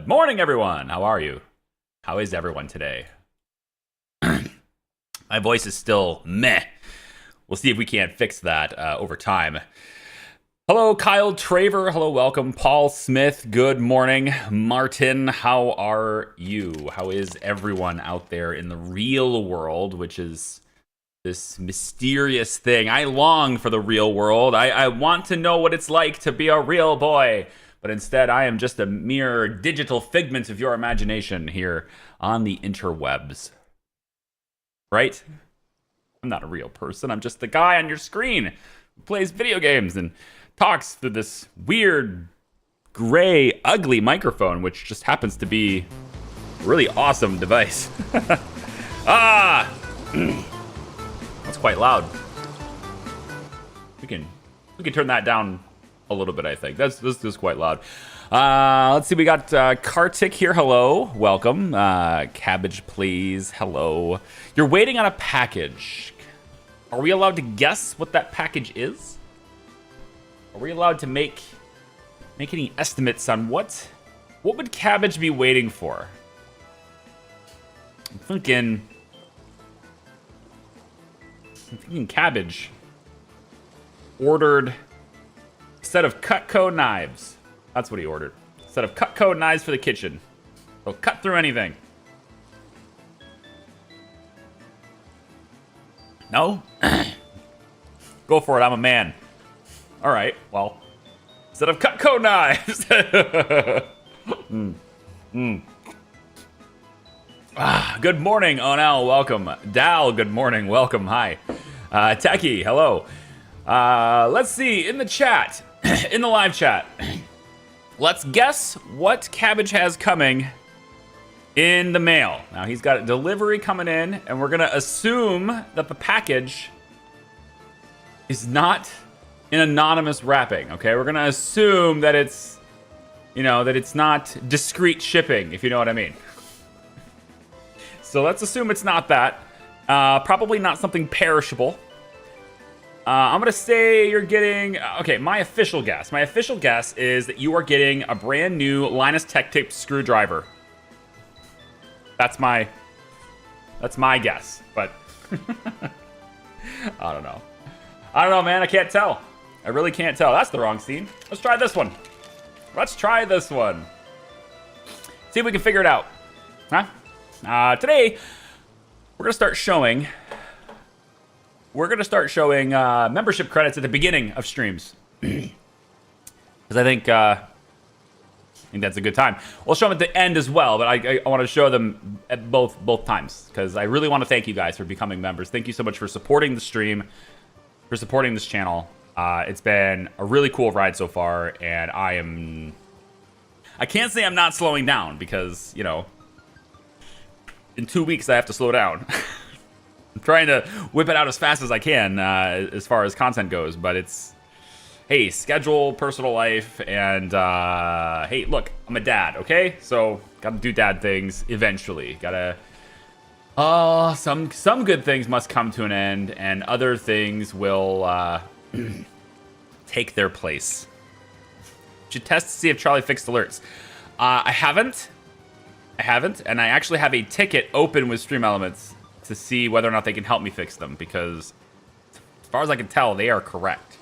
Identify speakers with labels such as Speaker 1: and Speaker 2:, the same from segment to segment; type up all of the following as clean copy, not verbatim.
Speaker 1: Good morning, everyone. How are you? How is everyone today? My voice is still meh. We'll see if we can't fix that over time. Hello, Kyle Traver. Hello, welcome. Paul Smith, good morning. Martin, how are you? How is everyone out there in the real world, which is this mysterious thing? I long for the real world. I want to know what it's like to be a real boy. But instead, I am just a mere digital figment of your imagination here on the interwebs. Right? I'm not a real person. I'm just the guy on your screen who plays video games and talks through this weird, gray, ugly microphone, which just happens to be a really awesome device. Ah! That's quite loud. We can turn that down a little bit, I think. This is quite loud. Let's see. We got Kartik here. Hello. Welcome. Cabbage, please. Hello. You're waiting on a package. Are we allowed to guess what that package is? Are we allowed to make any estimates on what would Cabbage be waiting for? I'm thinking Cabbage ordered a set of Cutco knives. That's what he ordered. A set of Cutco knives for the kitchen. They'll cut through anything. No? Go for it, I'm a man. Alright, well. Set of Cutco knives! Good morning, Onel, welcome. Dal, good morning, welcome, hi. Techie, hello. Let's see, in the chat, in the live chat, let's guess what Cabbage has coming in the mail. Now, he's got a delivery coming in, and we're gonna assume that the package is not in anonymous wrapping, okay? We're gonna assume that it's, that it's not discreet shipping, if you know what I mean. So let's assume it's not that. Probably not something perishable. I'm gonna say you're getting, okay, my official guess is that you are getting a brand new Linus Tech Tip screwdriver. That's my guess, but I don't know, man. I can't tell. I really can't tell. That's the wrong scene. Let's try this one. See if we can figure it out. Huh? Today, we're gonna start showing membership credits at the beginning of streams. Because I think that's a good time. We'll show them at the end as well, but I want to show them at both times, because I really want to thank you guys for becoming members. Thank you so much for supporting the stream, for supporting this channel. It's been a really cool ride so far, and I can't say I'm not slowing down, because, in 2 weeks I have to slow down. I'm trying to whip it out as fast as I can as far as content goes, but it's, hey, schedule, personal life, and hey, look, I'm a dad, okay? So, gotta do dad things eventually. Gotta, some good things must come to an end, and other things will take their place. Should test to see if Charlie fixed alerts. I haven't, and I actually have a ticket open with Stream Elements to see whether or not they can help me fix them, because as far as I can tell, they are correct.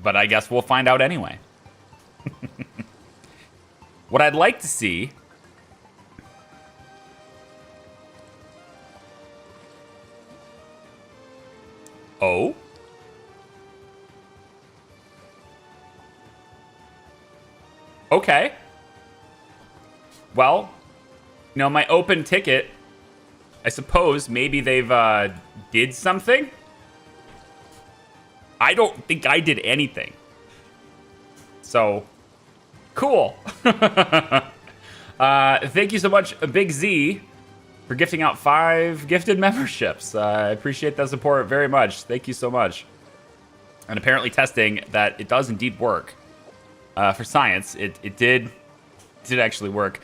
Speaker 1: But I guess we'll find out anyway. What I'd like to see Oh? Okay. Well, my open ticket, I suppose maybe they've did something. I don't think I did anything. So, cool. Thank you so much, Big Z, for gifting out 5 gifted memberships. I appreciate that support very much. Thank you so much. And apparently testing that it does indeed work. For science, it did actually work.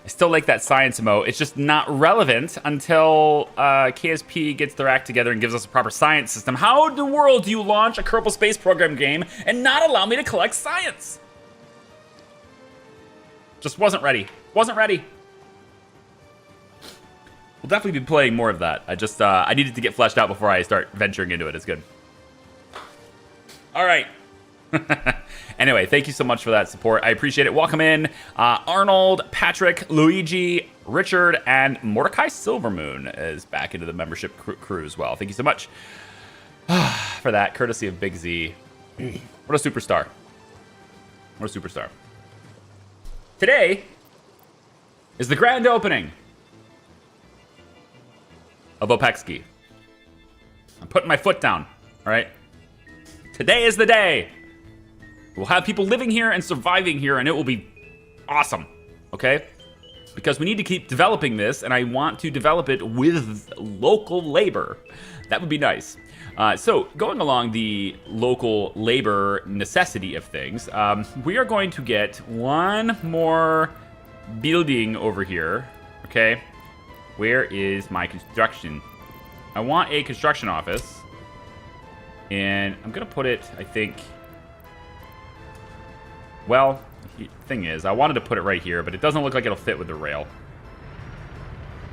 Speaker 1: I still like that science emote. It's just not relevant until KSP gets their act together and gives us a proper science system. How in the world do you launch a Kerbal Space Program game and not allow me to collect science? Just wasn't ready. Wasn't ready. We'll definitely be playing more of that. I needed to get fleshed out before I start venturing into it. It's good. All right. Anyway, thank you so much for that support. I appreciate it. Welcome in Arnold, Patrick, Luigi, Richard, and Mordecai Silvermoon is back into the membership crew as well. Thank you so much for that, courtesy of Big Z. What a superstar. What a superstar. Today is the grand opening of Opexki. I'm putting my foot down, all right? Today is the day. We'll have people living here and surviving here, and it will be awesome, okay? Because we need to keep developing this, and I want to develop it with local labor. That would be nice. So, going along the local labor necessity of things, we are going to get one more building over here, okay? Where is my construction? I want a construction office, and I'm going to put it, I think... Well, the thing is, I wanted to put it right here, but it doesn't look like it'll fit with the rail.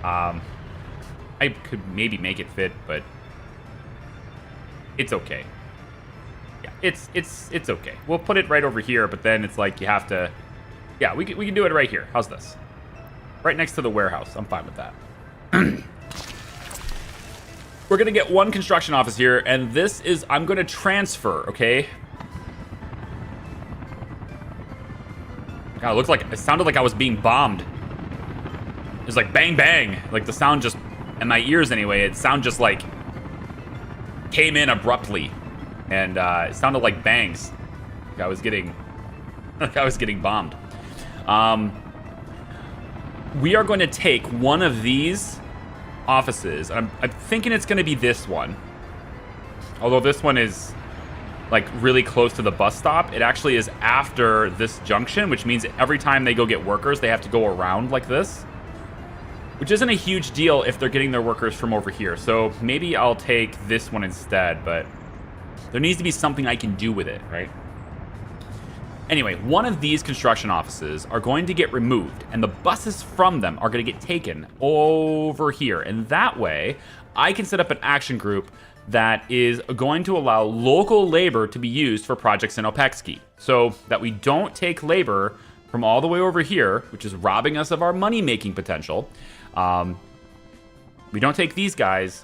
Speaker 1: I could maybe make it fit, but it's okay. Yeah, it's okay. We'll put it right over here, but then it's like you have to... Yeah, we can do it right here. How's this? Right next to the warehouse. I'm fine with that. We're going to get one construction office here, and this is... I'm going to transfer, okay? God, it sounded like I was being bombed. It was like bang, bang. Like the sound just, in my ears anyway, it sound just like came in abruptly. And it sounded like bangs. Like I was getting bombed. We are going to take one of these offices. I'm thinking it's going to be this one. Although this one is like really close to the bus stop. It actually is after this junction, which means every time they go get workers, they have to go around like this, which isn't a huge deal if they're getting their workers from over here. So maybe I'll take this one instead, but there needs to be something I can do with it, right? Anyway, one of these construction offices are going to get removed, and the buses from them are going to get taken over here. And that way, I can set up an action group that is going to allow local labor to be used for projects in Opexki, so that we don't take labor from all the way over here, which is robbing us of our money-making potential. We don't take these guys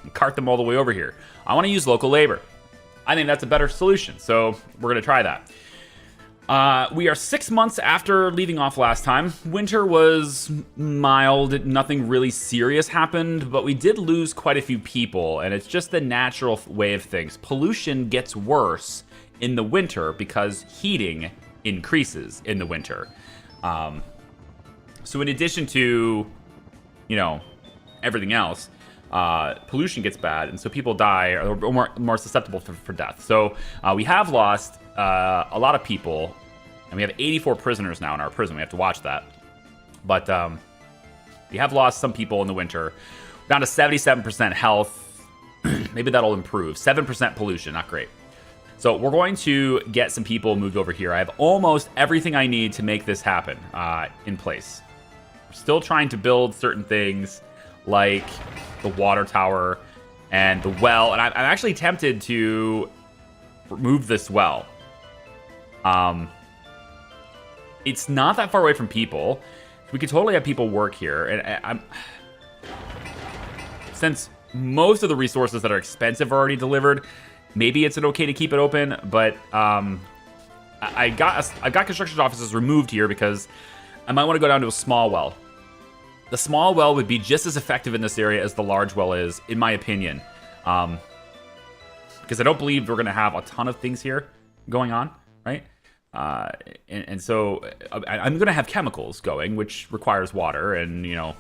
Speaker 1: and cart them all the way over here. I want to use local labor. I think that's a better solution, so we're going to try that. We are 6 months after leaving off last time. Winter was mild. Nothing really serious happened, but we did lose quite a few people, and it's just the natural way of things. Pollution gets worse in the winter because heating increases in the winter. So in addition to, you know, everything else, pollution gets bad, and so people die, or more susceptible for death. So we have lost a lot of people, and we have 84 prisoners now in our prison. We have to watch that. But we have lost some people in the winter. Down to 77% health. Maybe that'll improve. 7% pollution, not great. So we're going to get some people moved over here. I have almost everything I need to make this happen in place. We're still trying to build certain things like the water tower and the well. And I'm actually tempted to remove this well. It's not that far away from people. We could totally have people work here. And since most of the resources that are expensive are already delivered, maybe it's okay to keep it open. But I've got construction offices removed here because I might want to go down to a small well. The small well would be just as effective in this area as the large well is, in my opinion. Because I don't believe we're going to have a ton of things here going on, right? And so I'm going to have chemicals going, which requires water, and, you know,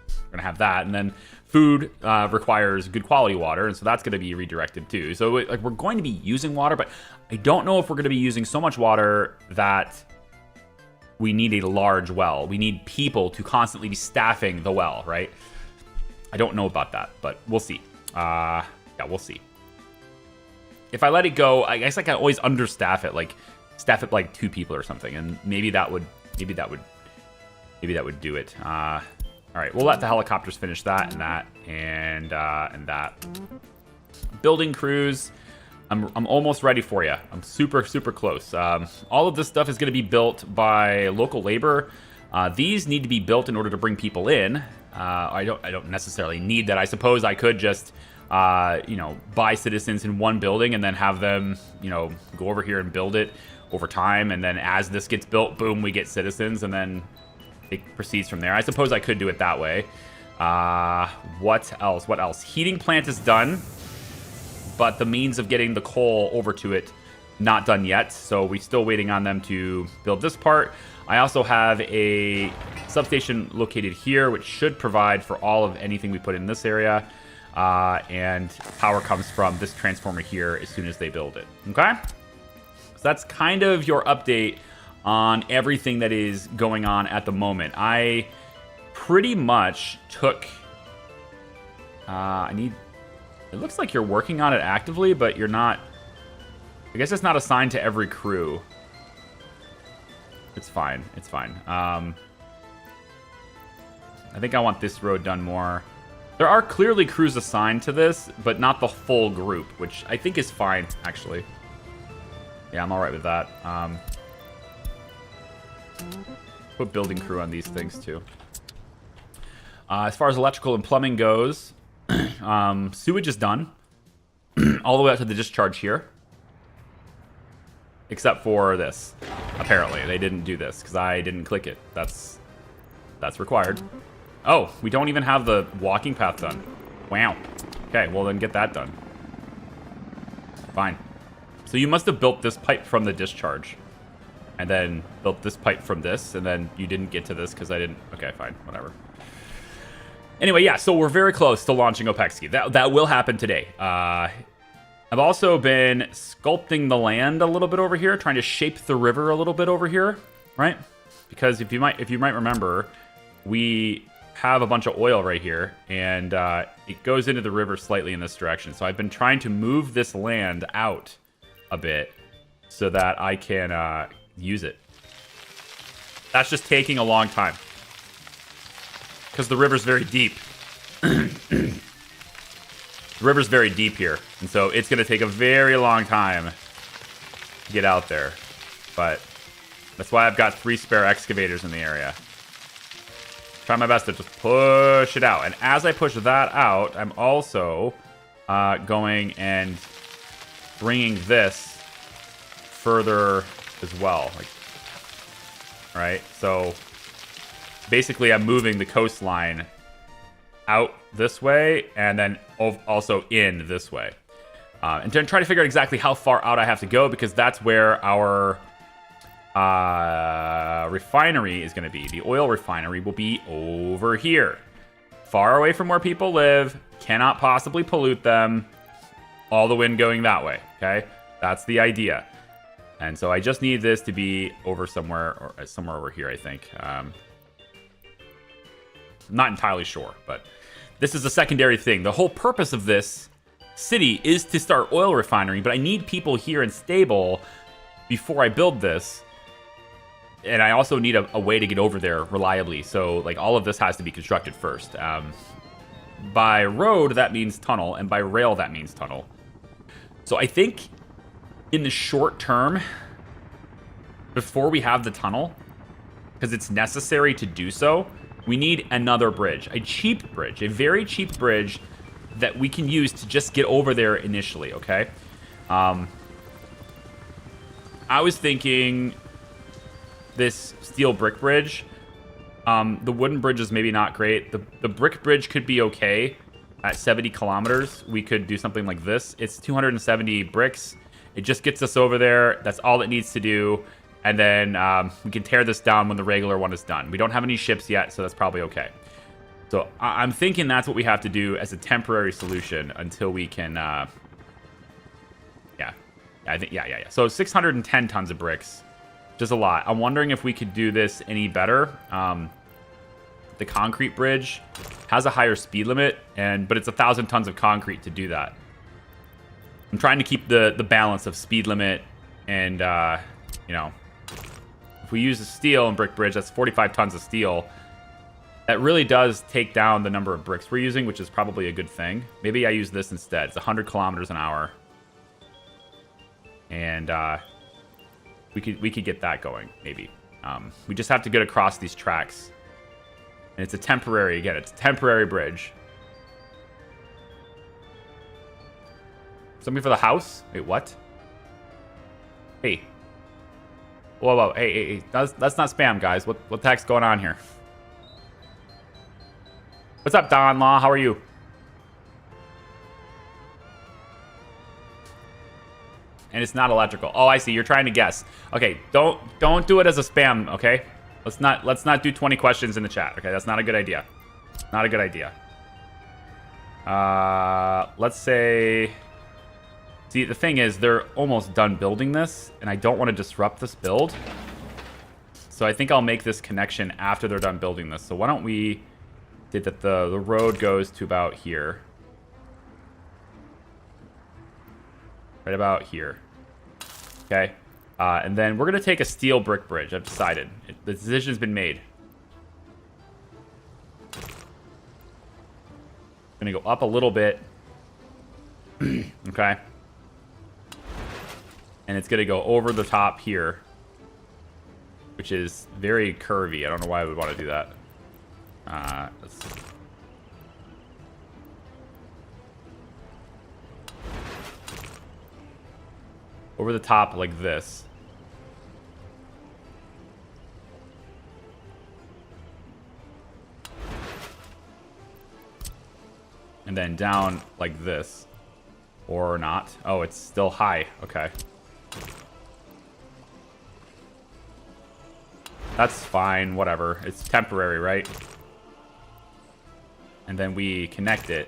Speaker 1: we're going to have that. And then food requires good quality water, and so that's going to be redirected too. So like we're going to be using water, but I don't know if we're going to be using so much water that we need a large well. We need people to constantly be staffing the well, right? I don't know about that, but we'll see. Yeah, we'll see. If I let it go, I guess I can always understaff it, like staff it like 2 people or something, and maybe that would do it. All right, we'll let the helicopters finish that and that and that. Building crews. I'm almost ready for you. I'm super close. All of this stuff is going to be built by local labor. These need to be built in order to bring people in. I don't necessarily need that. I suppose I could just buy citizens in one building and then have them go over here and build it over time, and then as this gets built, boom, we get citizens, and then it proceeds from there. I suppose I could do it that way. What else? Heating plant is done, but the means of getting the coal over to it, not done yet. So we're still waiting on them to build this part. I also have a substation located here, which should provide for all of anything we put in this area. And power comes from this transformer here as soon as they build it. Okay? So that's kind of your update on everything that is going on at the moment. I pretty much took... It looks like you're working on it actively, but you're not... I guess it's not assigned to every crew. It's fine. It's fine. I think I want this road done more. There are clearly crews assigned to this, but not the full group, which I think is fine, actually. Yeah, I'm all right with that. Put building crew on these things, too. As far as electrical and plumbing goes... sewage is done all the way up to the discharge here, except for this. Apparently they didn't do this because I didn't click it. That's required. Oh, we don't even have the walking path done. Wow. Okay, well then get that done. Fine. So you must have built this pipe from the discharge and then built this pipe from this, and then you didn't get to this because I didn't. Okay, fine, whatever. Anyway, yeah, so we're very close to launching Opexki. That will happen today. I've also been sculpting the land a little bit over here, trying to shape the river a little bit over here, right? Because if you might remember, we have a bunch of oil right here, and it goes into the river slightly in this direction. So I've been trying to move this land out a bit so that I can use it. That's just taking a long time. Because the river's very deep. The river's very deep here. And so it's going to take a very long time to get out there. But that's why I've got 3 spare excavators in the area. Try my best to just push it out. And as I push that out, I'm also going and bringing this further as well. Right? So... basically, I'm moving the coastline out this way and then also in this way. And then try to figure out exactly how far out I have to go, because that's where our refinery is going to be. The oil refinery will be over here. Far away from where people live. Cannot possibly pollute them. All the wind going that way. Okay? That's the idea. And so I just need this to be over somewhere, or somewhere over here, I think. Not entirely sure, but this is a secondary thing. The whole purpose of this city is to start oil refinery, but I need people here and stable before I build this. And I also need a way to get over there reliably. So, like, all of this has to be constructed first. By road, that means tunnel, and by rail, that means tunnel. So I think in the short term, before we have the tunnel, because it's necessary to do so, we need another bridge, a cheap bridge, a very cheap bridge that we can use to just get over there initially, okay? I was thinking this steel brick bridge. The wooden bridge is maybe not great. The brick bridge could be okay. At 70 kilometers, we could do something like this. It's 270 bricks. It just gets us over there. That's all it needs to do. And then we can tear this down when the regular one is done. We don't have any ships yet, so that's probably okay. So I'm thinking that's what we have to do as a temporary solution until we can... yeah. So 610 tons of bricks. Just a lot. I'm wondering if we could do this any better. The concrete bridge has a higher speed limit, but it's 1,000 tons of concrete to do that. I'm trying to keep the balance of speed limit and, you know, if we use a steel and brick bridge, that's 45 tons of steel. That really does take down the number of bricks we're using, which is probably a good thing. Maybe I use this instead. It's 100 kilometers an hour. And we could get that going, maybe. We just have to get across these tracks. And it's a temporary, again, it's a temporary bridge. Something for the house? Wait, what? Hey. Whoa, whoa, hey. That's not spam, guys. What the heck's going on here? What's up, Don Law? How are you? And it's not electrical. Oh, I see. You're trying to guess. Okay, don't do it as a spam, okay? Let's not do 20 questions in the chat, okay? That's not a good idea. Not a good idea. Let's say... See, the thing is, they're almost done building this, and I don't want to disrupt this build. So I think I'll make this connection after they're done building this. So why don't we... Did that the road goes to about here. Right about here. Okay. And then we're going to take a steel brick bridge. I've decided. The decision's been made. Going to go up a little bit. Okay. And it's going to go over the top here. Which is very curvy. I don't know why I would want to do that. Let's... Over the top like this. And then down like this. Or not. Oh, it's still high. Okay. That's fine. Whatever. It's temporary, right? And then we connect it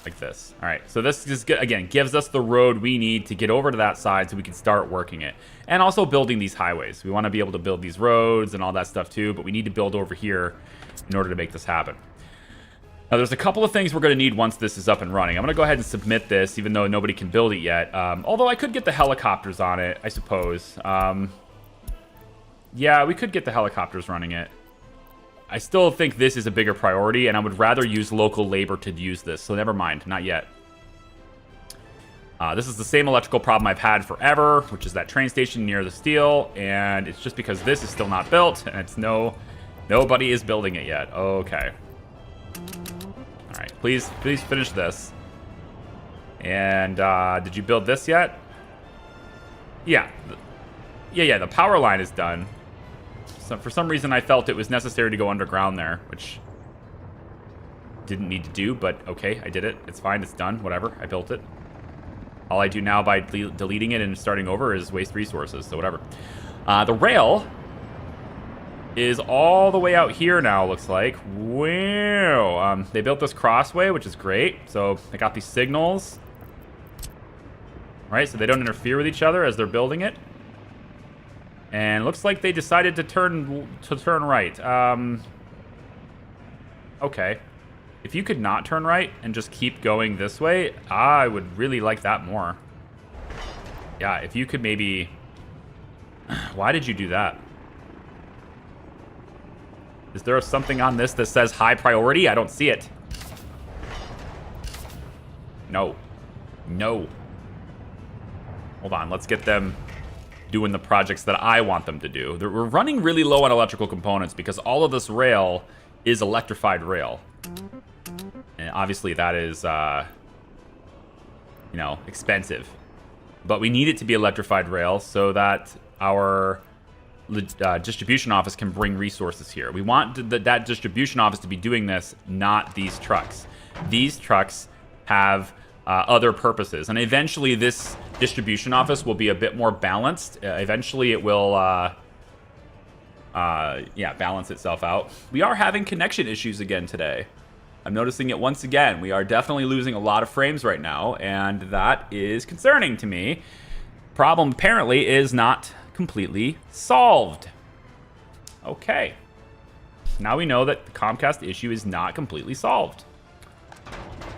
Speaker 1: like this. All right, so this just, again, gives us the road we need to get over to that side so we can start working it. And also building these highways. We want to be able to build these roads and all that stuff too, but we need to build over here in order to make this happen. Now, there's a couple of things we're going to need once this is up and running. I'm going to go ahead and submit this, even though nobody can build it yet. Although I could get the helicopters on it, I suppose. Yeah, we could get the helicopters running it. I still think this is a bigger priority, and I would rather use local labor to use this, so never mind, not yet. This is the same electrical problem I've had forever, which is that train station near the steel, and it's just because this is still not built, and it's nobody is building it yet. Okay. All right, please finish this. And did you build this yet? Yeah. Yeah, the power line is done. So for some reason, I felt it was necessary to go underground there, which didn't need to do, but okay, I did it. It's fine, it's done, whatever. I built it. All I do now by deleting it and starting over is waste resources, so whatever. The rail is all the way out here now, looks like. Wow. They built this crossway, which is great. So they got these signals. All right, so they don't interfere with each other as they're building it. And looks like they decided to turn right. Okay. If you could not turn right and just keep going this way, I would really like that more. Yeah, if you could maybe... Why did you do that? Is there something on this that says high priority? I don't see it. No. No. Hold on, let's get them doing the projects that I want them to do. We're running really low on electrical components because all of this rail is electrified rail. And obviously that is, you know, expensive. But we need it to be electrified rail so that our distribution office can bring resources here. We want that distribution office to be doing this, not these trucks. These trucks have other purposes. And eventually this distribution office will be a bit more balanced. Eventually it will, yeah, balance itself out. We are having connection issues again today. I'm noticing it once again. We are definitely losing a lot of frames right now, and that is concerning to me. Problem apparently is not completely solved. Okay. Now we know that the Comcast issue is not completely solved.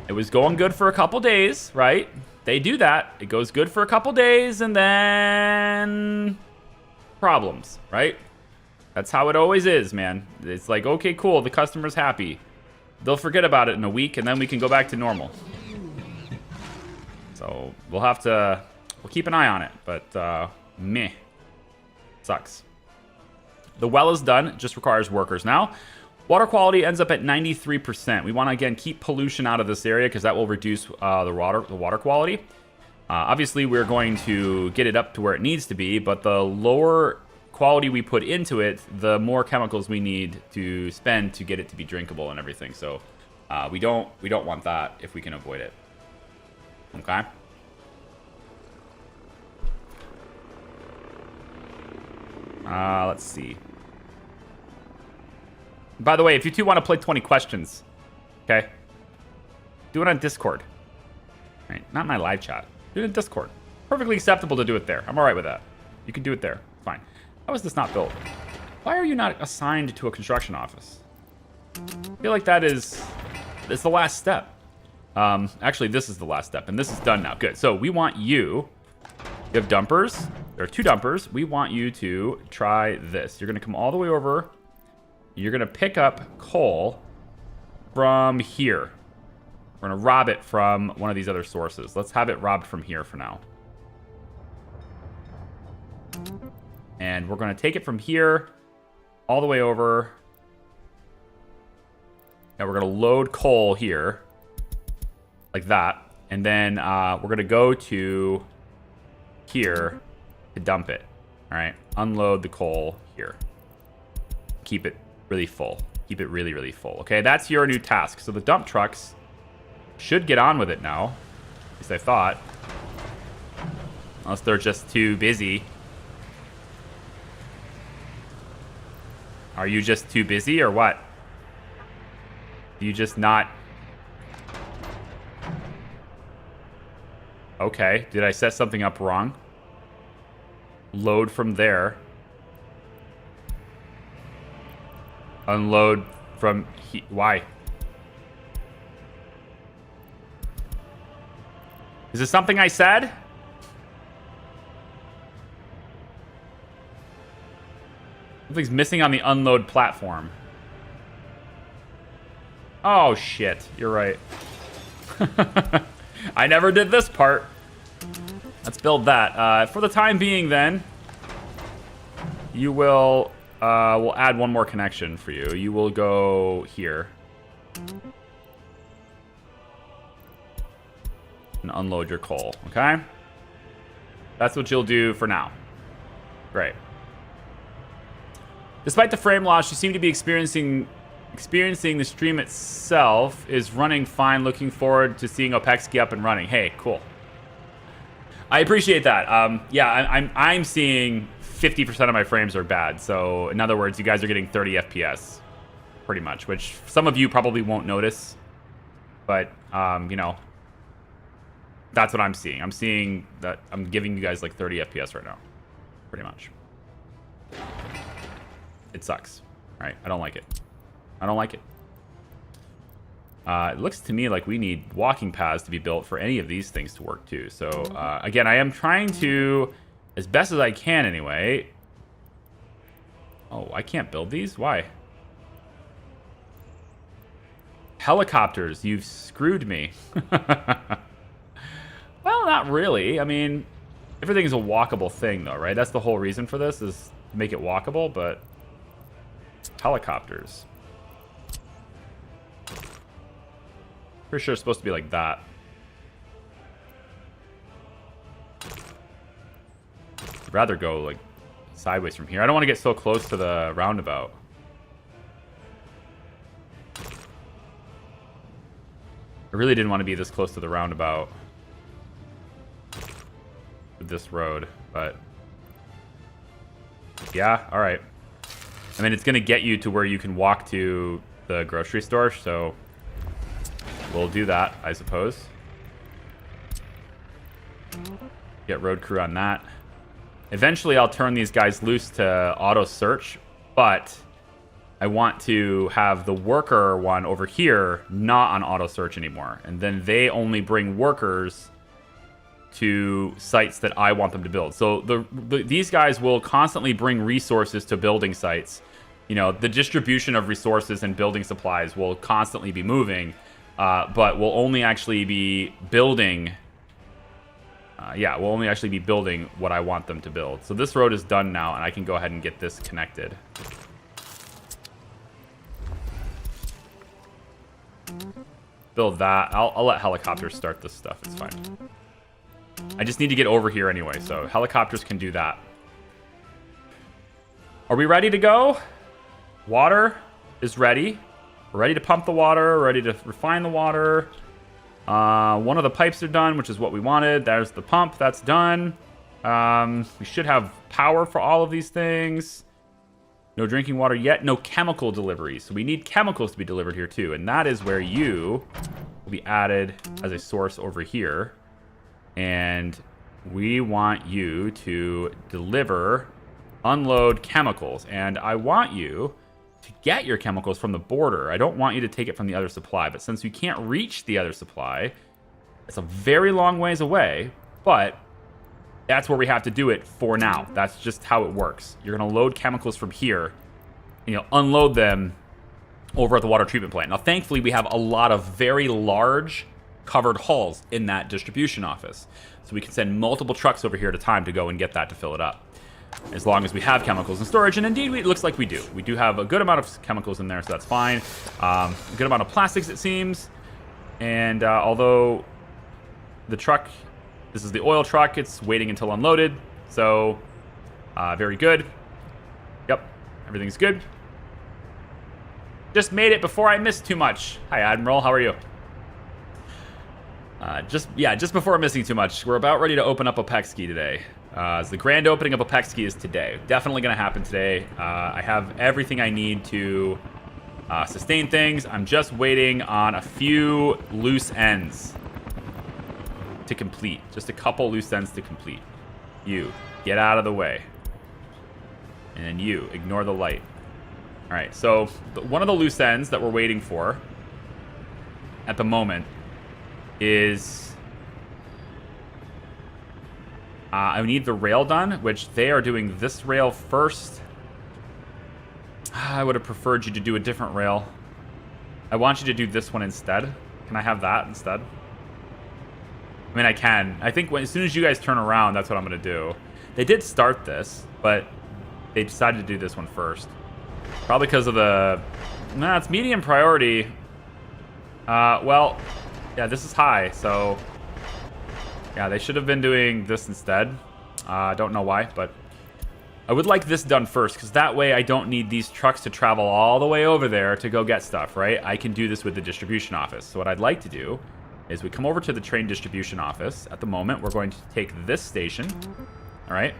Speaker 1: It was going good for a couple days, right? They do that. It goes good for a couple days and then problems, right? That's how it always is, man. It's like, okay, cool, the customer's happy. They'll forget about it in a week and then we can go back to normal. So we'll keep an eye on it, but meh. Sucks. The well is done, it just requires workers now. Water quality ends up at 93%. We want to, again, keep pollution out of this area because that will reduce the water quality. Obviously, we're going to get it up to where it needs to be, but the lower quality we put into it, the more chemicals we need to spend to get it to be drinkable and everything. So we don't want that if we can avoid it. Okay. Let's see. By the way, if you two want to play 20 questions, okay, do it on Discord. Right? Not in my live chat. Do it in Discord. Perfectly acceptable to do it there. I'm all right with that. You can do it there. Fine. How is this not built? Why are you not assigned to a construction office? I feel like it's the last step. Actually, this is the last step, and this is done now. Good. So we want you. You have dumpers. There are 2 dumpers. We want you to try this. You're going to come all the way over. You're going to pick up coal from here. We're going to rob it from one of these other sources. Let's have it robbed from here for now. And we're going to take it from here all the way over. And we're going to load coal here. Like that. And then we're going to go to here to dump it. All right. Unload the coal here. Keep it really full. Keep it really, really full. Okay, that's your new task. So the dump trucks should get on with it now. At least I thought. Unless they're just too busy. Are you just too busy or what? Do you just not... Okay, did I set something up wrong? Load from there. Unload from why? Is this something I said? Something's missing on the unload platform. Oh shit, you're right. I never did this part. Let's build that. For the time being then, you will... we'll add one more connection for you. You will go here. And unload your coal, okay? That's what you'll do for now. Great. Despite the frame loss, you seem to be experiencing the stream itself is running fine. Looking forward to seeing Opexki up and running. Hey, cool. I appreciate that. Yeah, I'm seeing 50% of my frames are bad. So in other words, you guys are getting 30 FPS, pretty much, which some of you probably won't notice. But you know, that's what I'm seeing. I'm seeing that I'm giving you guys like 30 FPS right now, pretty much. It sucks, right? I don't like it. I don't like it. It looks to me like we need walking paths to be built for any of these things to work too. So again, I am trying to, as best as I can anyway. Oh, I can't build these? Why? Helicopters, you've screwed me. Well, not really. I mean, everything is a walkable thing though, right? That's the whole reason for this, is to make it walkable, but helicopters. Pretty sure it's supposed to be like that. I'd rather go like sideways from here. I don't want to get so close to the roundabout. I really didn't want to be this close to the roundabout with this road, but yeah, all right. I mean, it's going to get you to where you can walk to the grocery store, so we'll do that, I suppose. Get road crew on that. Eventually, I'll turn these guys loose to auto search, but I want to have the worker one over here not on auto search anymore. And then they only bring workers to sites that I want them to build. So these guys will constantly bring resources to building sites. You know, the distribution of resources and building supplies will constantly be moving, but we'll only actually be building... we'll only actually be building what I want them to build. So this road is done now, and I can go ahead and get this connected. Build that. I'll let helicopters start this stuff. It's fine. I just need to get over here anyway, so helicopters can do that. Are we ready to go? Water is ready. We're ready to pump the water. We're ready to refine the water. One of the pipes are done, which is what we wanted. There's the pump. That's done. We should have power for all of these things. No drinking water yet. No chemical deliveries. So we need chemicals to be delivered here too. And that is where you will be added as a source over here. And we want you to deliver, unload chemicals. And I want you to get your chemicals from the border. I don't want you to take it from the other supply. But since we can't reach the other supply, it's a very long ways away. But that's where we have to do it for now. That's just how it works. You're going to load chemicals from here, and you'll unload them over at the water treatment plant. Now, thankfully, we have a lot of very large covered hulls in that distribution office. So we can send multiple trucks over here at a time to go and get that to fill it up. As long as we have chemicals in storage, and indeed, it looks like we do. We do have a good amount of chemicals in there, so that's fine. A good amount of plastics, it seems. And although the truck... This is the oil truck. It's waiting until unloaded. So, very good. Yep, everything's good. Just made it before I missed too much. Hi, Admiral. How are you? Just before missing too much. We're about ready to open up Opekski today. The grand opening of Opekski is today. Definitely going to happen today. I have everything I need to sustain things. I'm just waiting on a few loose ends to complete. Just a couple loose ends to complete. You, get out of the way. And then you, ignore the light. Alright, so one of the loose ends that we're waiting for at the moment is... I need the rail done, which they are doing this rail first. I would have preferred you to do a different rail. I want you to do this one instead. Can I have that instead? I mean, I can. I think as soon as you guys turn around, that's what I'm going to do. They did start this, but they decided to do this one first. Probably because of the... Nah, it's medium priority. Well, yeah, this is high, so... Yeah, they should have been doing this instead. I don't know why, but... I would like this done first, because that way I don't need these trucks to travel all the way over there to go get stuff, right? I can do this with the distribution office. So what I'd like to do is we come over to the train distribution office. At the moment, we're going to take this station, all right?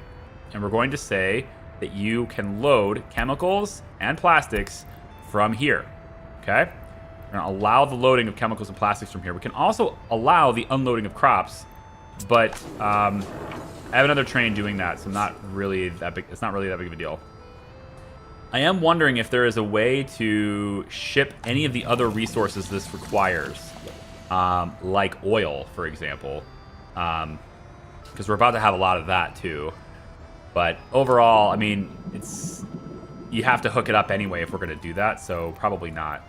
Speaker 1: And we're going to say that you can load chemicals and plastics from here, okay? We're going to allow the loading of chemicals and plastics from here. We can also allow the unloading of crops, but I have another train doing that, so not really that big. It's not really that big of a deal. I am wondering if there is a way to ship any of the other resources this requires. Like oil, for example, because we're about to have a lot of that too. But overall, I mean, you have to hook it up anyway if we're going to do that, so probably not.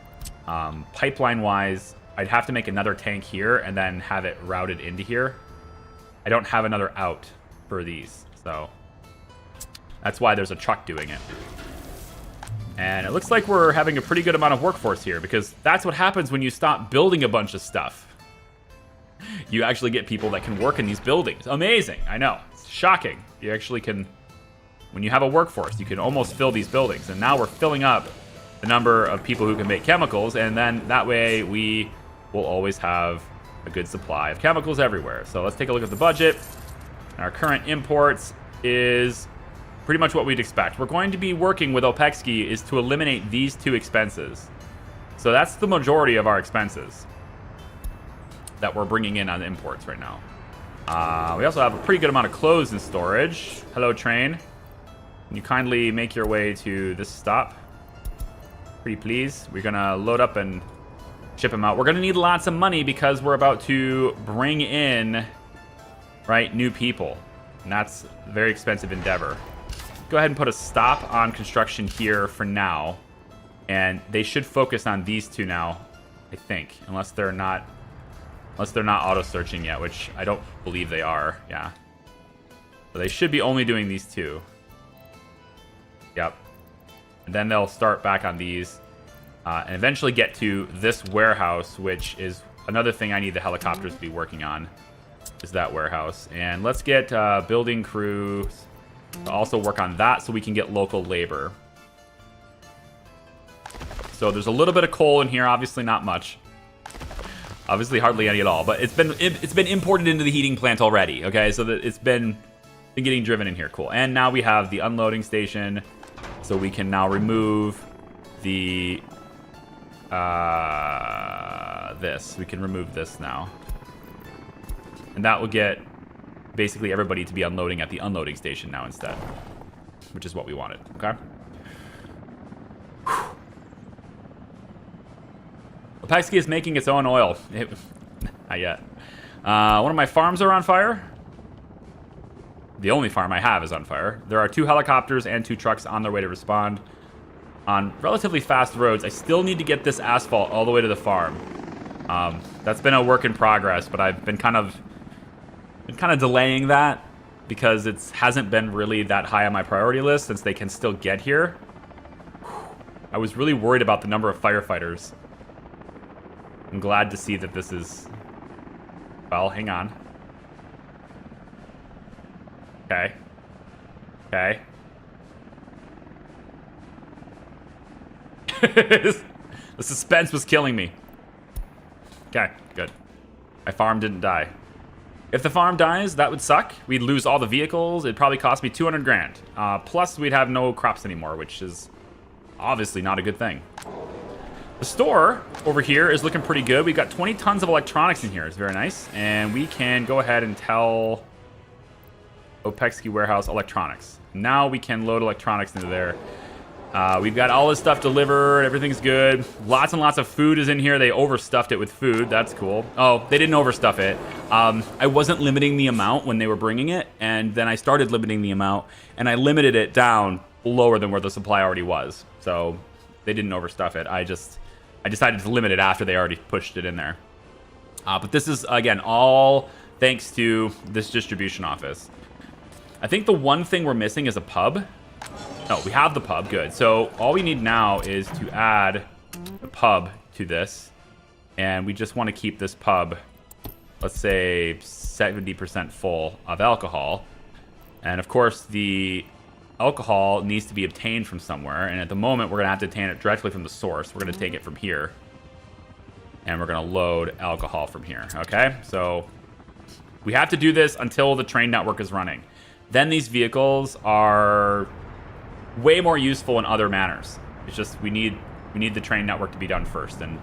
Speaker 1: Pipeline-wise, I'd have to make another tank here and then have it routed into here. I don't have another out for these, so that's why there's a truck doing it. And it looks like we're having a pretty good amount of workforce here, because that's what happens when you stop building a bunch of stuff. You actually get people that can work in these buildings. Amazing, I know. It's shocking. You actually can, when you have a workforce, you can almost fill these buildings. And now we're filling up the number of people who can make chemicals, and then that way we will always have a good supply of chemicals everywhere. So let's take a look at the budget. And our current imports is... pretty much what we'd expect. We're going to be working with Opekski is to eliminate these two expenses. So that's the majority of our expenses that we're bringing in on imports right now. We also have a pretty good amount of clothes in storage. Hello, train. Can you kindly make your way to this stop? Pretty please. We're gonna load up and ship them out. We're gonna need lots of money because we're about to bring in, right, new people. And that's a very expensive endeavor. Go ahead and put a stop on construction here for now. And they should focus on these two now, I think. Unless they're not auto-searching yet, which I don't believe they are. Yeah. So they should be only doing these two. Yep. And then they'll start back on these. And eventually get to this warehouse, which is another thing I need the helicopters to be working on. Is that warehouse. And let's get building crews to also work on that so we can get local labor. So there's a little bit of coal in here, obviously not much. Obviously hardly any at all, but it's been imported into the heating plant already, okay? So that it's been getting driven in here. Cool. And now we have the unloading station, so we can now remove the this. We can remove this now. And that will get basically everybody to be unloading at the unloading station now instead, which is what we wanted, okay? Opexki is making its own oil. Not yet. One of my farms are on fire. The only farm I have is on fire. There are 2 helicopters and 2 trucks on their way to respond on relatively fast roads. I still need to get this asphalt all the way to the farm. That's been a work in progress, but I've been kind of delaying that because it hasn't been really that high on my priority list since they can still get here. I was really worried about the number of firefighters. I'm glad to see that this is... Well, hang on. Okay. Okay. The suspense was killing me. Okay, good. My farm didn't die. If the farm dies, that would suck. We'd lose all the vehicles. It'd probably cost me 200 grand. Plus, we'd have no crops anymore, which is obviously not a good thing. The store over here is looking pretty good. We've got 20 tons of electronics in here. It's very nice. And we can go ahead and tell Opexki Warehouse electronics. Now we can load electronics into there. We've got all this stuff delivered. Everything's good. Lots and lots of food is in here. They overstuffed it with food. That's cool. Oh, they didn't overstuff it. I wasn't limiting the amount when they were bringing it. And then I started limiting the amount. And I limited it down lower than where the supply already was. So they didn't overstuff it. I decided to limit it after they already pushed it in there. But this is, again, all thanks to this distribution office. I think the one thing we're missing is a pub. No, we have the pub. Good. So all we need now is to add the pub to this. And we just want to keep this pub, let's say, 70% full of alcohol. And, of course, the alcohol needs to be obtained from somewhere, and at the moment we're going to have to obtain it directly from the source. We're going to take it from here, and we're going to load alcohol from here, okay? So we have to do this until the train network is running. Then these vehicles are way more useful in other manners. It's just we need the train network to be done first, and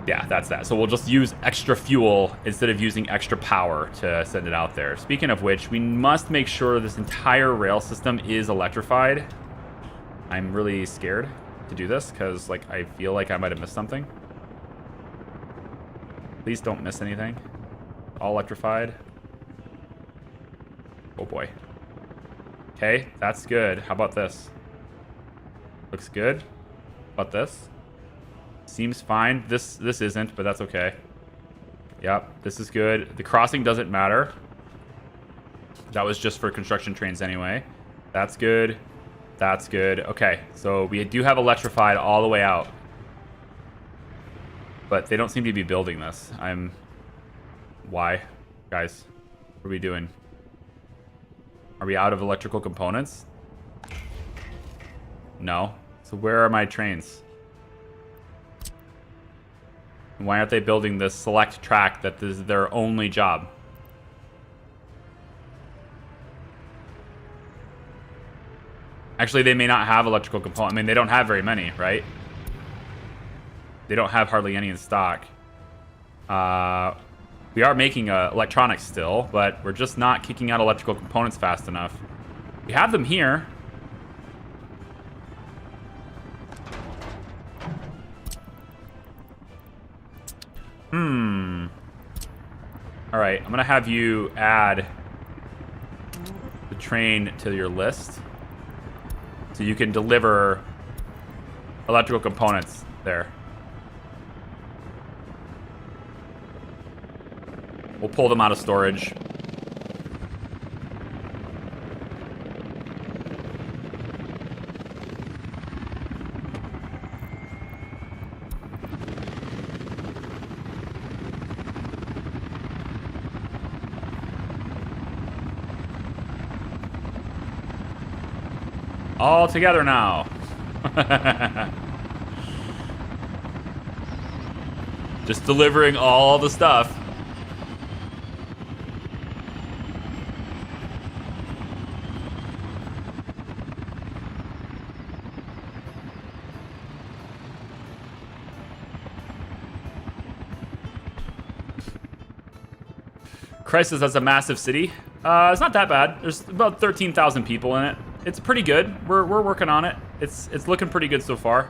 Speaker 1: yeah, that's that. So we'll just use extra fuel instead of using extra power to send it out there. Speaking of which, we must make sure this entire rail system is electrified. I'm really scared to do this because, like, I feel like I might have missed something. Please don't miss anything. All electrified. Oh boy. Okay, that's good. How about this? Looks good. How about this? Seems fine. This isn't, but that's okay. Yep, this is good. The crossing doesn't matter. That was just for construction trains anyway. That's good. That's good. Okay, so we do have electrified all the way out. But they don't seem to be building this. Why? Guys, what are we doing? Are we out of electrical components? No. So where are my trains? Why aren't they building this select track that is their only job? Actually, they may not have electrical components. I mean, they don't have very many, right? They don't have hardly any in stock. We are making electronics still, but we're just not kicking out electrical components fast enough. We have them here. All right, I'm gonna have you add the train to your list so you can deliver electrical components there. We'll pull them out of storage. All together now. Just delivering all the stuff. Crisis has a massive city. It's not that bad. There's about 13,000 people in it. It's pretty good. We're working on it. It's looking pretty good so far.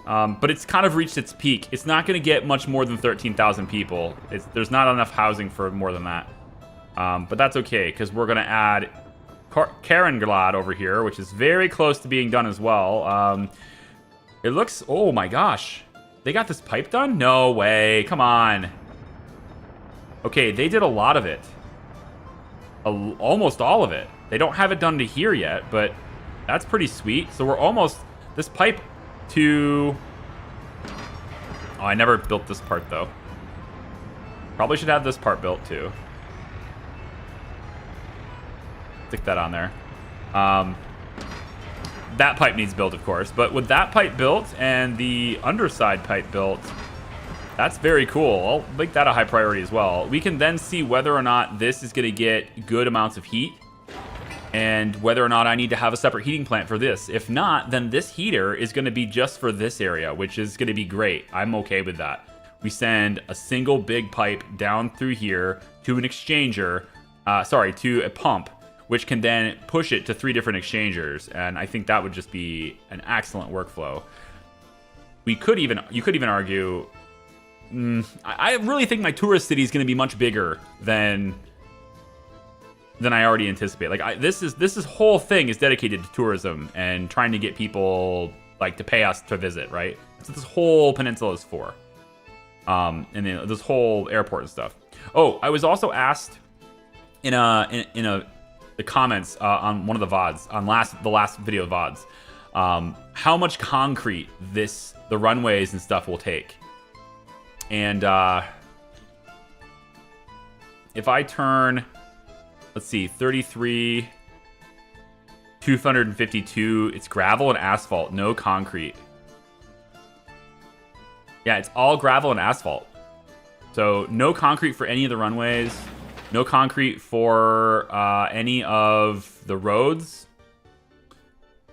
Speaker 1: But it's kind of reached its peak. It's not going to get much more than 13,000 people. There's not enough housing for more than that. But that's okay, because we're going to add Karenglad over here, which is very close to being done as well. It looks... Oh my gosh. They got this pipe done? No way. Come on. Okay, they did a lot of it. Almost all of it. They don't have it done to here yet, but that's pretty sweet. So we're almost... This pipe to... Oh, I never built this part, though. Probably should have this part built, too. Stick that on there. That pipe needs built, of course. But with that pipe built and the underside pipe built... That's very cool. I'll make that a high priority as well. We can then see whether or not this is going to get good amounts of heat and whether or not I need to have a separate heating plant for this. If not, then this heater is going to be just for this area, which is going to be great. I'm okay with that. We send a single big pipe down through here to an exchanger, to a pump, which can then push it to 3 different exchangers. And I think that would just be an excellent workflow. You could even argue... I really think my tourist city is going to be much bigger than I already anticipate. Like this whole thing is dedicated to tourism and trying to get people like to pay us to visit, right? That's what this whole peninsula is for. And then this whole airport and stuff. Oh, I was also asked in the comments on one of the VODs on the last video VODs, how much concrete the runways and stuff will take. And if I turn, let's see, 33, 252, it's gravel and asphalt, no concrete. Yeah, it's all gravel and asphalt. So no concrete for any of the runways, no concrete for any of the roads.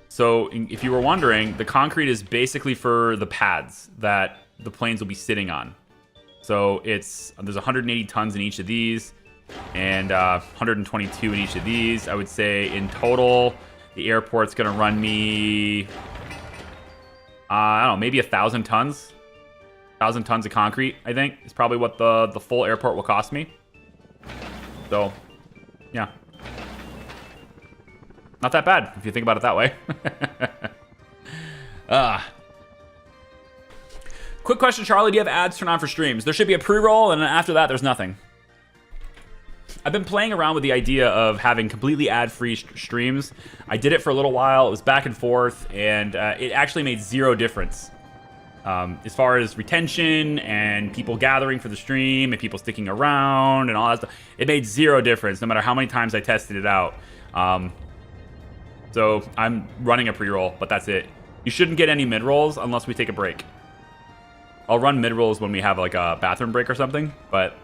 Speaker 1: So if you were wondering, the concrete is basically for the pads that the planes will be sitting on. So there's 180 tons in each of these and 122 in each of these. I would say in total, the airport's going to run me, I don't know, maybe 1,000 tons. 1,000 tons of concrete, I think, is probably what the full airport will cost me. So, yeah. Not that bad, if you think about it that way. Quick question, Charlie. Do you have ads turned on for streams? There should be a pre-roll, and then after that, there's nothing. I've been playing around with the idea of having completely ad-free streams. I did it for a little while. It was back and forth, and it actually made zero difference. As far as retention and people gathering for the stream and people sticking around and all that stuff, it made zero difference no matter how many times I tested it out. So I'm running a pre-roll, but that's it. You shouldn't get any mid-rolls unless we take a break. I'll run mid-rolls when we have like a bathroom break or something, but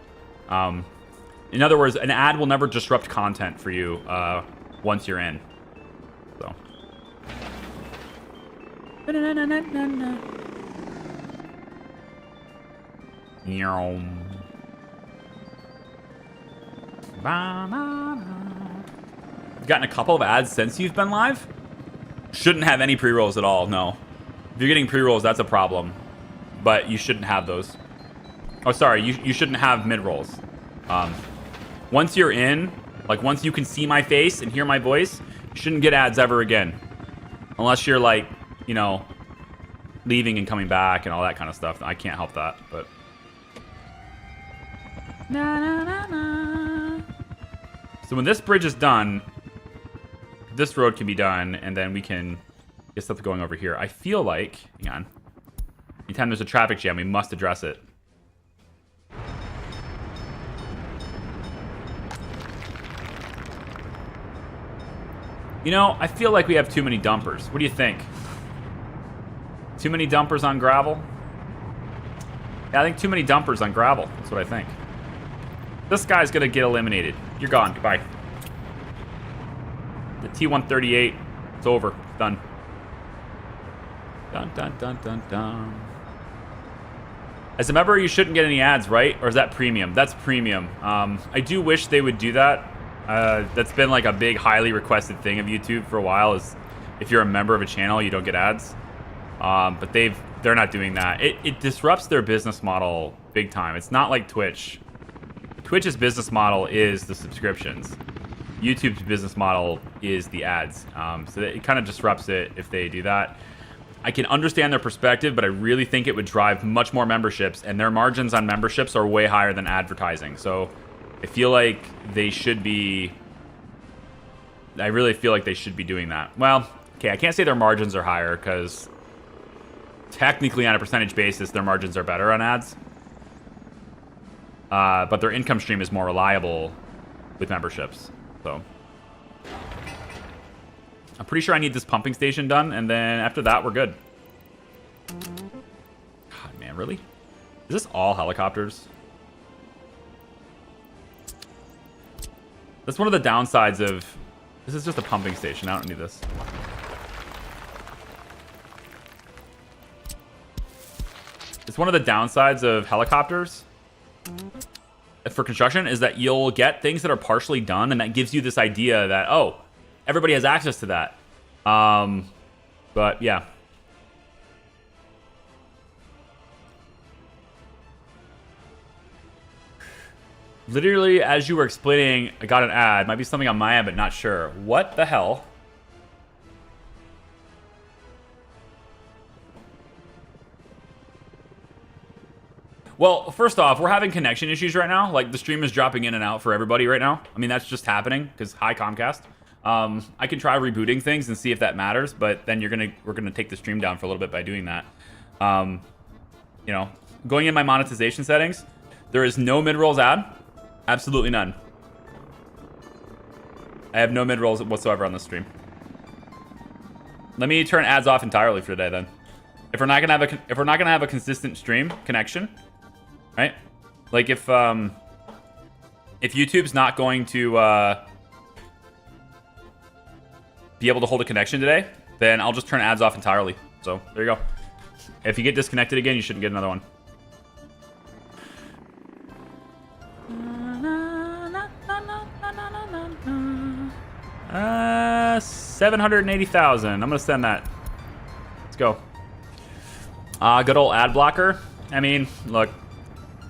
Speaker 1: in other words, an ad will never disrupt content for you once you're in. So. You've gotten a couple of ads since you've been live. Shouldn't have any pre-rolls at all, no. If you're getting pre-rolls, that's a problem. But you shouldn't have those. Oh, sorry, you shouldn't have mid-rolls. Once you're in, like once you can see my face and hear my voice, you shouldn't get ads ever again. Unless you're like, you know, leaving and coming back and all that kind of stuff. I can't help that, but... So when this bridge is done, this road can be done, and then we can get stuff going over here. I feel like... Hang on. Anytime there's a traffic jam, we must address it. You know, I feel like we have too many dumpers. What do you think? Too many dumpers on gravel? Yeah, I think too many dumpers on gravel. That's what I think. This guy's gonna get eliminated. You're gone. Goodbye. The T-138. It's over. It's done. Dun, dun, dun, dun, dun. As a member, you shouldn't get any ads, right? Or is that premium? That's premium. I do wish they would do that. That's been like a big, highly requested thing of YouTube for a while, is if you're a member of a channel, you don't get ads. But they're not doing that. It disrupts their business model big time. It's not like Twitch. Twitch's business model is the subscriptions. YouTube's business model is the ads. So it kind of disrupts it if they do that. I can understand their perspective, but I really think it would drive much more memberships, and their margins on memberships are way higher than advertising. So I feel like they should be... I really feel like they should be doing that. Well, okay, I can't say their margins are higher, because technically on a percentage basis, their margins are better on ads. But their income stream is more reliable with memberships. So I'm pretty sure I need this pumping station done, and then after that, we're good. God, man, really? Is this all helicopters? That's one of the downsides of... This is just a pumping station. I don't need this. It's one of the downsides of helicopters for construction is that you'll get things that are partially done, and that gives you this idea that, oh, everybody has access to that. But yeah. Literally, as you were explaining, I got an ad. Might be something on my end, but not sure. What the hell? Well, first off, we're having connection issues right now. Like, the stream is dropping in and out for everybody right now. I mean, that's just happening because hi, Comcast. I can try rebooting things and see if that matters, but then we're gonna take the stream down for a little bit by doing that. You know, going in my monetization settings, there is no mid-rolls ad. Absolutely none. I have no mid-rolls whatsoever on this stream. Let me turn ads off entirely for today then. If we're not gonna have a consistent stream connection, right? Like if YouTube's not going to be able to hold a connection today, then I'll just turn ads off entirely. So there you go. If you get disconnected again, you shouldn't get another one. 780,000. I'm gonna send that. Let's go. Good old ad blocker. I mean, look,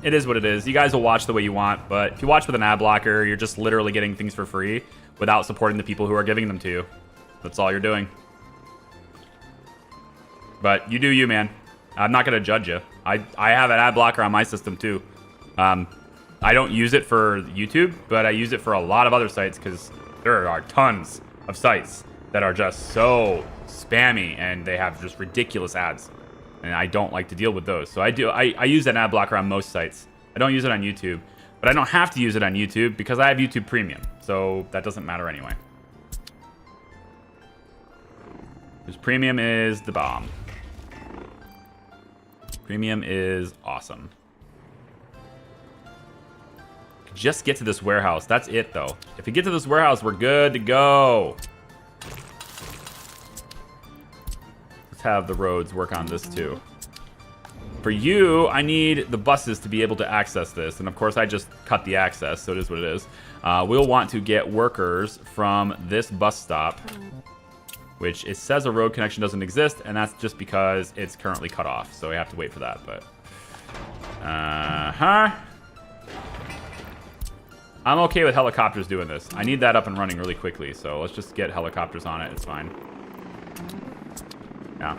Speaker 1: it is what it is. You guys will watch the way you want, but if you watch with an ad blocker, you're just literally getting things for free without supporting the people who are giving them to you. That's all you're doing. But you do you, man. I'm not gonna judge you. I have an ad blocker on my system too. I don't use it for YouTube, but I use it for a lot of other sites because there are tons of sites that are just so spammy and they have just ridiculous ads. And I don't like to deal with those. So I use an ad blocker on most sites. I don't use it on YouTube, but I don't have to use it on YouTube because I have YouTube Premium. So that doesn't matter anyway. Because Premium is the bomb. Premium is awesome. Just get to this warehouse. That's it, though. If we get to this warehouse, we're good to go. Let's have the roads work on this, too. For you, I need the buses to be able to access this. And of course, I just cut the access, so it is what it is. We'll want to get workers from this bus stop, which it says a road connection doesn't exist, and that's just because it's currently cut off. So we have to wait for that, but... I'm okay with helicopters doing this. I need that up and running really quickly, so let's just get helicopters on it. It's fine. Yeah.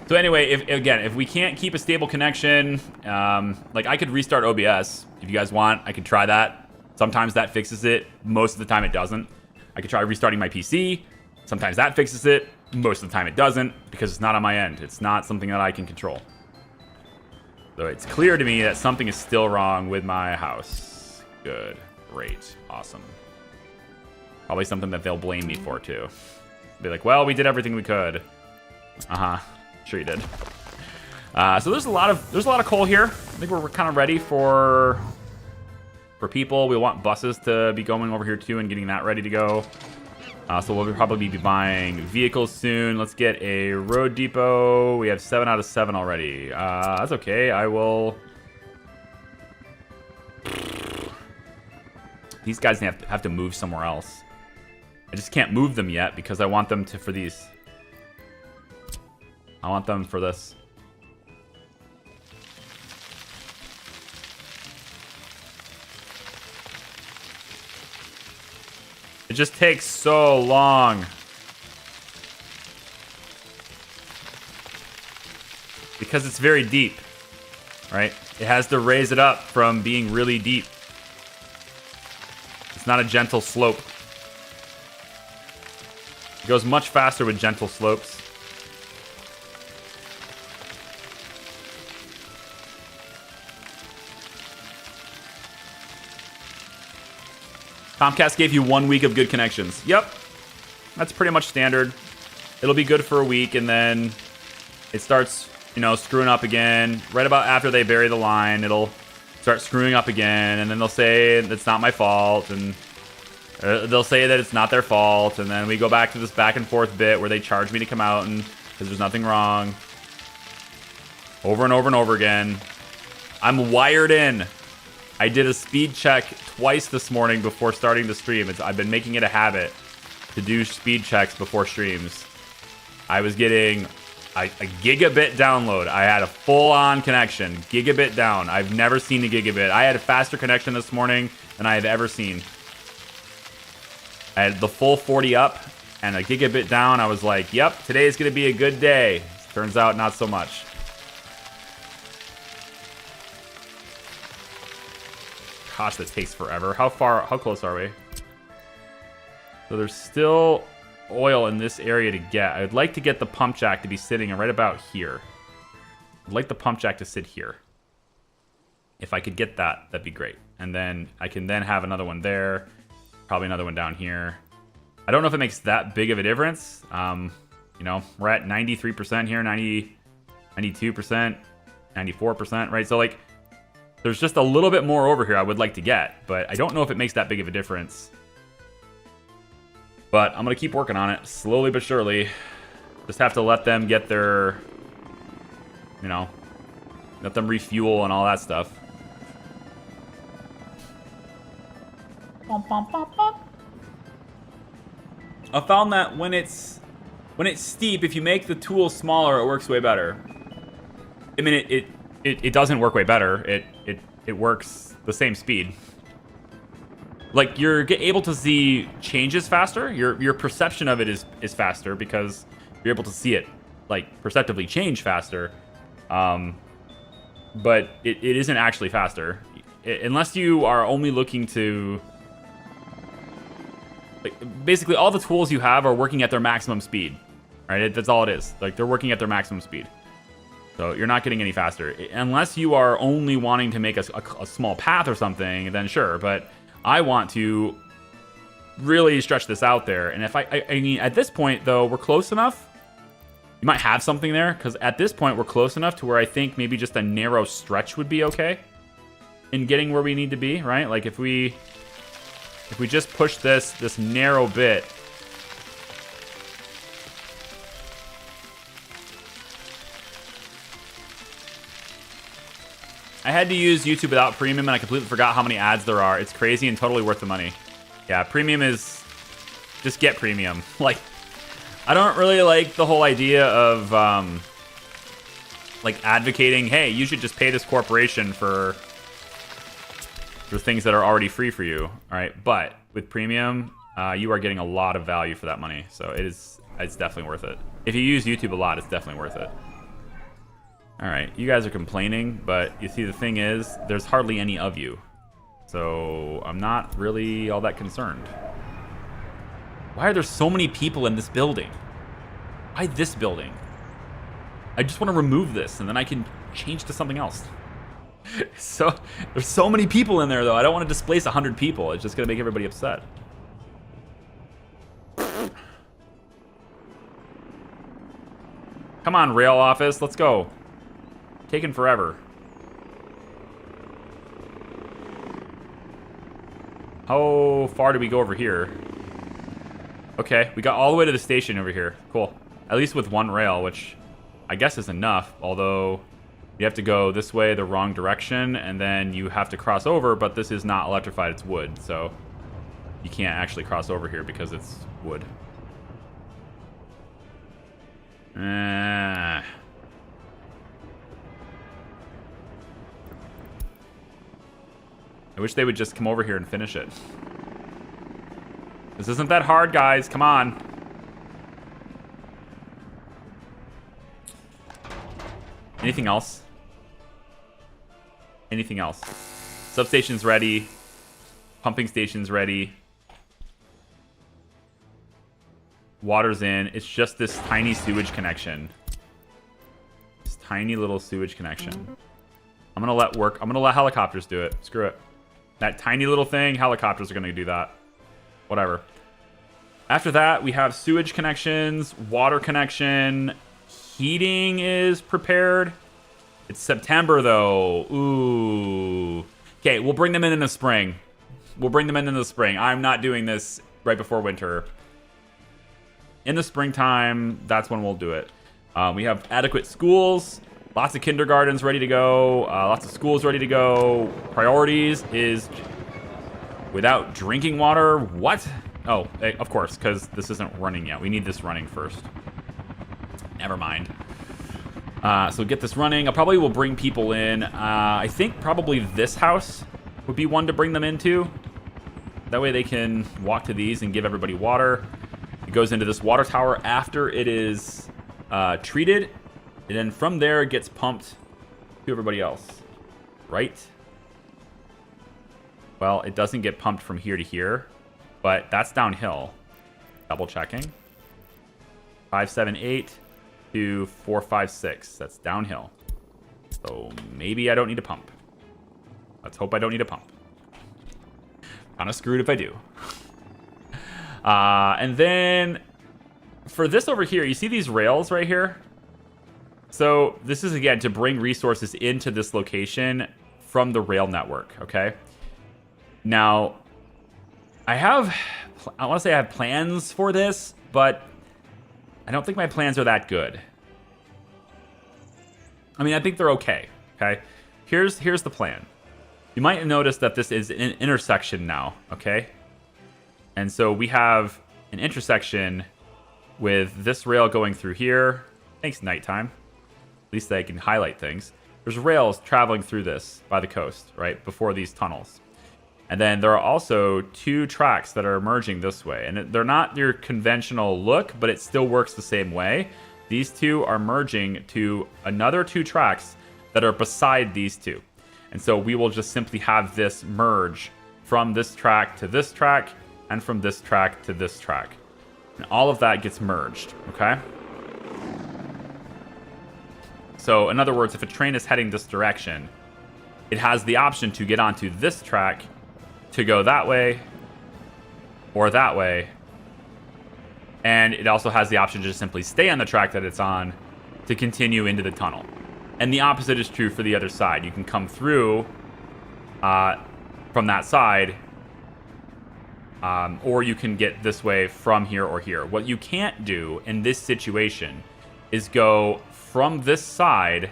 Speaker 1: So anyway, if we can't keep a stable connection, like I could restart OBS if you guys want. I could try that. Sometimes that fixes it. Most of the time it doesn't. I could try restarting my PC. Sometimes that fixes it. Most of the time it doesn't because it's not on my end. It's not something that I can control. So it's clear to me that something is still wrong with my house. Good. Great. Awesome. Probably something that they'll blame me for too. Be like, well, we did everything we could. Uh-huh. Sure you did. So there's a lot of coal here. I think we're kind of ready for people. We want buses to be going over here too and getting that ready to go. So we'll probably be buying vehicles soon. Let's get a road depot. We have 7 out of 7 already. That's okay. I will... These guys have to move somewhere else. I just can't move them yet because I want them to for these. I want them for this. It just takes so long. Because it's very deep, right? It has to raise it up from being really deep. It's not a gentle slope. It goes much faster with gentle slopes. Comcast gave you 1 week of good connections. Yep. That's pretty much standard. It'll be good for a week, and then it starts, you know, screwing up again. Right about after they bury the line, it'll start screwing up again, and then they'll say it's not my fault, and they'll say that it's not their fault, and then we go back to this back and forth bit where they charge me to come out and because there's nothing wrong. Over and over and over again. I'm wired in. I did a speed check twice this morning before starting the stream. I've been making it a habit to do speed checks before streams. I was getting a gigabit download. I had a full-on connection. Gigabit down. I've never seen a gigabit. I had a faster connection this morning than I have ever seen. I had the full 40 up and a gigabit down. I was like, yep, today is going to be a good day. Turns out not so much. Gosh, that takes forever. How close are we? So there's still oil in this area to get. I would like to get the pump jack to be sitting right about here. I'd like the pump jack to sit here. If I could get that, that'd be great. And then I can then have another one there. Probably another one down here. I don't know if it makes that big of a difference. You know, we're at 93% here, 92%, 94%, right? So like, there's just a little bit more over here I would like to get, but I don't know if it makes that big of a difference. But I'm going to keep working on it, slowly but surely. Just have to let them get their, you know, let them refuel and all that stuff. I found that when it's steep, if you make the tool smaller, it works way better. I mean, it doesn't work way better. It works the same speed. Like, you're able to see changes faster. Your perception of it is faster because you're able to see it, like, perceptively change faster. But it isn't actually faster. Unless you are only looking to... Like, basically, all the tools you have are working at their maximum speed. Right? That's all it is. Like, they're working at their maximum speed. So you're not getting any faster. Unless you are only wanting to make a small path or something, then sure. But I want to really stretch this out there. And if I mean, at this point, though, we're close enough. You might have something there, because at this point, we're close enough to where I think maybe just a narrow stretch would be okay in getting where we need to be, right? Like, if we just push this narrow bit... I had to use YouTube without premium, and I completely forgot how many ads there are. It's crazy and totally worth the money. Yeah, premium is... Just get premium. Like, I don't really like the whole idea of, like, advocating, hey, you should just pay this corporation for things that are already free for you. All right, but with premium, you are getting a lot of value for that money. So it's definitely worth it. If you use YouTube a lot, it's definitely worth it. All right, you guys are complaining, but you see, the thing is, there's hardly any of you. So I'm not really all that concerned. Why are there so many people in this building? Why this building? I just want to remove this, and then I can change to something else. So there's so many people in there, though. I don't want to displace 100 people. It's just going to make everybody upset. Come on, rail office. Let's go. Taking forever. How far do we go over here? Okay, we got all the way to the station over here. Cool. At least with one rail, which I guess is enough. Although you have to go this way, the wrong direction, and then you have to cross over, but this is not electrified, it's wood. So you can't actually cross over here because it's wood. I wish they would just come over here and finish it. This isn't that hard, guys. Come on. Anything else? Anything else? Substation's ready. Pumping station's ready. Water's in. It's just this tiny sewage connection. This tiny little sewage connection. I'm gonna let helicopters do it. Screw it. That tiny little thing, helicopters are gonna do that. Whatever. After that, we have sewage connections, water connection, heating is prepared. It's September, though. Ooh. Okay, we'll bring them in the spring. We'll bring them in the spring. I'm not doing this right before winter. In the springtime, that's when we'll do it. We have adequate schools, lots of kindergartens ready to go, lots of schools ready to go. Priorities is without drinking water. What? Oh, of course, because this isn't running yet. We need this running first. Never mind. So get this running. I probably will bring people in. I think probably this house would be one to bring them into. That way they can walk to these and give everybody water. It goes into this water tower after it is treated. And then from there, it gets pumped to everybody else. Right? Well, it doesn't get pumped from here to here, but that's downhill. Double checking. 578 to 456. That's downhill. So maybe I don't need a pump. Let's hope I don't need a pump. Kind of screwed if I do. And then for this over here, you see these rails right here? So this is, again, to bring resources into this location from the rail network, okay? Now, I want to say I have plans for this, but I don't think my plans are that good. I mean, I think they're okay, okay? Here's the plan. You might notice that this is an intersection now, okay? And so we have an intersection with this rail going through here. Thanks, nighttime. At least I can highlight things. There's rails traveling through this by the coast, right, before these tunnels. And then there are also two tracks that are merging this way. And they're not your conventional look, but it still works the same way. These two are merging to another two tracks that are beside these two. And so we will just simply have this merge from this track to this track and from this track to this track. And all of that gets merged, okay? So in other words, if a train is heading this direction, it has the option to get onto this track to go that way or that way. And it also has the option to just simply stay on the track that it's on to continue into the tunnel. And the opposite is true for the other side. You can come through from that side, or you can get this way from here or here. What you can't do in this situation is go from this side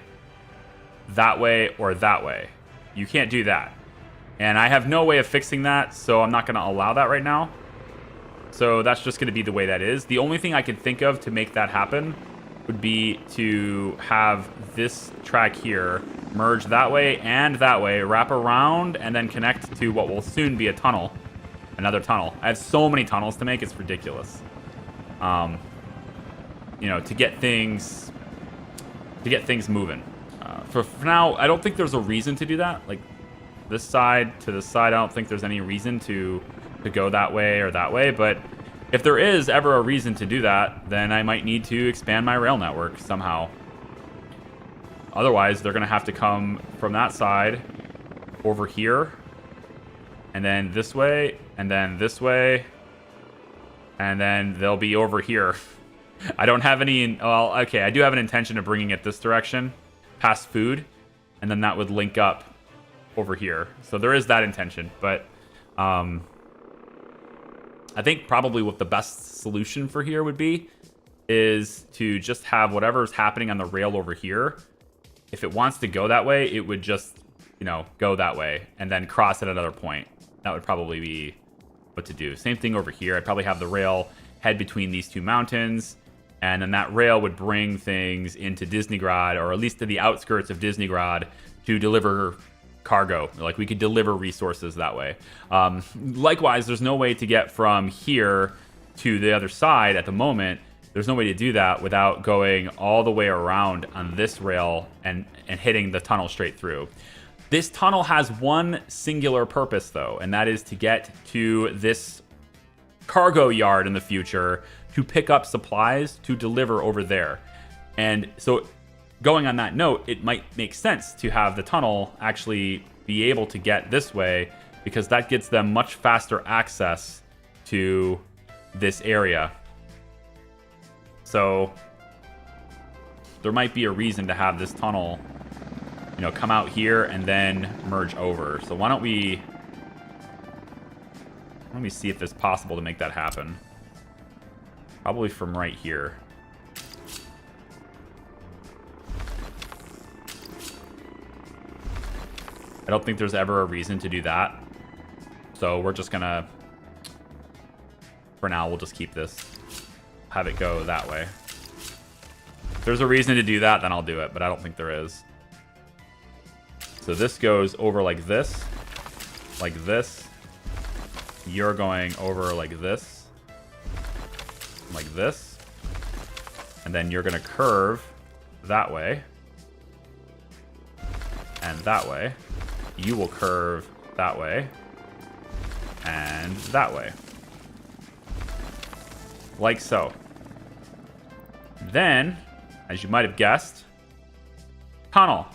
Speaker 1: that way or that way. You can't do that. And I have no way of fixing that, so I'm not going to allow that right now. So that's just going to be the way that is. The only thing I can think of to make that happen would be to have this track here merge that way and that way, wrap around, and then connect to what will soon be a tunnel. Another tunnel. I have so many tunnels to make, it's ridiculous. You know, to get things moving. For now, I don't think there's a reason to do that. Like, this side to this side, I don't think there's any reason to go that way or that way, but if there is ever a reason to do that, then I might need to expand my rail network somehow. Otherwise, they're going to have to come from that side over here, and then this way, and then this way, and then they'll be over here. I don't have any... Well, okay, I do have an intention of bringing it this direction, past food, and then that would link up over here. So there is that intention, but... I think probably what the best solution for here would be is to just have whatever's happening on the rail over here. If it wants to go that way, it would just, you know, go that way and then cross at another point. That would probably be what to do. Same thing over here. I'd probably have the rail head between these two mountains, and then that rail would bring things into Disneygrad, or at least to the outskirts of Disneygrad, to deliver cargo. Like, we could deliver resources that way. Likewise, there's no way to get from here to the other side at the moment. There's no way to do that without going all the way around on this rail and hitting the tunnel straight through. This tunnel has one singular purpose, though, and that is to get to this cargo yard in the future to pick up supplies to deliver over there. And so, going on that note, it might make sense to have the tunnel actually be able to get this way, because that gets them much faster access to this area. So there might be a reason to have this tunnel, you know, come out here and then merge over. So why don't we... Let me see if it's possible to make that happen. Probably from right here. I don't think there's ever a reason to do that. So we're just gonna... For now, we'll just keep this. Have it go that way. If there's a reason to do that, then I'll do it, but I don't think there is. So this goes over like this. Like this. You're going over like this. Like this. And then you're gonna curve that way. And that way. You will curve that way. And that way. Like so. Then, as you might have guessed, tunnel.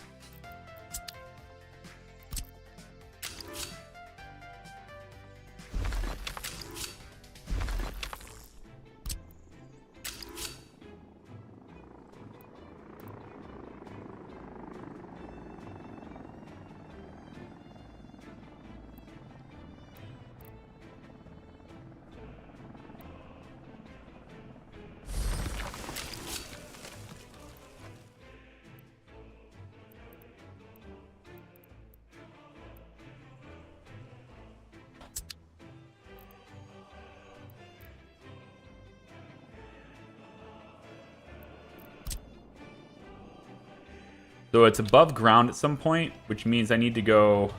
Speaker 1: So it's above ground at some point, which means I need to go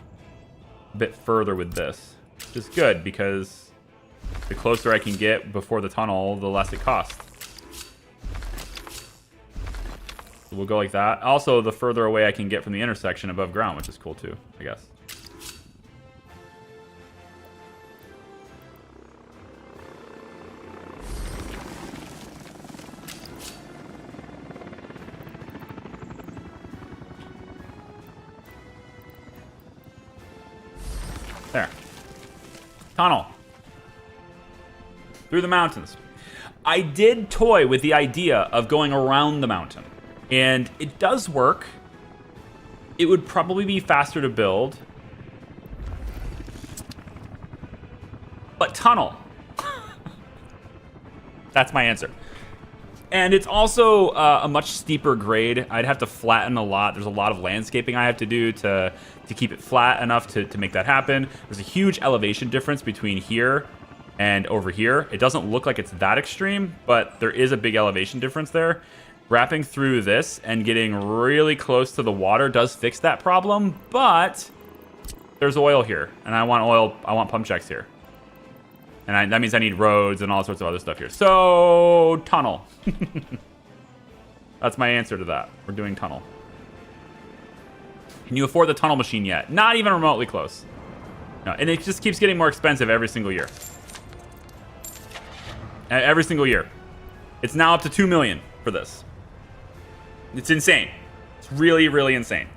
Speaker 1: a bit further with this. Which is good, because the closer I can get before the tunnel, the less it costs. So we'll go like that. Also, the further away I can get from the intersection above ground, which is cool too, I guess. There. Tunnel. Through the mountains. I did toy with the idea of going around the mountain. And it does work. It would probably be faster to build. But tunnel. That's my answer. And it's also a much steeper grade. I'd have to flatten a lot. There's a lot of landscaping I have to do to keep it flat enough to make that happen. There's a huge elevation difference between here and over here. It doesn't look like it's that extreme, but there is a big elevation difference there. Wrapping through this and getting really close to the water does fix that problem, but there's oil here, and I want oil. I want pump checks here. And that means I need roads and all sorts of other stuff here. So, tunnel. That's my answer to that. We're doing tunnel. Can you afford the tunnel machine yet? Not even remotely close. No, and it just keeps getting more expensive every single year. Every single year. It's now up to 2 million for this. It's insane. It's really, really insane.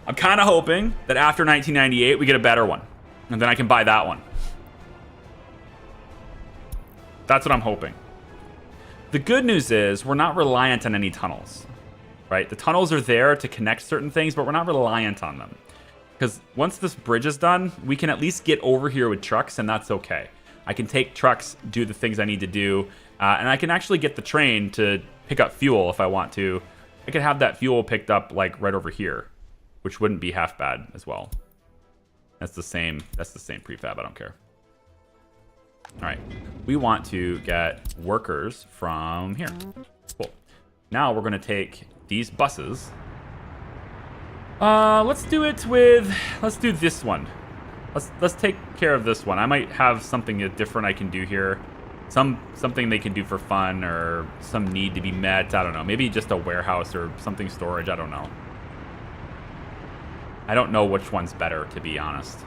Speaker 1: I'm kind of hoping that after 1998, we get a better one. And then I can buy that one. That's what I'm hoping. The good news is we're not reliant on any tunnels, right? The tunnels are there to connect certain things, but we're not reliant on them. Because once this bridge is done, we can at least get over here with trucks, and that's okay. I can take trucks, do the things I need to do, and I can actually get the train to pick up fuel if I want to. I could have that fuel picked up like right over here, which wouldn't be half bad as well. That's the same prefab, I don't care. All right, we want to get workers from here. Cool. Now we're gonna take these buses. Let's do this one. Let's take care of this one. I might have something different I can do here. Something they can do for fun or some need to be met. I don't know. Maybe just a warehouse or something storage. I don't know. I don't know which one's better, to be honest.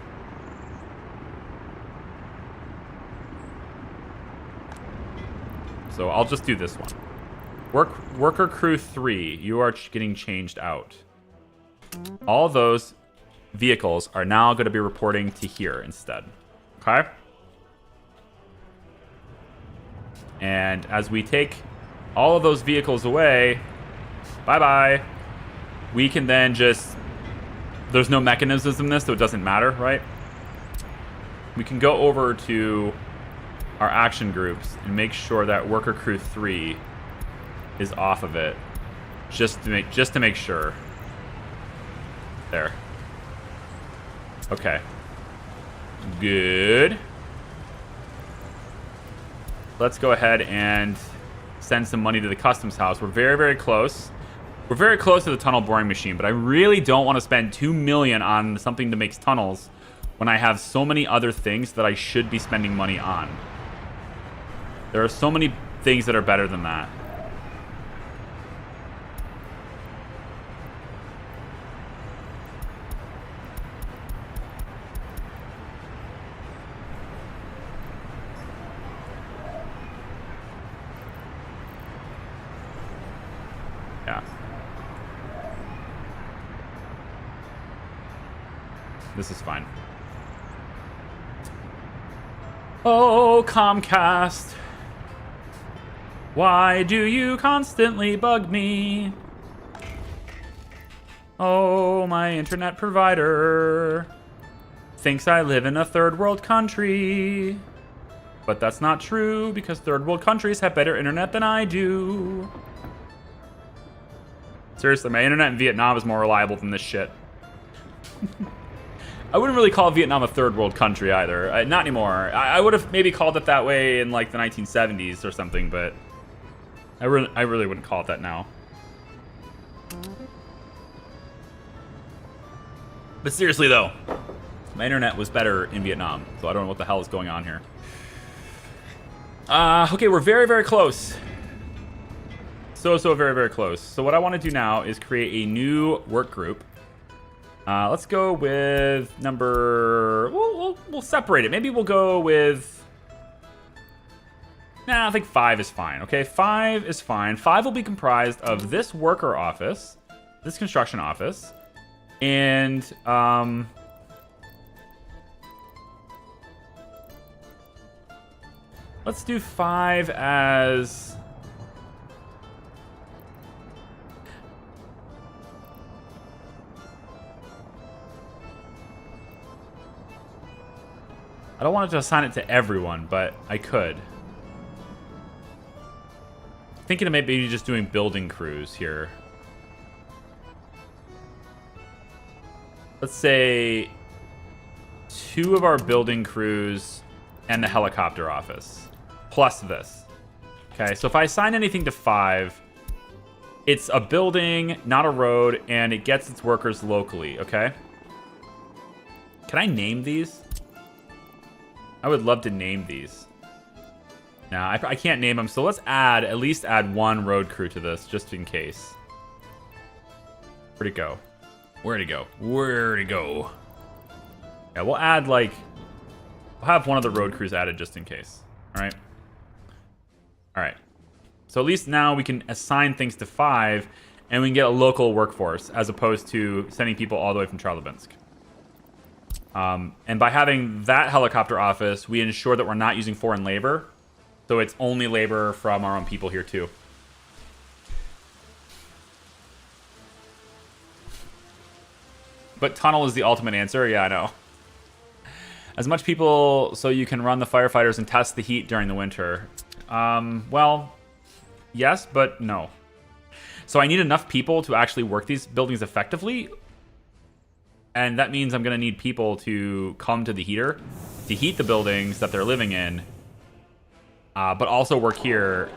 Speaker 1: So I'll just do this one. Worker crew 3, you are getting changed out. All those vehicles are now going to be reporting to here instead. Okay? And as we take all of those vehicles away, bye-bye, we can then just... There's no mechanisms in this, so it doesn't matter, right? We can go over to our action groups and make sure that worker crew 3 is off of it, just to make sure. There. Okay. Good. Let's go ahead and send some money to the customs house. We're very, very close. We're very close to the tunnel boring machine, but I really don't want to spend 2 million on something that makes tunnels when I have so many other things that I should be spending money on. There are so many things that are better than that. Yeah. This is fine. Oh, Comcast. Why do you constantly bug me? Oh, my internet provider thinks I live in a third world country. But that's not true because third world countries have better internet than I do. Seriously, my internet in Vietnam is more reliable than this shit. I wouldn't really call Vietnam a third world country either. Not anymore. I would have maybe called it that way in like the 1970s or something, but I really wouldn't call it that now. But seriously though, my internet was better in Vietnam, so I don't know what the hell is going on here. Okay, we're very, very close. So very, very close. So what I want to do now is create a new work group. Let's go with number... We'll separate it. Maybe we'll go with... Nah, I think 5 is fine. Okay, 5 is fine. 5 will be comprised of this worker office, this construction office, and... let's do 5 as... I don't want to assign it to everyone, but I could. thinking of maybe just doing building crews here. Let's say 2 of our building crews and the helicopter office, plus this. Okay, so if I assign anything to 5, it's a building, not a road, and it gets its workers locally, okay? Can I name these? I would love to name these. No, I can't name them, so let's at least add 1 road crew to this, just in case. Where'd it go? Where'd it go? Where'd it go? Yeah, we'll add, like... We'll have 1 of the road crews added just in case. Alright? Alright. So at least now we can assign things to 5, and we can get a local workforce, as opposed to sending people all the way from Charlebinsk. And by having that helicopter office, we ensure that we're not using foreign labor. So it's only labor from our own people here, too. But tunnel is the ultimate answer. Yeah, I know. As much people so you can run the firefighters and test the heat during the winter. Well, yes, but no. So I need enough people to actually work these buildings effectively. And that means I'm going to need people to come to the heater to heat the buildings that they're living in. But also work here.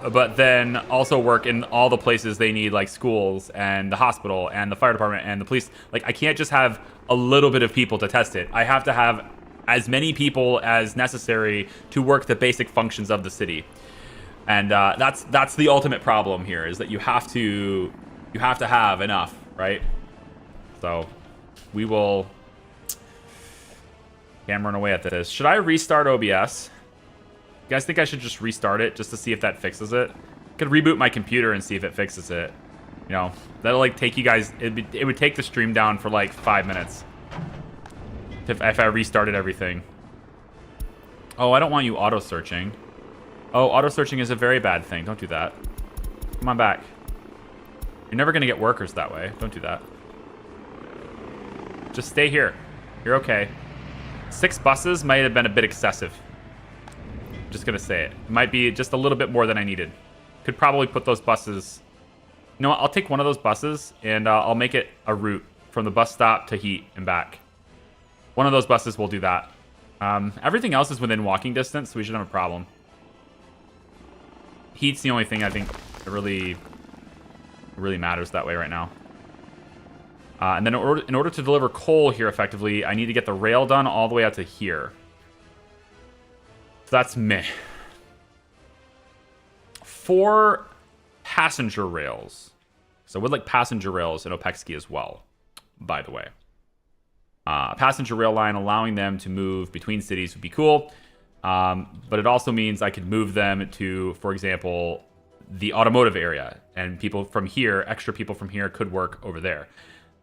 Speaker 1: But then also work in all the places they need, like schools and the hospital and the fire department and the police. Like, I can't just have a little bit of people to test it. I have to have as many people as necessary to work the basic functions of the city. And that's the ultimate problem here, is that you have to have enough, right? So we will hammering away at this. Should I restart OBS? You guys think I should just restart it just to see if that fixes it? I could reboot my computer and see if it fixes it. You know, that'll like take you guys... It would take the stream down for like 5 minutes. If I restarted everything. Oh, I don't want you auto-searching. Oh, auto-searching is a very bad thing. Don't do that. Come on back. You're never going to get workers that way. Don't do that. Just stay here. You're okay. 6 buses might have been a bit excessive. Just gonna say it. It might be just a little bit more than I needed. Could probably put those buses... You know what? I'll take one of those buses and I'll make it a route from the bus stop to heat and back. One of those buses will do that. Everything else is within walking distance, so we shouldn't have a problem. Heat's the only thing I think that really matters that way right now. And then in order to deliver coal here effectively, I need to get the rail done all the way out to here. So that's meh. 4 passenger rails. So I would like passenger rails in Opexki as well, by the way. Passenger rail line allowing them to move between cities would be cool. But it also means I could move them to, for example, the automotive area. And people from here, extra people from here could work over there.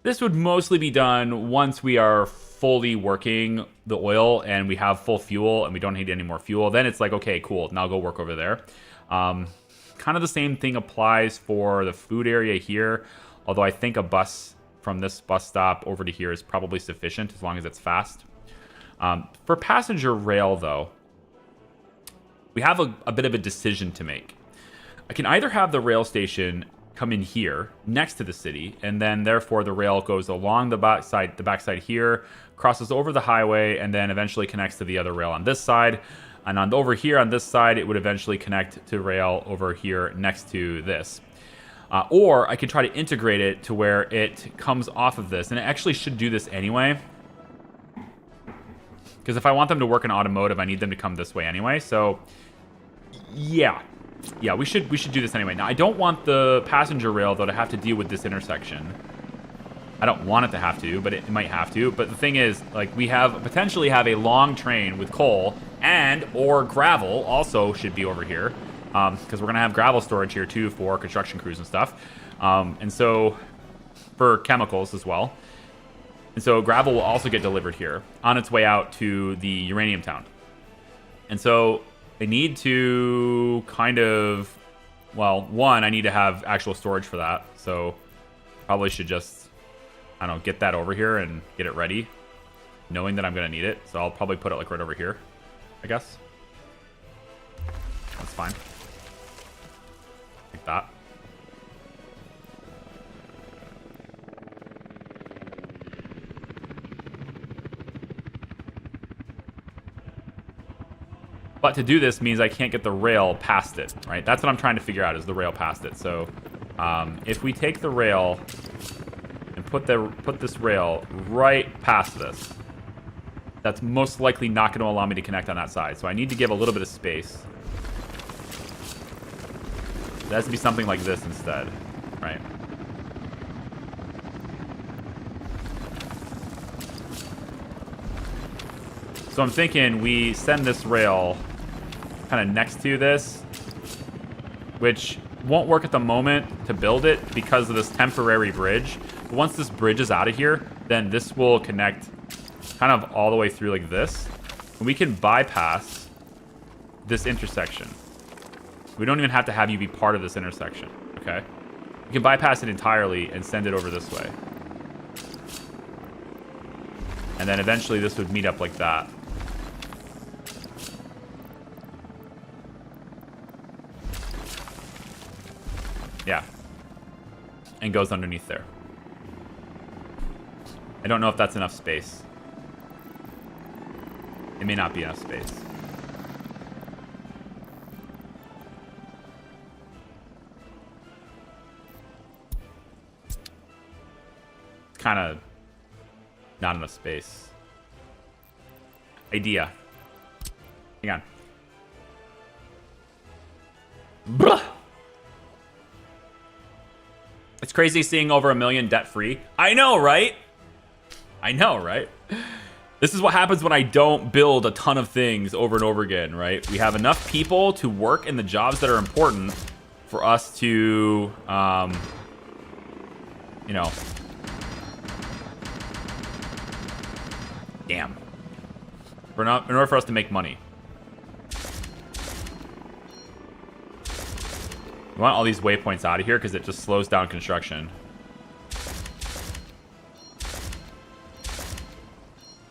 Speaker 1: This would mostly be done once we are fully working the oil and we have full fuel and we don't need any more fuel. Then it's like, okay, cool. Now go work over there. Kind of the same thing applies for the food area here. Although I think a bus from this bus stop over to here is probably sufficient as long as it's fast. For passenger rail, though, we have a bit of a decision to make. I can either have the rail station come in here next to the city, and then therefore the rail goes along the backside here, crosses over the highway, and then eventually connects to the other rail on this side. And over here on this side, it would eventually connect to rail over here next to this. Or I could try to integrate it to where it comes off of this, and it actually should do this anyway. Because if I want them to work in automotive, I need them to come this way anyway. So, yeah. Yeah, we should do this anyway. Now, I don't want the passenger rail, though, to have to deal with this intersection. I don't want it to have to, but it might have to. But the thing is, like, we potentially have a long train with coal and or gravel also should be over here. Because we're going to have gravel storage here, too, for construction crews and stuff. And so, for chemicals as well. And so gravel will also get delivered here on its way out to the uranium town. And so I need to kind of, well, one, I need to have actual storage for that. So probably should just, I don't know, get that over here and get it ready, knowing that I'm going to need it. So I'll probably put it like right over here, I guess. That's fine. like that. But to do this means I can't get the rail past it, right? That's what I'm trying to figure out, is the rail past it. So if we take the rail and put this rail right past this, that's most likely not going to allow me to connect on that side. So I need to give a little bit of space. It has to be something like this instead, right? So I'm thinking we send this rail kind of next to this, which won't work at the moment to build it because of this temporary bridge. But once this bridge is out of here, then this will connect kind of all the way through like this. And we can bypass this intersection. We don't even have to have you be part of this intersection, okay? We can bypass it entirely and send it over this way. And then eventually this would meet up like that. Yeah. And goes underneath there. I don't know if that's enough space. It may not be enough space. It's kind of not enough space. Idea. Hang on. Blah! It's crazy seeing over 1 million debt-free. I know, right? I know, right? This is what happens when I don't build a ton of things over and over again, right? We have enough people to work in the jobs that are important for us to, you know. Damn. In order for us to make money. We want all these waypoints out of here because it just slows down construction.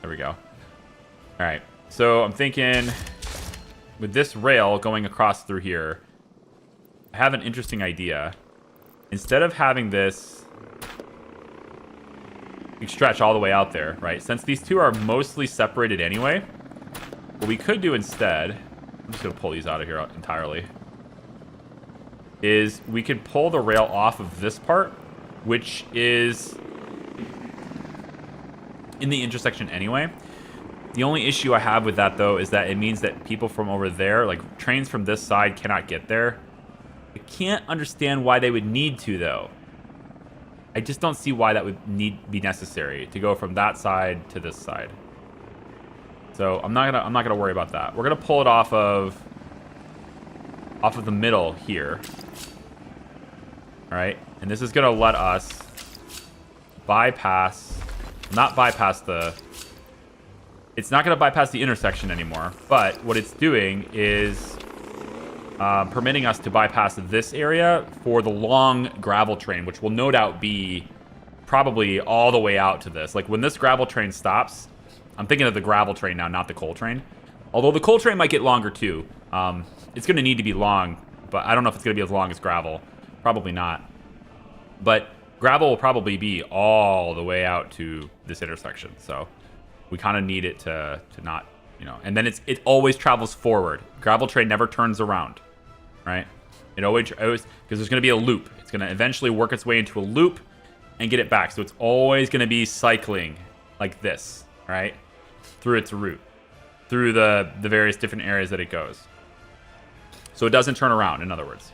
Speaker 1: There we go. All right. So I'm thinking with this rail going across through here, I have an interesting idea. Instead of having this stretch all the way out there, right? Since these two are mostly separated anyway, what we could do instead, I'm just going to pull these out of here entirely, is we could pull the rail off of this part, which is in the intersection anyway. The only issue I have with that, though, is that it means that people from over there, like trains from this side, cannot get there. I can't understand why they would need to, though. I just don't see why that would be necessary to go from that side to this side. So I'm not gonna worry about that. We're gonna pull it off of the middle here. All right, and this is gonna let us bypass, not bypass the. It's not gonna bypass the intersection anymore. But what it's doing is permitting us to bypass this area for the long gravel train, which will no doubt be probably all the way out to this. Like when this gravel train stops, I'm thinking of the gravel train now, not the coal train. Although the coal train might get longer too. It's going to need to be long, but I don't know if it's going to be as long as gravel. Probably not. But gravel will probably be all the way out to this intersection. So we kind of need it to not, you know. And then it always travels forward. Gravel train never turns around, right? It always because there's going to be a loop. It's going to eventually work its way into a loop and get it back. So it's always going to be cycling like this, right? Through its route, through the various different areas that it goes. So it doesn't turn around, in other words.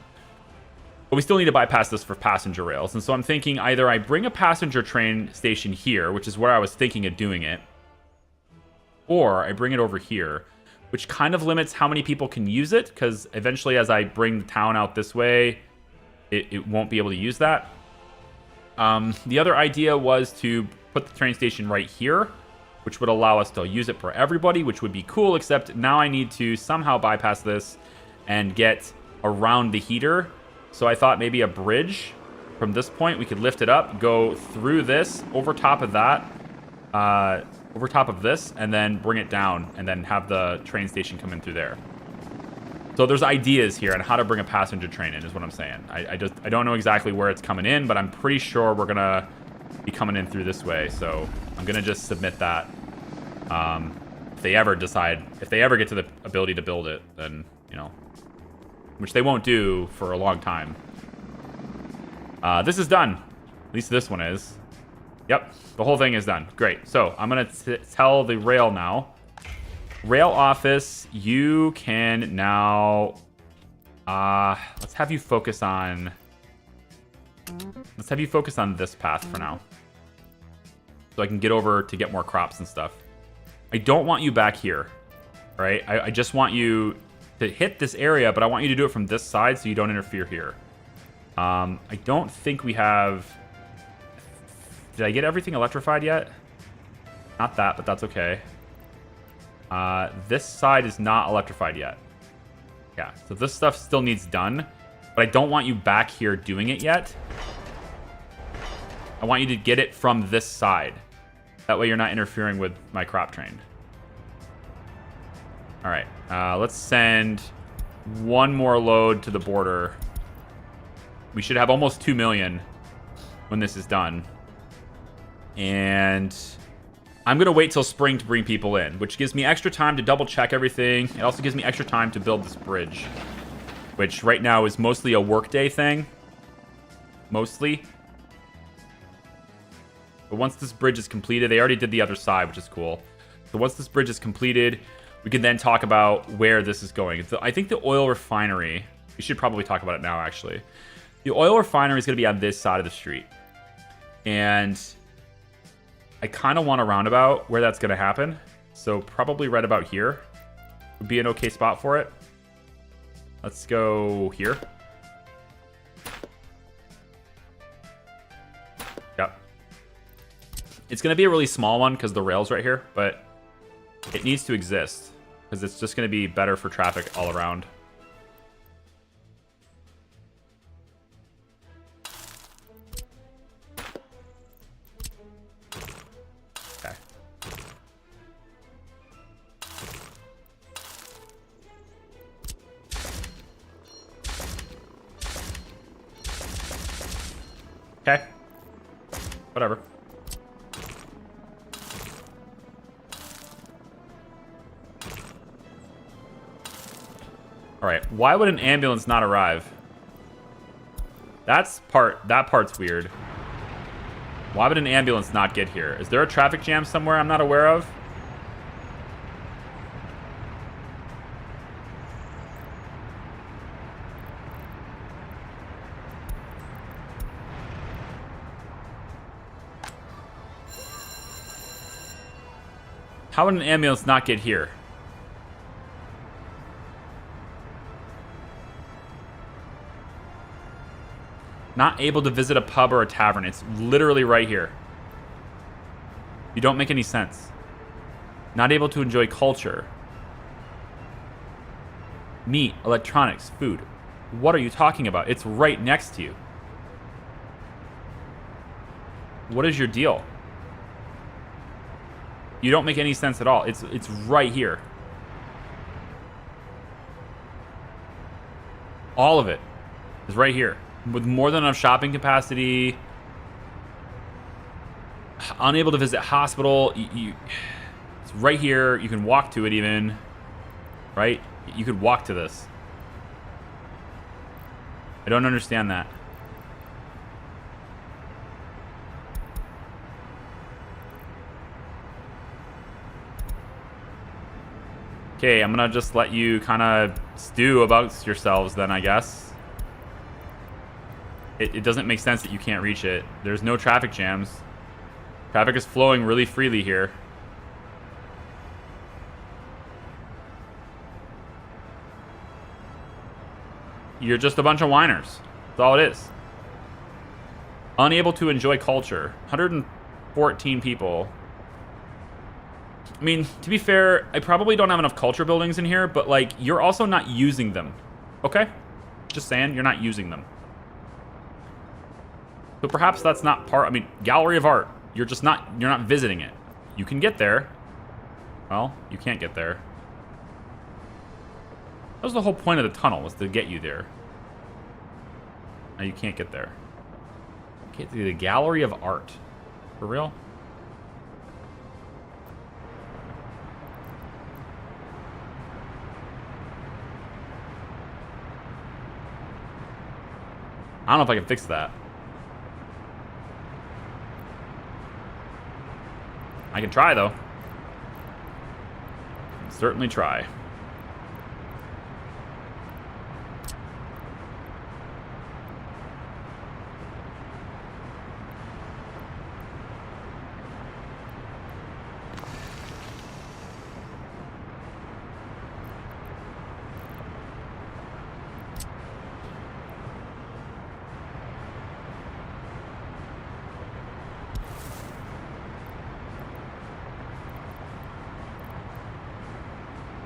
Speaker 1: But we still need to bypass this for passenger rails. And so I'm thinking either I bring a passenger train station here, which is where I was thinking of doing it, or I bring it over here, which kind of limits how many people can use it, because eventually as I bring the town out this way, it won't be able to use that. The other idea was to put the train station right here, which would allow us to use it for everybody, which would be cool, except now I need to somehow bypass this and get around the heater. So I thought maybe a bridge from this point, we could lift it up, go through this, over top of that, over top of this, and then bring it down, and then have the train station come in through there. So there's ideas here on how to bring a passenger train in, is what I'm saying. I don't know exactly where it's coming in, but I'm pretty sure we're gonna be coming in through this way. So I'm gonna just submit that. If they ever get to the ability to build it, then, you know, which they won't do for a long time. This is done. At least this one is. Yep, the whole thing is done. Great. So I'm gonna tell the rail now. Rail office, you can now, let's have you focus on this path for now. So I can get over to get more crops and stuff. I don't want you back here, right? I just want you to hit this area, but I want you to do it from this side so you don't interfere here. I don't think we have, did I get everything electrified yet? Not that, but that's okay. This side is not electrified yet. Yeah, so this stuff still needs done, but I don't want you back here doing it yet. I want you to get it from this side. That way you're not interfering with my crop train. All right, let's send one more load to the border. We should have almost 2 million when this is done. And I'm going to wait till spring to bring people in, which gives me extra time to double check everything. It also gives me extra time to build this bridge, which right now is mostly a workday thing. Mostly. But once this bridge is completed, they already did the other side, which is cool. So once this bridge is completed, we can then talk about where this is going. I think the oil refinery, we should probably talk about it now, actually. The oil refinery is going to be on this side of the street. And I kind of want a roundabout where that's going to happen. So probably right about here would be an okay spot for it. Let's go here. Yep. It's going to be a really small one because the rail's right here, but it needs to exist because it's just going to be better for traffic all around. Okay. Whatever. Alright, why would an ambulance not arrive? That part's weird. Why would an ambulance not get here? Is there a traffic jam somewhere I'm not aware of? How would an ambulance not get here? Not able to visit a pub or a tavern. It's literally right here. You don't make any sense. Not able to enjoy culture. Meat, electronics, food. What are you talking about? It's right next to you. What is your deal? You don't make any sense at all. It's right here. All of it is right here. With more than enough shopping capacity. Unable to visit hospital. It's right here. You can walk to it even. Right? You could walk to this. I don't understand that. Okay, I'm gonna just let you kind of stew about yourselves then, I guess. It doesn't make sense that you can't reach it. There's no traffic jams. Traffic is flowing really freely here. You're just a bunch of whiners. That's all it is. Unable to enjoy culture. 114 people. I mean, to be fair, I probably don't have enough culture buildings in here, but, like, you're also not using them. Okay? Just saying, you're not using them. So perhaps that's not part... I mean, gallery of art. You're not visiting it. You can get there. Well, you can't get there. That was the whole point of the tunnel, was to get you there. Now you can't get there. Get to the Gallery of Art. For real? I don't know if I can fix that. I can try, though. Certainly try.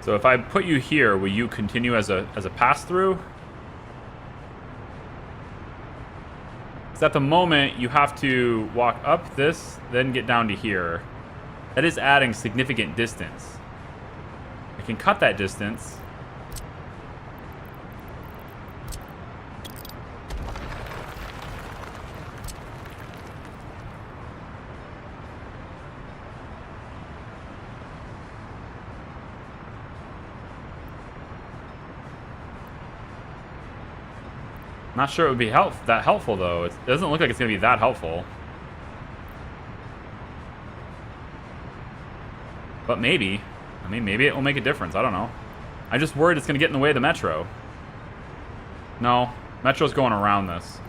Speaker 1: So if I put you here, will you continue as a pass-through? Because at the moment, you have to walk up this, then get down to here. That is adding significant distance. I can cut that distance. Not sure it would be that helpful, though. It doesn't look like it's going to be that helpful. But maybe. I mean, maybe it will make a difference. I don't know. I'm just worried it's going to get in the way of the metro. No. Metro's going around this.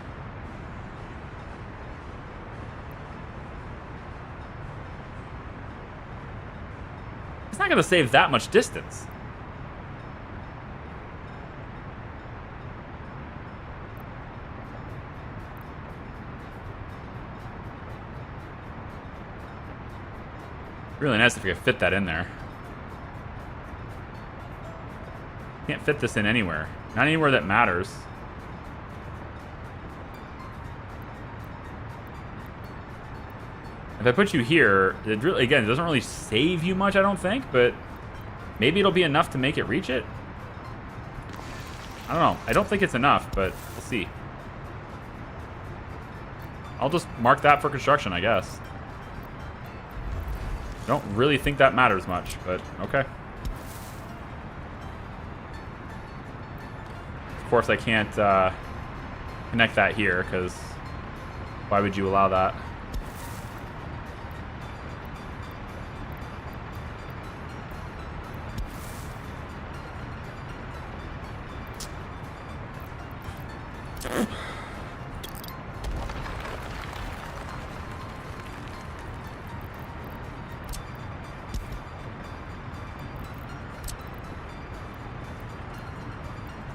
Speaker 1: It's not going to save that much distance. Really nice if you could fit that in there. Can't fit this in anywhere. Not anywhere that matters. If I put you here, it really, again, it doesn't really save you much, I don't think, but maybe it'll be enough to make it reach it. I don't know. I don't think it's enough, but we'll see. I'll just mark that for construction, I guess. I don't really think that matters much, but okay. Of course, I can't connect that here, because why would you allow that?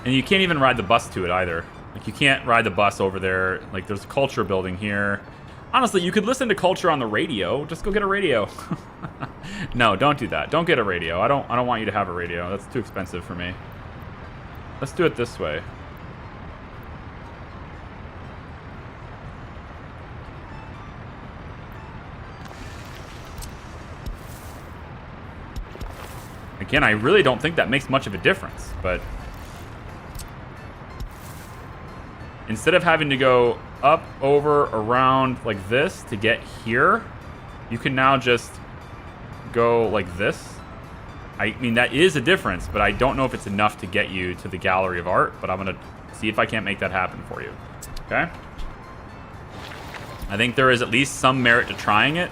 Speaker 1: And you can't even ride the bus to it either. Like, you can't ride the bus over there. Like, there's a culture building here. Honestly, you could listen to culture on the radio. Just go get a radio. No, don't do that. Don't get a radio. I don't want you to have a radio. That's too expensive for me. Let's do it this way. Again, I really don't think that makes much of a difference, but instead of having to go up, over, around like this to get here, you can now just go like this. I mean, that is a difference, but I don't know if it's enough to get you to the Gallery of Art, but I'm going to see if I can't make that happen for you. Okay? I think there is at least some merit to trying it.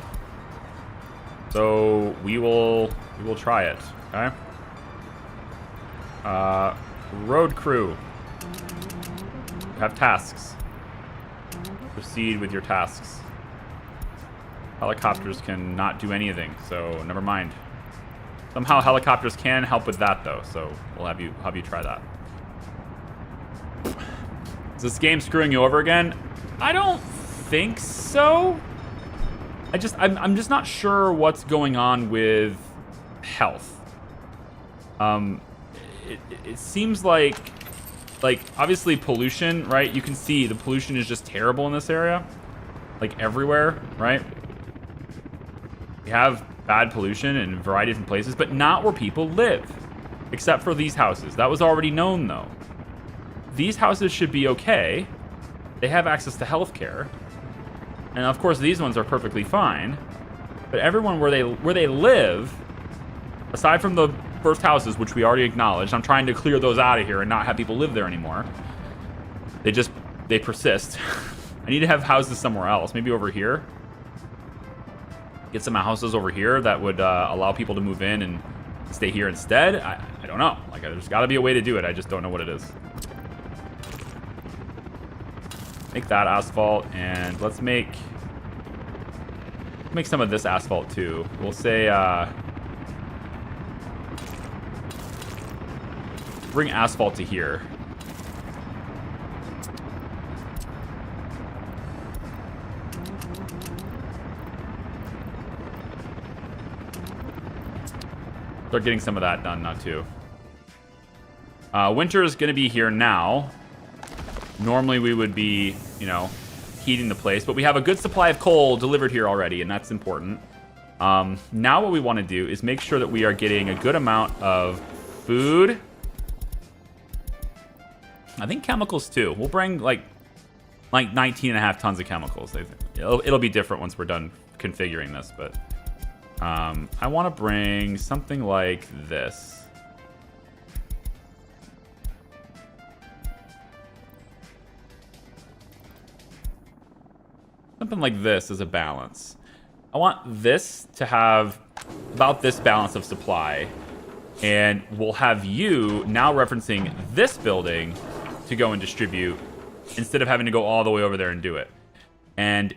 Speaker 1: So we will try it. Okay? Road crew. Have tasks. Proceed with your tasks. Helicopters can not do anything, so never mind. Somehow helicopters can help with that, though, so we'll have you try that. Is this game screwing you over again? I don't think so. I'm just not sure what's going on with health. It seems like obviously pollution, right? You can see the pollution is just terrible in this area, like everywhere, right? We have bad pollution in a variety of different places, but not where people live. except for these houses. That was already known, though. These houses should be okay. They have access to healthcare. And of course, these ones are perfectly fine. But everyone where they live, aside from the first houses, which we already acknowledged, I'm trying to clear those out of here and not have people live there anymore. They persist. I need to have houses somewhere else, maybe over here. Get some houses over here that would allow people to move in and stay here instead. I don't know. Like, there's got to be a way to do it. I just don't know what it is. Make that asphalt, and let's make some of this asphalt too. We'll say bring asphalt to here. Start getting some of that done now too. Winter is going to be here now. Normally we would be, heating the place, but we have a good supply of coal delivered here already, and that's important. Now what we want to do is make sure that we are getting a good amount of food. I think chemicals too. We'll bring like 19.5 tons of chemicals. It'll be different once we're done configuring this, but I want to bring something like this. Something like this as a balance. I want this to have about this balance of supply. And we'll have you now referencing this building to go and distribute instead of having to go all the way over there and do it. And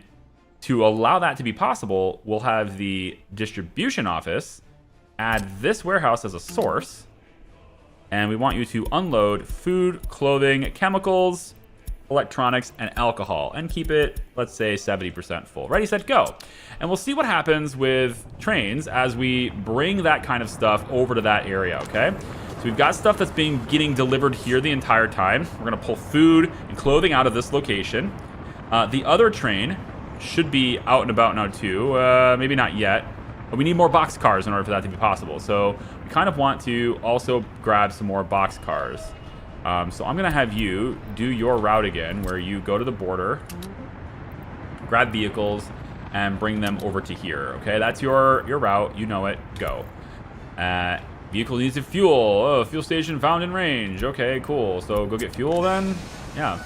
Speaker 1: to allow that to be possible, we'll have the distribution office add this warehouse as a source. And we want you to unload food, clothing, chemicals, electronics, and alcohol, and keep it, let's say, 70% full. Ready, set, go. And we'll see what happens with trains as we bring that kind of stuff over to that area, okay? So we've got stuff that's getting delivered here the entire time. We're gonna pull food and clothing out of this location. The other train should be out and about now too. Maybe not yet, but we need more box cars in order for that to be possible. So we kind of want to also grab some more box cars. So I'm gonna have you do your route again, where you go to the border, grab vehicles, and bring them over to here. Okay, that's your route. You know it. Go. Vehicle needs a fuel. Oh, fuel station found in range. Okay, cool. So go get fuel then. Yeah.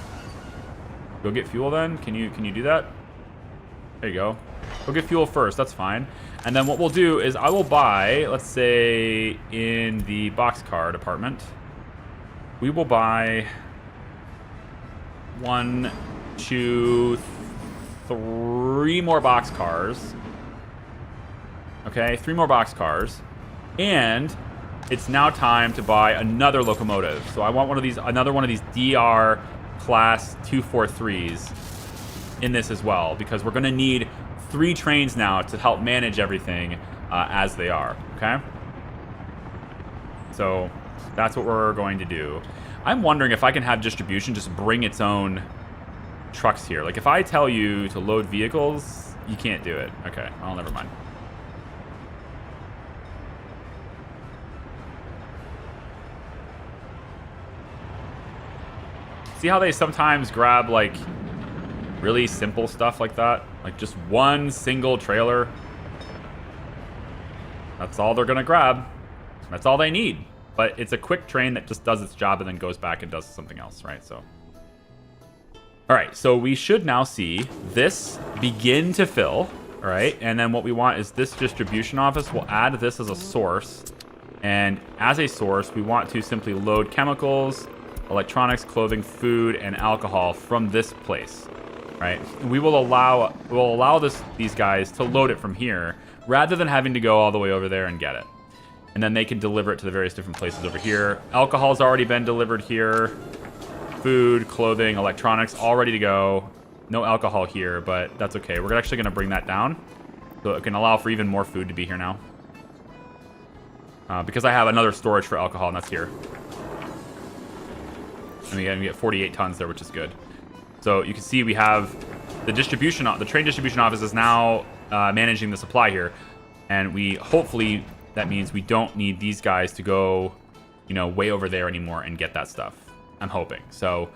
Speaker 1: Go get fuel then. Can you do that? There you go. Go get fuel first. That's fine. And then what we'll do is I will buy, let's say, in the boxcar department. We will buy 1, 2, 3 more boxcars. Okay, 3 more boxcars. And it's now time to buy another locomotive. So I want another one of these DR class 243s in this as well, because we're going to need 3 trains now to help manage everything as they are. Okay. So that's what we're going to do. I'm wondering if I can have distribution just bring its own trucks here. Like if I tell you to load vehicles, you can't do it. Okay, well, never mind. See how they sometimes grab like really simple stuff like that? Like just one single trailer. That's all they're gonna grab. That's all they need. But it's a quick train that just does its job and then goes back and does something else, right? So, all right, so we should now see this begin to fill, all right? And then what we want is this distribution office. We'll add this as a source. And as a source, we want to simply load chemicals, electronics, clothing, food, and alcohol from this place, right? We will allow these guys to load it from here rather than having to go all the way over there and get it. And then they can deliver it to the various different places over here. Alcohol's already been delivered here. Food, clothing, electronics, all ready to go. No alcohol here, but that's okay. We're actually going to bring that down so it can allow for even more food to be here now. Because I have another storage for alcohol, and that's here. And we get 48 tons there, which is good. So you can see we have the train distribution office is now managing the supply here. And hopefully that means we don't need these guys to go you know, way over there anymore and get that stuff. I'm hoping. So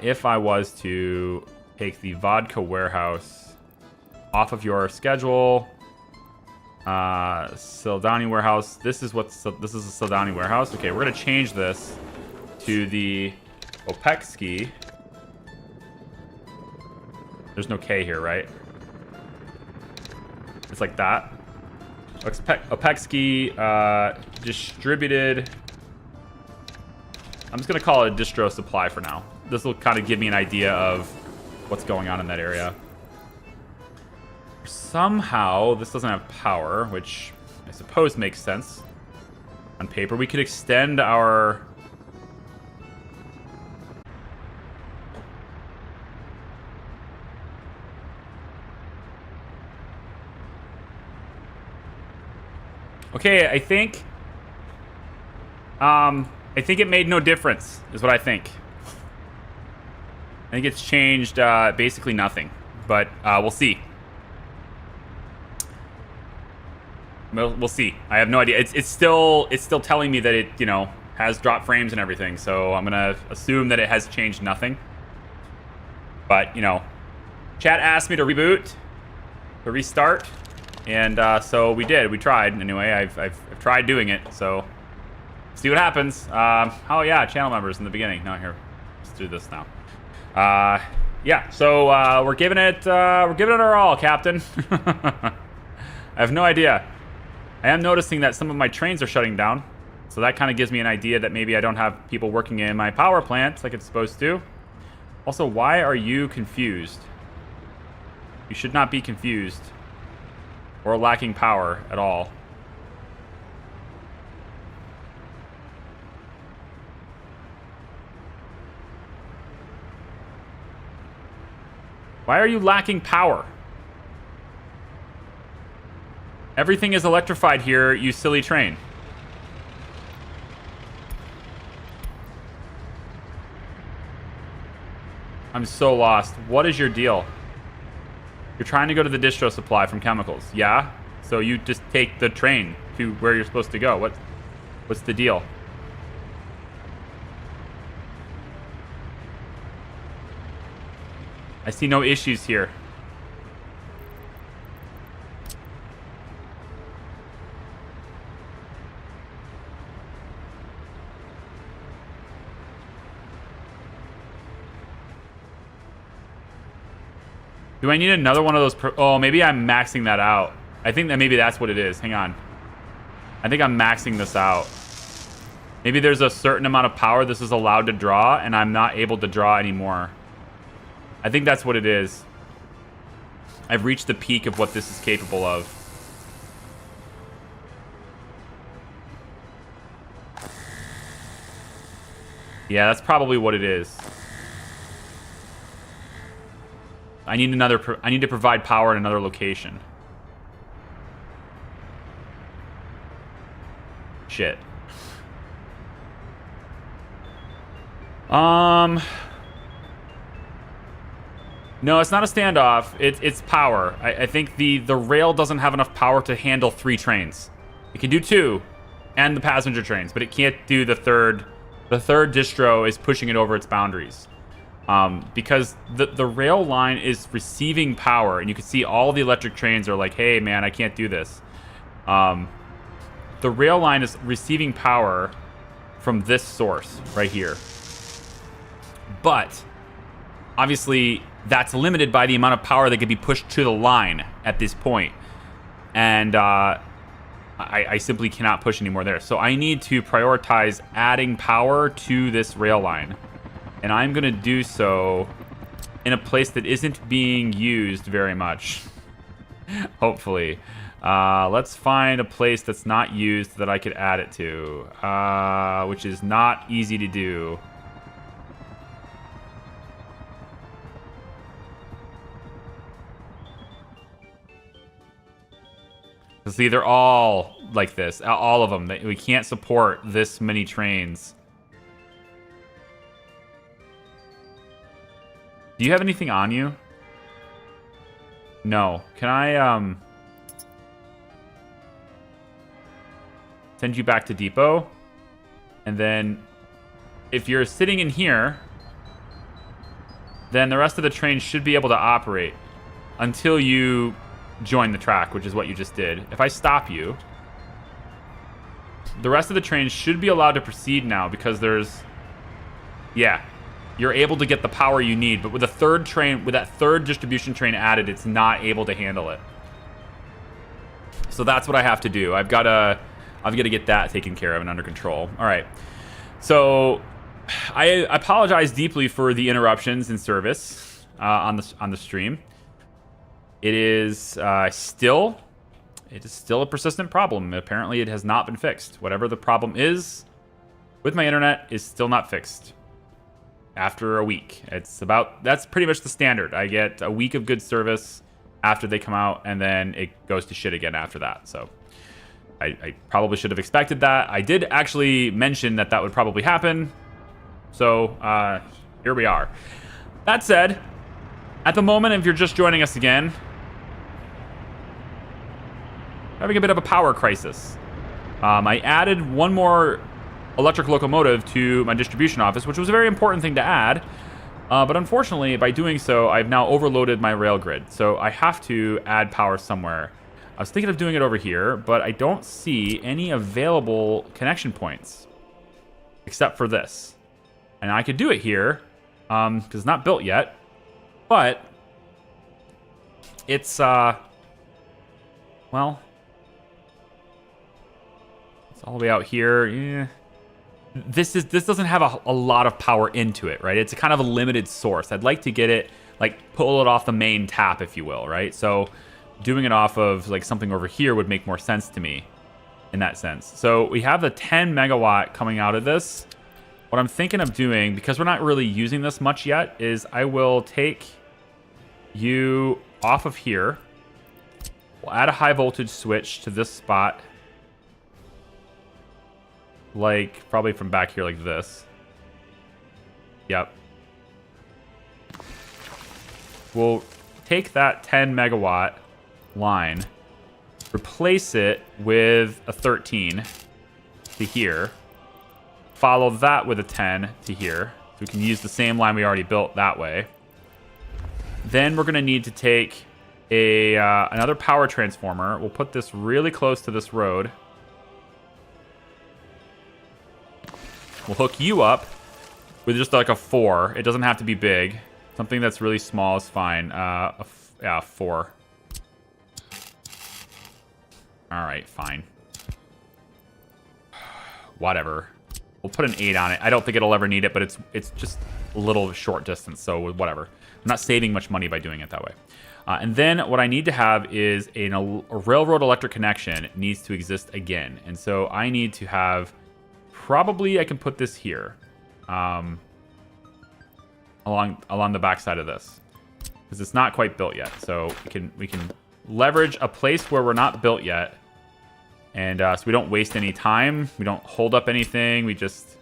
Speaker 1: if I was to take the vodka warehouse off of your schedule, Sildani warehouse. This is a Sildani warehouse. Okay, we're gonna change this to the Opekski. There's no K here, right? It's like that. Opekski distributed. I'm just gonna call it a distro supply for now. This will kind of give me an idea of what's going on in that area. Somehow, this doesn't have power, which I suppose makes sense. On paper, we could extend our... Okay, I think it made no difference, is what I think. I think it's changed basically nothing, but we'll see. We'll see. I have no idea. It's still telling me that it, you know, has drop frames and everything. So I'm gonna assume that it has changed nothing. But you know, chat asked me to reboot, to restart, and so we did. We tried anyway. I've tried doing it. So see what happens. Oh yeah, channel members in the beginning. No, here, let's do this now. Yeah. So we're giving it our all, Captain. I have no idea. I am noticing that some of my trains are shutting down. So that kind of gives me an idea that maybe I don't have people working in my power plant like it's supposed to. Also, why are you confused? You should not be confused or lacking power at all. Why are you lacking power? Everything is electrified here, you silly train. I'm so lost. What is your deal? You're trying to go to the distro supply from chemicals. Yeah? So you just take the train to where you're supposed to go. What's the deal? I see no issues here. Do I need another one of those? Oh, maybe I'm maxing that out. I think that maybe that's what it is. Hang on. I think I'm maxing this out. Maybe there's a certain amount of power this is allowed to draw, and I'm not able to draw anymore. I think that's what it is. I've reached the peak of what this is capable of. Yeah, that's probably what it is. I need to provide power in another location. Shit. No, it's not a standoff. It's power. I think the rail doesn't have enough power to handle 3 trains. It can do 2 and the passenger trains, but it can't do the third. The third distro is pushing it over its boundaries. Because the rail line is receiving power, and you can see all the electric trains are like, hey man, I can't do this. The rail line is receiving power from this source right here. But obviously that's limited by the amount of power that can be pushed to the line at this point. And I simply cannot push anymore there. So I need to prioritize adding power to this rail line. And I'm going to do so in a place that isn't being used very much. Hopefully. Let's find a place that's not used that I could add it to. Which is not easy to do. See, they're all like this. All of them. We can't support this many trains. Do you have anything on you? No. Can I, send you back to depot? And then if you're sitting in here, then the rest of the train should be able to operate until you join the track, which is what you just did. If I stop you, the rest of the train should be allowed to proceed now because there's... Yeah, you're able to get the power you need, but with a third train, with that third distribution train added, it's not able to handle it. So that's what I have to do. I've got to get that taken care of and under control. All right. So I apologize deeply for the interruptions in service on the stream. It is still a persistent problem. Apparently, it has not been fixed. Whatever the problem is with my internet is still not fixed. After a week, that's pretty much the standard. I get a week of good service after they come out, and then it goes to shit again after that. So I probably should have expected that. I did actually mention that would probably happen. So here we are. That said, at the moment, if you're just joining us again, having a bit of a power crisis. I added one more electric locomotive to my distribution office, which was a very important thing to add. But unfortunately, by doing so, I've now overloaded my rail grid. So I have to add power somewhere. I was thinking of doing it over here, but I don't see any available connection points except for this. And I could do it here because it's not built yet. But it's, well, it's all the way out here. Yeah. This doesn't have a lot of power into it, right? It's a kind of a limited source. I'd like to get it, like, pull it off the main tap, if you will, right? So doing it off of, like, something over here would make more sense to me in that sense. So we have the 10 megawatt coming out of this. What I'm thinking of doing, because we're not really using this much yet, is I will take you off of here. We'll add a high voltage switch to this spot. Like, probably from back here like this. Yep. We'll take that 10 megawatt line, replace it with a 13 to here, follow that with a 10 to here, so we can use the same line we already built that way. Then we're going to need to take another power transformer. We'll put this really close to this road. We'll hook you up with just like a 4. It doesn't have to be big. Something that's really small is fine. Yeah, 4. All right, fine. Whatever. We'll put an 8 on it. I don't think it'll ever need it, but it's just a little short distance, so whatever. I'm not saving much money by doing it that way. And then what I need to have is a railroad electric connection needs to exist again. And so I need to have... Probably I can put this here, along the back side of this, because it's not quite built yet. So we can leverage a place where we're not built yet, and so we don't waste any time. We don't hold up anything. We just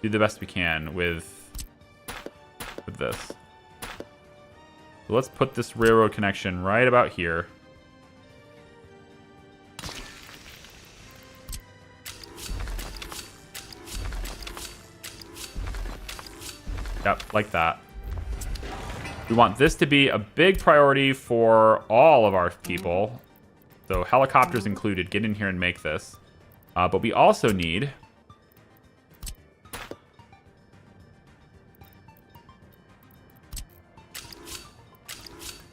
Speaker 1: do the best we can with this. So let's put this railroad connection right about here. Yep, like that. We want this to be a big priority for all of our people. So helicopters included. Get in here and make this. But we also need...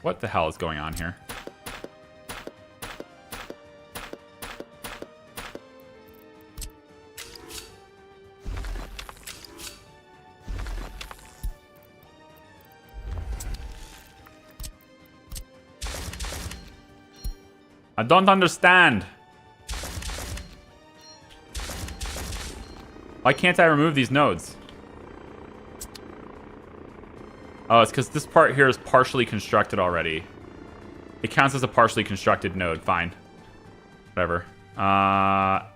Speaker 1: What the hell is going on here? I don't understand. Why can't I remove these nodes? Oh, it's because this part here is partially constructed already. It counts as a partially constructed node. Fine. Whatever.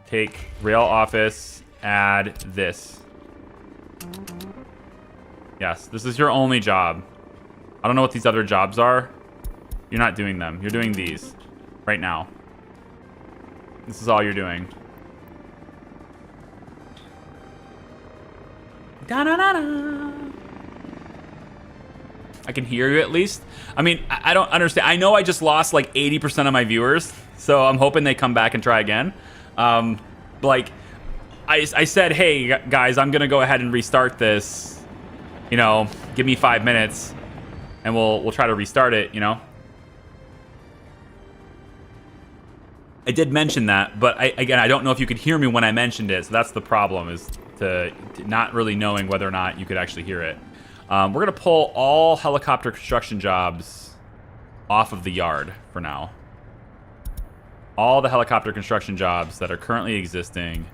Speaker 1: Take rail office, add this. Yes, this is your only job. I don't know what these other jobs are. You're not doing them. You're doing these. Right now. This is all you're doing. Da-na-na-na. I can hear you at least. I mean, I don't understand. I know I just lost like 80% of my viewers, so I'm hoping they come back and try again. Like, I said, hey, guys, I'm going to go ahead and restart this. You know, give me 5 minutes, and we'll try to restart it, you know? I did mention that, but again, I don't know if you could hear me when I mentioned it, so that's the problem, is to not really knowing whether or not you could actually hear it. We're going to pull all helicopter construction jobs off of the yard for now. All the helicopter construction jobs that are currently existing,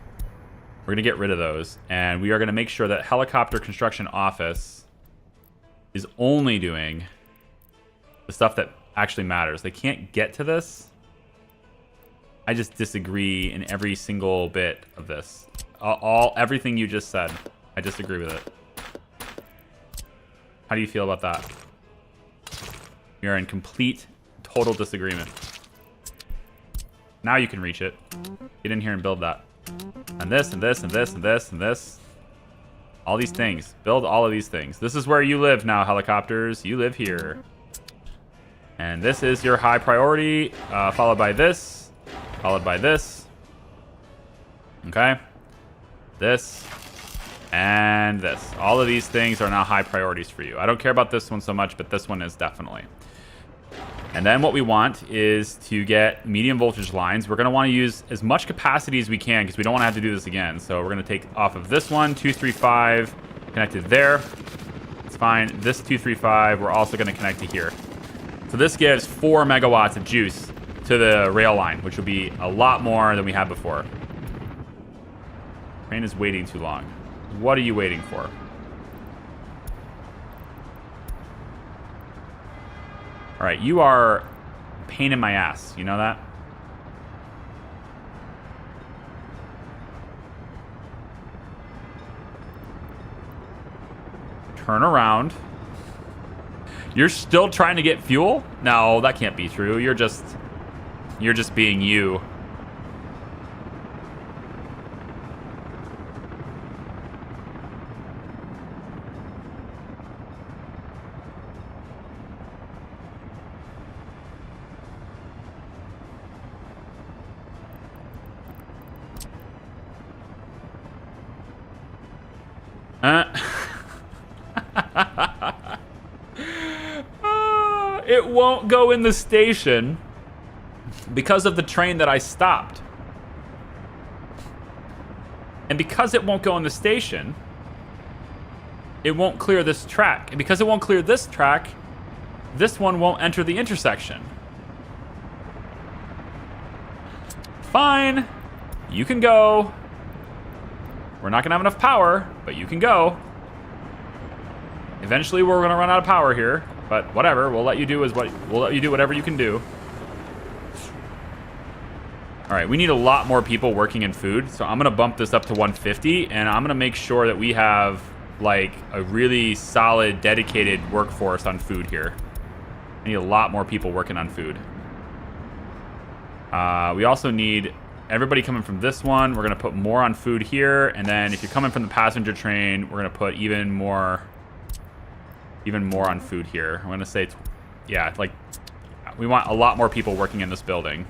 Speaker 1: we're going to get rid of those. And we are going to make sure that helicopter construction office is only doing the stuff that actually matters. They can't get to this. I just disagree in every single bit of this. Everything you just said, I disagree with it. How do you feel about that? You're in complete, total disagreement. Now you can reach it. Get in here and build that. And this, and this, and this, and this, and this. All these things. Build all of these things. This is where you live now, helicopters. You live here. And this is your high priority, followed by this, followed by this. Okay? This. And this. All of these things are now high priorities for you. I don't care about this one so much, but this one is definitely. And then what we want is to get medium voltage lines. We're going to want to use as much capacity as we can because we don't want to have to do this again. So we're going to take off of this one, 235, connected there. It's fine. This 235, we're also going to connect to here. So this gives 4 megawatts of juice to the rail line, which will be a lot more than we had before. Train is waiting too long. What are you waiting for? All right, you are a pain in my ass. You know that? Turn around. You're still trying to get fuel? No, that can't be true. You're just being you. It won't go in the station because of the train that I stopped. And because it won't go in the station, it won't clear this track. And because it won't clear this track, this one won't enter the intersection. Fine. You can go. We're not going to have enough power, but you can go. Eventually, we're going to run out of power here, but whatever. We'll let you do whatever you can do. All right, we need a lot more people working in food, so I'm going to bump this up to 150, and I'm going to make sure that we have like a really solid, dedicated workforce on food here. I need a lot more people working on food. We also need everybody coming from this one. We're going to put more on food here, and then if you're coming from the passenger train, we're going to put even more on food here. I'm going to say, yeah, like we want a lot more people working in this building.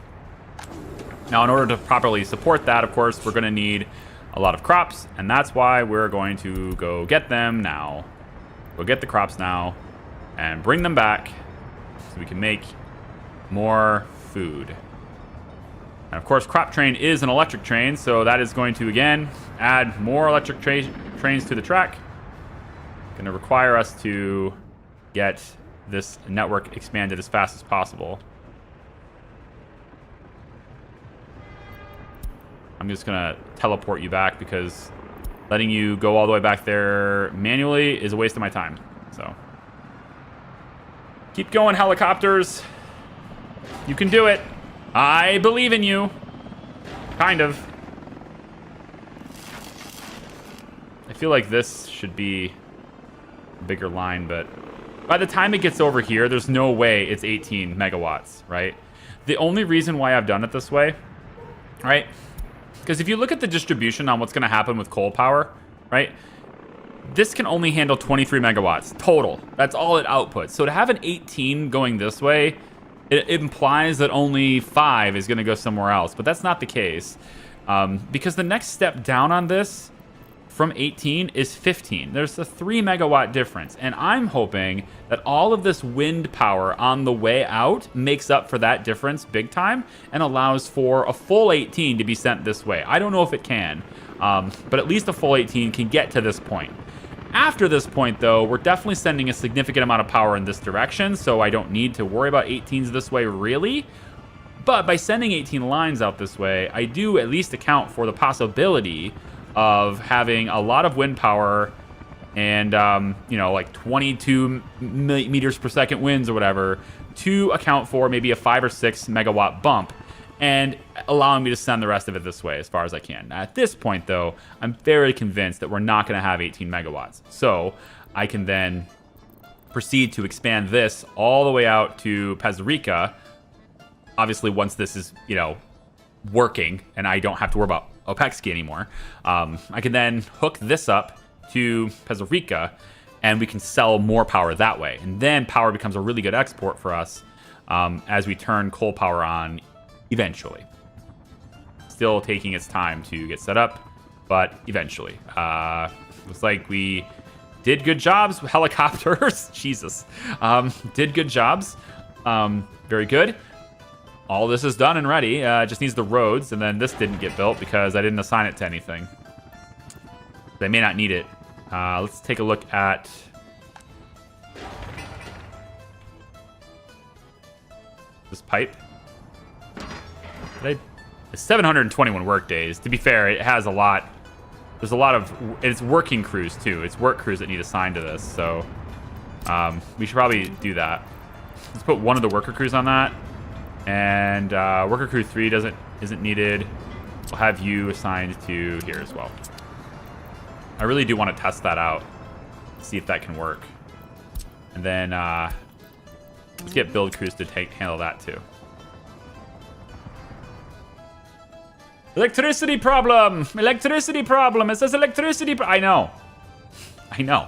Speaker 1: Now, in order to properly support that, of course, we're going to need a lot of crops, and that's why we're going to go get them now. Go get the crops now and bring them back so we can make more food. And of course, crop train is an electric train, so that is going to, again, add more electric trains to the track. Going to require us to get this network expanded as fast as possible. I'm just going to teleport you back because letting you go all the way back there manually is a waste of my time. So keep going, helicopters. You can do it. I believe in you. Kind of. I feel like this should be a bigger line, but by the time it gets over here, there's no way it's 18 megawatts, right? The only reason why I've done it this way, right? Because if you look at the distribution on what's going to happen with coal power, right? this can only handle 23 megawatts total. That's all it outputs. So to have an 18 going this way, it implies that only 5 is going to go somewhere else. But that's not the case. Because the next step down on this from 18 is 15. There's a 3 megawatt difference. And I'm hoping that all of this wind power on the way out makes up for that difference big time and allows for a full 18 to be sent this way. I don't know if it can, but at least a full 18 can get to this point. After this point, though, we're definitely sending a significant amount of power in this direction, so I don't need to worry about 18s this way, really. But by sending 18 lines out this way, I do at least account for the possibility of having a lot of wind power and, you know, like 22 meters per second winds or whatever to account for maybe a 5 or 6 megawatt bump and allowing me to send the rest of it this way as far as I can. Now, at this point, though, I'm very convinced that we're not going to have 18 megawatts. So I can then proceed to expand this all the way out to Pezerica. Obviously, once this is, you know, working and I don't have to worry about Opexki anymore, I can then hook this up to Pezerica and we can sell more power that way. And then power becomes a really good export for us as we turn coal power on eventually. Still taking its time to get set up, but eventually. Looks like we did good jobs with helicopters. Jesus. Did good jobs. Very good. All this is done and ready. Just needs the roads, and then this didn't get built because I didn't assign it to anything. They may not need it. Let's take a look at this pipe. It's 721 work days. To be fair, it has a lot. There's a lot of. It's working crews too. It's work crews that need assigned to this. So we should probably do that. Let's put one of the worker crews on that, and worker crew 3 isn't needed. We'll have you assigned to here as well. I really do want to test that out, see if that can work, and then let's get build crews to handle that too. Electricity problem! Electricity problem! It says electricity I know. I know.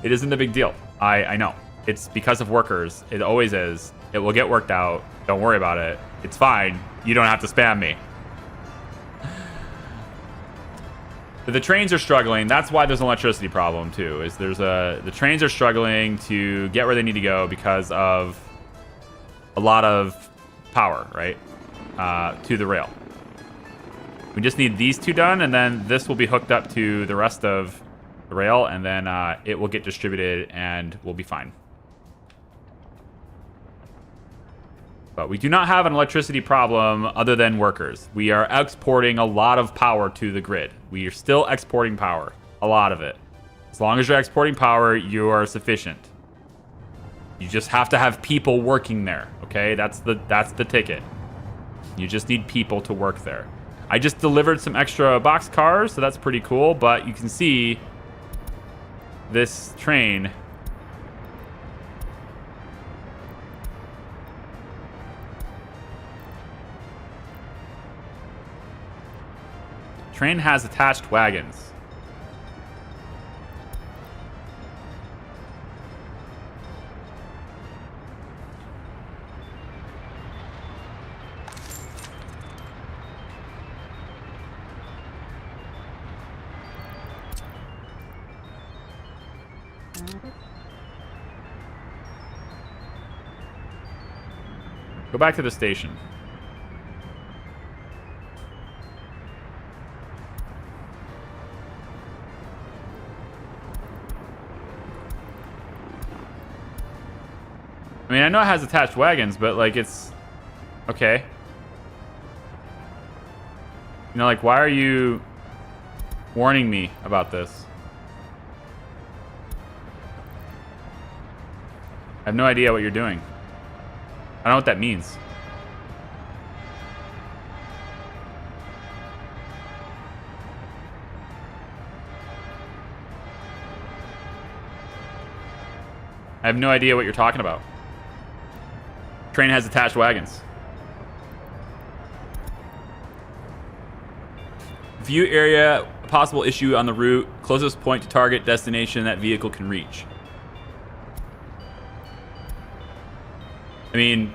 Speaker 1: It isn't a big deal. I know. It's because of workers. It always is. It will get worked out. Don't worry about it. It's fine. You don't have to spam me. But the trains are struggling. That's why there's an electricity problem too. Is the trains are struggling to get where they need to go because of a lot of power, right? To the rail. We just need these 2 done, and then this will be hooked up to the rest of the rail, and then it will get distributed, and we'll be fine. But we do not have an electricity problem other than workers. We are exporting a lot of power to the grid. We are still exporting power, a lot of it. As long as you're exporting power, you are sufficient. You just have to have people working there, okay? That's the ticket. You just need people to work there. I just delivered some extra box cars, so that's pretty cool, but you can see this train has attached wagons. Go back to the station. I mean, I know it has attached wagons, but, like, it's... Okay. You know, like, why are you warning me about this? I have no idea what you're doing. I don't know what that means. I have no idea what you're talking about. Train has attached wagons. View area possible issue on the route. Closest point to target destination that vehicle can reach. I mean,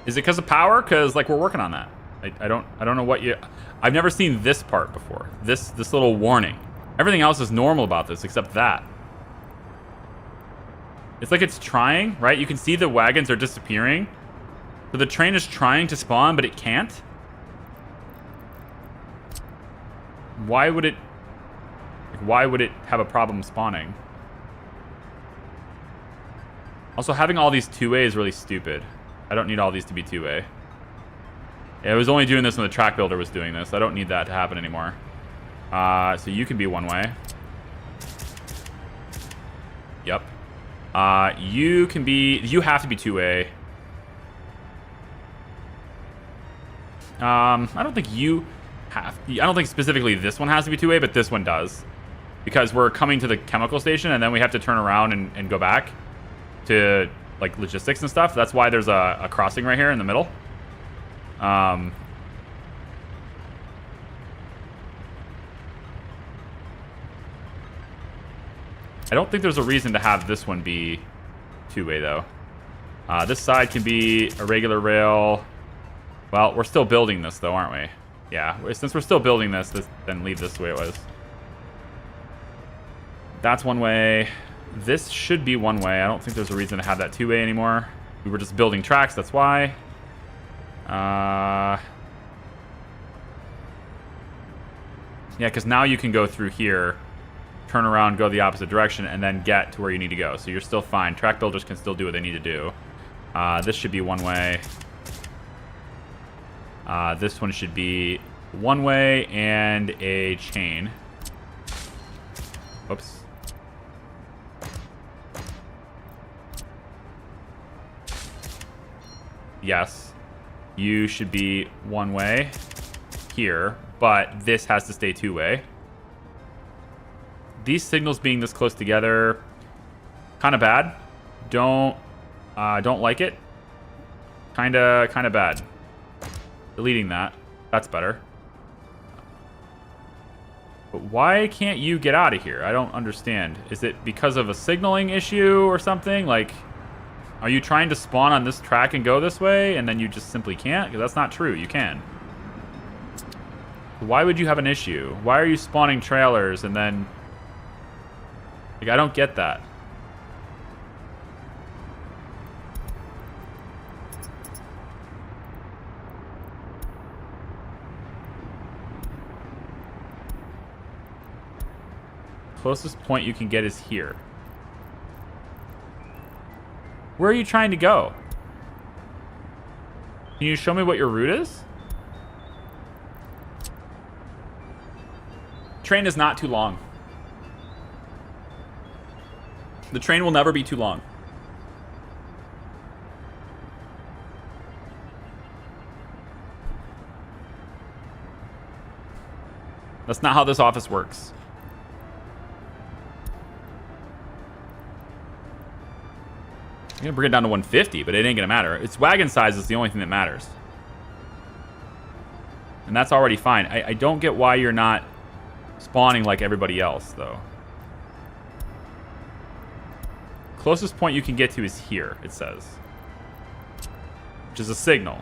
Speaker 1: is it because of power? Because like we're working on that. I don't know what you. I've never seen this part before. This little warning. Everything else is normal about this except that. It's like it's trying, right? You can see the wagons are disappearing. So the train is trying to spawn, but it can't. Why would it have a problem spawning? Also, having all these two-way is really stupid. I don't need all these to be two-way. Yeah, I was only doing this when the track builder was doing this. I don't need that to happen anymore. So you can be one-way. Yep. You have to be two-way. I don't think specifically this one has to be two-way, but this one does. Because we're coming to the chemical station, and then we have to turn around and go back to, like, logistics and stuff. That's why there's a crossing right here in the middle. I don't think there's a reason to have this one be two-way, though. This side can be a regular rail. Well, we're still building this, though, aren't we? Yeah, since we're still building this, then leave this the way it was. That's one way. This should be one way. I don't think there's a reason to have that two-way anymore. We were just building tracks, that's why. Yeah, because now you can go through here, turn around, go the opposite direction, and then get to where you need to go. So you're still fine. Track builders can still do what they need to do. This should be one way. This one should be one way and a chain. Oops. Yes. You should be one way here, but this has to stay two way. These signals being this close together, kind of bad. Don't like it. Kind of bad. Deleting that. That's better. But why can't you get out of here? I don't understand. Is it because of a signaling issue or something? Like, are you trying to spawn on this track and go this way, and then you just simply can't? Because that's not true. You can. Why would you have an issue? Why are you spawning trailers and then... Like, I don't get that. Closest point you can get is here. Where are you trying to go? Can you show me what your route is? Train is not too long. The train will never be too long. That's not how this office works. I'm gonna bring it down to 150, but it ain't gonna matter. Its wagon size is the only thing that matters. And that's already fine. I don't get why you're not spawning like everybody else, though. Closest point you can get to is here, it says. Which is a signal.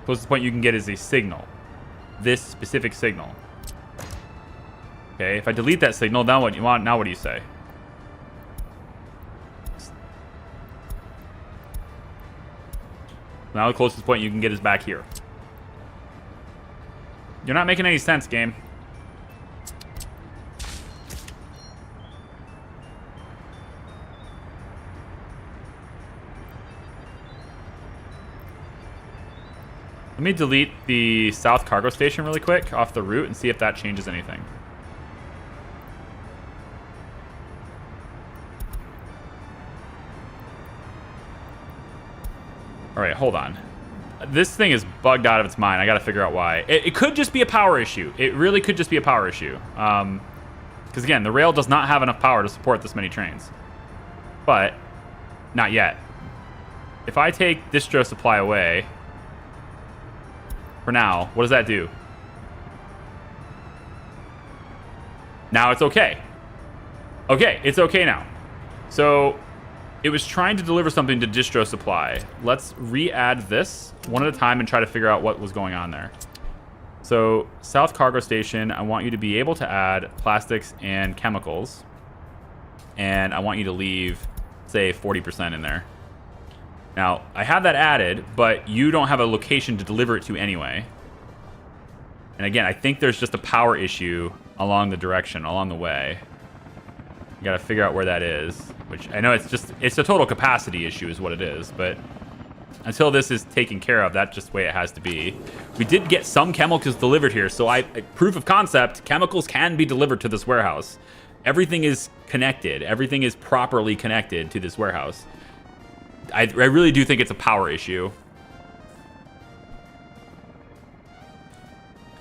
Speaker 1: Closest point you can get is a signal. This specific signal. Okay, if I delete that signal, now what do you say? Now the closest point you can get is back here. You're not making any sense, game. Let me delete the south cargo station really quick off the route and see if that changes anything. All right, hold on. This thing is bugged out of its mind. I got to figure out why. It could just be a power issue. It really could just be a power issue. Because again, the rail does not have enough power to support this many trains. But, not yet. if I take distro supply away, for now, what does that do? Now it's okay. Okay, it's okay now. So it was trying to deliver something to distro supply. Let's re-add this one at a time and try to figure out what was going on there. So South Cargo Station, I want you to be able to add plastics and chemicals. And I want you to leave, say, 40% in there. Now, I have that added, but you don't have a location to deliver it to anyway. And again, I think there's just a power issue along the direction, along the way. You gotta figure out where that is, which I know it's a total capacity issue is what it is, but until this is taken care of, that's just the way it has to be. We did get some chemicals delivered here, so proof of concept, chemicals can be delivered to this warehouse. Everything is connected. Everything is properly connected to this warehouse. I really do think it's a power issue.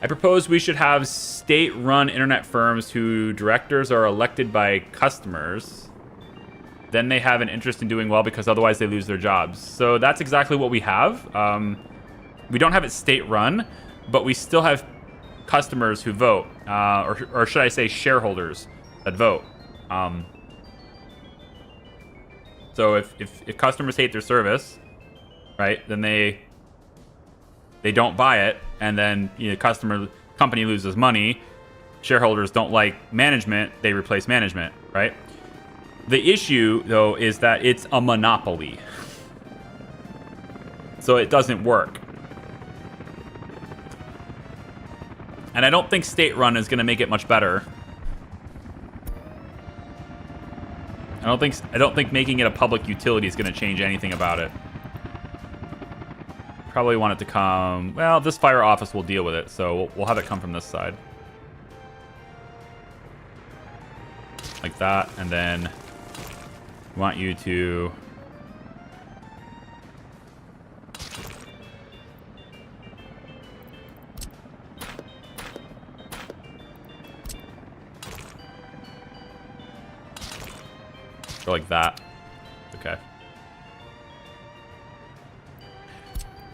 Speaker 1: I propose we should have state-run internet firms whose directors are elected by customers. Then they have an interest in doing well because otherwise they lose their jobs. So that's exactly what we have. We don't have it state-run, but we still have customers who vote, or should I say shareholders that vote. So if customers hate their service, right, then they don't buy it, and then company loses money. Shareholders don't like management, they replace management, right? The issue, though, is that it's a monopoly. So it doesn't work. And I don't think state-run is going to make it much better. I don't think making it a public utility is going to change anything about it. Probably want it to come... Well, this fire office will deal with it, so we'll have it come from this side. Like that, and then we want you to... Go like that. Okay.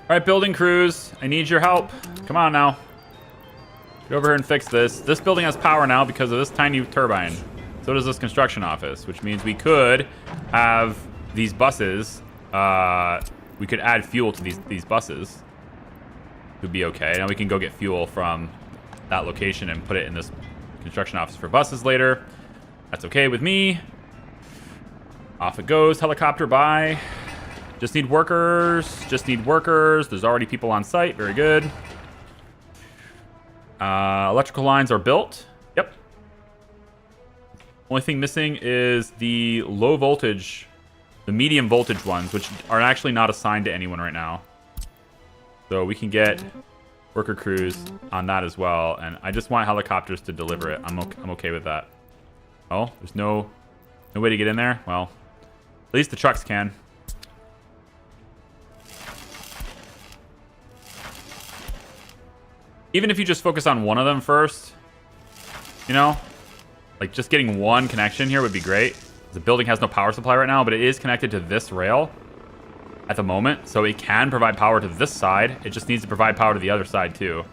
Speaker 1: Alright, building crews. I need your help. Come on now. Get over here and fix this. This building has power now because of this tiny turbine. So does this construction office, which means we could have these buses. We could add fuel to these buses. It would be okay. Now we can go get fuel from that location and put it in this construction office for buses later. That's okay with me. Off it goes. Helicopter by. Just need workers. Just need workers. There's already people on site. Very good. Electrical lines are built. Yep. Only thing missing is the low voltage, the medium voltage ones, which are actually not assigned to anyone right now. So we can get worker crews on that as well. And I just want helicopters to deliver it. I'm okay with that. Oh, there's no way to get in there? Well, at least the trucks can. Even if you just focus on one of them first, you know, like just getting one connection here would be great. The building has no power supply right now, but it is connected to this rail at the moment, so it can provide power to this side. It just needs to provide power to the other side too.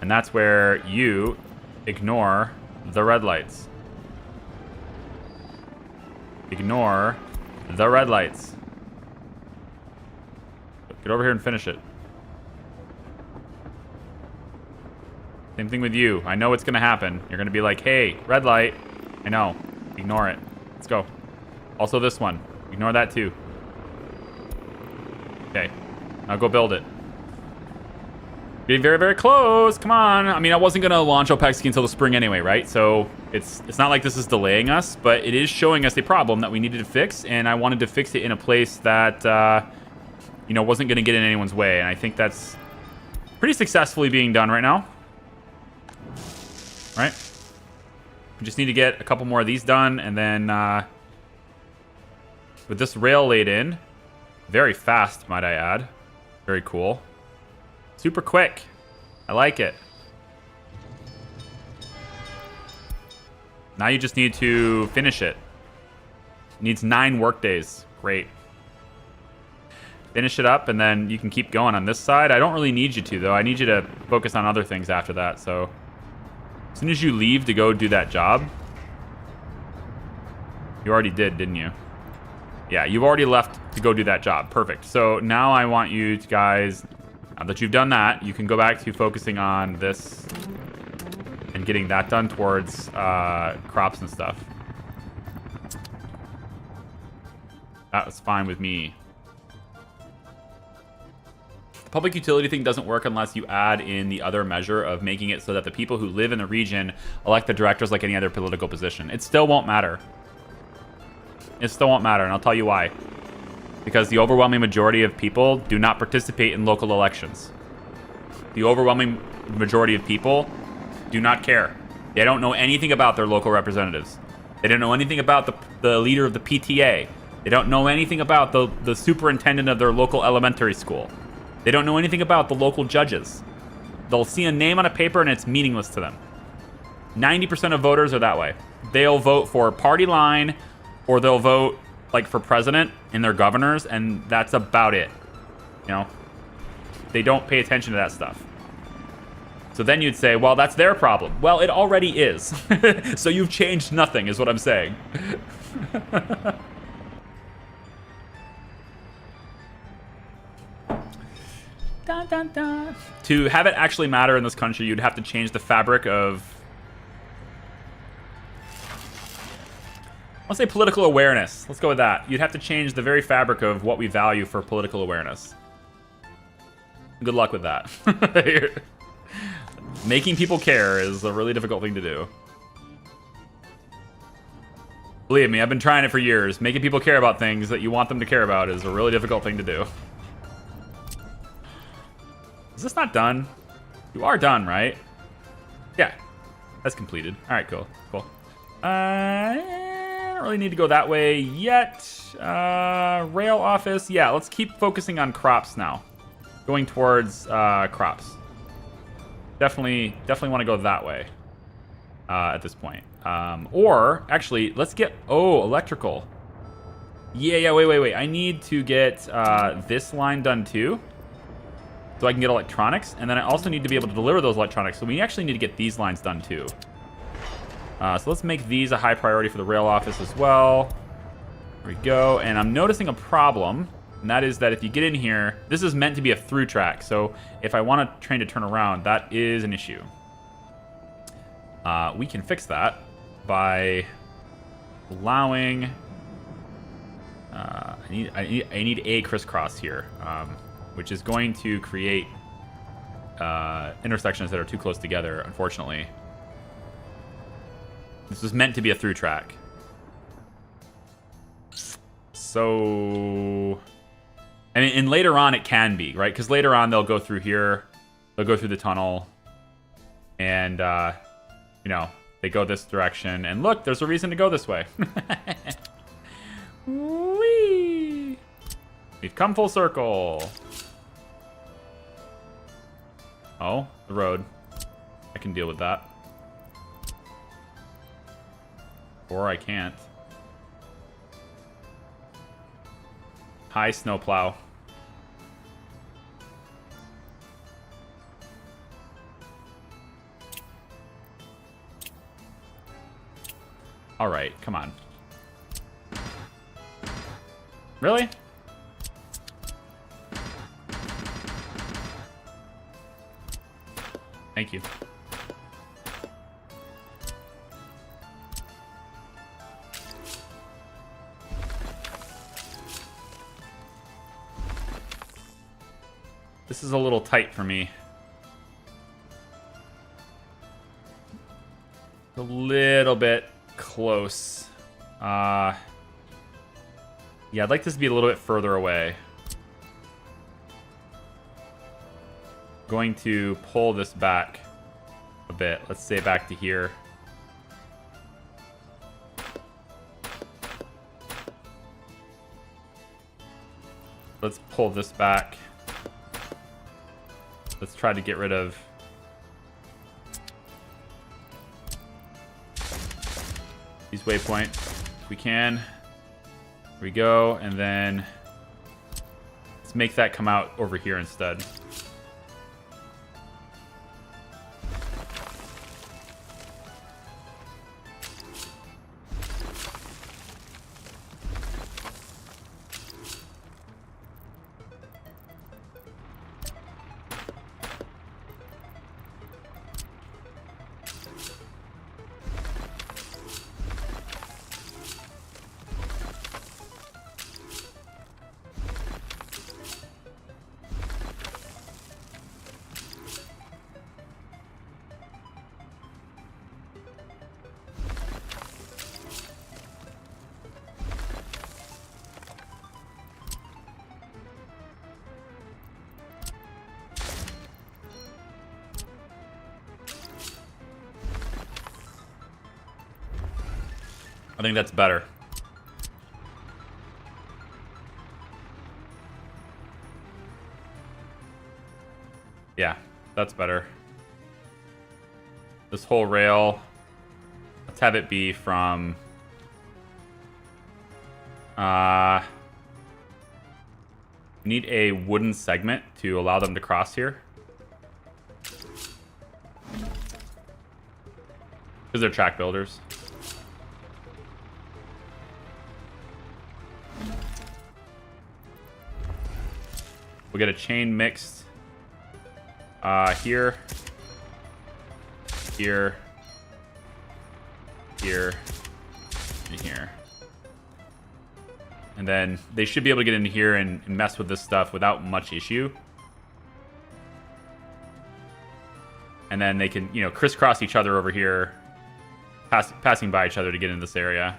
Speaker 1: And that's where you ignore the red lights. Ignore the red lights. Get over here and finish it. Same thing with you. I know it's going to happen. You're going to be like, hey, red light. I know. Ignore it. Let's go. Also this one. Ignore that too. Okay. Now go build it. Getting very, very close. Come on. I mean, I wasn't going to launch Opexki until the spring anyway, right? So it's not like this is delaying us, but it is showing us a problem that we needed to fix, and I wanted to fix it in a place that, you know, wasn't going to get in anyone's way, and I think that's pretty successfully being done right now. Right? We just need to get a couple more of these done, and then with this rail laid in, very fast, might I add. Very cool. Super quick. I like it. Now you just need to finish it. It needs 9 work days. Great. Finish it up, and then you can keep going on this side. I don't really need you to, though. I need you to focus on other things after that, so... As soon as you leave to go do that job... You already did, didn't you? Yeah, you've already left to go do that job. Perfect. So now I want you guys... Now that you've done that, you can go back to focusing on this... And getting that done towards crops and stuff. That was fine with me. The public utility thing doesn't work unless you add in the other measure of making it so that the people who live in the region elect the directors like any other political position. It still won't matter. It still won't matter, and I'll tell you why. Because the overwhelming majority of people do not participate in local elections. The overwhelming majority of people do not care. They don't know anything about their local representatives. They don't know anything about the leader of the PTA. They don't know anything about the superintendent of their local elementary school. They don't know anything about the local judges. They'll see a name on a paper and it's meaningless to them. 90% of voters are that way. They'll vote for party line, or they'll vote like for president and their governors, and that's about it. You know, they don't pay attention to that stuff. So then you'd say, well, that's their problem. Well, it already is. So you've changed nothing, is what I'm saying. Dun, dun, dun. To have it actually matter in this country, you'd have to change the fabric of... I'll say political awareness. Let's go with that. You'd have to change the very fabric of what we value for political awareness. Good luck with that. Making people care is a really difficult thing to do. Believe me, I've been trying it for years. Making people care about things that you want them to care about is a really difficult thing to do. Is this not done? You are done, right? Yeah. That's completed. All right, cool. Cool. I don't really need to go that way yet. Rail office. Yeah, let's keep focusing on crops now. Going towards crops. Definitely want to go that way at this point. Or, actually, let's get... Oh, electrical. Yeah, wait. I need to get this line done, too. So I can get electronics. And then I also need to be able to deliver those electronics. So we actually need to get these lines done, too. So let's make these a high priority for the rail office as well. There we go. And I'm noticing a problem. And that is that if you get in here, this is meant to be a through track. So if I want a train to turn around, that is an issue. We can fix that by allowing... I need a crisscross here, which is going to create intersections that are too close together, unfortunately. This was meant to be a through track. So... And later on it can be, right? Because later on they'll go through here. They'll go through the tunnel. And, you know, they go this direction. And look, there's a reason to go this way. Whee! We've come full circle. Oh, the road. I can deal with that. Or I can't. High snowplow. All right, come on. Really? Thank you. This is a little tight for me. A little bit close. Yeah, I'd like this to be a little bit further away. Going to pull this back a bit. Let's say back to here. Let's pull this back. Let's try to get rid of these waypoints if we can. Here we go, and then let's make that come out over here instead. I think that's better. Yeah, that's better. This whole rail, let's have it be from... we need a wooden segment to allow them to cross here. Because they're track builders. We'll get a chain mixed here, here, here, and here. And then they should be able to get into here and mess with this stuff without much issue. And then they can, you know, crisscross each other over here, passing by each other to get into this area.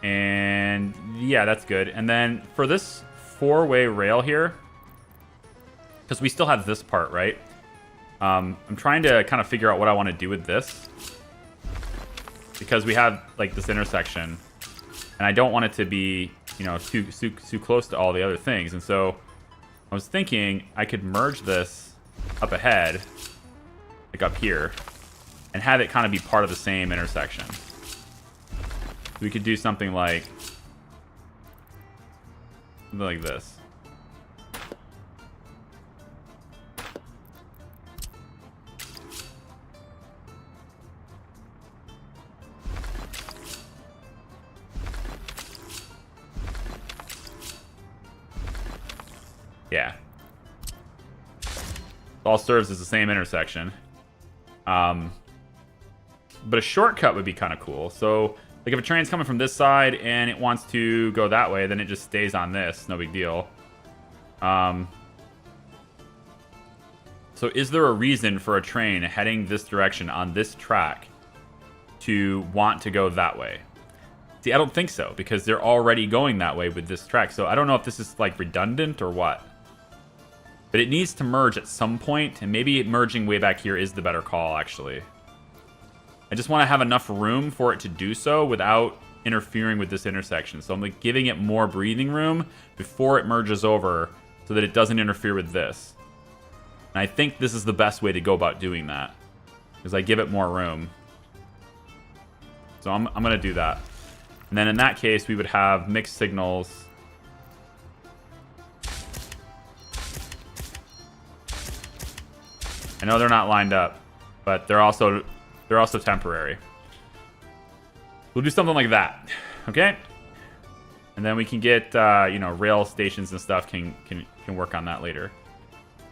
Speaker 1: And yeah, that's good. And then for this four-way rail here, because we still have this part, right? I'm trying to kind of figure out what I want to do with this, because we have like this intersection, and I don't want it to be, you know, too close to all the other things. And so I was thinking I could merge this up ahead, like up here, and have it kind of be part of the same intersection. We could do something like this. Yeah. It all serves as the same intersection. But a shortcut would be kind of cool. So, like if a train's coming from this side and it wants to go that way, then it just stays on this. No big deal. So is there a reason for a train heading this direction on this track to want to go that way? See, I don't think so, because they're already going that way with this track. So I don't know if this is like redundant or what. But it needs to merge at some point, and maybe merging way back here is the better call, actually. I just want to have enough room for it to do so without interfering with this intersection. So I'm like giving it more breathing room before it merges over so that it doesn't interfere with this. And I think this is the best way to go about doing that, is I give it more room. So I'm going to do that. And then in that case, we would have mixed signals. I know they're not lined up, but they're also temporary. We'll do something like that, okay? And then we can get you know, rail stations and stuff can work on that later.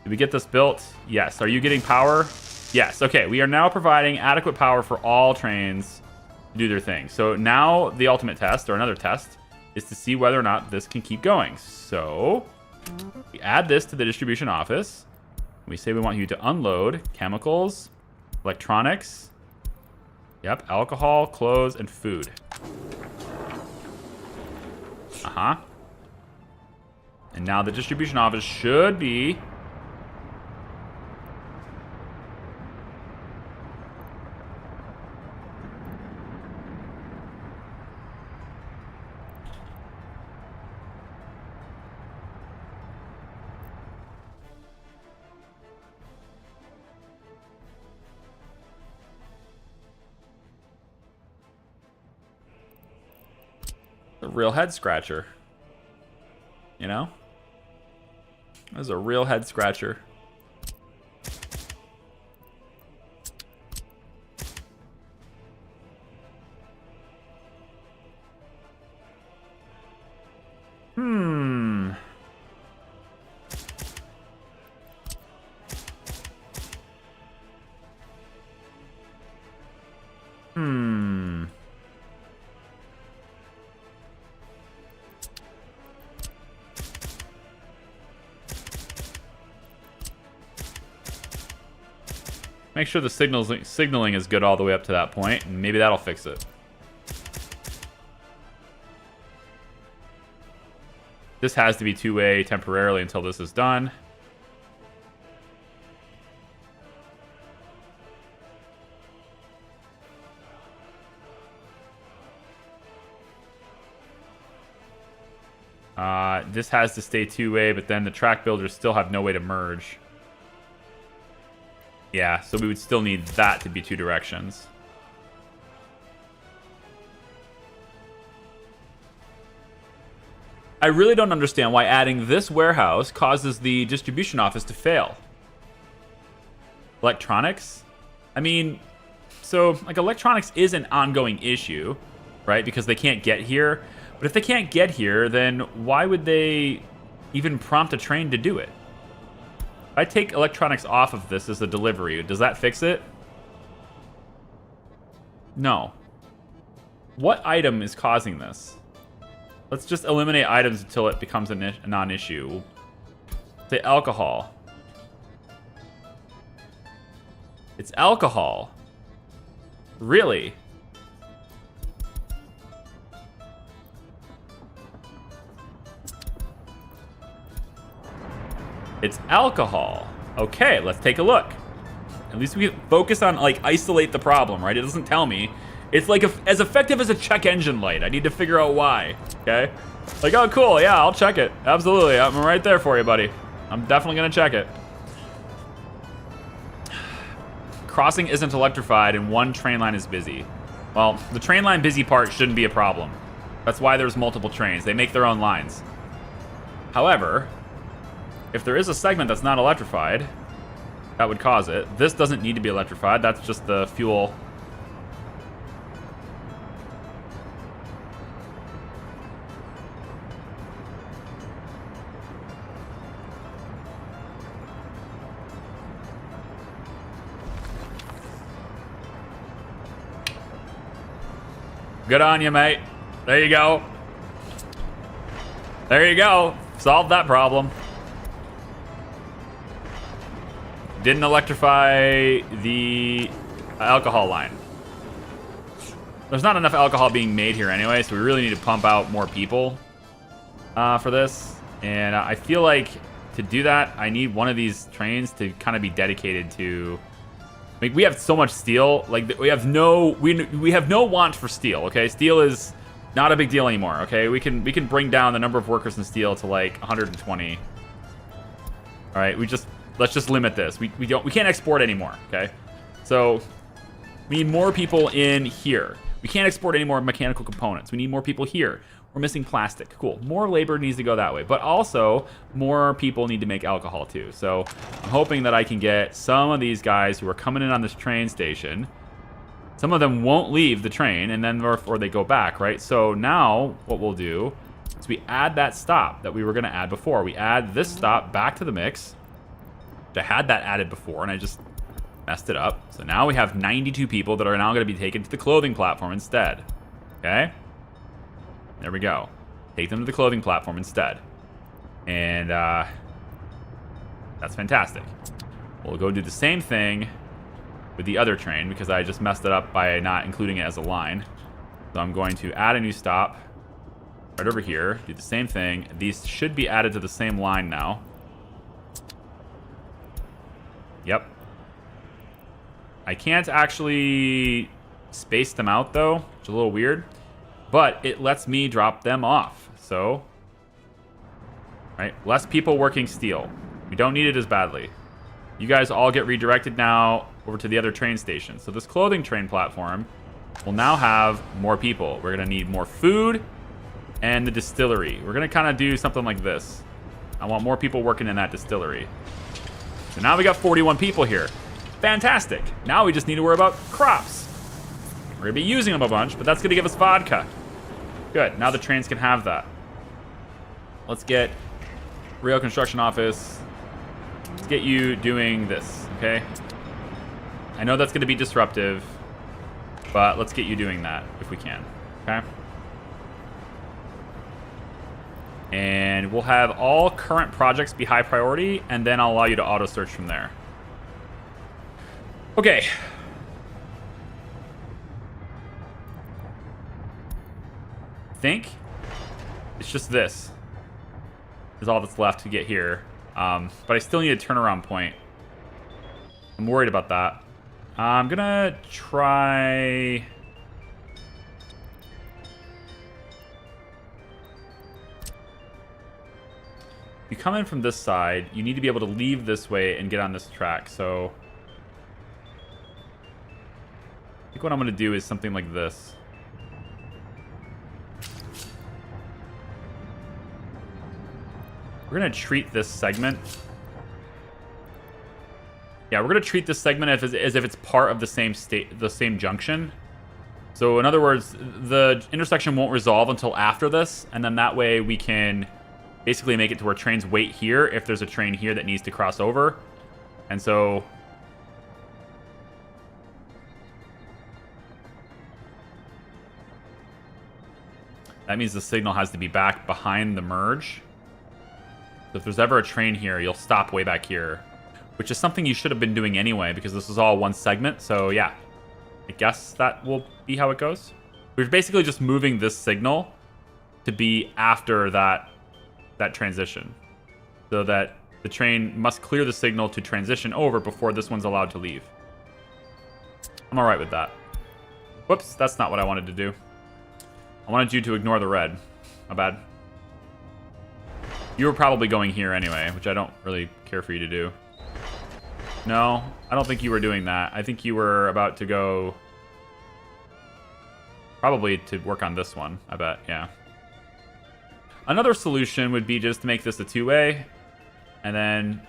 Speaker 1: Did we get this built? Yes. Are you getting power? Yes. Okay. We are now providing adequate power for all trains to do their thing. So now the ultimate test, or another test, is to see whether or not this can keep going. So we add this to the distribution office. We say we want you to unload chemicals, electronics, yep, alcohol, clothes, and food. And now the distribution office should be... a real head scratcher, you know? That's a real head scratcher. Hmm. Make sure the signaling is good all the way up to that point, and maybe that'll fix it. This has to be two-way temporarily until this is done. This has to stay two-way, but then the track builders still have no way to merge. Yeah, so we would still need that to be two directions. I really don't understand why adding this warehouse causes the distribution office to fail. Electronics? I mean, so, like, electronics is an ongoing issue, right? Because they can't get here. But if they can't get here, then why would they even prompt a train to do it? If I take electronics off of this as a delivery, does that fix it? No. What item is causing this? Let's just eliminate items until it becomes a non-issue. Say alcohol. It's alcohol. Really? It's alcohol. Okay, let's take a look. At least we can focus on, like, isolate the problem, right? It doesn't tell me. It's like as effective as a check engine light. I need to figure out why, okay? Like, oh, cool, yeah, I'll check it. Absolutely, I'm right there for you, buddy. I'm definitely gonna check it. Crossing isn't electrified and one train line is busy. Well, the train line busy part shouldn't be a problem. That's why there's multiple trains. They make their own lines. However, if there is a segment that's not electrified, that would cause it. This doesn't need to be electrified. That's just the fuel. Good on you, mate. There you go. There you go. Solved that problem. Didn't electrify the alcohol line. There's not enough alcohol being made here anyway, so we really need to pump out more people for this. And I feel like to do that, I need one of these trains to kind of be dedicated to... Like, we have so much steel. Like, we have no want for steel, okay? Steel is not a big deal anymore, okay? We can bring down the number of workers in steel to, like, 120. All right, let's just limit this. We can't export anymore, okay? So we need more people in here. We can't export any more mechanical components. We need more people here. We're missing plastic. Cool. More labor needs to go that way. But also, more people need to make alcohol too. So I'm hoping that I can get some of these guys who are coming in on this train station. Some of them won't leave the train, and then or they go back, right? So now what we'll do is we add that stop that we were going to add before. We add this stop back to the mix. I had that added before, and I just messed it up. So now we have 92 people that are now going to be taken to the clothing platform instead. Okay? There we go. Take them to the clothing platform instead. And that's fantastic. We'll go do the same thing with the other train because I just messed it up by not including it as a line. So I'm going to add a new stop right over here. Do the same thing. These should be added to the same line now. Yep. I can't actually space them out though, which is a little weird. But it lets me drop them off. So, right, less people working steel. We don't need it as badly. You guys all get redirected now over to the other train station. So this clothing train platform will now have more people. We're gonna need more food and the distillery. We're gonna kind of do something like this. I want more people working in that distillery. So now we got 41 people here. Fantastic. Now we just need to worry about crops. We're going to be using them a bunch, but that's going to give us vodka. Good. Now the trains can have that. Let's get rail construction office. Let's get you doing this, okay? I know that's going to be disruptive, but let's get you doing that if we can, okay? And we'll have all current projects be high priority, and then I'll allow you to auto search from there. Okay. I think it's just this is all that's left to get here. But I still need a turnaround point. I'm worried about that. I'm gonna try... You come in from this side, you need to be able to leave this way and get on this track, so... I think what I'm gonna do is something like this. We're gonna treat this segment... Yeah, we're gonna treat this segment as if it's part of the same junction. So in other words, the intersection won't resolve until after this, and then that way we can basically make it to where trains wait here if there's a train here that needs to cross over. And so that means the signal has to be back behind the merge. So if there's ever a train here, you'll stop way back here, which is something you should have been doing anyway because this is all one segment. So yeah, I guess that will be how it goes. We're basically just moving this signal to be after that transition, so that the train must clear the signal to transition over before this one's allowed to leave. I'm all right with that. Whoops, that's not what I wanted to do. I wanted you to ignore the red. My bad. You were probably going here anyway, which I don't really care for you to do. No, I don't think you were doing that. I think you were about to go... Probably to work on this one, I bet, yeah. Another solution would be just to make this a two-way, and then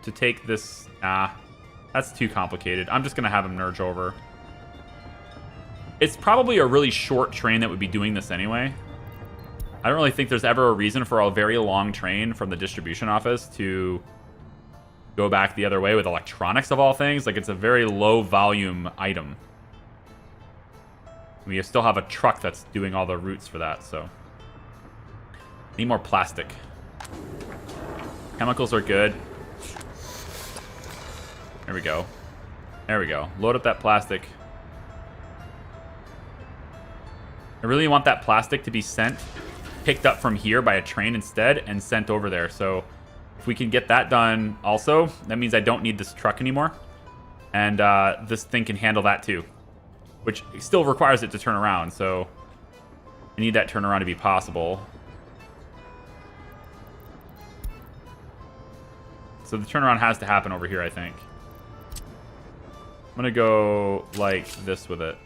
Speaker 1: to take this... that's too complicated. I'm just going to have him merge over. It's probably a really short train that would be doing this anyway. I don't really think there's ever a reason for a very long train from the distribution office to go back the other way with electronics of all things. Like, it's a very low volume item. We still have a truck that's doing all the routes for that, so... Need more plastic. Chemicals are good. There we go. There we go. Load up that plastic. I really want that plastic to be picked up from here by a train instead and sent over there. So if we can get that done also, that means I don't need this truck anymore. And this thing can handle that too, which still requires it to turn around. So I need that turnaround to be possible. So the turnaround has to happen over here, I think. I'm going to go like this with it.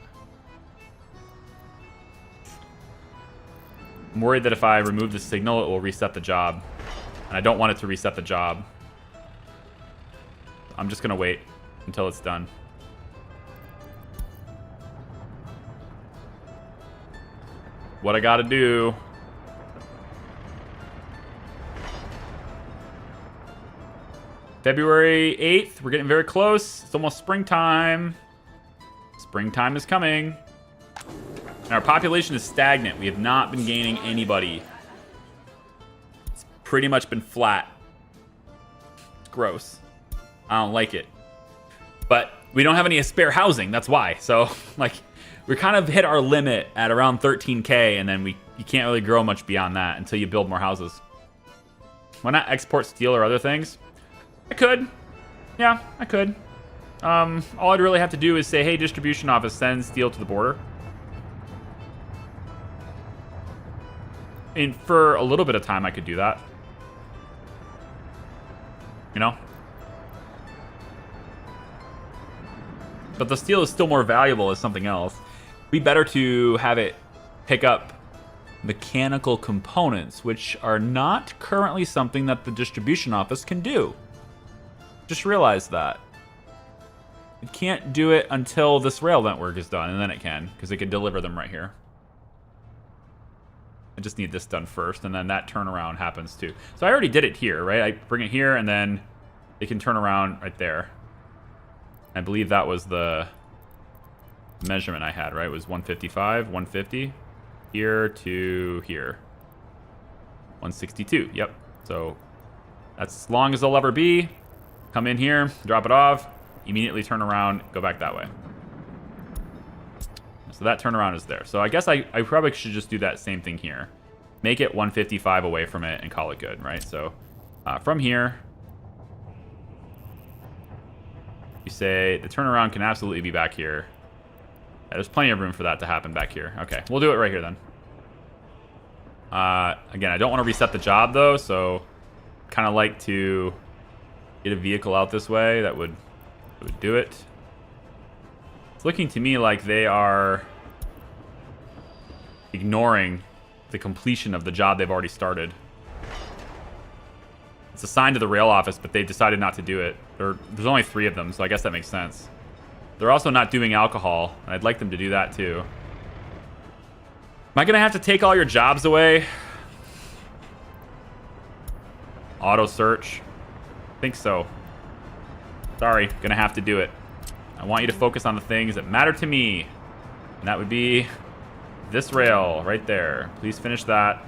Speaker 1: I'm worried that if I remove the signal, it will reset the job. And I don't want it to reset the job. I'm just going to wait until it's done. What I got to do... February 8th, we're getting very close. It's almost springtime. Springtime is coming. And our population is stagnant. We have not been gaining anybody. It's pretty much been flat. It's gross. I don't like it. But we don't have any spare housing. That's why. So, like, we kind of hit our limit at around 13K, and then you can't really grow much beyond that until you build more houses. Why not export steel or other things? I could. Yeah, I could. All I'd really have to do is say, hey, distribution office, send steel to the border. And for a little bit of time, I could do that. You know? But the steel is still more valuable as something else. It'd be better to have it pick up mechanical components, which are not currently something that the distribution office can do. Just realize that. It can't do it until this rail network is done, and then it can, because it can deliver them right here. I just need this done first, and then that turnaround happens too. So I already did it here, right? I bring it here, and then it can turn around right there. I believe that was the measurement I had, right? It was 155, 150, here to here. 162, yep. So that's as long as they'll ever be. Come in here, drop it off, immediately turn around, go back that way. So that turnaround is there. So I guess I probably should just do that same thing here. Make it 155 away from it and call it good, right? So from here, you say the turnaround can absolutely be back here. Yeah, there's plenty of room for that to happen back here. Okay, we'll do it right here then. Again, I don't want to reset the job though, so kind of like to get a vehicle out this way that would do it. It's looking to me like they are ignoring the completion of the job they've already started. It's assigned to the rail office, but they've decided not to do it. There's only 3 of them, so I guess that makes sense. They're also not doing alcohol, and I'd like them to do that too. Am I going to have to take all your jobs away? Auto search. I think so. Sorry, going to have to do it. I want you to focus on the things that matter to me. And that would be this rail right there. Please finish that.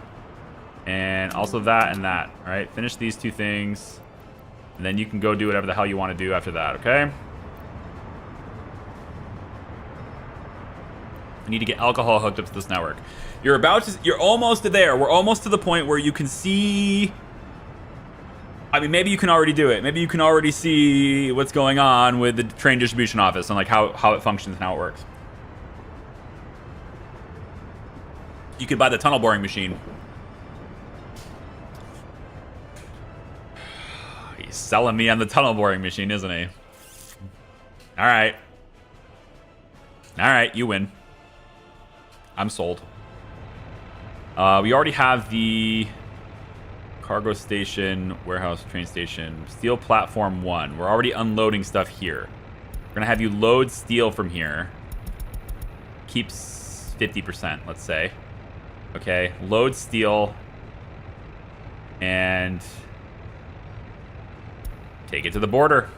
Speaker 1: And also that and that. All right, finish these 2 things. And then you can go do whatever the hell you want to do after that, okay? I need to get alcohol hooked up to this network. You're almost there. We're almost to the point where you can see... I mean, maybe you can already do it. Maybe you can already see what's going on with the train distribution office and like how it functions and how it works. You could buy the tunnel boring machine. He's selling me on the tunnel boring machine, isn't he? All right. All right, you win. I'm sold. We already have the cargo station, warehouse, train station, steel platform 1. We're already unloading stuff here. We're gonna have you load steel from here. Keeps 50%, let's say. Okay, load steel and take it to the border.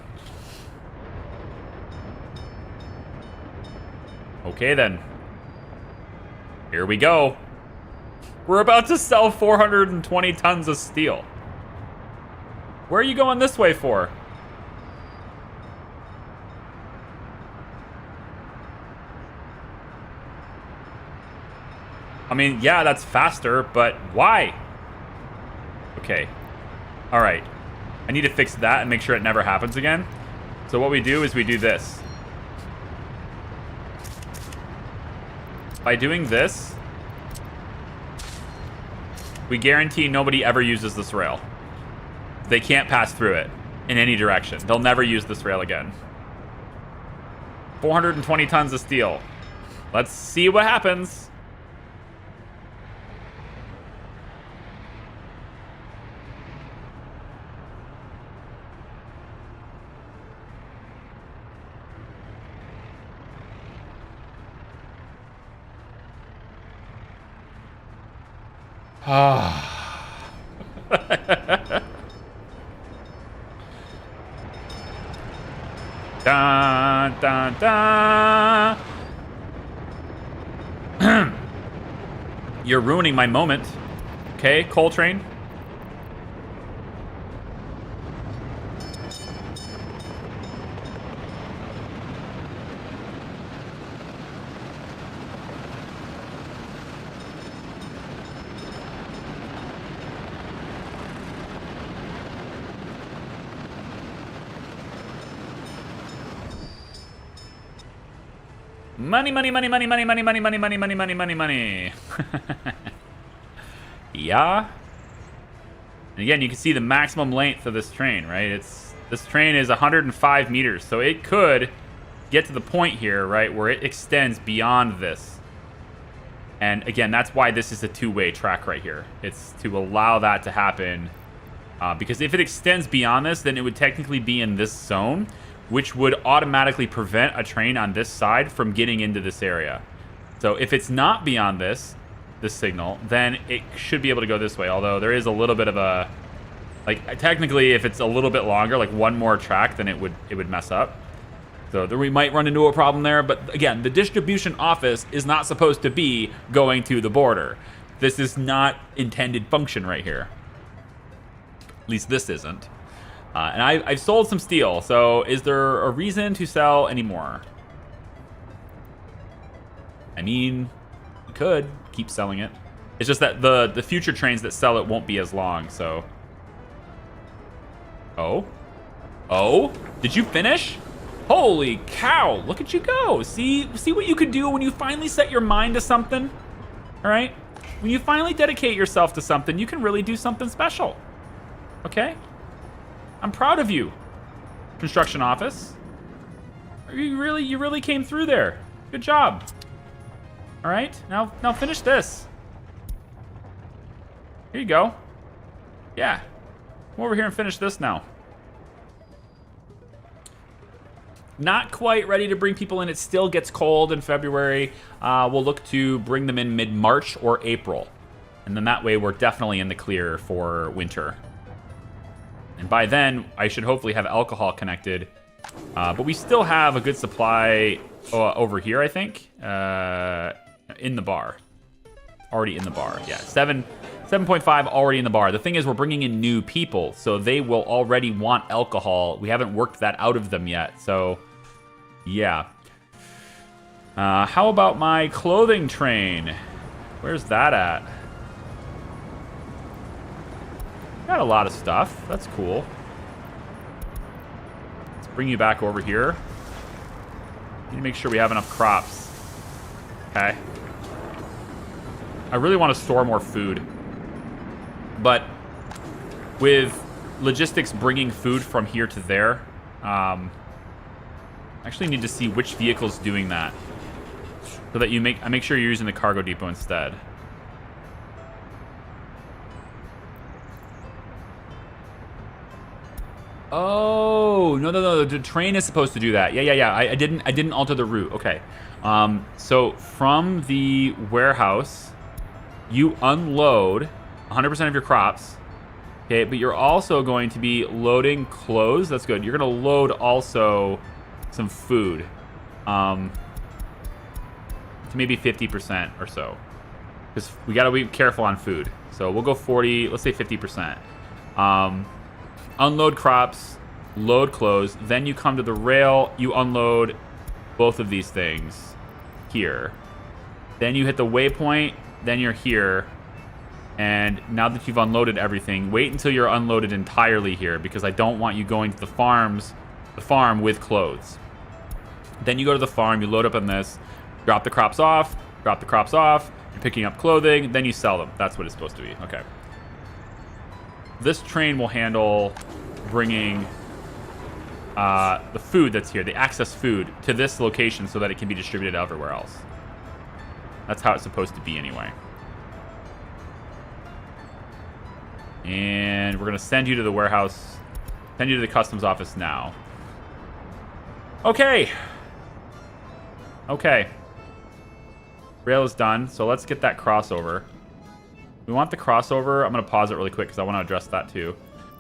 Speaker 1: Okay then. Here we go. We're about to sell 420 tons of steel. Where are you going this way for? I mean, yeah, that's faster, but why? Okay. All right. I need to fix that and make sure it never happens again. So what we do is we do this. By doing this, we guarantee nobody ever uses this rail. They can't pass through it in any direction. They'll never use this rail again. 420 tons of steel. Let's see what happens. Dun, dun, dun. You're ruining my moment. Okay, coal train. Money, money, money, money, money, money, money, money, money, money, money, money, money. Yeah. And again, you can see the maximum length of this train, right? This train is 105 meters, so it could get to the point here, right, where it extends beyond this. And again, that's why this is a two-way track right here. It's to allow that to happen. Because if it extends beyond this, then it would technically be in this zone, which would automatically prevent a train on this side from getting into this area. So if it's not beyond this signal, then it should be able to go this way. Although there is a little bit of a, like, technically, if it's a little bit longer, like one more track, then it would mess up. So we might run into a problem there. But again, the distribution office is not supposed to be going to the border. This is not intended function right here. At least this isn't. And I've sold some steel. So is there a reason to sell any more? I mean, we could keep selling it. It's just that the future trains that sell it won't be as long. So. Oh, did you finish? Holy cow, look at you go. See what you could do when you finally set your mind to something? All right? When you finally dedicate yourself to something, you can really do something special. Okay? I'm proud of you, construction office. You really came through there. Good job. All right, now finish this. Here you go. Yeah, come over here and finish this now. Not quite ready to bring people in. It still gets cold in February. We'll look to bring them in mid-March or April. And then that way we're definitely in the clear for winter. And by then, I should hopefully have alcohol connected. But we still have a good supply over here, I think. In the bar. Already in the bar. Yeah, 7.5 already in the bar. The thing is, we're bringing in new people, so they will already want alcohol. We haven't worked that out of them yet, so yeah. How about my clothing train? Where's that at? Got a lot of stuff. That's cool. Let's bring you back over here. Need to make sure we have enough crops. Okay. I really want to store more food. But with logistics bringing food from here to there, I actually need to see which vehicle's doing that, so that I make sure you're using the cargo depot instead. Oh, no, the train is supposed to do that. Yeah. I didn't alter the route. Okay. So from the warehouse, you unload 100% of your crops. Okay, but you're also going to be loading clothes. That's good. You're going to load also some food. To maybe 50% or so. Because we got to be careful on food. So we'll go 40, let's say 50%. Unload crops, load clothes. Then you come to the rail, you unload both of these things here. Then you hit the waypoint, then you're here. And now that you've unloaded everything, wait until you're unloaded entirely here, because I don't want you going to the farm with clothes. Then you go to the farm, you load up on this, drop the crops off, you're picking up clothing, then you sell them. That's what it's supposed to be. Okay. This train will handle bringing the food that's here, the access food, to this location so that it can be distributed everywhere else. That's how it's supposed to be anyway. And we're going to send you to the warehouse, send you to the customs office now. Okay. Rail is done, so let's get that crossover. We want the crossover. I'm going to pause it really quick because I want to address that too.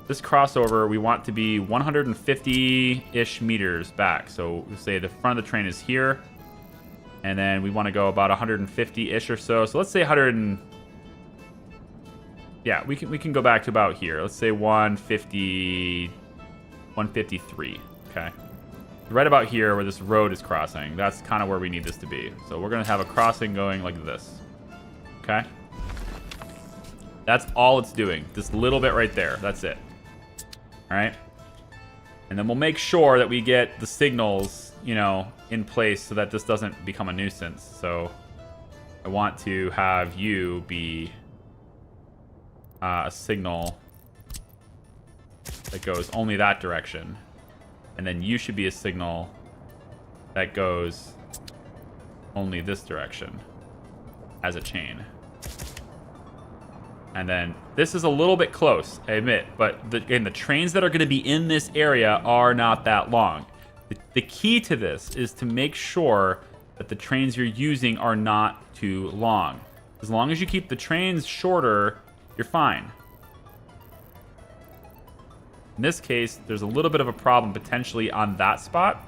Speaker 1: This crossover, we want to be 150-ish meters back. So we'll say the front of the train is here. And then we want to go about 150-ish or so. So let's say 100 and... Yeah, we can go back to about here. Let's say 150, 153. Okay. Right about here where this road is crossing. That's kind of where we need this to be. So we're going to have a crossing going like this. Okay. That's all it's doing. This little bit right there. That's it. All right. And then we'll make sure that we get the signals, you know, in place so that this doesn't become a nuisance. So I want to have you be a signal that goes only that direction. And then you should be a signal that goes only this direction. as a chain. And then this is a little bit close, I admit, but again, the trains that are going to be in this area are not that long. The key to this is to make sure that the trains you're using are not too long. As long as you keep the trains shorter, you're fine. In this case, there's a little bit of a problem potentially on that spot.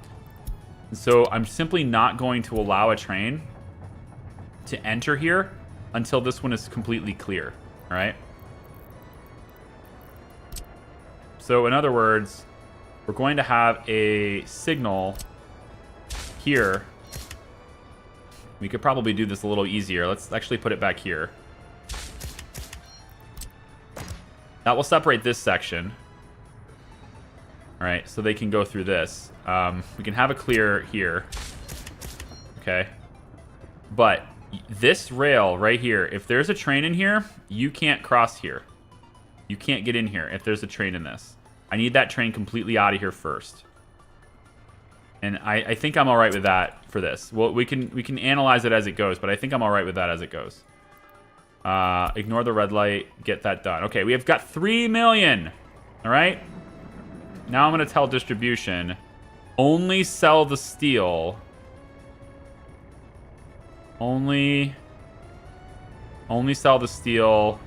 Speaker 1: And so I'm simply not going to allow a train to enter here until this one is completely clear. All right. So in other words, we're going to have a signal here. We could probably do this a little easier. Let's actually put it back here. That will separate this section. All right, so they can go through this. We can have a clear here. Okay. But this rail right here, if there's a train in here, you can't cross here. You can't get in here if there's a train in this. I need that train completely out of here first. And I think I'm all right with that for this. Well, we can analyze it as it goes, but I think I'm all right with that as it goes. Ignore the red light. Get that done. Okay, we have got 3 million. All right. Now I'm going to tell distribution, only sell the steel. Only sell the steel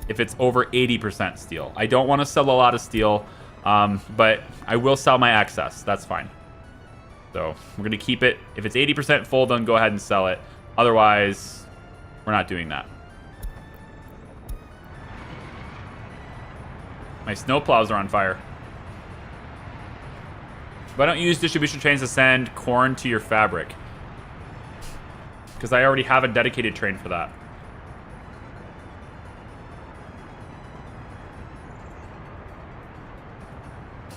Speaker 1: if it's over 80% steel. I don't want to sell a lot of steel, but I will sell my excess. That's fine. So we're going to keep it. If it's 80% full, then go ahead and sell it. Otherwise, we're not doing that. My snowplows are on fire. Why don't you use distribution trains to send corn to your fabric? Because I already have a dedicated train for that.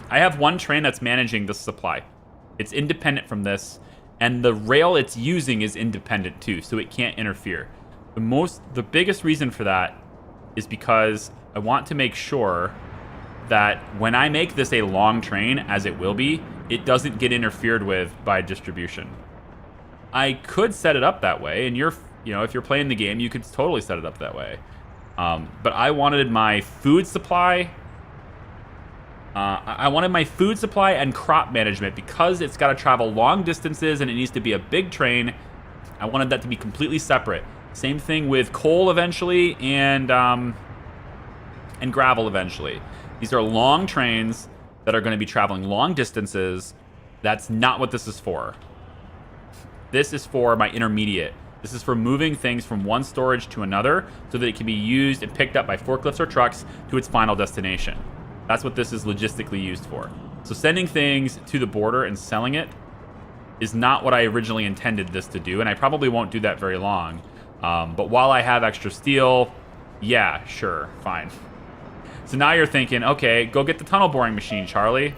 Speaker 1: I have one train that's managing the supply. It's independent from this, and the rail it's using is independent too, so it can't interfere. The biggest reason for that is because I want to make sure that when I make this a long train, as it will be, it doesn't get interfered with by distribution. I could set it up that way, and if you're playing the game, you could totally set it up that way. But I wanted my food supply. I wanted my food supply and crop management, because it's got to travel long distances and it needs to be a big train. I wanted that to be completely separate. Same thing with coal eventually, and gravel eventually. These are long trains that are going to be traveling long distances. That's not what this is for. This is for my intermediate. This is for moving things from one storage to another so that it can be used and picked up by forklifts or trucks to its final destination. That's what this is logistically used for. So sending things to the border and selling it is not what I originally intended this to do, and I probably won't do that very long. But while I have extra steel, yeah, sure, fine. So now you're thinking, okay, go get the tunnel boring machine, Charlie.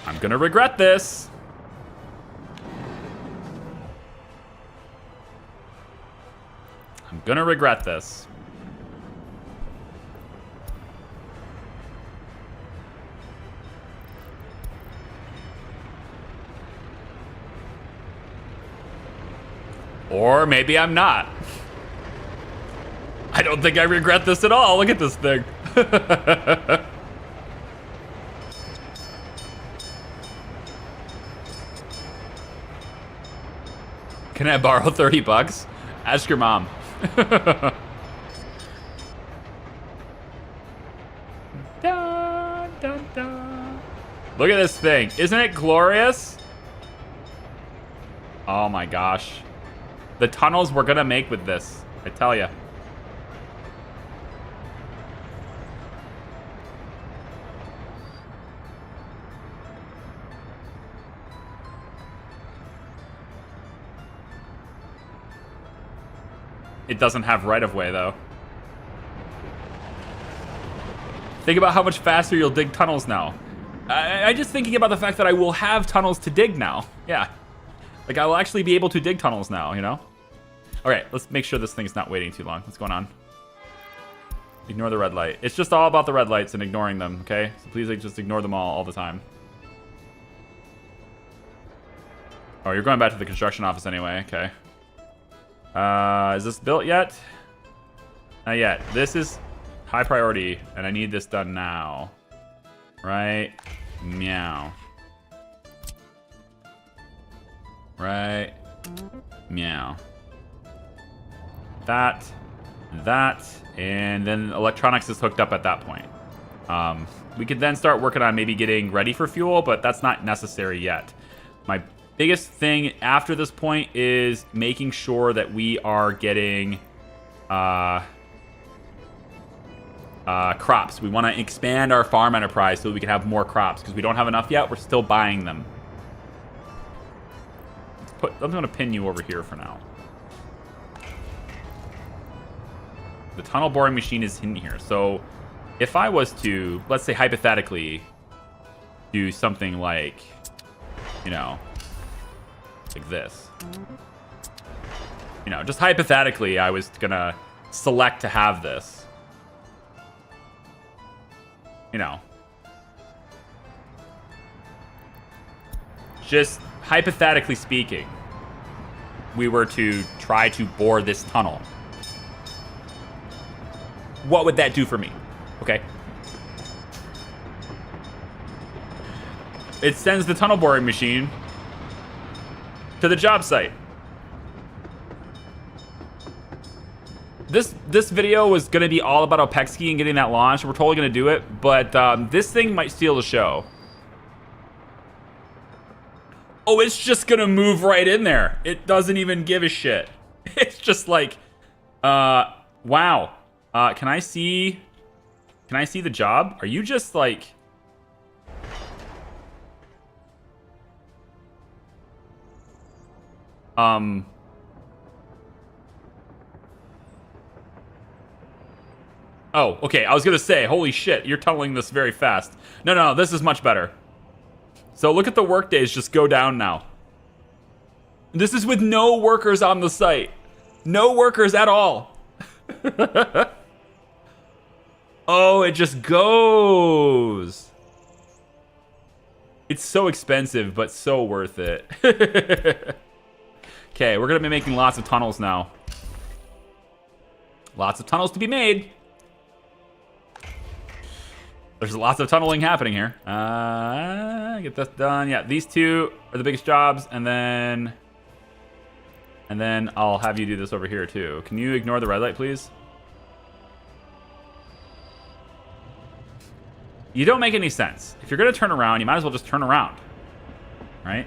Speaker 1: I'm gonna regret this. I'm gonna regret this. Or maybe I'm not. I don't think I regret this at all. Look at this thing. Can I borrow 30 bucks? Ask your mom. Dun, dun, dun. Look at this thing. Isn't it glorious? Oh my gosh. The tunnels we're gonna make with this, I tell ya. It doesn't have right-of-way, though. Think about how much faster you'll dig tunnels now. I'm just thinking about the fact that I will have tunnels to dig now. Yeah. Like, I will actually be able to dig tunnels now, you know? All right, let's make sure this thing's not waiting too long. What's going on? Ignore the red light. It's just all about the red lights and ignoring them, okay? So please like, just ignore them all the time. Oh, you're going back to the construction office anyway. Okay. Is this built yet? Not yet. This is high priority, and I need this done now. Right? Meow. Right? Meow. That, and then electronics is hooked up at that point. We could then start working on maybe getting ready for fuel, but that's not necessary yet. My biggest thing after this point is making sure that we are getting crops. We want to expand our farm enterprise so we can have more crops because we don't have enough yet. We're still buying them. I'm going to pin you over here for now. The tunnel boring machine is in here. So if I was to, let's say hypothetically, do something like, you know, like this. You know, just hypothetically, I was going to select to have this. You know. Just hypothetically speaking, we were to try to bore this tunnel. What would that do for me? Okay. It sends the tunnel boring machine to the job site. This video was going to be all about Opexki and getting that launched. We're totally going to do it, but this thing might steal the show. Oh, it's just going to move right in there. It doesn't even give a shit. It's just like, wow. Can I see the job? Are you just like... Oh, okay. I was going to say, holy shit, you're tunneling this very fast. No, this is much better. So look at the work days just go down now. This is with no workers on the site. No workers at all. Oh, it just goes. It's so expensive, but so worth it. Okay, we're going to be making lots of tunnels now. Lots of tunnels to be made. There's lots of tunneling happening here. Get this done. Yeah, these two are the biggest jobs, and then I'll have you do this over here too. Can you ignore the red light, please? You don't make any sense. If you're gonna turn around, you might as well just turn around, right?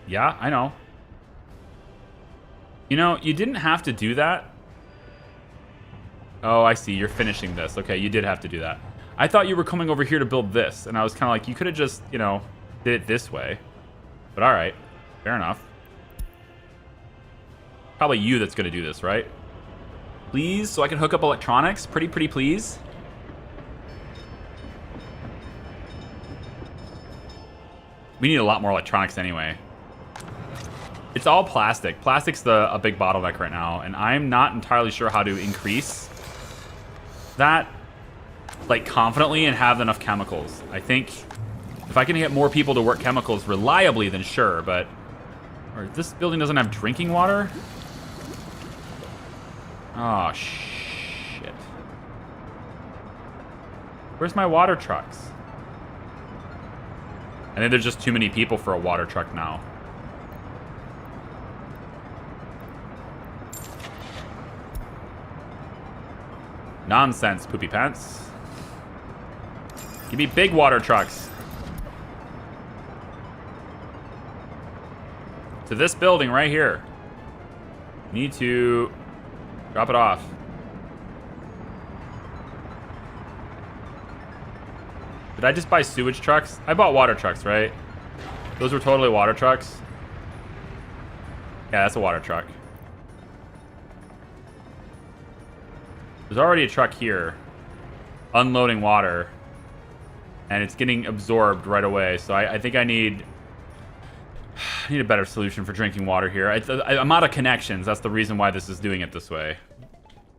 Speaker 1: Yeah, I know. You know, you didn't have to do that. Oh, I see. You're finishing this. Okay, you did have to do that. I thought you were coming over here to build this, and I was kind of like, you could have just, you know, did it this way. But all right, fair enough. Probably you that's going to do this, right? Please, so I can hook up electronics? Pretty please? We need a lot more electronics anyway. It's all plastic. Plastic's a big bottleneck right now, and I'm not entirely sure how to increase that, like, confidently and have enough chemicals. I think if I can get more people to work chemicals reliably, then sure, but... Or this building doesn't have drinking water? Oh, shit. Where's my water trucks? I think there's just too many people for a water truck now. Nonsense, poopy pants. Give me big water trucks. To this building right here. Need to drop it off. Did I just buy sewage trucks? I bought water trucks, right? Those were totally water trucks. Yeah, that's a water truck. There's already a truck here unloading water, and it's getting absorbed right away. So I think I need I need a better solution for drinking water here. I'm out of connections. That's the reason why this is doing it this way.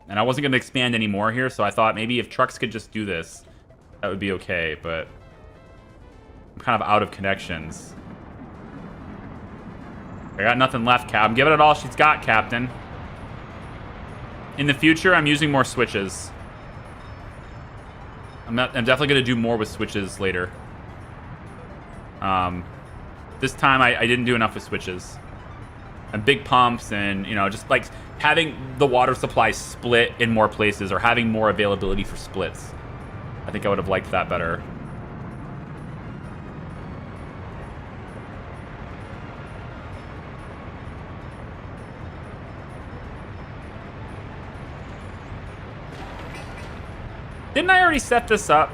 Speaker 1: And I wasn't going to expand any more here, so I thought maybe if trucks could just do this, that would be okay, but I'm kind of out of connections. I got nothing left, Cap. I'm giving it all she's got, Captain. In the future, I'm using more switches. I'm definitely going to do more with switches later. This time, I didn't do enough with switches. And big pumps and, you know, just like having the water supply split in more places or having more availability for splits. I think I would have liked that better. Didn't I already set this up?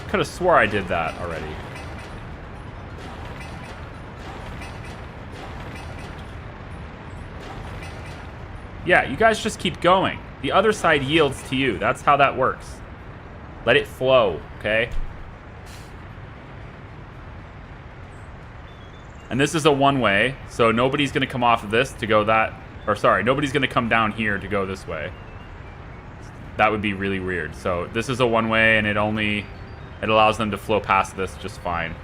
Speaker 1: Could have swore I did that already. Yeah, you guys just keep going. The other side yields to you. That's how that works. Let it flow, okay? And this is a one-way, so nobody's going to come off of this to go that... Or, sorry, nobody's going to come down here to go this way. That would be really weird. So this is a one-way, and it allows them to flow past this just fine.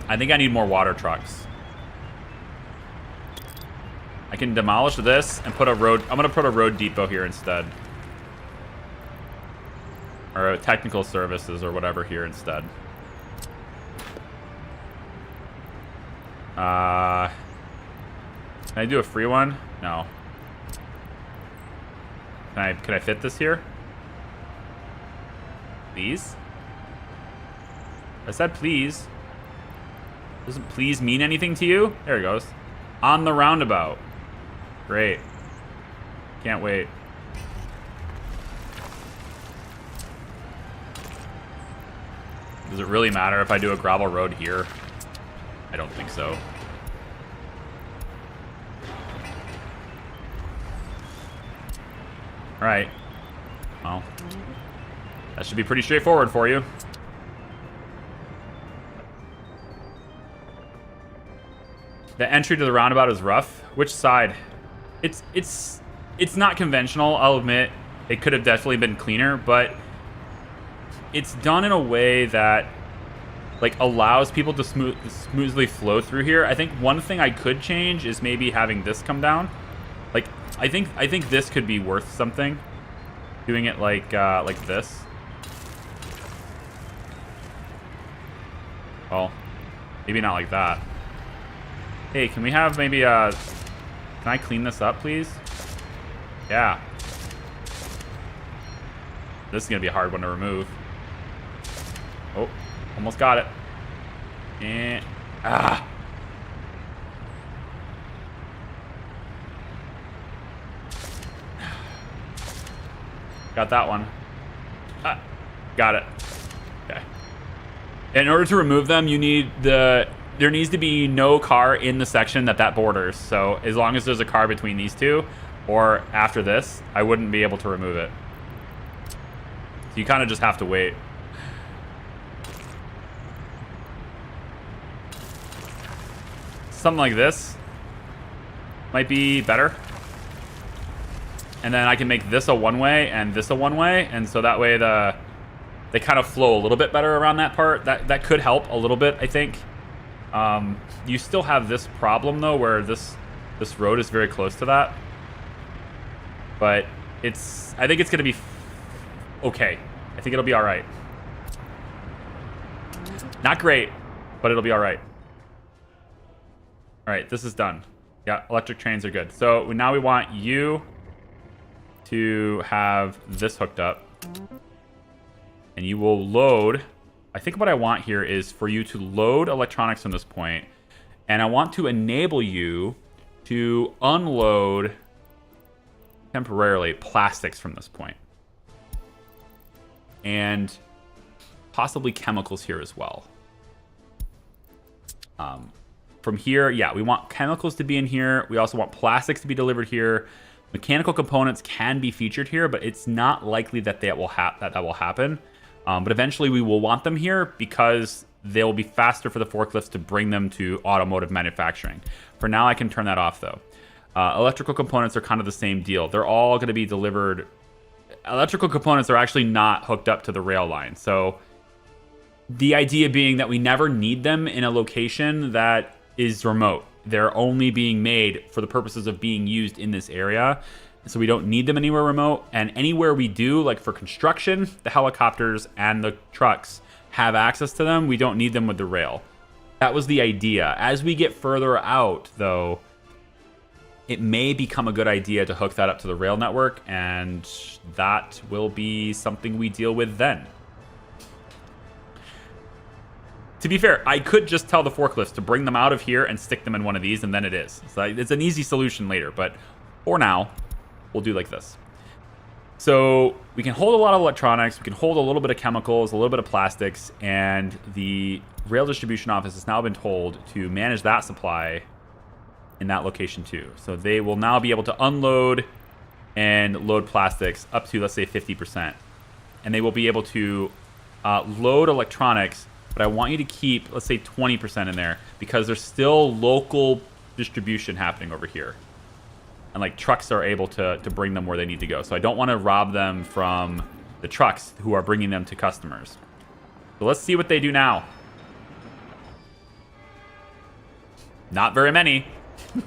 Speaker 1: I think I need more water trucks. I can demolish this and put a road... I'm going to put a road depot here instead. Or a technical services or whatever here instead. Can I do a free one? No. Can I fit this here? Please? I said please. Doesn't please mean anything to you? There it goes. On the roundabout. Great. Can't wait. Does it really matter if I do a gravel road here? I don't think so. Alright. Well, that should be pretty straightforward for you. The entry to the roundabout is rough. Which side? It's not conventional, I'll admit. It could have definitely been cleaner, but it's done in a way that like allows people to smoothly flow through here. I think one thing I could change is maybe having this come down. Like I think this could be worth something. Doing it like this. Well, maybe not like that. Hey, can we have maybe can I clean this up, please? Yeah. This is gonna be a hard one to remove. Oh, almost got it. And got that one. Got it. Okay. In order to remove them, you need there needs to be no car in the section that borders. So as long as there's a car between these two, or after this, I wouldn't be able to remove it. So you kind of just have to wait. Something like this might be better. And then I can make this a one-way and this a one-way, and so that way they kind of flow a little bit better around that part. That could help a little bit, I think. You still have this problem though, where this road is very close to that. But I think it's gonna be okay. I think it'll be all right. Not great, but it'll be all right. All right, this is done. Yeah, electric trains are good. So now we want you to have this hooked up, and you will load. I think what I want here is for you to load electronics from this point, and I want to enable you to unload temporarily plastics from this point, and possibly chemicals here as well. From here, yeah, we want chemicals to be in here. We also want plastics to be delivered here. Mechanical components can be featured here, but it's not likely that that will happen. But eventually we will want them here because they will be faster for the forklifts to bring them to automotive manufacturing. For now, I can turn that off, though. Electrical components are kind of the same deal. They're all going to be delivered. Electrical components are actually not hooked up to the rail line. So the idea being that we never need them in a location that is remote. They're only being made for the purposes of being used in this area. So we don't need them anywhere remote. And anywhere we do, like for construction, the helicopters and the trucks have access to them. We don't need them with the rail. That was the idea. As we get further out, though, it may become a good idea to hook that up to the rail network, and that will be something we deal with then. To be fair, I could just tell the forklifts to bring them out of here and stick them in one of these, and then it is. So it's an easy solution later, but for now, we'll do like this. So we can hold a lot of electronics, we can hold a little bit of chemicals, a little bit of plastics, and the rail distribution office has now been told to manage that supply in that location too. So they will now be able to unload and load plastics up to, let's say, 50%. And they will be able to load electronics, but I want you to keep, let's say, 20% in there because there's still local distribution happening over here. And like trucks are able to bring them where they need to go. So I don't want to rob them from the trucks who are bringing them to customers. So let's see what they do now. Not very many.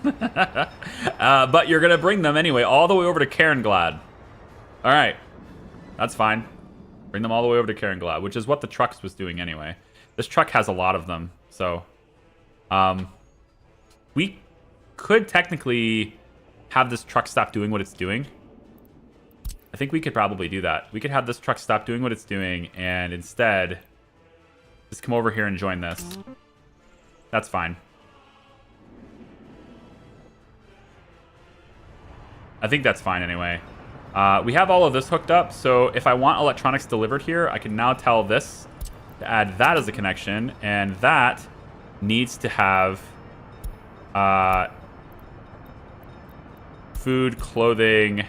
Speaker 1: But you're going to bring them anyway all the way over to Cairnglad. All right. That's fine. Bring them all the way over to Cairnglad, which is what the trucks was doing anyway. This truck has a lot of them. So we could technically have this truck stop doing what it's doing. I think we could probably do that. We could have this truck stop doing what it's doing and instead just come over here and join this. That's fine. I think that's fine anyway. We have all of this hooked up, so if I want electronics delivered here, I can now tell this to add that as a connection, and that needs to have food, clothing,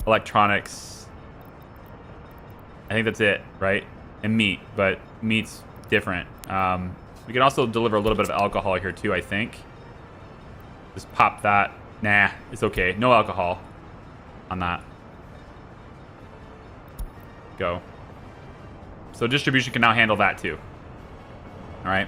Speaker 1: electronics. I think that's it, right? And meat, but meat's different. We can also deliver a little bit of alcohol here too, I think. Just pop that. Nah, it's okay. No alcohol on that. Go. So distribution can now handle that too. All right.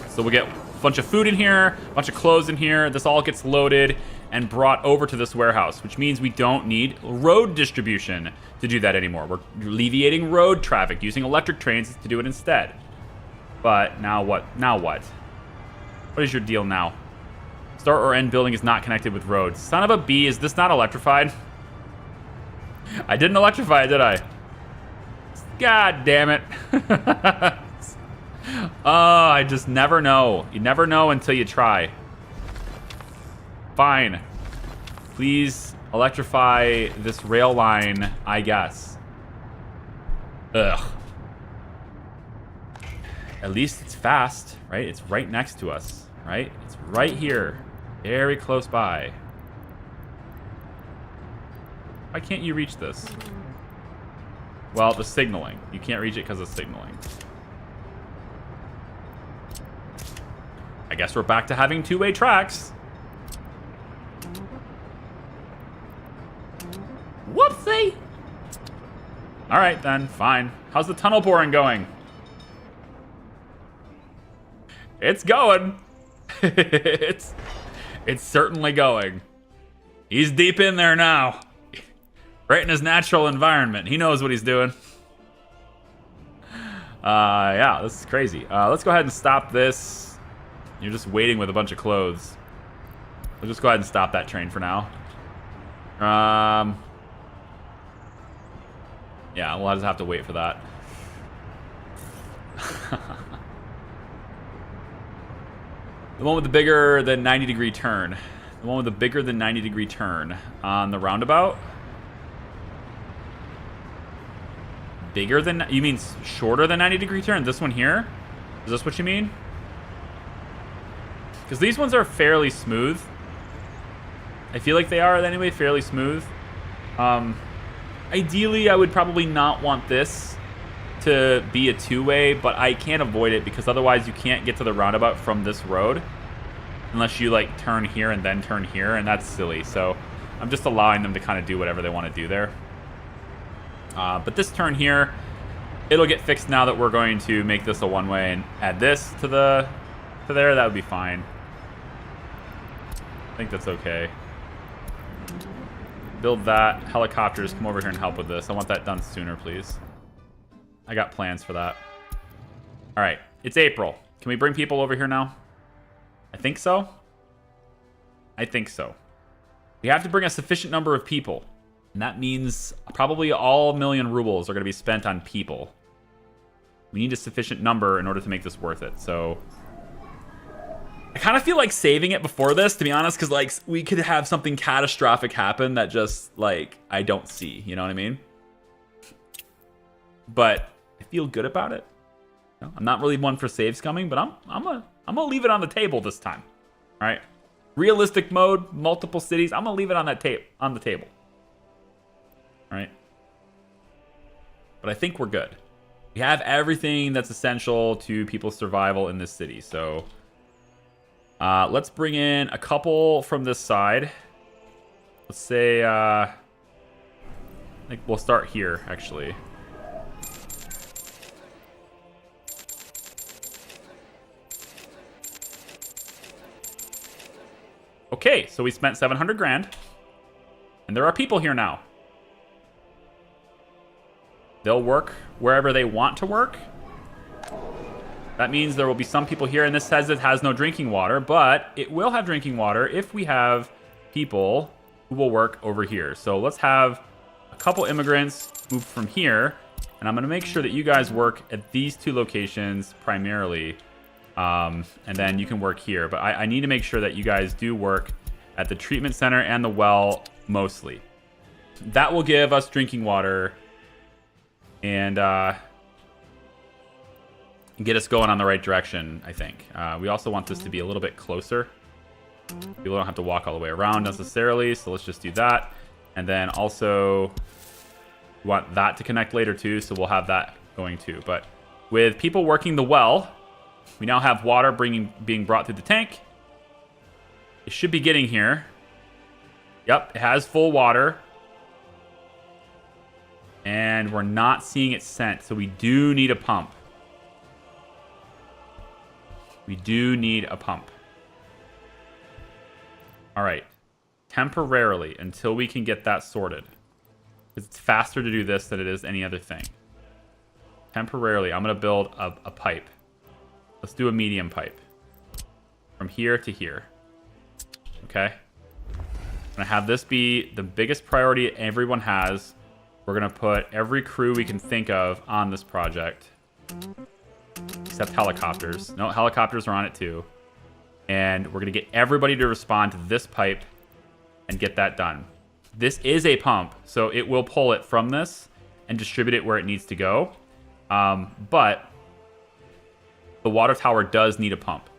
Speaker 1: So we'll get a bunch of food in here, a bunch of clothes in here. This all gets loaded and brought over to this warehouse, which means we don't need road distribution to do that anymore. We're alleviating road traffic using electric trains to do it instead. But now what? Now what? What is your deal now? Start or end building is not connected with roads. Son of a bee, is this not electrified? I didn't electrify it, did I? God damn it. Oh, I just never know. You never know until you try. Fine. Please electrify this rail line, I guess. Ugh. At least it's fast, right? It's right next to us, right? It's right here. Very close by. Why can't you reach this? Well, the signaling. You can't reach it because of signaling. I guess we're back to having two-way tracks. Whoopsie! Alright then, fine. How's the tunnel boring going? It's going. It's certainly going. He's deep in there now. Right in his natural environment. He knows what he's doing. Yeah, this is crazy. Let's go ahead and stop this. You're just waiting with a bunch of clothes. We'll just go ahead and stop that train for now. Yeah, we'll just have to wait for that. The one with the bigger than 90-degree turn. The one with the bigger than 90-degree turn on the roundabout. Bigger than... You mean shorter than 90-degree turn? This one here? Is this what you mean? Because these ones are fairly smooth. I feel like they are, anyway, fairly smooth. Ideally, I would probably not want this to be a two-way, but I can't avoid it because otherwise you can't get to the roundabout from this road unless you like turn here and then turn here, and that's silly. So I'm just allowing them to kind of do whatever they want to do there. But this turn here, it'll get fixed now that we're going to make this a one-way and add this to there. That would be fine. I think that's okay. Build that. Helicopters, come over here and help with this. I want that done sooner, please. I got plans for that. All right, it's April. Can we bring people over here now? I think so. I think so. We have to bring a sufficient number of people. And that means probably all 1,000,000 rubles are going to be spent on people. We need a sufficient number in order to make this worth it. So I kind of feel like saving it before this, to be honest, because like we could have something catastrophic happen that just like I don't see. You know what I mean? But I feel good about it. You know, I'm not really one for saves coming, but I'm gonna leave it on the table this time. All right, realistic mode, multiple cities. I'm gonna leave it on that on the table. All right, but I think we're good. We have everything that's essential to people's survival in this city. So let's bring in a couple from this side. Let's say I think we'll start here actually. Okay, so we spent 700 grand. And there are people here now. They'll work wherever they want to work. That means there will be some people here, and this says it has no drinking water, but it will have drinking water if we have people who will work over here. So let's have a couple immigrants move from here, and I'm going to make sure that you guys work at these two locations primarily. And then you can work here. But I need to make sure that you guys do work at the treatment center and the well mostly. That will give us drinking water and get us going on the right direction, I think. We also want this to be a little bit closer. People don't have to walk all the way around necessarily, so let's just do that. And then also we want that to connect later too, so we'll have that going too. But with people working the well, we now have water being brought through the tank. It should be getting here. Yep, it has full water. And we're not seeing it sent, so we do need a pump. We do need a pump. All right. Temporarily, until we can get that sorted. Because it's faster to do this than it is any other thing. Temporarily, I'm going to build a pipe. Let's do a medium pipe. From here to here. Okay? I'm going to have this be the biggest priority everyone has. We're going to put every crew we can think of on this project. Except helicopters. No, helicopters are on it too. And we're going to get everybody to respond to this pipe and get that done. This is a pump, so it will pull it from this and distribute it where it needs to go. But the water tower does need a pump,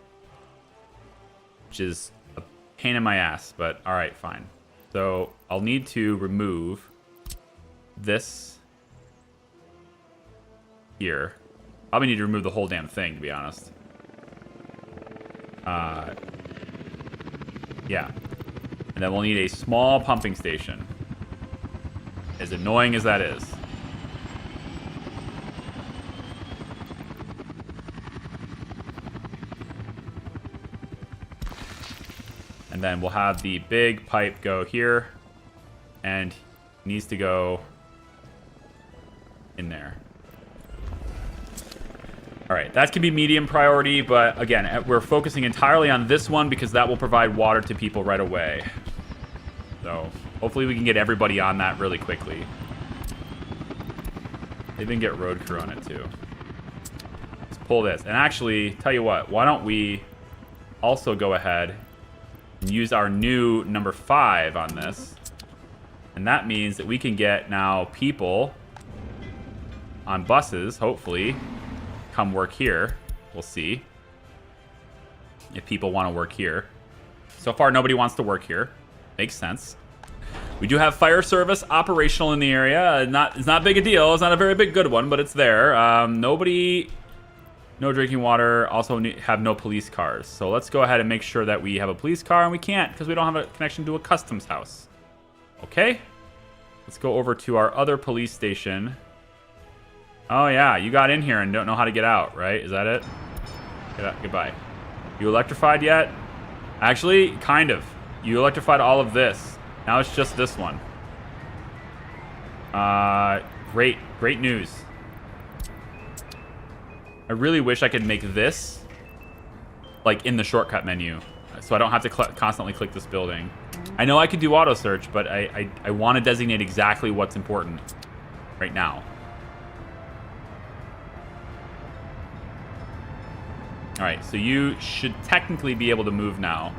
Speaker 1: which is a pain in my ass, but all right, fine. So I'll need to remove this here. Probably need to remove the whole damn thing, to be honest. Yeah. And then we'll need a small pumping station. As annoying as that is. And then we'll have the big pipe go here. And it needs to go in there. All right, that can be medium priority, but again, we're focusing entirely on this one because that will provide water to people right away. So hopefully we can get everybody on that really quickly. They even get road crew on it too. Let's pull this. And actually, tell you what, why don't we also go ahead and use our new number 5 on this. And that means that we can get now people on buses, hopefully, come work here. We'll see if people want to work here. So far, nobody wants to work here. Makes sense. We do have fire service operational in the area. It's not big a deal. It's not a very big good one, but it's there. Nobody... No drinking water. Also have no police cars. So let's go ahead and make sure that we have a police car, and we can't because we don't have a connection to a customs house. Okay. Let's go over to our other police station. Oh, yeah. You got in here and don't know how to get out, right? Is that it? Get out. Goodbye. You electrified yet? Actually, kind of. You electrified all of this. Now it's just this one. Great news. I really wish I could make this like in the shortcut menu, so I don't have to constantly click this building. I know I could do auto search, but I want to designate exactly what's important right now. All right, so you should technically be able to move now.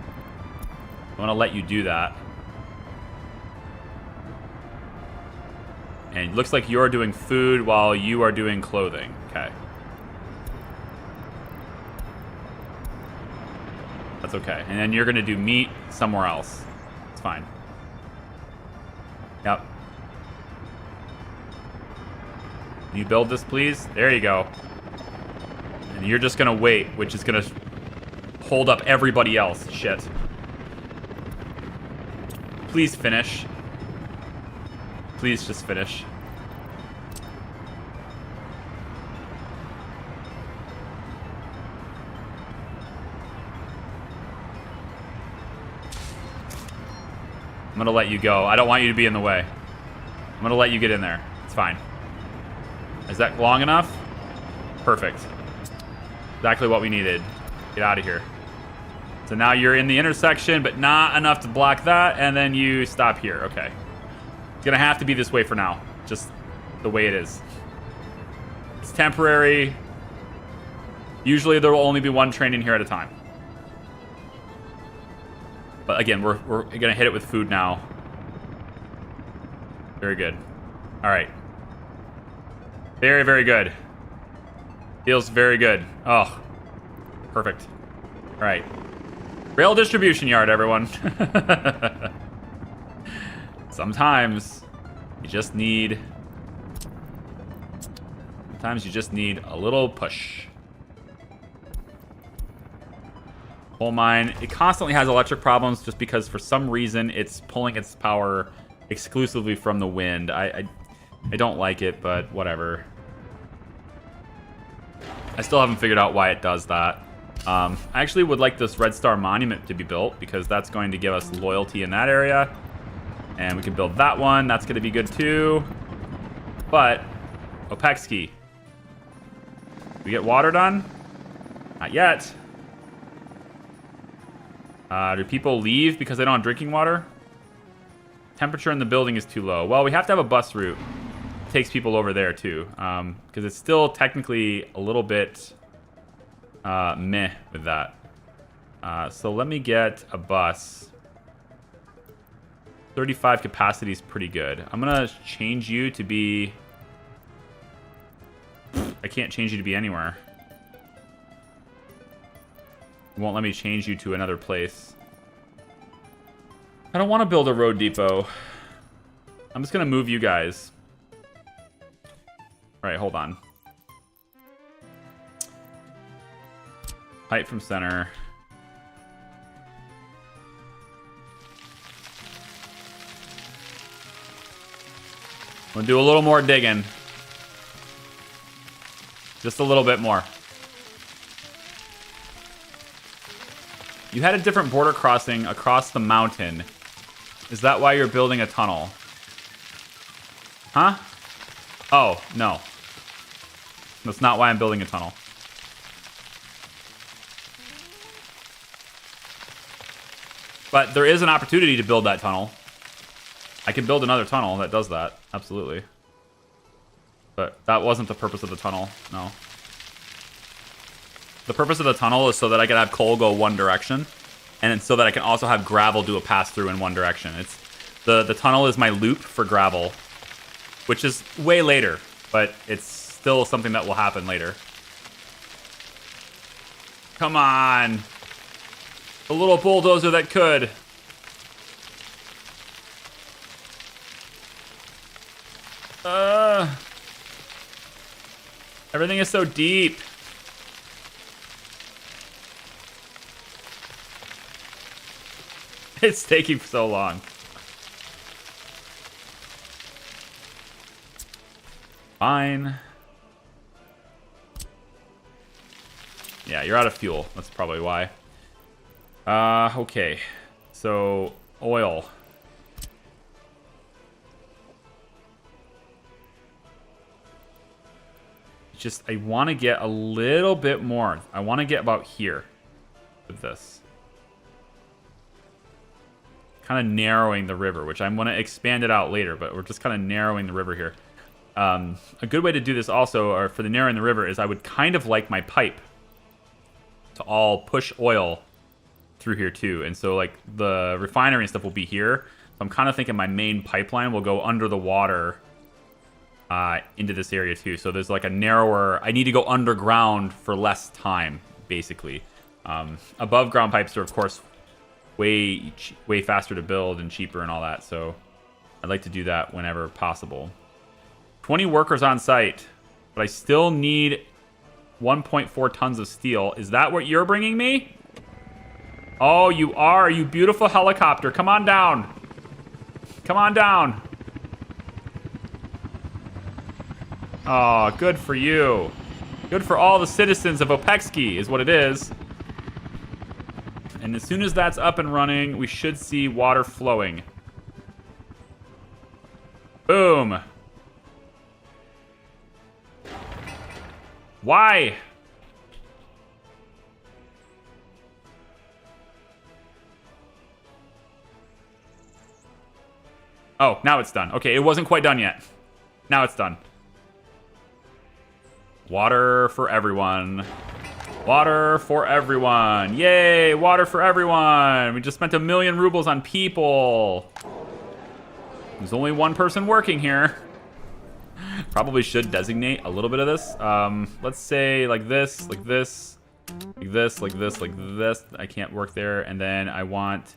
Speaker 1: I want to let you do that. And it looks like you're doing food while you are doing clothing. Okay. That's okay. And then you're going to do meat somewhere else. It's fine. Yep. Can you build this, please? There you go. And you're just going to wait, which is going to hold up everybody else. Shit. Please finish. Please just finish. I'm gonna let you go. I don't want you to be in the way. I'm gonna let you get in there. It's fine. Is that long enough? Perfect. Exactly what we needed. Get out of here. So now you're in the intersection, but not enough to block that, and then you stop here. Okay. It's gonna have to be this way for now. Just the way it is. It's temporary. Usually there will only be one train in here at a time. But again, we're gonna hit it with food now. Very good. All right. Very, very good. Feels very good. Oh, perfect. All right. Rail distribution yard, everyone. Sometimes you just need a little push. Coal mine, it constantly has electric problems just because for some reason it's pulling its power exclusively from the wind. I don't like it, but whatever. I still haven't figured out why it does that. I actually would like this Red Star Monument to be built because that's going to give us loyalty in that area. And we can build that one. That's going to be good too. But, Opexki. We get water done? Not yet. Do people leave because they don't have drinking water? Temperature in the building is too low. Well, we have to have a bus route. It takes people over there too. Because it's still technically a little bit meh with that. So let me get a bus. 35 capacity is pretty good. I'm going to change you to be... I can't change you to be anywhere. It won't let me change you to another place. I don't want to build a road depot. I'm just going to move you guys. All right, hold on. Height from center. We'll do a little more digging. Just a little bit more. You had a different border crossing across the mountain. Is that why you're building a tunnel? Huh? Oh, no. That's not why I'm building a tunnel. But there is an opportunity to build that tunnel. I can build another tunnel that does that. Absolutely. But that wasn't the purpose of the tunnel. No. The purpose of the tunnel is so that I can have coal go one direction. And so that I can also have gravel do a pass-through in one direction. It's the tunnel is my loop for gravel. Which is way later. But it's still something that will happen later. Come on. The little bulldozer that could. Everything is so deep. It's taking so long. Fine. Yeah, you're out of fuel. That's probably why. Okay. So, oil. Just, I want to get a little bit more. I want to get about here with this. Kind of narrowing the river, which I'm going to expand it out later, but we're just kind of narrowing the river here. A good way to do this also, or for the narrowing the river, is I would kind of like my pipe to all push oil through here too. And so like the refinery and stuff will be here. So I'm kind of thinking my main pipeline will go under the water into this area too. So there's like a narrower, I need to go underground for less time, basically. Above ground pipes are of course way faster to build and cheaper and all that. So I'd like to do that whenever possible. 20 workers on site, but I still need 1.4 tons of steel. Is that what you're bringing me? Oh, you are, you beautiful helicopter. Come on down. Come on down. Oh, good for you. Good for all the citizens of Opexki is what it is. And as soon as that's up and running, we should see water flowing. Boom. Why? Oh, now it's done. Okay, it wasn't quite done yet. Now it's done. Water for everyone. Water for everyone. Yay, water for everyone. We just spent 1 million rubles on people. There's only one person working here. Probably should designate a little bit of this. Let's say like this, like this, like this, like this, like this. I can't work there. And then I want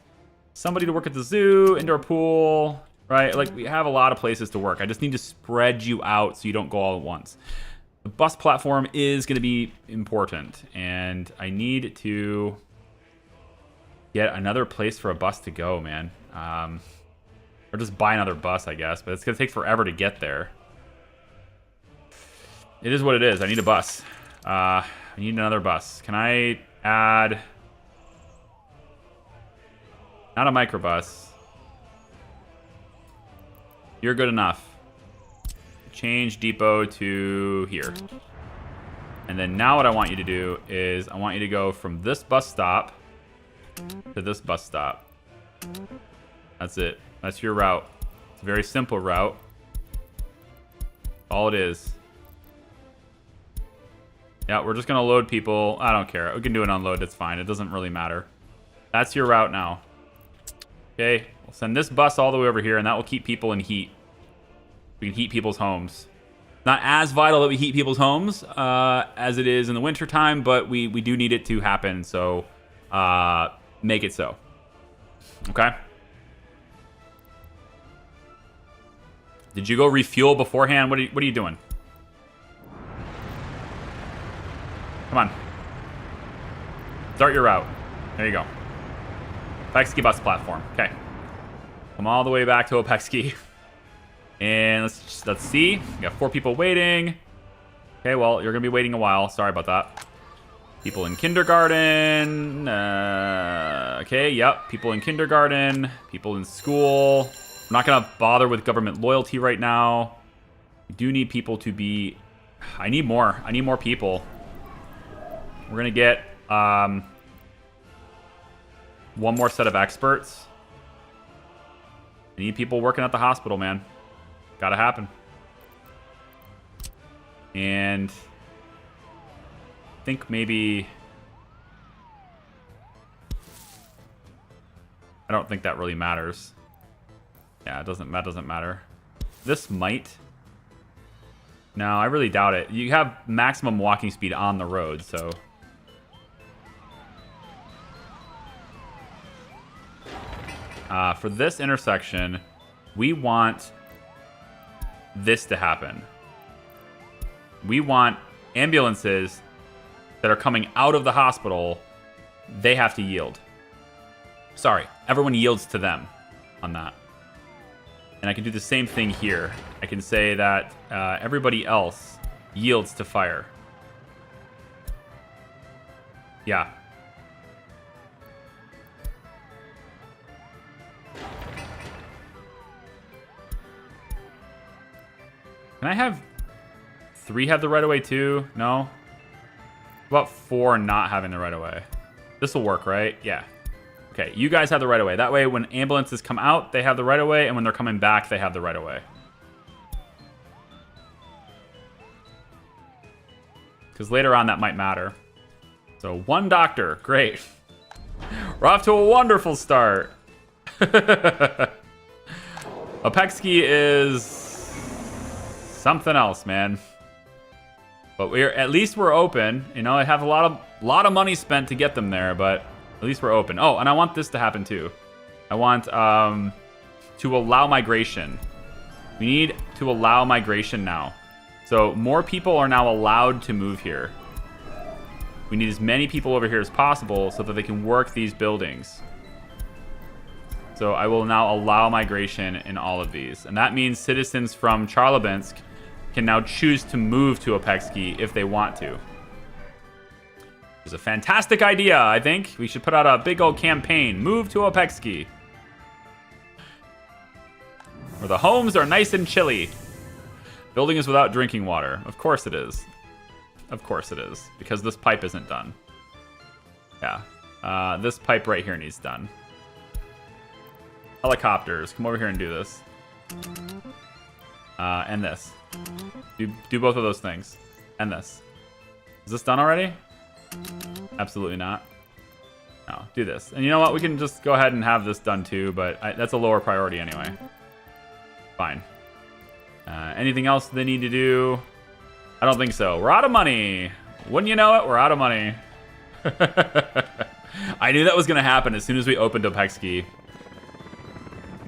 Speaker 1: somebody to work at the zoo, indoor pool, right? Like we have a lot of places to work. I just need to spread you out so you don't go all at once. The bus platform is going to be important, and I need to get another place for a bus to go, man. Or just buy another bus, I guess, but it's going to take forever to get there. It is what it is. I need a bus. I need another bus. Can I add... Not a microbus. You're good enough. Change depot to here. And then now what I want you to do is I want you to go from this bus stop to this bus stop. That's it. That's your route. It's a very simple route. All it is. Yeah, we're just going to load people. I don't care. We can do an unload. It's fine. It doesn't really matter. That's your route now. Okay. We'll send this bus all the way over here, and that will keep people in heat. We can heat people's homes. Not as vital that we heat people's homes as it is in the wintertime, but we do need it to happen, so make it so. Okay? Did you go refuel beforehand? What are you doing? Come on. Start your route. There you go. Opexki bus platform. Okay. Come all the way back to Opexki. And let's see. We got 4 people waiting. Okay, well, you're going to be waiting a while. Sorry about that. People in kindergarten. Okay, yep. People in kindergarten. People in school. I'm not going to bother with government loyalty right now. We do need people to be... I need more. I need more people. We're going to get one more set of experts. I need people working at the hospital, man. Gotta happen. And I think maybe... I don't think that really matters. Yeah, that doesn't matter. This might... No, I really doubt it. You have maximum walking speed on the road, so... For this intersection, we want this to happen. We want ambulances that are coming out of the hospital, they have to yield. Sorry, everyone yields to them on that. And I can do the same thing here. I can say that everybody else yields to fire. Yeah. Can I have 3 have the right of way too? No? About 4 not having the right of way. This will work, right? Yeah. Okay, you guys have the right of way. That way, when ambulances come out, they have the right of way, and when they're coming back, they have the right of way. Because later on, that might matter. So 1 doctor, great. We're off to a wonderful start. Opexki is something else, man. But at least we're open. You know, I have a lot of money spent to get them there, but at least we're open. Oh, and I want this to happen too. I want to allow migration. We need to allow migration now. So more people are now allowed to move here. We need as many people over here as possible so that they can work these buildings. So I will now allow migration in all of these. And that means citizens from Charlabinsk can now choose to move to Opexki if they want to. It's a fantastic idea, I think. We should put out a big old campaign. Move to Opexki. Where the homes are nice and chilly. Building is without drinking water. Of course it is. Of course it is. Because this pipe isn't done. Yeah. This pipe right here needs done. Helicopters. Come over here and do this. And this. Do both of those things. And this. Is this done already? Absolutely not. No, do this. And you know what? We can just go ahead and have this done too, but that's a lower priority anyway. Fine. Anything else they need to do? I don't think so. We're out of money. Wouldn't you know it? We're out of money. I knew that was going to happen as soon as we opened Opexki.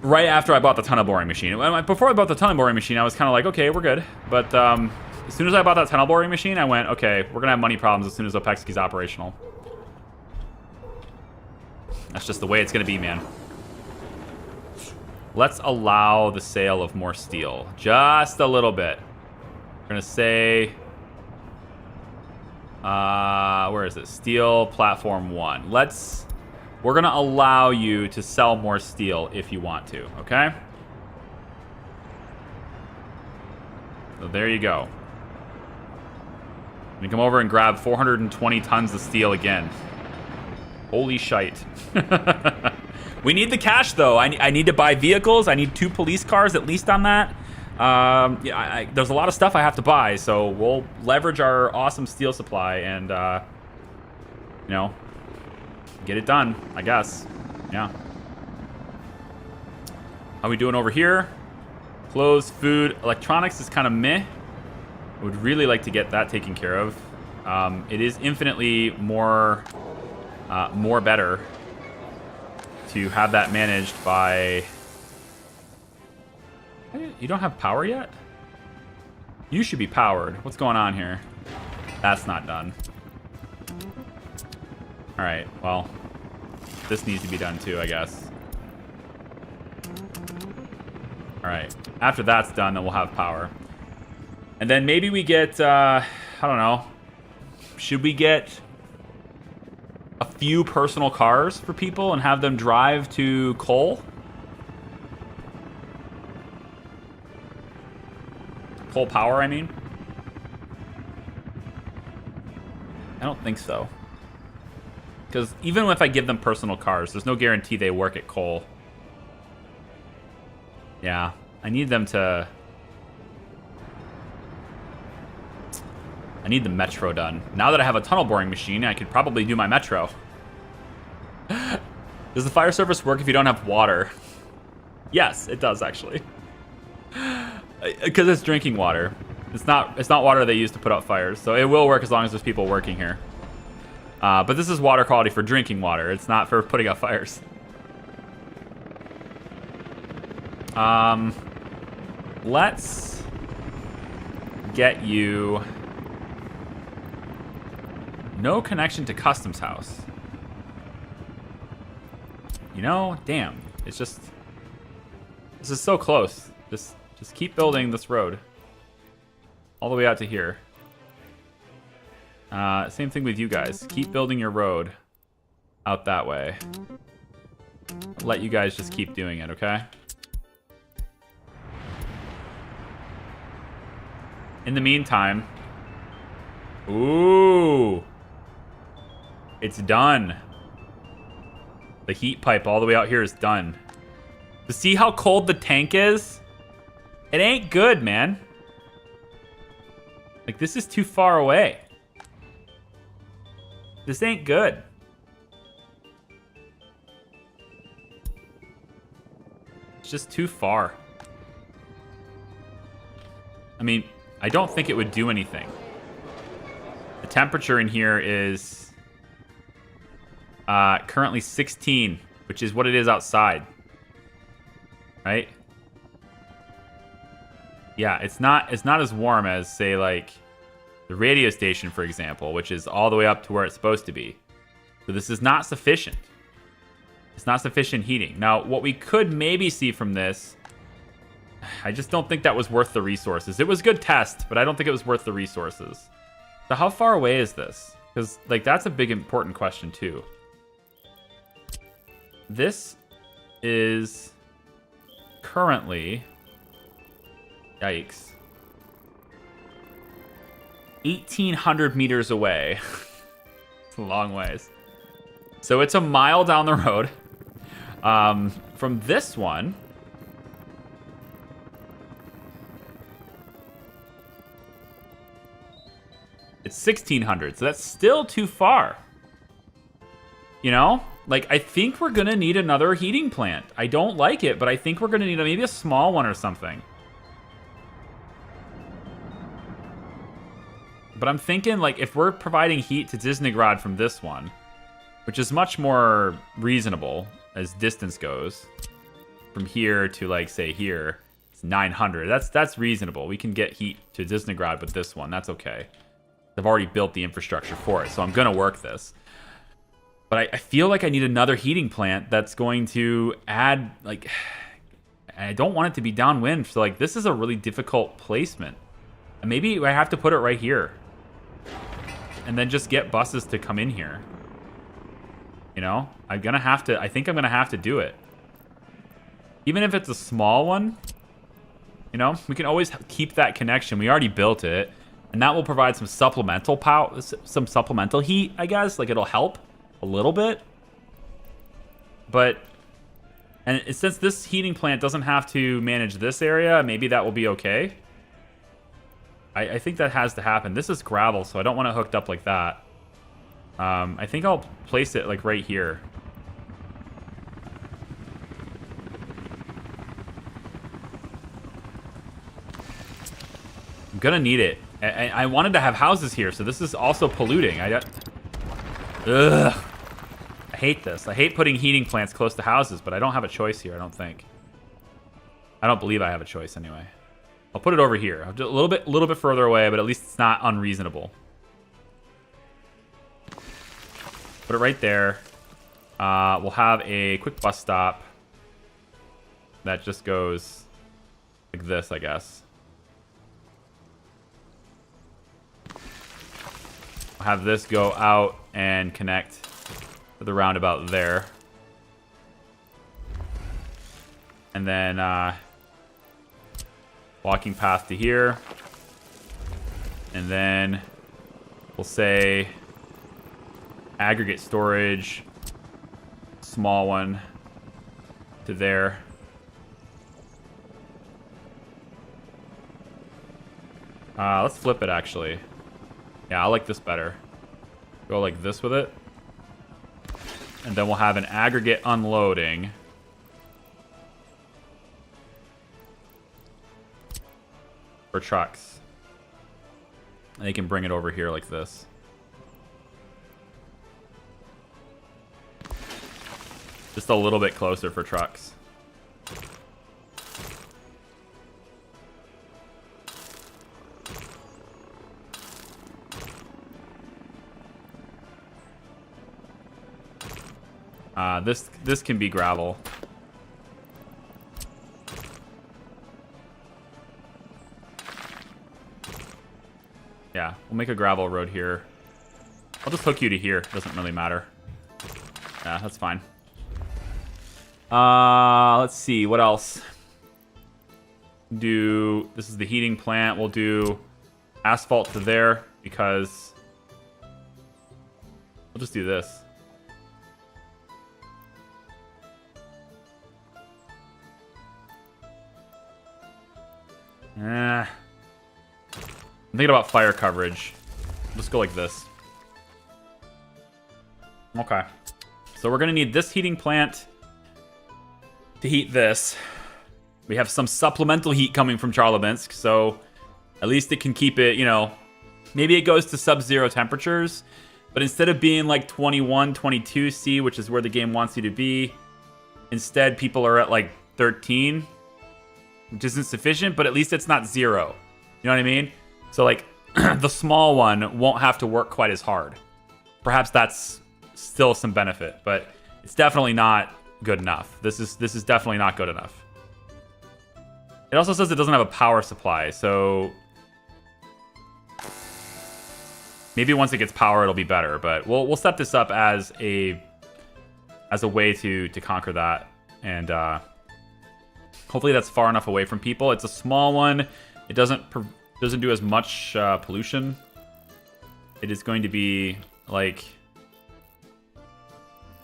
Speaker 1: Right after I bought the tunnel boring machine. Before I bought the tunnel boring machine, I was kind of like, okay, we're good. But as soon as I bought that tunnel boring machine, I went, okay, we're going to have money problems as soon as Opexki's operational. That's just the way it's going to be, man. Let's allow the sale of more steel. Just a little bit. We're going to say... where is it? Steel platform 1. We're going to allow you to sell more steel if you want to, okay? So there you go. You come over and grab 420 tons of steel again. Holy shite. We need the cash, though. I need to buy vehicles. I need 2 police cars at least on that. Yeah, there's a lot of stuff I have to buy, so we'll leverage our awesome steel supply and, you know, get it done, I guess. Yeah. How we doing over here? Clothes, food, electronics is kind of meh. I would really like to get that taken care of. It is infinitely more better to have that managed by... You don't have power yet? You should be powered. What's going on here? That's not done. Alright, well, this needs to be done too, I guess. Alright, after that's done, then we'll have power. And then maybe we get, I don't know. Should we get a few personal cars for people and have them drive to coal? Coal power, I mean? I don't think so. Because even if I give them personal cars, there's no guarantee they work at coal. Yeah, I need them to... I need the metro done. Now that I have a tunnel boring machine, I could probably do my metro. Does the fire service work if you don't have water? Yes, it does actually. Because it's drinking water. It's not water they use to put out fires, so it will work as long as there's people working here. But this is water quality for drinking water. It's not for putting out fires. Let's get you no connection to customs house. You know, damn. It's just, this is so close. Just keep building this road all the way out to here. Same thing with you guys. Keep building your road out that way. Let you guys just keep doing it, okay? In the meantime, ooh, it's done. The heat pipe all the way out here is done. To see how cold the tank is, it ain't good, man. Like, this is too far away. This ain't good. It's just too far. I mean, I don't think it would do anything. The temperature in here is currently 16, which is what it is outside. Right? Yeah, it's not as warm as, say, like the radio station, for example, which is all the way up to where it's supposed to be. So this is not sufficient. It's not sufficient heating. Now, what we could maybe see from this, I just don't think that was worth the resources. It was a good test, but I don't think it was worth the resources. So how far away is this? Because, like, that's a big important question, too. This is currently, yikes, 1,800 meters away. It's a long ways. So it's a mile down the road. From this one, it's 1,600. So that's still too far. You know? Like, I think we're going to need another heating plant. I don't like it, but I think we're going to need maybe a small one or something. But I'm thinking, like, if we're providing heat to Disneygrad from this one, which is much more reasonable as distance goes, from here to, like, say here, it's 900. That's reasonable. We can get heat to Disneygrad with this one. That's okay. I've already built the infrastructure for it, so I'm going to work this. But I feel like I need another heating plant that's going to add, like, I don't want it to be downwind. So, like, this is a really difficult placement. And maybe I have to put it right here. And then just get buses to come in here. You know? I think I'm going to have to do it. Even if it's a small one, you know, we can always keep that connection. We already built it. And that will provide some supplemental power, some supplemental heat, I guess. Like, it'll help a little bit. But, and since this heating plant doesn't have to manage this area, maybe that will be okay. I think that has to happen. This is gravel, so I don't want it hooked up like that. I think I'll place it, like, right here. I'm gonna need it. I wanted to have houses here, so this is also polluting. Ugh. I hate this. I hate putting heating plants close to houses, but I don't have a choice here, I don't think. I don't believe I have a choice anyway. I'll put it over here. I'll do a little bit further away, but at least it's not unreasonable. Put it right there. We'll have a quick bus stop that just goes like this, I guess. I'll have this go out and connect to the roundabout there. And then walking path to here. And then we'll say aggregate storage, small one to there. Let's flip it, actually. Yeah, I like this better. Go like this with it. And then we'll have an aggregate unloading. For trucks. And they can bring it over here like this. Just a little bit closer for trucks. This can be gravel. Yeah, we'll make a gravel road here. I'll just hook you to here. Doesn't really matter. Yeah, that's fine. Let's see. What else? This is the heating plant. We'll do asphalt to there because we'll just do this. I'm thinking about fire coverage. Let's go like this. Okay. So we're going to need this heating plant to heat this. We have some supplemental heat coming from Charlabinsk, so at least it can keep it, you know, maybe it goes to sub-zero temperatures, but instead of being like 21, 22 C, which is where the game wants you to be, instead people are at like 13, which isn't sufficient, but at least it's not zero. You know what I mean? So like the small one won't have to work quite as hard. Perhaps that's still some benefit, but it's definitely not good enough. This is definitely not good enough. It also says it doesn't have a power supply, so maybe once it gets power it'll be better, but we'll set this up as a way to conquer that, and hopefully that's far enough away from people. It's a small one. It doesn't do as much pollution. It is going to be like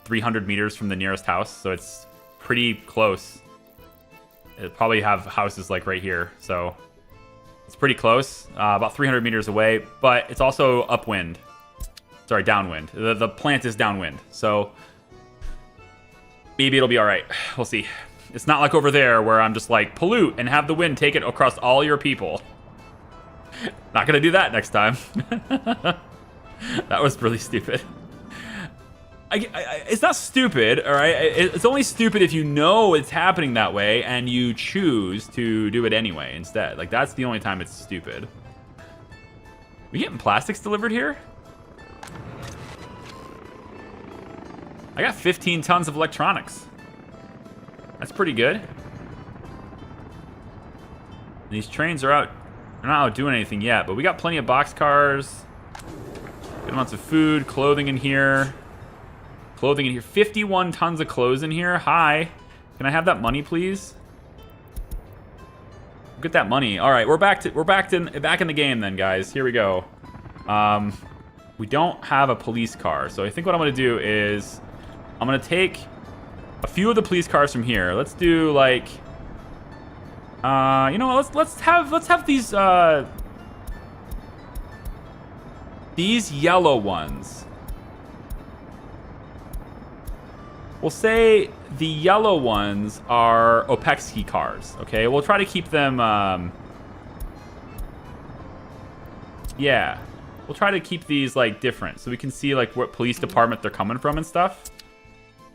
Speaker 1: 300 meters from the nearest house, so it's pretty close. It'll probably have houses like right here, so it's pretty close, about 300 meters away, but it's also upwind. Sorry, downwind. The plant is downwind, so maybe it'll be all right. We'll see. It's not like over there where I'm just like, pollute and have the wind take it across all your people. Not gonna do that next time. That was really stupid. It's not stupid, all right? It's only stupid if you know it's happening that way and you choose to do it anyway instead. Like, that's the only time it's stupid. We getting plastics delivered here? I got 15 tons of electronics. That's pretty good. These trains are out. They're not out doing anything yet, but we got plenty of boxcars. Good amounts of food, clothing in here. Clothing in here. 51 tons of clothes in here. Hi. Can I have that money, please? Get that money. All right, we're back in the game then, guys. Here we go. We don't have a police car, so I think what I'm gonna do is I'm gonna take a few of the police cars from here. Let's do like, you know, let's have these yellow ones. We'll say the yellow ones are Opexki cars, okay? We'll try to keep them, yeah. We'll try to keep these, like, different so we can see, like, what police department they're coming from and stuff.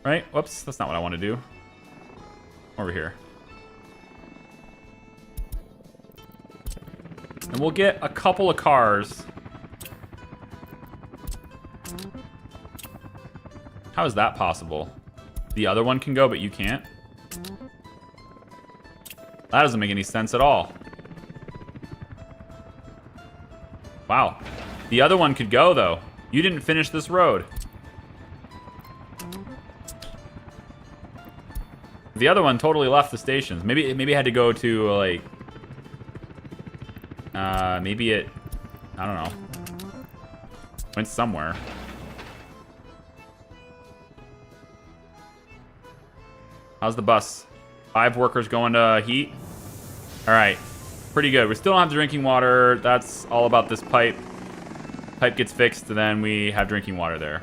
Speaker 1: Right? Whoops, that's not what I want to do. Over here. And we'll get a couple of cars. How is that possible? The other one can go, but you can't? That doesn't make any sense at all. Wow. The other one could go, though. You didn't finish this road. The other one totally left the stations. Maybe it had to go to, like... maybe it... I don't know. Went somewhere. How's the bus? 5 workers going to heat? Alright. Pretty good. We still don't have drinking water. That's all about this pipe. Pipe gets fixed, and then we have drinking water there.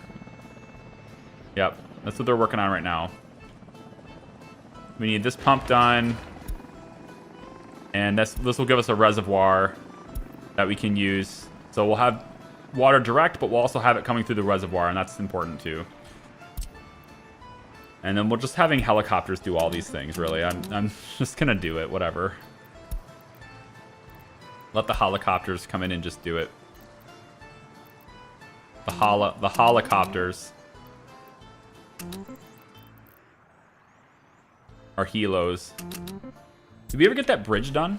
Speaker 1: Yep. That's what they're working on right now. We need this pump done. And this will give us a reservoir that we can use. So we'll have water direct, but we'll also have it coming through the reservoir, and that's important too. And then we're just having helicopters do all these things, really. I'm just gonna do it, whatever. Let the helicopters come in and just do it. The helicopters. our helos. Did we ever get that bridge done?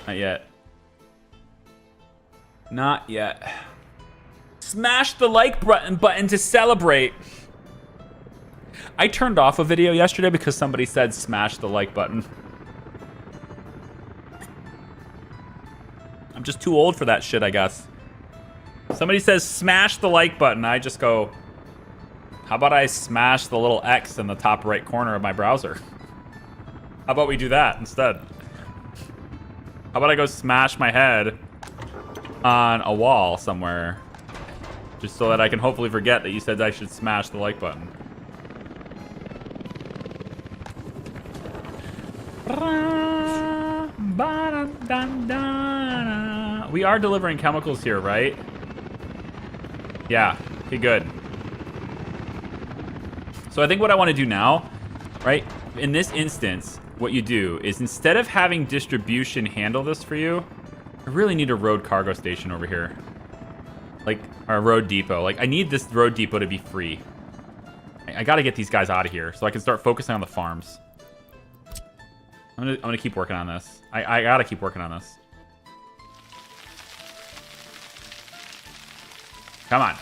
Speaker 1: Not yet. Not yet. Smash the like button to celebrate. I turned off a video yesterday because somebody said smash the like button. I'm just too old for that shit, I guess. Somebody says smash the like button. I just go, how about I smash the little X in the top right corner of my browser? How about we do that instead? How about I go smash my head on a wall somewhere? Just so that I can hopefully forget that you said I should smash the like button. We are delivering chemicals here, right? Yeah, okay, good. So I think what I want to do now, right? In this instance, what you do is instead of having distribution handle this for you, I really need a road cargo station over here. Like, or a road depot. Like, I need this road depot to be free. I gotta get these guys out of here so I can start focusing on the farms. I'm gonna keep working on this. I gotta keep working on this. Come on.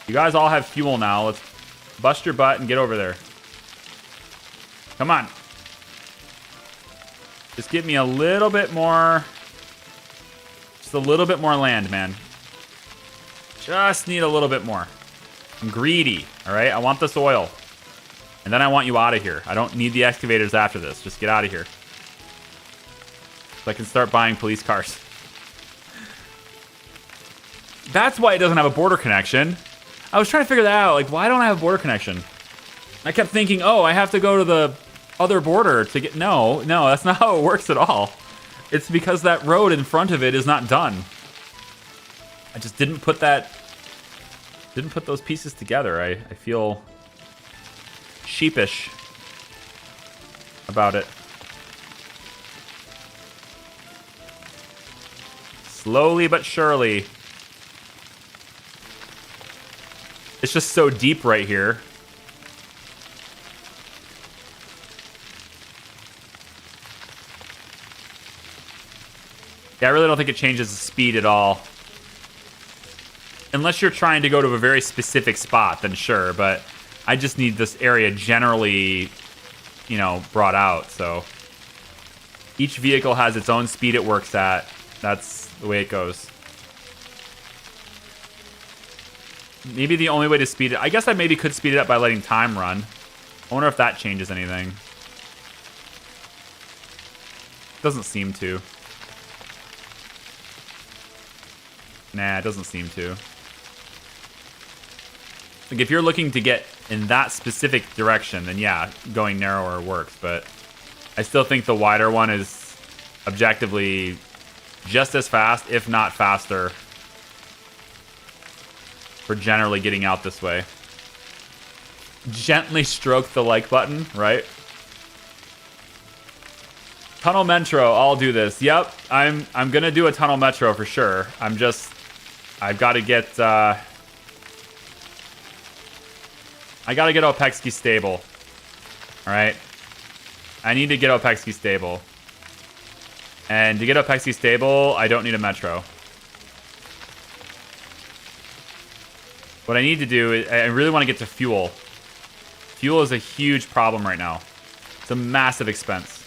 Speaker 1: You guys all have fuel now. Let's bust your butt and get over there. Come on. Just give me a little bit more. Just a little bit more land, man. Just need a little bit more. I'm greedy, all right? I want this oil. And then I want you out of here. I don't need the excavators after this. Just get out of here. So I can start buying police cars. That's why it doesn't have a border connection. I was trying to figure that out. Like, why don't I have a border connection? I kept thinking, oh, I have to go to the other border to get... No, that's not how it works at all. It's because that road in front of it is not done. I just didn't put that... Didn't put those pieces together. I feel sheepish about it. Slowly but surely. It's just so deep right here. Yeah, I really don't think it changes the speed at all. Unless you're trying to go to a very specific spot, then sure. But I just need this area generally, you know, brought out. So each vehicle has its own speed it works at. That's the way it goes. Maybe the only way to speed it... I guess I maybe could speed it up by letting time run. I wonder if that changes anything. Doesn't seem to. Nah, it doesn't seem to. Like, if you're looking to get in that specific direction, then yeah, going narrower works. But I still think the wider one is objectively just as fast, if not faster, for generally getting out this way. Gently stroke the like button, right? Tunnel Metro, I'll do this. Yep, I'm gonna do a Tunnel Metro for sure. I've got to get I gotta get Opexki stable. Alright. I need to get Opexki stable. And to get Opexki stable, I don't need a metro. What I need to do is, I really want to get to fuel. Fuel is a huge problem right now. It's a massive expense.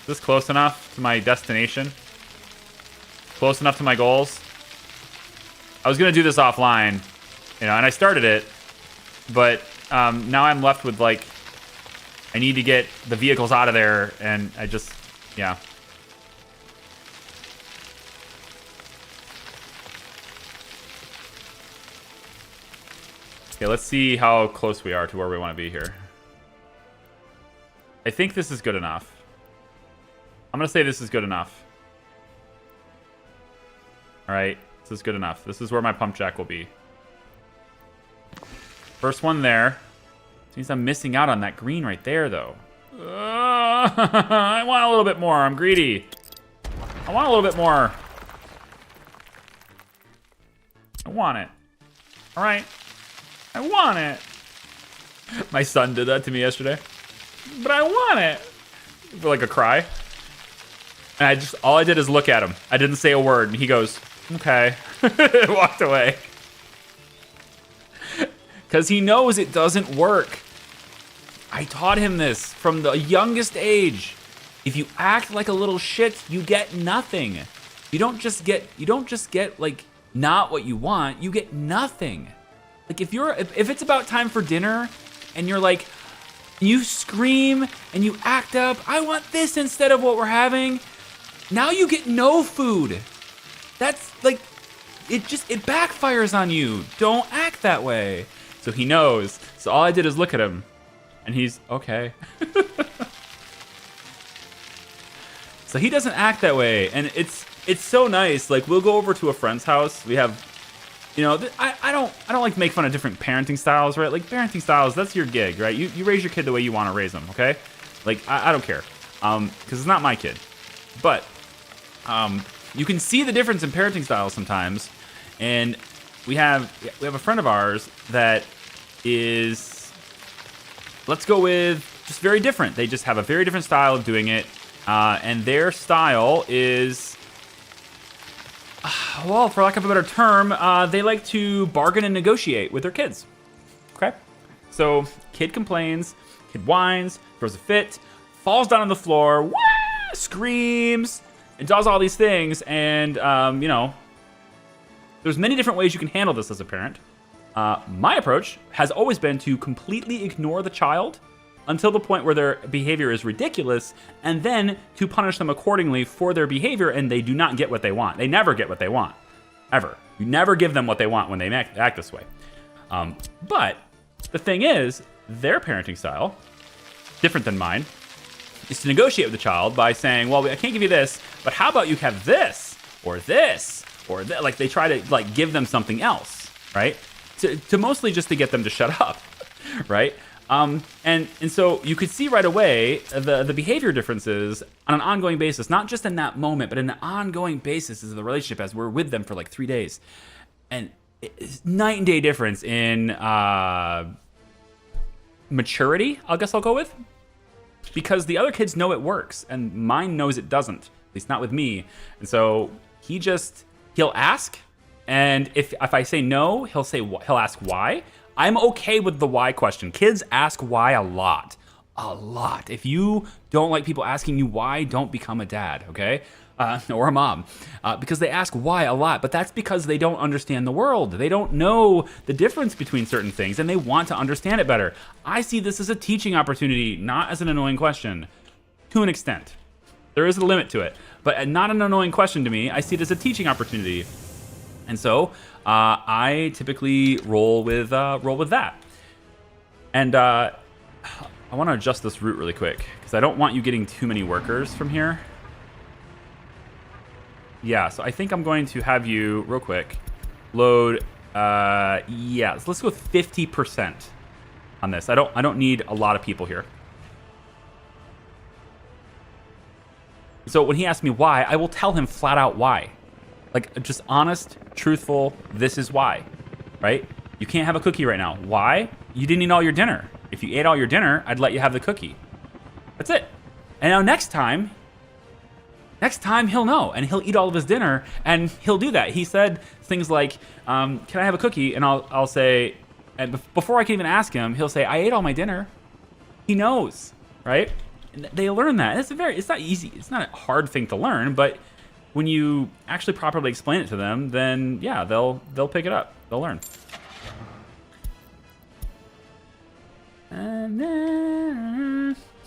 Speaker 1: Is this close enough to my destination? Close enough to my goals? I was going to do this offline, you know, and I started it, but now I'm left with, like, I need to get the vehicles out of there, and I just, yeah. Okay, let's see how close we are to where we want to be here. I think this is good enough. I'm going to say this is good enough. All right, this is good enough. This is where my pump jack will be. First one there. Seems I'm missing out on that green right there, though. I want a little bit more. I'm greedy. I want a little bit more. I want it. All right. I want it. My son did that to me yesterday. But I want it. For like a cry. And all I did is look at him. I didn't say a word. And he goes, okay. Walked away. Because he knows it doesn't work. I taught him this from the youngest age. If you act like a little shit, you get nothing. You don't just get like not what you want, you get nothing. Like if it's about time for dinner and you're like, you scream and you act up, I want this instead of what we're having. Now you get no food. That's like, it backfires on you. Don't act that way. So he knows. So all I did is look at him and he's okay. So he doesn't act that way. And it's so nice. Like we'll go over to a friend's house. We have, you know, I don't like to make fun of different parenting styles, right? Like parenting styles, that's your gig, right? You raise your kid the way you want to raise them, okay? Like I don't care, because it's not my kid. But you can see the difference in parenting styles sometimes. And we have a friend of ours that is, let's go with just very different. They just have a very different style of doing it, and their style is, well, for lack of a better term, they like to bargain and negotiate with their kids. Okay? So, kid complains, kid whines, throws a fit, falls down on the floor, wah, screams, and does all these things. And, you know, there's many different ways you can handle this as a parent. My approach has always been to completely ignore the child until the point where their behavior is ridiculous, and then to punish them accordingly for their behavior, and they do not get what they want. They never get what they want. Ever. You never give them what they want when they act this way. But the thing is, their parenting style, different than mine, is to negotiate with the child by saying, well, I can't give you this, but how about you have this, or this, or that? Like they try to like give them something else, right? To mostly just to get them to shut up, right? And so you could see right away the behavior differences on an ongoing basis, not just in that moment, but in an ongoing basis as the relationship as we're with them for like 3 days. And it's night and day difference in maturity, I guess I'll go with. Because the other kids know it works, and mine knows it doesn't, at least not with me. And so he'll ask, and if I say no, he'll ask why. I'm okay with the why question. Kids ask why a lot. A lot. If you don't like people asking you why, don't become a dad, okay? Or a mom. Because they ask why a lot, but that's because they don't understand the world. They don't know the difference between certain things, and they want to understand it better. I see this as a teaching opportunity, not as an annoying question. To an extent. There is a limit to it, but not an annoying question to me. I see it as a teaching opportunity. And so I typically roll with that. And I want to adjust this route really quick because I don't want you getting too many workers from here. Yeah, so I think I'm going to have you real quick load. Yeah, so let's go with 50% on this. I don't need a lot of people here. So when he asks me why, I will tell him flat out why. Like, just honest, truthful, this is why, right? You can't have a cookie right now. Why? You didn't eat all your dinner. If you ate all your dinner, I'd let you have the cookie. That's it. And now next time he'll know, and he'll eat all of his dinner, and he'll do that. He said things like, can I have a cookie? And I'll say, and before I can even ask him, he'll say, I ate all my dinner. He knows, right? And they learn that. It's not easy. It's not a hard thing to learn, but when you actually properly explain it to them, then yeah, they'll pick it up. They'll learn.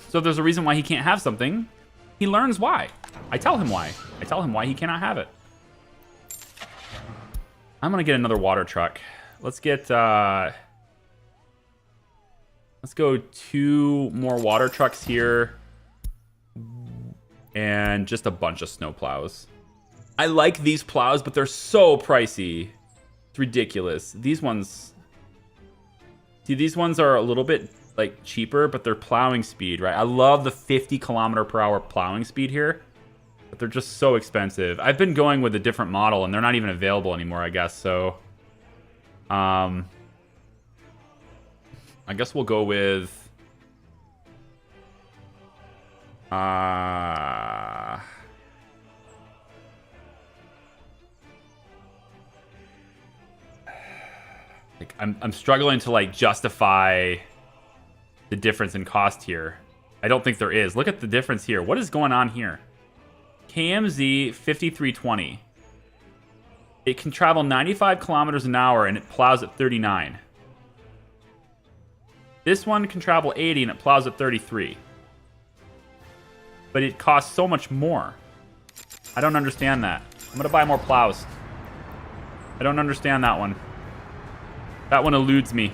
Speaker 1: So if there's a reason why he can't have something, he learns why. I tell him why. I tell him why he cannot have it. I'm gonna get another water truck. Let's get let's go 2 more water trucks here and just a bunch of snow plows. I like these plows, but they're so pricey. It's ridiculous. These ones, see, these ones are a little bit like cheaper, but they're plowing speed, right? I love the 50 km/h plowing speed here, but they're just so expensive. I've been going with a different model, and they're not even available anymore, I guess. So, I guess we'll go with... like, I'm struggling to, like, justify the difference in cost here. I don't think there is. Look at the difference here. What is going on here? KMZ 5320. It can travel 95 kilometers an hour and it plows at 39. This one can travel 80 and it plows at 33. But it costs so much more. I don't understand that. I'm going to buy more plows. I don't understand that one. That one eludes me.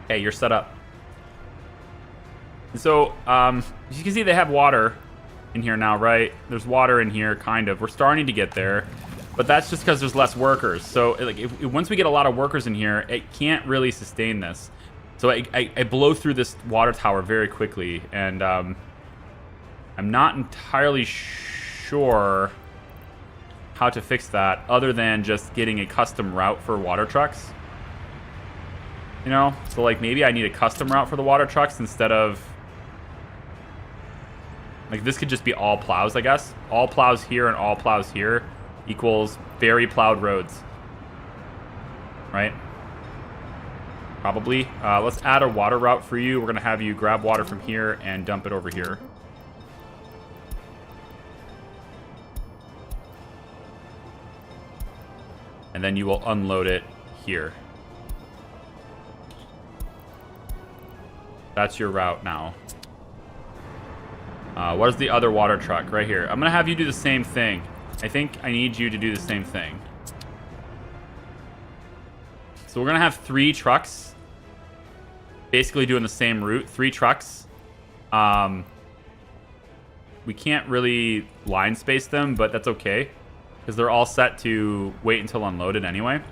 Speaker 1: Okay, you're set up. So, as you can see, they have water in here now, right? There's water in here, kind of. We're starting to get there. But that's just because there's less workers. So, like, once we get a lot of workers in here, it can't really sustain this. So I blow through this water tower very quickly. And I'm not entirely sure how to fix that other than just getting a custom route for water trucks. You know? So, like, maybe I need a custom route for the water trucks instead of... like, this could just be all plows, I guess. All plows here and all plows here equals very plowed roads. Right? Probably. Let's add a water route for you. We're going to have you grab water from here and dump it over here. And then you will unload it here. That's your route now. What is the other water truck? Right here. I'm going to have you do the same thing. I think I need you to do the same thing. So we're going to have 3 trucks. Basically doing the same route. 3 trucks. We can't really line space them, but that's okay. Because they're all set to wait until unloaded anyway.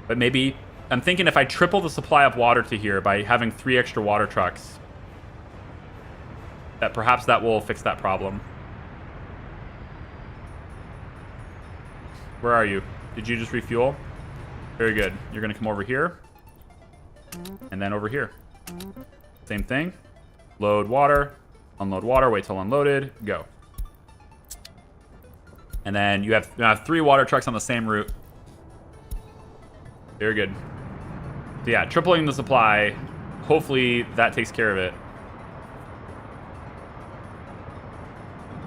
Speaker 1: But maybe... I'm thinking if I triple the supply of water to here by having 3 extra water trucks, that perhaps that will fix that problem. Where are you? Did you just refuel? Very good. You're going to come over here. And then over here. Same thing. Load water. Unload water. Wait till unloaded. Go. And then you have 3 water trucks on the same route. Very good. So yeah, tripling the supply. Hopefully that takes care of it.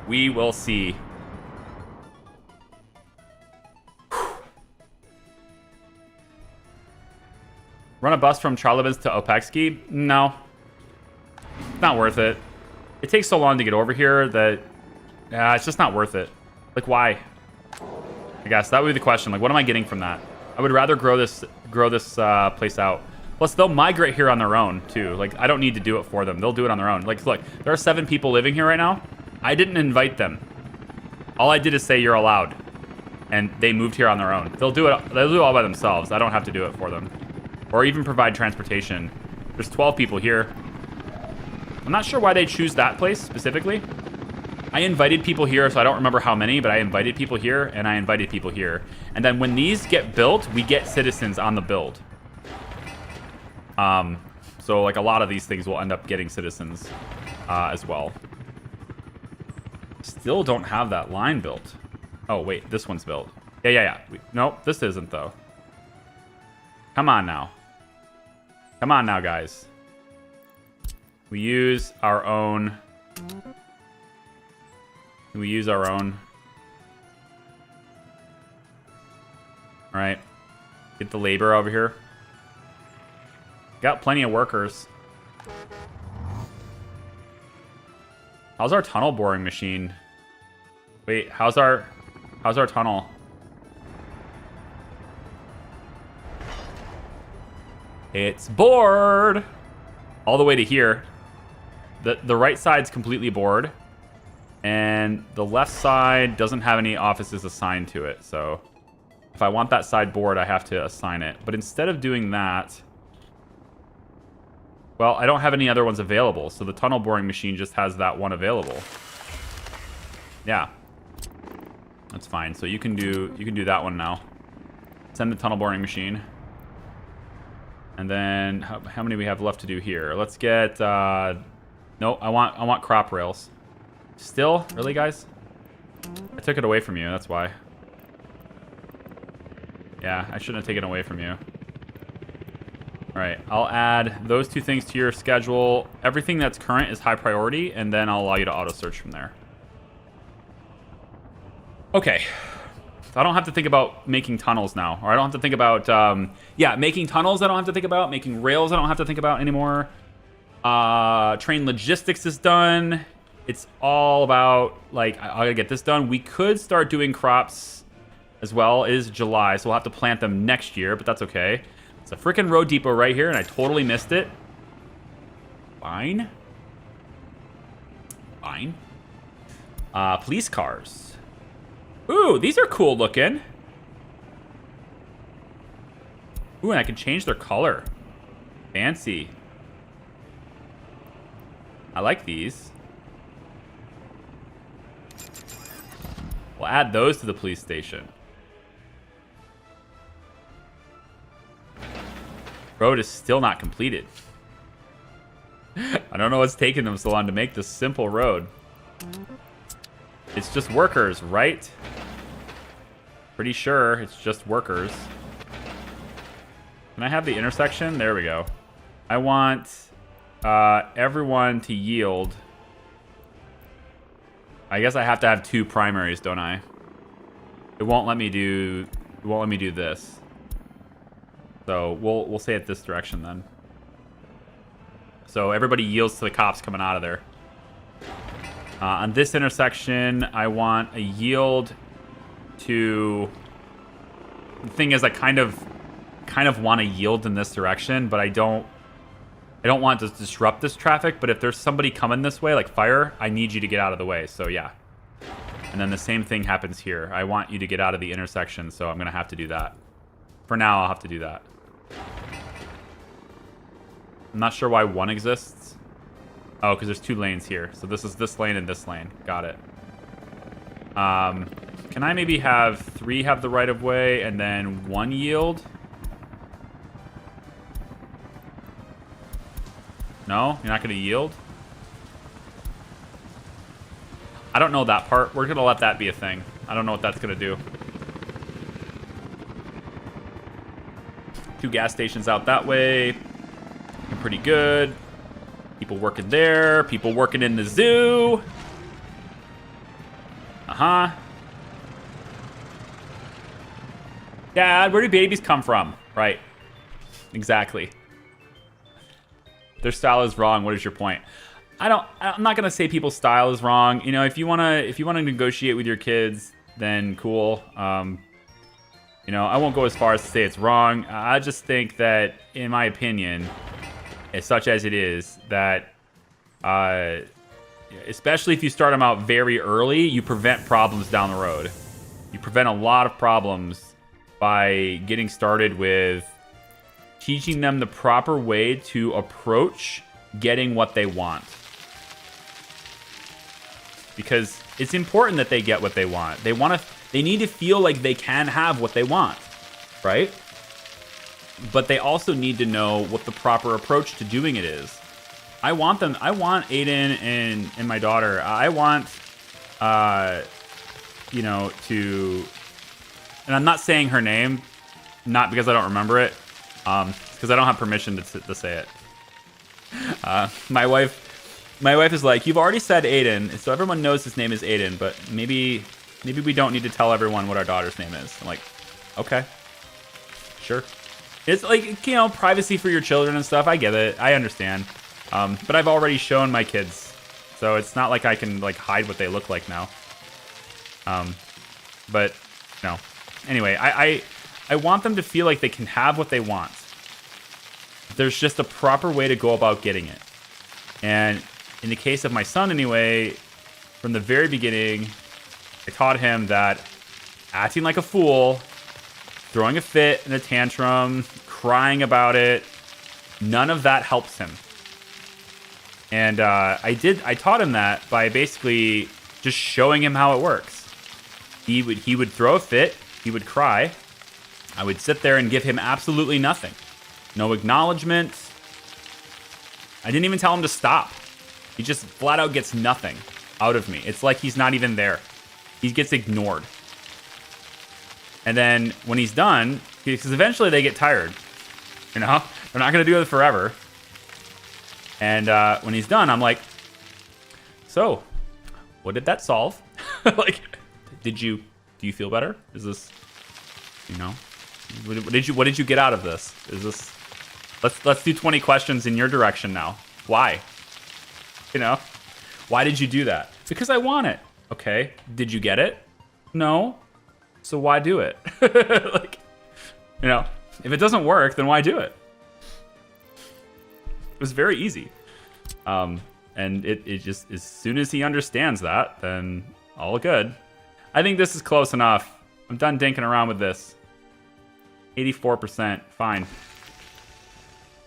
Speaker 1: We will see. Run a bus from Charlevins to Opekski? No. It's not worth it. It takes so long to get over here that... it's just not worth it. Like, why? I guess that would be the question. Like, what am I getting from that? I would rather grow this place out. Plus, they'll migrate here on their own, too. Like, I don't need to do it for them. They'll do it on their own. Like, look, there are 7 people living here right now. I didn't invite them. All I did is say you're allowed. And they moved here on their own. They'll do it all by themselves. I don't have to do it for them. Or even provide transportation. There's 12 people here. I'm not sure why they choose that place specifically. I invited people here, so I don't remember how many, but I invited people here, and I invited people here. And then when these get built, we get citizens on the build. So, like, a lot of these things will end up getting citizens as well. Still don't have that line built. Oh, wait, this one's built. Yeah. Nope, this isn't, though. Come on now. Come on now, guys. We use our own... We use our own. All right. Get the labor over here. Got plenty of workers. How's our tunnel boring machine? Wait, how's our tunnel? It's bored. All the way to here. The right side's completely bored. And the left side doesn't have any offices assigned to it. So if I want that side board, I have to assign it. But instead of doing that, well, I don't have any other ones available. So the tunnel boring machine just has that one available. Yeah. That's fine. So you can do that one now. Send the tunnel boring machine. And then how many we have left to do here? Let's get no, I want crop rails. Still? Really, guys? I took it away from you, that's why. Yeah, I shouldn't have taken it away from you. Alright, I'll add those two things to your schedule. Everything that's current is high priority, and then I'll allow you to auto-search from there. Okay. So I don't have to think about making tunnels now. Or I don't have to think about, yeah, making tunnels I don't have to think about. Making rails I don't have to think about anymore. Train logistics is done. It's all about, like, I gotta get this done. We could start doing crops as well. It is July, so we'll have to plant them next year, but that's okay. It's a freaking road depot right here, and I totally missed it. Fine. Fine. Police cars. Ooh, these are cool looking. Ooh, and I can change their color. Fancy. I like these. We'll add those to the police station. Road is still not completed. I don't know what's taking them so long to make this simple road. It's just workers, right? Pretty sure it's just workers. Can I have the intersection? There we go. I want everyone to yield. I guess I have to have 2 primaries, don't I? It won't let me do this. So we'll say it this direction then. So everybody yields to the cops coming out of there. On this intersection, I want a yield to... The thing is, I kind of want to yield in this direction, but I don't want to disrupt this traffic. But if there's somebody coming this way, like fire, I need you to get out of the way. So yeah. And then the same thing happens here. I want you to get out of the intersection, so I'm going to have to do that. For now, I'll have to do that. I'm not sure why 1 exists. Oh, because there's 2 lanes here. So this is this lane and this lane. Got it. Can I maybe have 3 have the right of way and then 1 yield? No? You're not going to yield? I don't know that part. We're going to let that be a thing. I don't know what that's going to do. 2 gas stations out that way. Looking pretty good. People working there. People working in the zoo. Uh-huh. Dad, where do babies come from? Right. Exactly. Their style is wrong. What is your point? I'm not gonna say people's style is wrong. You know, if you wanna negotiate with your kids, then cool. You know, I won't go as far as to say it's wrong. I just think that, in my opinion, as such as it is, that especially if you start them out very early, you prevent problems down the road. You prevent a lot of problems by getting started with teaching them the proper way to approach getting what they want. Because it's important that they get what they want. They need to feel like they can have what they want, right? But they also need to know what the proper approach to doing it is. I want Aiden and my daughter, I want, you know, to, and I'm not saying her name, not because I don't remember it, because I don't have permission to say it. My wife is like, you've already said Aiden, so everyone knows his name is Aiden, but maybe we don't need to tell everyone what our daughter's name is. I'm like, okay, sure. It's like, you know, privacy for your children and stuff. I get it. I understand. But I've already shown my kids, so it's not like I can like hide what they look like now. But no. Anyway, I want them to feel like they can have what they want. There's just a proper way to go about getting it. And in the case of my son anyway, from the very beginning, I taught him that acting like a fool, throwing a fit and a tantrum, crying about it, none of that helps him. And I taught him that by basically just showing him how it works. He would throw a fit. He would cry. I would sit there and give him absolutely nothing. No acknowledgement. I didn't even tell him to stop. He just flat out gets nothing out of me. It's like he's not even there. He gets ignored. And then when he's done, because eventually they get tired, you know, they're not going to do it forever. And when he's done, I'm like, so what did that solve? Like, do you feel better? Is this, you know, what did you get out of this? Is this, let's do 20 questions in your direction now. Why? You know, why did you do that? Because I want it. Okay. Did you get it? No. So why do it? Like, you know, if it doesn't work, then why do it? It was very easy. And it just, as soon as he understands that, then all good. I think this is close enough. I'm done dinking around with this. 84%, fine.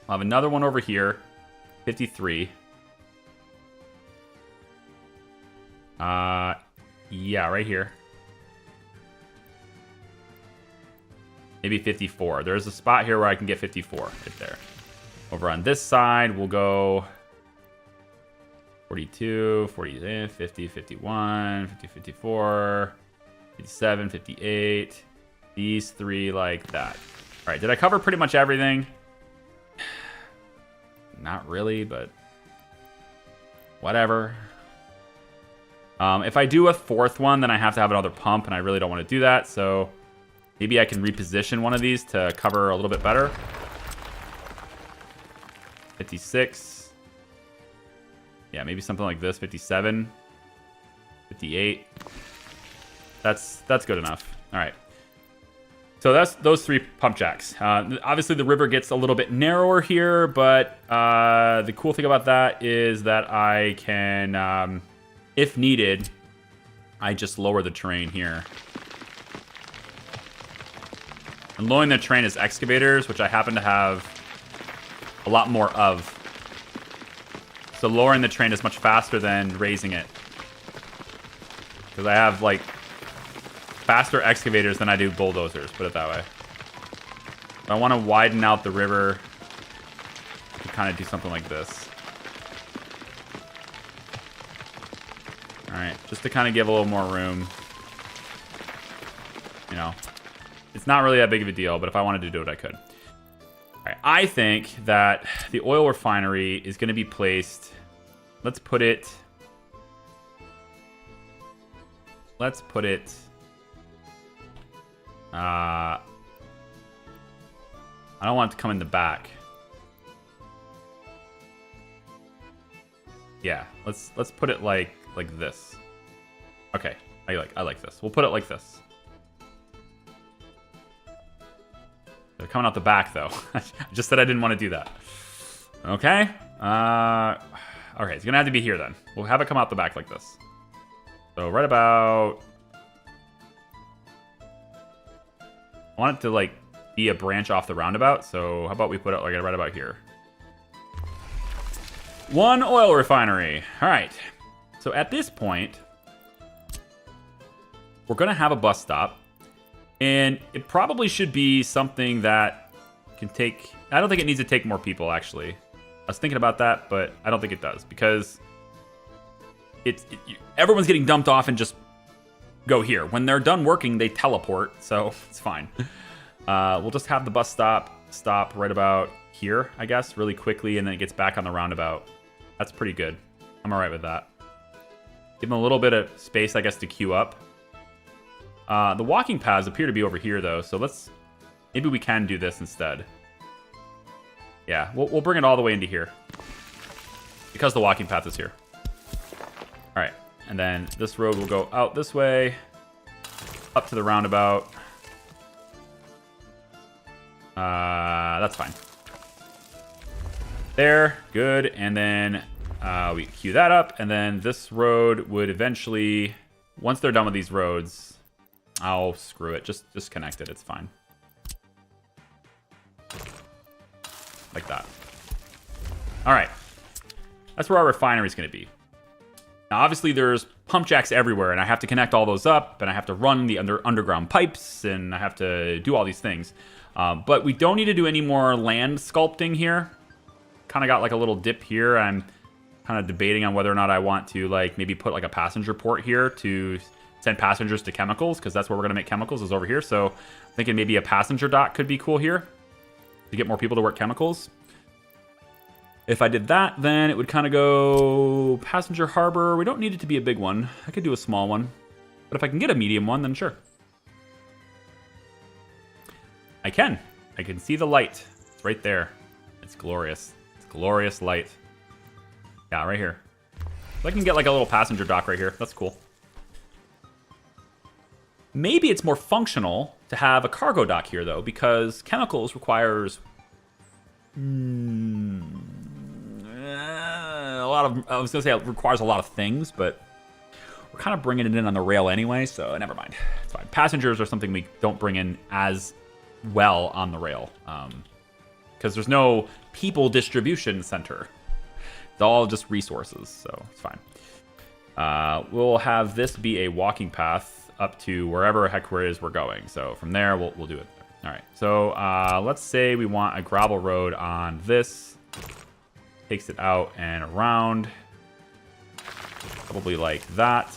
Speaker 1: I'll have another one over here. 53. Yeah, right here. Maybe 54. There's a spot here where I can get 54 right there. Over on this side, we'll go 42, 40, 50, 51, 50, 54, 57, 58. These three like that. All right, did I cover pretty much everything? Not really, but whatever. If I do a fourth one, then I have to have another pump, and I really don't want to do that, so maybe I can reposition one of these to cover a little bit better. 56. Yeah, maybe something like this. 57. 58. That's good enough. All right. So that's those three pump jacks. Obviously, the river gets a little bit narrower here, but the cool thing about that is that I can, if needed, I just lower the terrain here. And lowering the terrain is excavators, which I happen to have a lot more of. So lowering the terrain is much faster than raising it. Because I have, like, faster excavators than I do bulldozers, put it that way. If I want to widen out the river, I can kind of do something like this. Alright, just to kind of give a little more room. You know, it's not really that big of a deal, but if I wanted to do it, I could. Alright, I think that the oil refinery is going to be placed... Let's put it... I don't want it to come in the back. Yeah, let's put it like this. Okay, I like this. We'll put it like this. They're coming out the back though. I just said I didn't want to do that. Okay. Okay, it's gonna have to be here then. We'll have it come out the back like this. So right about... I want it to, like, be a branch off the roundabout, so how about we put it, like, right about here. One oil refinery. All right. So at this point, we're going to have a bus stop, and it probably should be something that can take... I don't think it needs to take more people, actually. I was thinking about that, but I don't think it does, because everyone's getting dumped off and just go here. When they're done working, they teleport, so it's fine. We'll just have the bus stop right about here, I guess, really quickly, and then it gets back on the roundabout. That's pretty good. I'm all right with that. Give them a little bit of space, I guess, to queue up. The walking paths appear to be over here, though, so maybe we can do this instead. Yeah, we'll bring it all the way into here, because the walking path is here. All right. And then this road will go out this way, up to the roundabout. That's fine. There, good. And then we queue that up. And then this road would eventually, once they're done with these roads, I'll screw it. Just connect it. It's fine. Like that. All right. That's where our refinery is going to be. Now, obviously, there's pump jacks everywhere, and I have to connect all those up, and I have to run the underground pipes, and I have to do all these things. But we don't need to do any more land sculpting here. Kind of got like a little dip here. I'm kind of debating on whether or not I want to like maybe put like a passenger port here to send passengers to chemicals, because that's where we're going to make chemicals, is over here. So I'm thinking maybe a passenger dock could be cool here to get more people to work chemicals. If I did that, then it would kind of go passenger harbor. We don't need it to be a big one. I could do a small one. But if I can get a medium one, then sure. I can. I can see the light. It's right there. It's glorious. It's glorious light. Yeah, right here. So I can get like a little passenger dock right here. That's cool. Maybe it's more functional to have a cargo dock here, though, because chemicals requires a lot of... I was going to say it requires a lot of things, but we're kind of bringing it in on the rail anyway, so never mind. It's fine. Passengers are something we don't bring in as well on the rail, because there's no people distribution center. It's all just resources, so it's fine. We'll have this be a walking path up to wherever heck it is we're going. So from there, we'll do it. All right. So let's say we want a gravel road on this. Takes it out and around. Probably like that.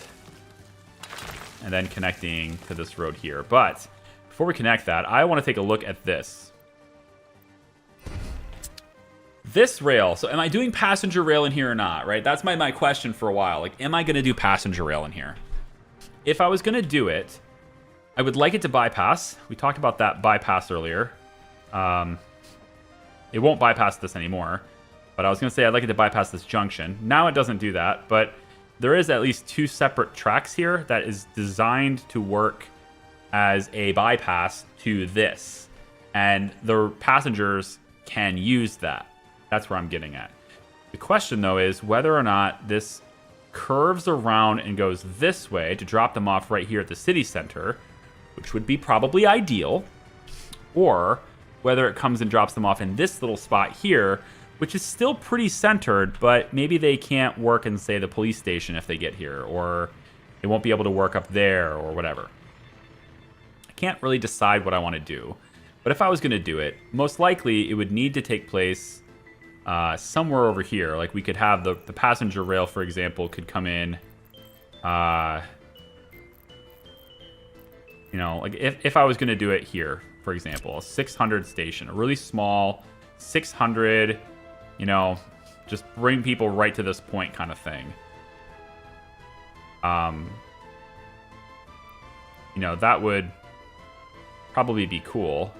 Speaker 1: And then connecting to this road here. But before we connect that, I want to take a look at this. This rail. So am I doing passenger rail in here or not, right? That's my question for a while. Like, am I going to do passenger rail in here? If I was going to do it, I would like it to bypass. We talked about that bypass earlier. It won't bypass this anymore. But I was going to say I'd like it to bypass this junction. Now it doesn't do that, but there is at least 2 separate tracks here that is designed to work as a bypass to this. And the passengers can use that. That's where I'm getting at. The question, though, is whether or not this curves around and goes this way to drop them off right here at the city center, which would be probably ideal, or whether it comes and drops them off in this little spot here, which is still pretty centered, but maybe they can't work in, say, the police station if they get here, or they won't be able to work up there, or whatever. I can't really decide what I want to do, but if I was going to do it, most likely it would need to take place somewhere over here. Like we could have the passenger rail, for example, could come in, you know, like if I was going to do it here, for example, a 600 station, a really small 600, you know, just bring people right to this point kind of thing. You know, that would probably be cool,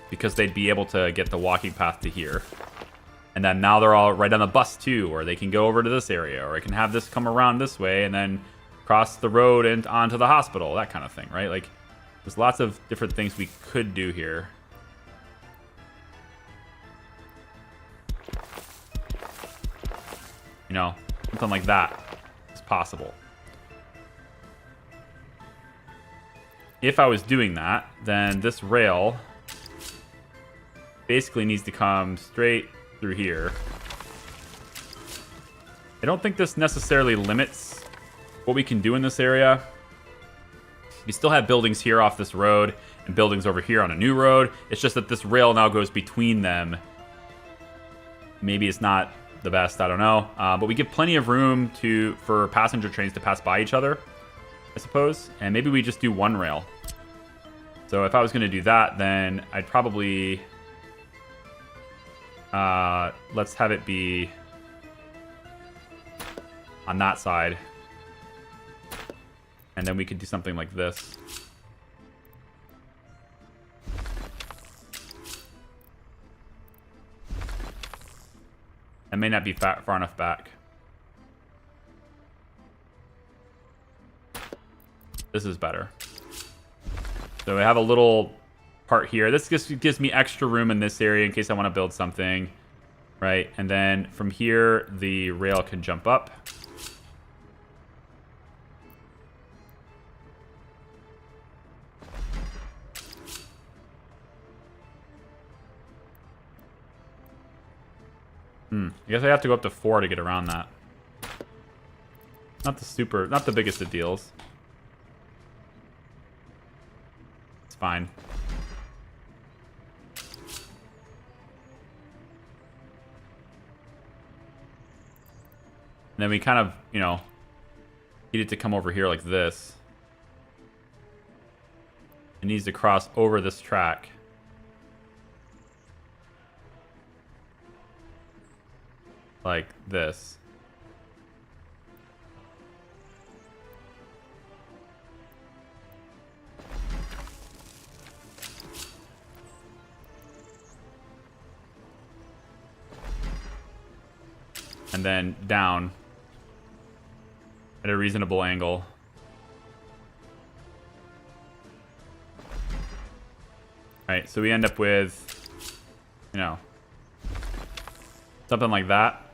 Speaker 1: because they'd be able to get the walking path to here. And then now they're all right on the bus too, or they can go over to this area, or I can have this come around this way and then cross the road and onto the hospital, that kind of thing, right? Like, there's lots of different things we could do here. You know, something like that is possible. If I was doing that, then this rail basically needs to come straight through here. I don't think this necessarily limits what we can do in this area. We still have buildings here off this road and buildings over here on a new road. It's just that this rail now goes between them. Maybe it's not the best, I don't know. But we give plenty of room for passenger trains to pass by each other, I suppose. And maybe we just do one rail. So if I was going to do that, then I'd probably... let's have it be on that side. And then we could do something like this. That may not be far enough back. This is better. So we have a little part here. This just gives me extra room in this area in case I want to build something, right? And then from here, the rail can jump up. I guess I have to go up to 4 to get around that. Not the biggest of deals. It's fine. And then we kind of, you know, need it to come over here like this. It needs to cross over this track. Like this. And then down at a reasonable angle. Alright, so we end up with, you know, something like that.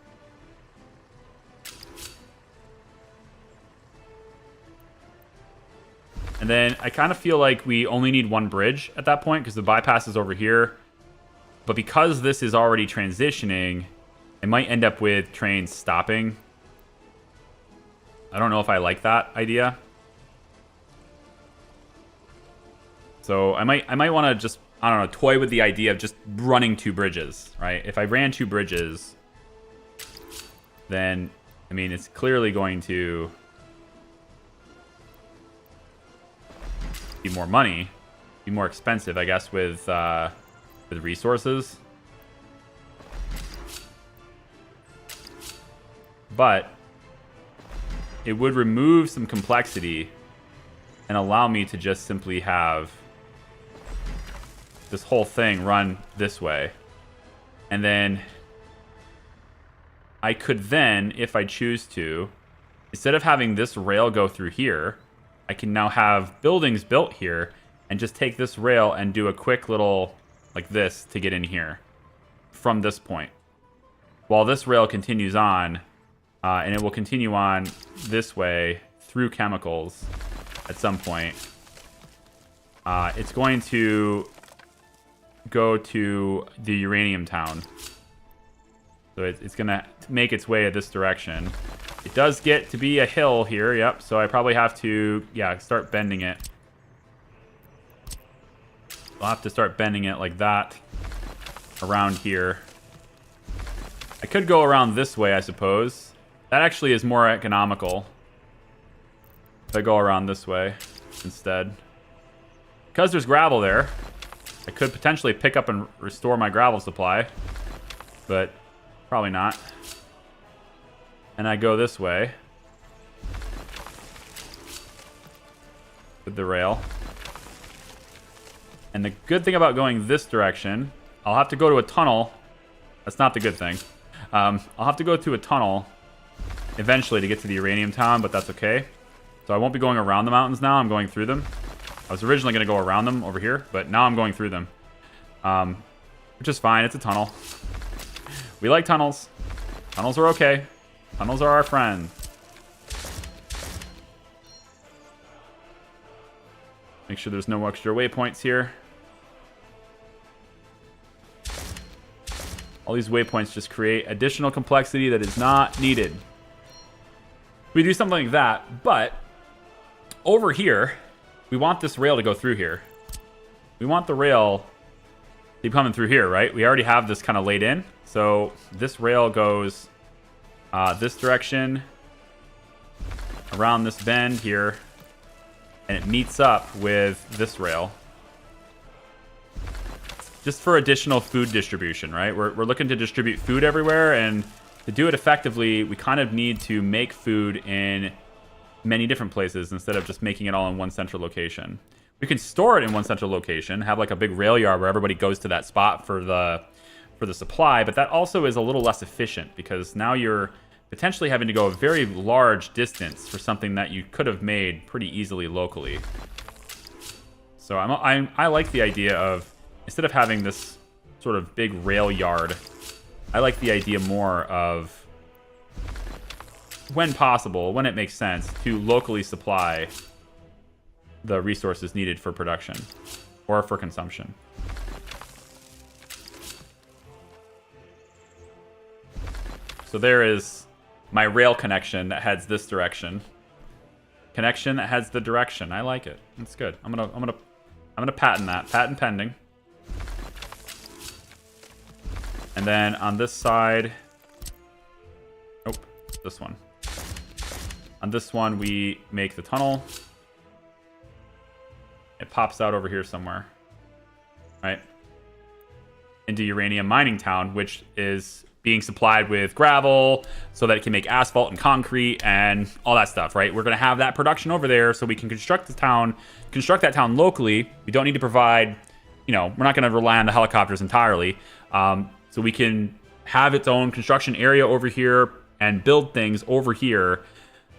Speaker 1: And then I kind of feel like we only need one bridge at that point because the bypass is over here. But because this is already transitioning, it might end up with trains stopping. I don't know if I like that idea. So I might want to just, I don't know, toy with the idea of just running 2 bridges, right? If I ran 2 bridges, then, I mean, it's clearly going to be more money, be more expensive, I guess, with resources. But it would remove some complexity and allow me to just simply have this whole thing run this way. And then I could then, if I choose to, instead of having this rail go through here, I can now have buildings built here and just take this rail and do a quick little like this to get in here from this point. While this rail continues on, and it will continue on this way through chemicals at some point. It's going to go to the uranium town. So it's going to make its way this direction. It does get to be a hill here, yep, so I probably have to, yeah, start bending it. I'll have to start bending it like that around here. I could go around this way, I suppose. That actually is more economical if I go around this way instead. Because there's gravel there, I could potentially pick up and restore my gravel supply, but probably not. And I go this way with the rail. And the good thing about going this direction, I'll have to go to a tunnel. That's not the good thing. I'll have to go to a tunnel eventually to get to the uranium town, but that's okay. So I won't be going around the mountains now. I'm going through them. I was originally going to go around them over here, but now I'm going through them. Which is fine. It's a tunnel. We like tunnels. Tunnels are okay. Tunnels are our friend. Make sure there's no extra waypoints here. All these waypoints just create additional complexity that is not needed. We do something like that, but over here, we want this rail to go through here. We want the rail to be coming through here, right? We already have this kind of laid in. So this rail goes this direction, around this bend here, and it meets up with this rail. Just for additional food distribution, right? We're looking to distribute food everywhere, and to do it effectively, we kind of need to make food in many different places instead of just making it all in one central location. We can store it in one central location, have like a big rail yard where everybody goes to that spot for the supply, but that also is a little less efficient because now you're potentially having to go a very large distance for something that you could have made pretty easily locally. So I like the idea of, instead of having this sort of big rail yard, I like the idea more of, when possible, when it makes sense, to locally supply the resources needed for production or for consumption. So there is my rail connection that heads this direction. Connection that heads the direction. I like it. That's good. I'm gonna patent that. Patent pending. And then on this side, nope, this one. On this one, we make the tunnel. It pops out over here somewhere, right? Into Uranium Mining Town, which is being supplied with gravel so that it can make asphalt and concrete and all that stuff, right? We're going to have that production over there so we can construct that town locally. We don't need to provide, you know, we're not going to rely on the helicopters entirely. So we can have its own construction area over here and build things over here.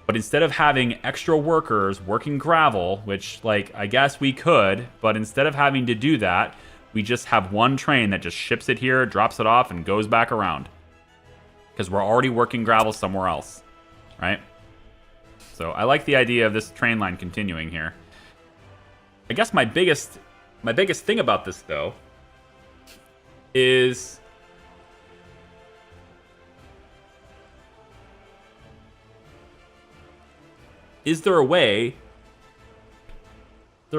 Speaker 1: But instead of having extra workers working gravel, which, like, I guess we could, but instead of having to do that, we just have one train that just ships it here, drops it off, and goes back around. Because we're already working gravel somewhere else, right? So I like the idea of this train line continuing here. I guess my biggest thing about this, though, is there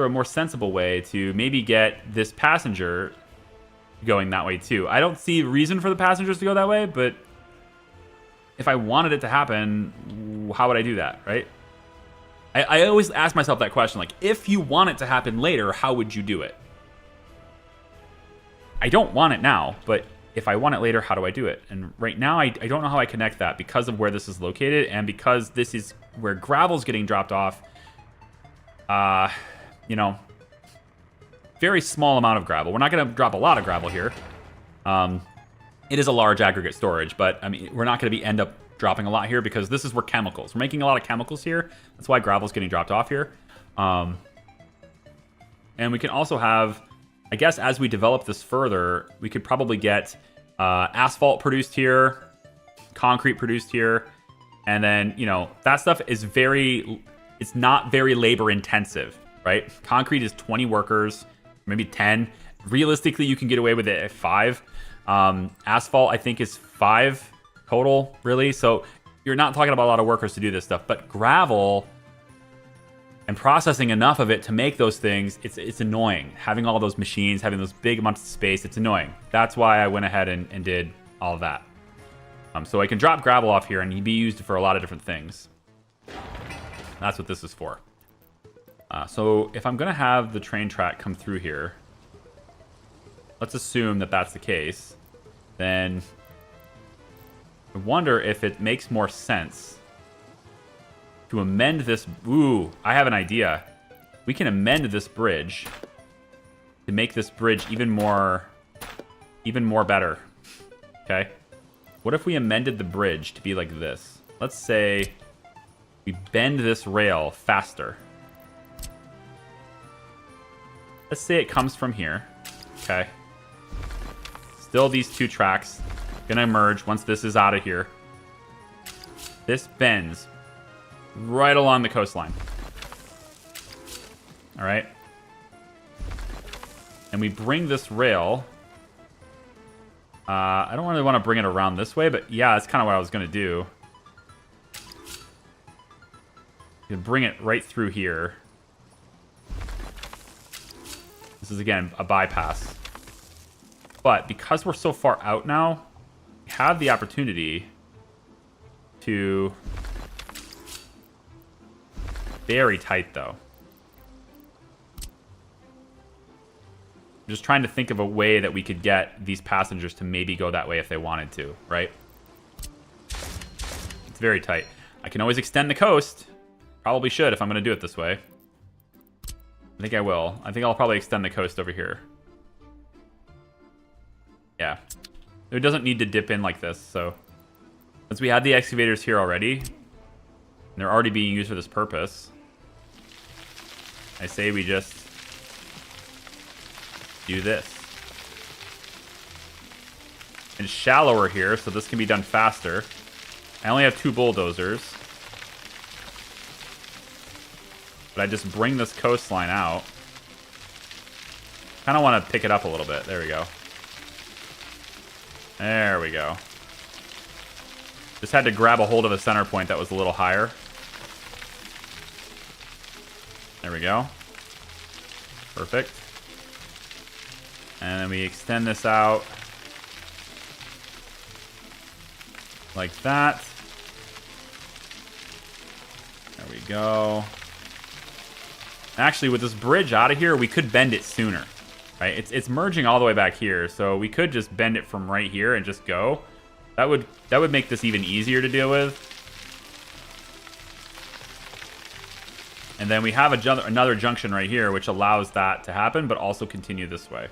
Speaker 1: a more sensible way to maybe get this passenger going that way too? I don't see a reason for the passengers to go that way, but if I wanted it to happen, how would I do that, right? I always ask myself that question, like, if you want it to happen later, how would you do it? I don't want it now, but if I want it later, how do I do it? And right now, I don't know how I connect that because of where this is located and because this is where gravel's getting dropped off. You know, very small amount of gravel. We're not going to drop a lot of gravel here. It is a large aggregate storage, but I mean, we're not going to end up dropping a lot here because this is where chemicals. We're making a lot of chemicals here. That's why gravel's getting dropped off here. And we can also have, I guess, as we develop this further, we could probably get asphalt produced here, concrete produced here, and then, you know, that stuff is it's not very labor intensive, right? Concrete is 20 workers, maybe 10. Realistically, you can get away with it at 5. Asphalt, I think, is 5 total, really. So you're not talking about a lot of workers to do this stuff. But gravel and processing enough of it to make those things, it's annoying. Having all those machines, having those big amounts of space, it's annoying. That's why I went ahead and did all of that. So I can drop gravel off here and be used for a lot of different things. That's what this is for. So if I'm going to have the train track come through here, let's assume that that's the case, then I wonder if it makes more sense to amend this. Ooh, I have an idea. We can amend this bridge to make this bridge even more better. Okay? What if we amended the bridge to be like this? Let's say we bend this rail faster. Let's say it comes from here. Okay. Still these two tracks gonna merge once this is out of here. This bends right along the coastline. All right. And we bring this rail. I don't really want to bring it around this way, but yeah, that's kind of what I was gonna do. You can bring it right through here. This is, again, a bypass. But because we're so far out now, we have the opportunity to... Very tight, though. I'm just trying to think of a way that we could get these passengers to maybe go that way if they wanted to, right? It's very tight. I can always extend the coast. Probably should if I'm going to do it this way. I think I will. I think I'll probably extend the coast over here. Yeah. It doesn't need to dip in like this, so... Since we had the excavators here already, and they're already being used for this purpose, I say we just do this. And it's shallower here, so this can be done faster. I only have 2 bulldozers. But I just bring this coastline out. Kind of want to pick it up a little bit. There we go. There we go. Just had to grab a hold of a center point that was a little higher. There we go. Perfect. And then we extend this out like that. There we go. Actually, with this bridge out of here, we could bend it sooner, right? It's merging all the way back here, so we could just bend it from right here and just go. That would make this even easier to deal with. And then we have another junction right here, which allows that to happen, but also continue this way.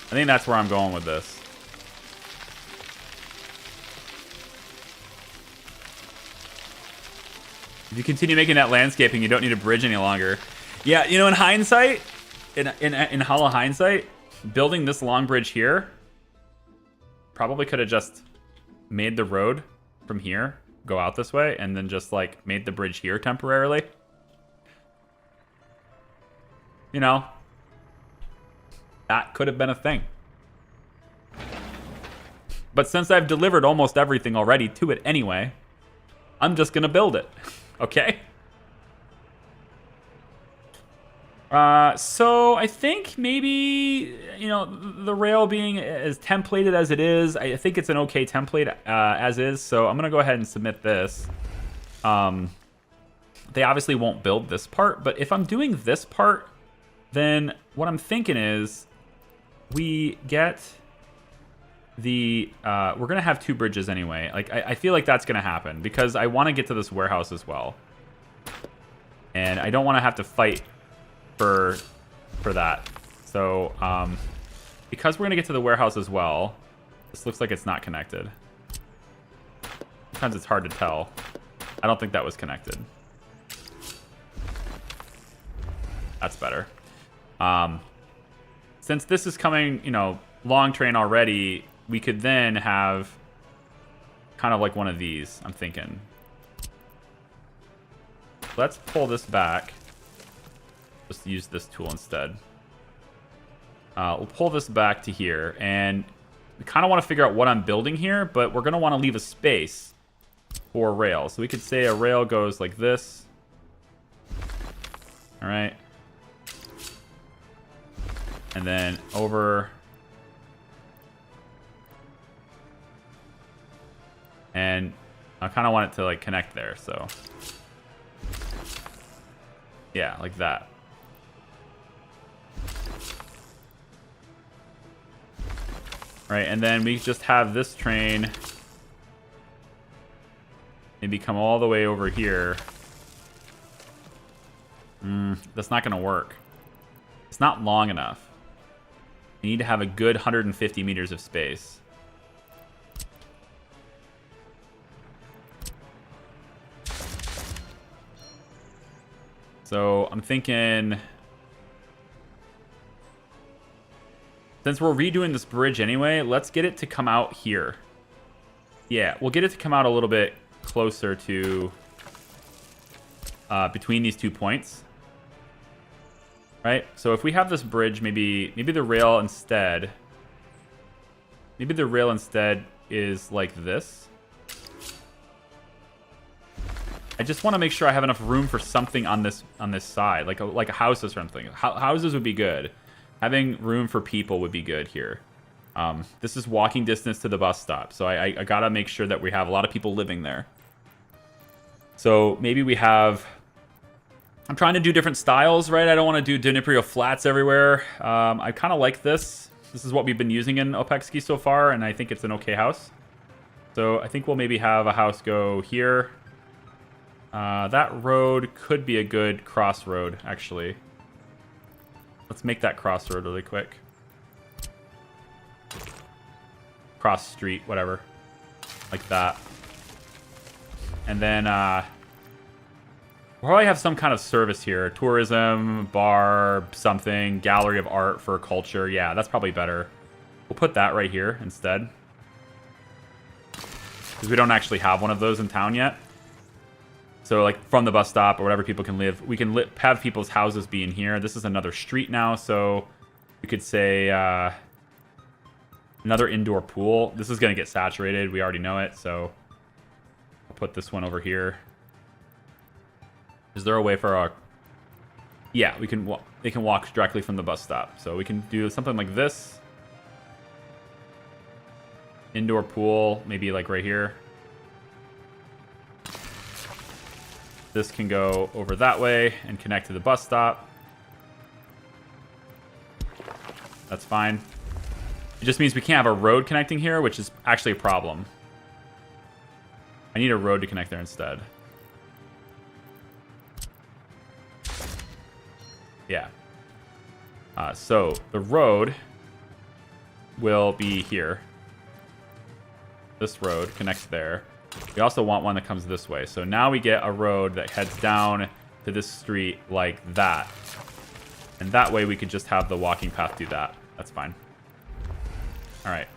Speaker 1: I think that's where I'm going with this. If you continue making that landscaping, you don't need a bridge any longer. Yeah, you know, in hindsight, in hollow hindsight, building this long bridge here probably could have just made the road from here go out this way and then just like made the bridge here temporarily. You know, that could have been a thing. But since I've delivered almost everything already to it anyway, I'm just gonna build it. Okay? So I think maybe, you know, the rail being as templated as it is, I think it's an okay template as is. So I'm going to go ahead and submit this. They obviously won't build this part, but if I'm doing this part, then what I'm thinking is we get the, we're going to have 2 bridges anyway. Like, I feel like that's going to happen because I want to get to this warehouse as well. And I don't want to have to fight for that. So, because we're going to get to the warehouse as well, this looks like it's not connected. Sometimes it's hard to tell. I don't think that was connected. That's better. Since this is coming, you know, long train already, we could then have kind of like one of these, I'm thinking. Let's pull this back. Just use this tool instead. We'll pull this back to here, and we kind of want to figure out what I'm building here, but we're going to want to leave a space for rail. So we could say a rail goes like this. All right. And then over. And I kind of want it to like connect there, so. Yeah, like that. Right, and then we just have this train maybe come all the way over here. That's not going to work. It's not long enough. You need to have a good 150 meters of space. So I'm thinking, since we're redoing this bridge anyway, let's get it to come out here. Yeah, we'll get it to come out a little bit closer to between these 2 points. Right? So if we have this bridge, maybe the rail instead. Maybe the rail instead is like this. I just want to make sure I have enough room for something on this side, like a house or something. Houses would be good. Having room for people would be good here. This is walking distance to the bus stop, so I gotta make sure that we have a lot of people living there. So maybe we have. I'm trying to do different styles, right? I don't want to do Dnipro flats everywhere. I kind of like this. This is what we've been using in Opekski so far, and I think it's an okay house. So I think we'll maybe have a house go here. That road could be a good crossroad, actually. Let's make that crossroad really quick. Cross street, whatever. Like that. And then, we'll probably have some kind of service here. Tourism, bar, something, gallery of art for culture. Yeah, that's probably better. We'll put that right here instead. Because we don't actually have one of those in town yet. So, like, from the bus stop or whatever people can live, we can have people's houses be in here. This is another street now, so we could say Another indoor pool. This is going to get saturated. We already know it, so I'll put this one over here. Is there a way for our... Yeah, we can. They can walk directly from the bus stop. So we can do something like this. Indoor pool, maybe like right here. This can go over that way and connect to the bus stop. That's fine. It just means we can't have a road connecting here, which is actually a problem. I need a road to connect there instead. Yeah. So the road will be here. This road connects there. We also want one that comes this way. So now we get a road that heads down to this street like that. And that way we could just have the walking path do that. That's fine. All right.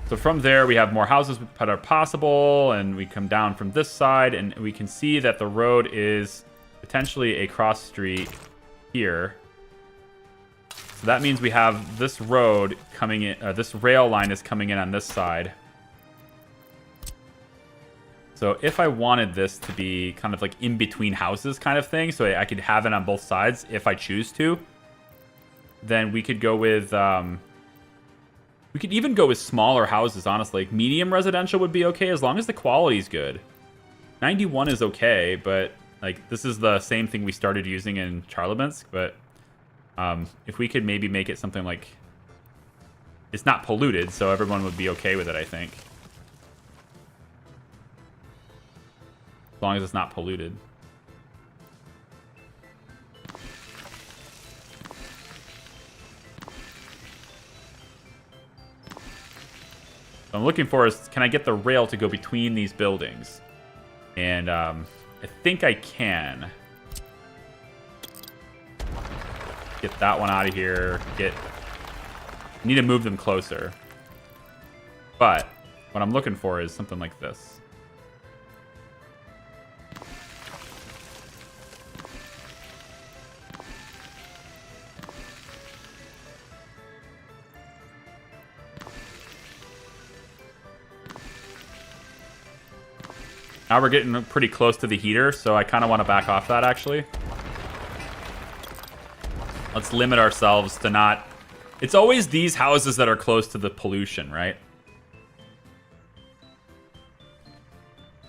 Speaker 1: So from there, we have more houses that are possible, and we come down from this side, and we can see that the road is potentially a cross street here. So that means we have this road coming in, this rail line is coming in on this side. So if I wanted this to be kind of like in between houses kind of thing, so I could have it on both sides if I choose to, then we could go with, we could even go with smaller houses, honestly. Like medium residential would be okay as long as the quality is good. 91 is okay, but like this is the same thing we started using in Charlottenburg, but if we could maybe make it something like, it's not polluted, so everyone would be okay with it, I think. As long as it's not polluted. What I'm looking for is, can I get the rail to go between these buildings? And I think I can. Get that one out of here. Need to move them closer. But what I'm looking for is something like this. Now we're getting pretty close to the heater, so I kind of want to back off that, actually. Let's limit ourselves to not... It's always these houses that are close to the pollution, right?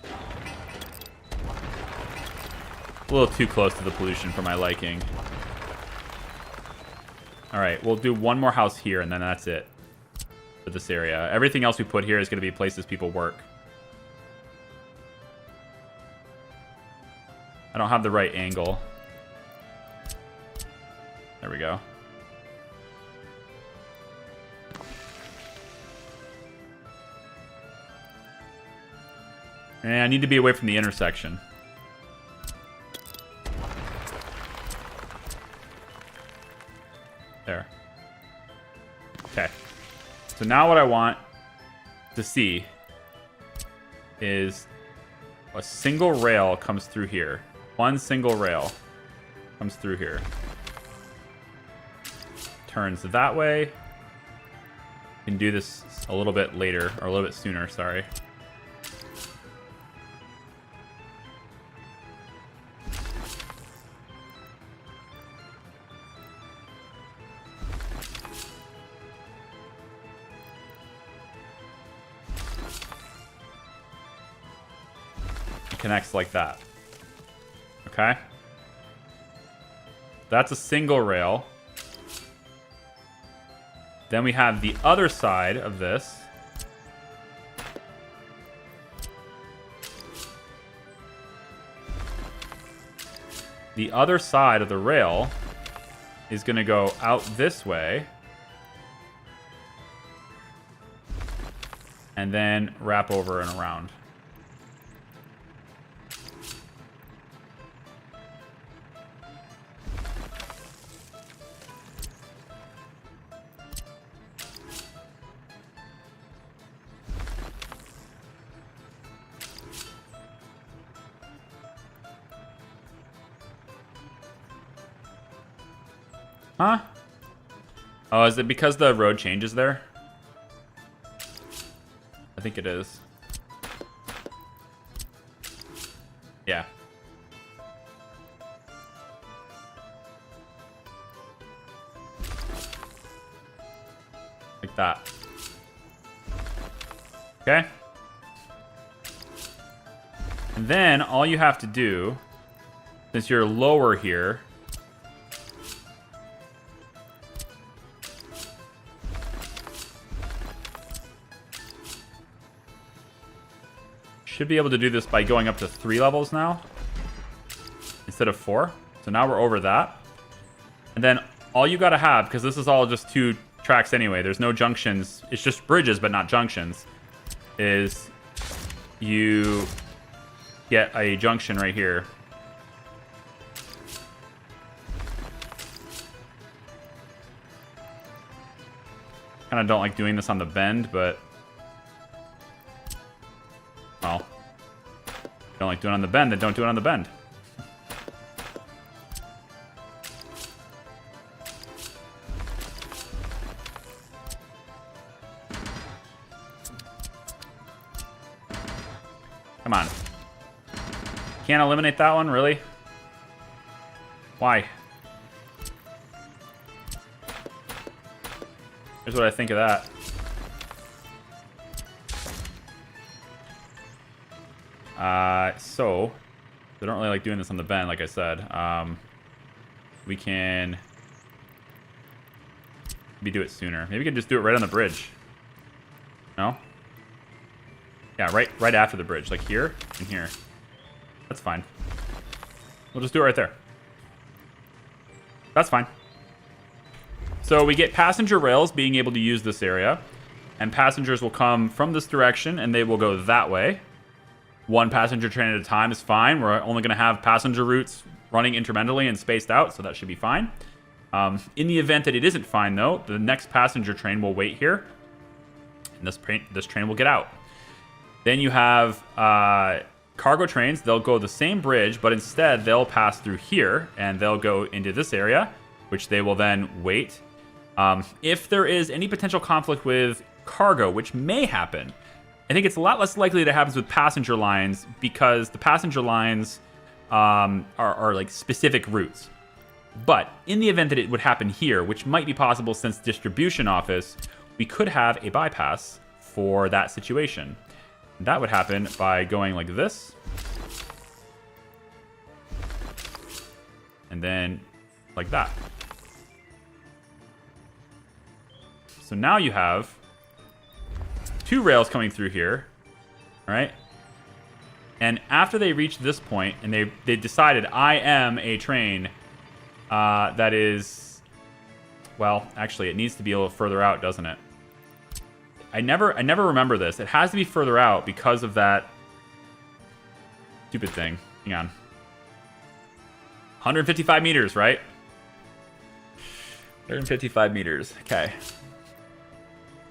Speaker 1: A little too close to the pollution for my liking. Alright, we'll do one more house here, and then that's it for this area. Everything else we put here is going to be places people work. I don't have the right angle. There we go. And I need to be away from the intersection. There. Okay. So now what I want to see is a single rail comes through here. One single rail comes through here. Turns that way. Can do this a little bit later, or a little bit sooner, sorry. It connects like that. Okay. That's a single rail. Then we have the other side of this. The other side of the rail is going to go out this way. And then wrap over and around. Huh? Oh, is it because the road changes there? I think it is. Yeah. Like that. Okay. And then all you have to do, since you're lower here, should be able to do this by going up to 3 levels now instead of 4. So now we're over that. And then all you got to have, because this is all just 2 tracks anyway, there's no junctions, it's just bridges but not junctions, is you get a junction right here. Kind of don't like doing this on the bend, but well, don't like doing it on the bend, then don't do it on the bend. Come on. Can't eliminate that one, really? Why? Here's what I think of that. So I don't really like doing this on the bend, like I said. We can maybe do it sooner. Maybe we can just do it right on the bridge. No? Yeah, right after the bridge, like here and here. That's fine. We'll just do it right there. That's fine. So we get passenger rails being able to use this area, and passengers will come from this direction and they will go that way. 1 passenger train at a time is fine. We're only going to have passenger routes running intermittently and spaced out, so that should be fine. In the event that it isn't fine, though, the next passenger train will wait here, and this train will get out. Then you have cargo trains. They'll go the same bridge, but instead they'll pass through here, and they'll go into this area, which they will then wait. If there is any potential conflict with cargo, which may happen, I think it's a lot less likely that happens with passenger lines, because the passenger lines are like specific routes. But in the event that it would happen here, which might be possible since distribution office, we could have a bypass for that situation. That would happen by going like this. And then like that. So now you have 2 rails coming through here, all right? And after they reach this point, and they decided, I am a train that is, well, actually, it needs to be a little further out, doesn't it? I never remember this. It has to be further out because of that stupid thing. Hang on. 155 meters, right? 155 meters. Okay.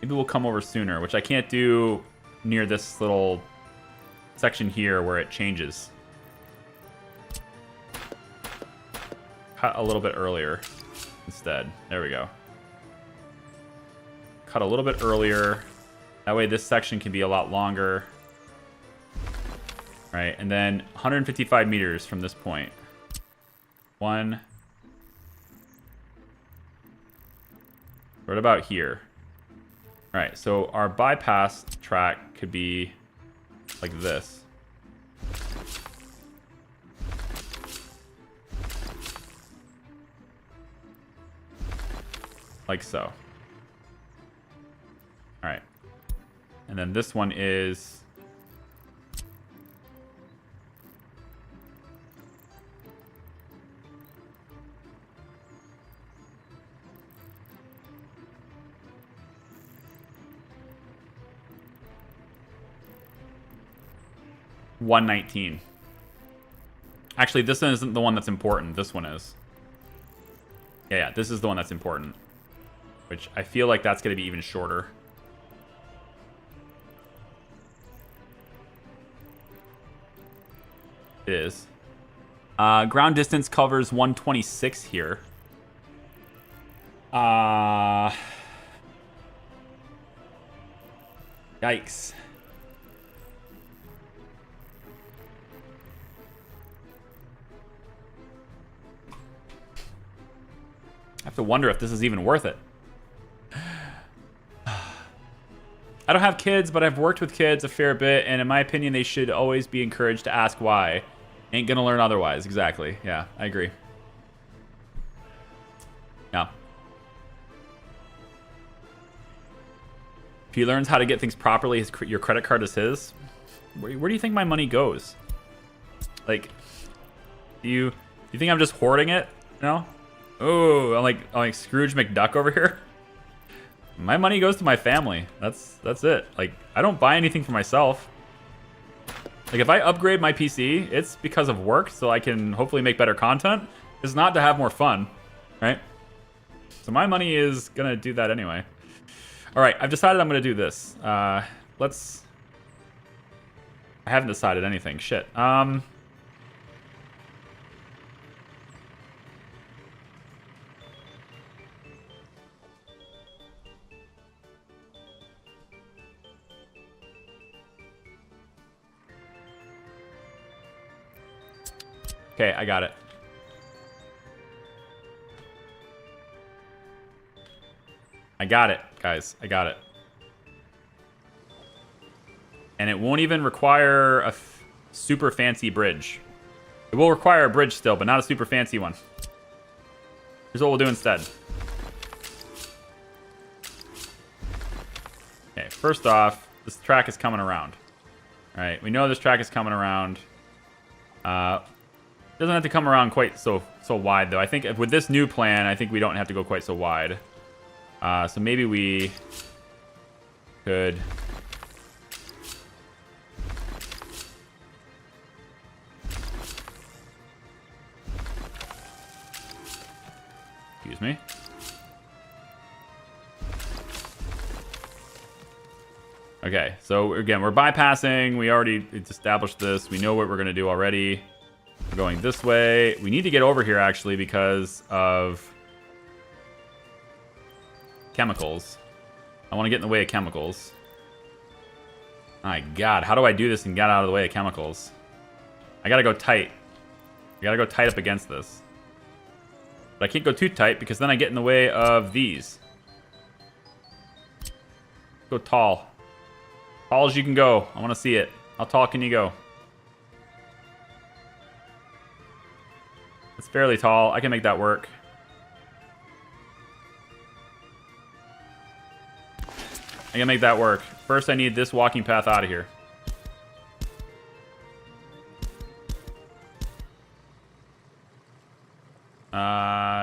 Speaker 1: Maybe we'll come over sooner, which I can't do near this little section here where it changes. Cut a little bit earlier instead. There we go. Cut a little bit earlier. That way this section can be a lot longer. Right, and then 155 meters from this point. 1. Right about here. All right, so our bypass track could be like this. Like so. All right. And then this one is $119. Actually, this one isn't the one that's important. This one is. Yeah, this is the one that's important. Which I feel like that's going to be even shorter. It is. Ground distance covers 126 here. Yikes. have to wonder if this is even worth it. I don't have kids, but I've worked with kids a fair bit, and in my opinion, they should always be encouraged to ask why. Ain't gonna learn otherwise. Exactly. Yeah, I agree. Yeah. If he learns how to get things properly, your credit card is his. Where do you think my money goes? Like, do you think I'm just hoarding it? No? Oh, I'm like Scrooge McDuck over here. My money goes to my family. That's it. Like, I don't buy anything for myself. Like, if I upgrade my PC, it's because of work, so I can hopefully make better content. It's not to have more fun, right? So my money is gonna do that anyway. All right, I've decided I'm gonna do this. I haven't decided anything. Shit. Okay, I got it. I got it, guys. I got it. And it won't even require a super fancy bridge. It will require a bridge still, but not a super fancy one. Here's what we'll do instead. Okay, first off, this track is coming around. All right, we know this track is coming around. Doesn't have to come around quite so wide, though. I think with this new plan, I think we don't have to go quite so wide. So maybe we could... Excuse me. Okay, so again, we're bypassing. We already established this. We know what we're going to do already. We're going this way. We need to get over here, actually, because of chemicals. I want to get in the way of chemicals. My God, how do I do this and get out of the way of chemicals? I got to go tight. I got to go tight up against this. But I can't go too tight because then I get in the way of these. Go tall. Tall as you can go. I want to see it. How tall can you go? It's fairly tall. I can make that work. I can make that work. First, I need this walking path out of here.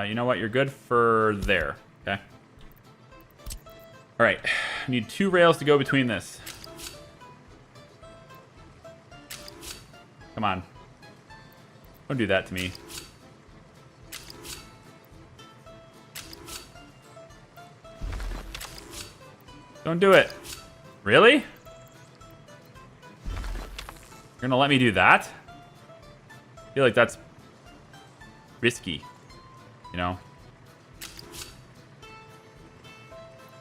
Speaker 1: You know what? You're good for there. Okay. All right. I need 2 rails to go between this. Come on. Don't do that to me. Don't do it. Really? You're gonna let me do that? I feel like that's risky. You know?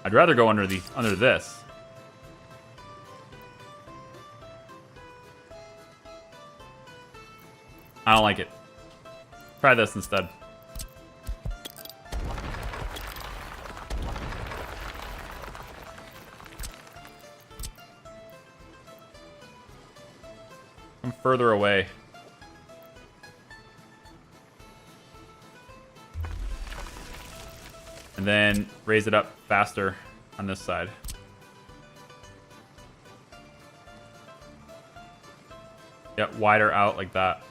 Speaker 1: I'd rather go under this. I don't like it. Try this instead. I'm further away. And then raise it up faster on this side. Yep, wider out like that.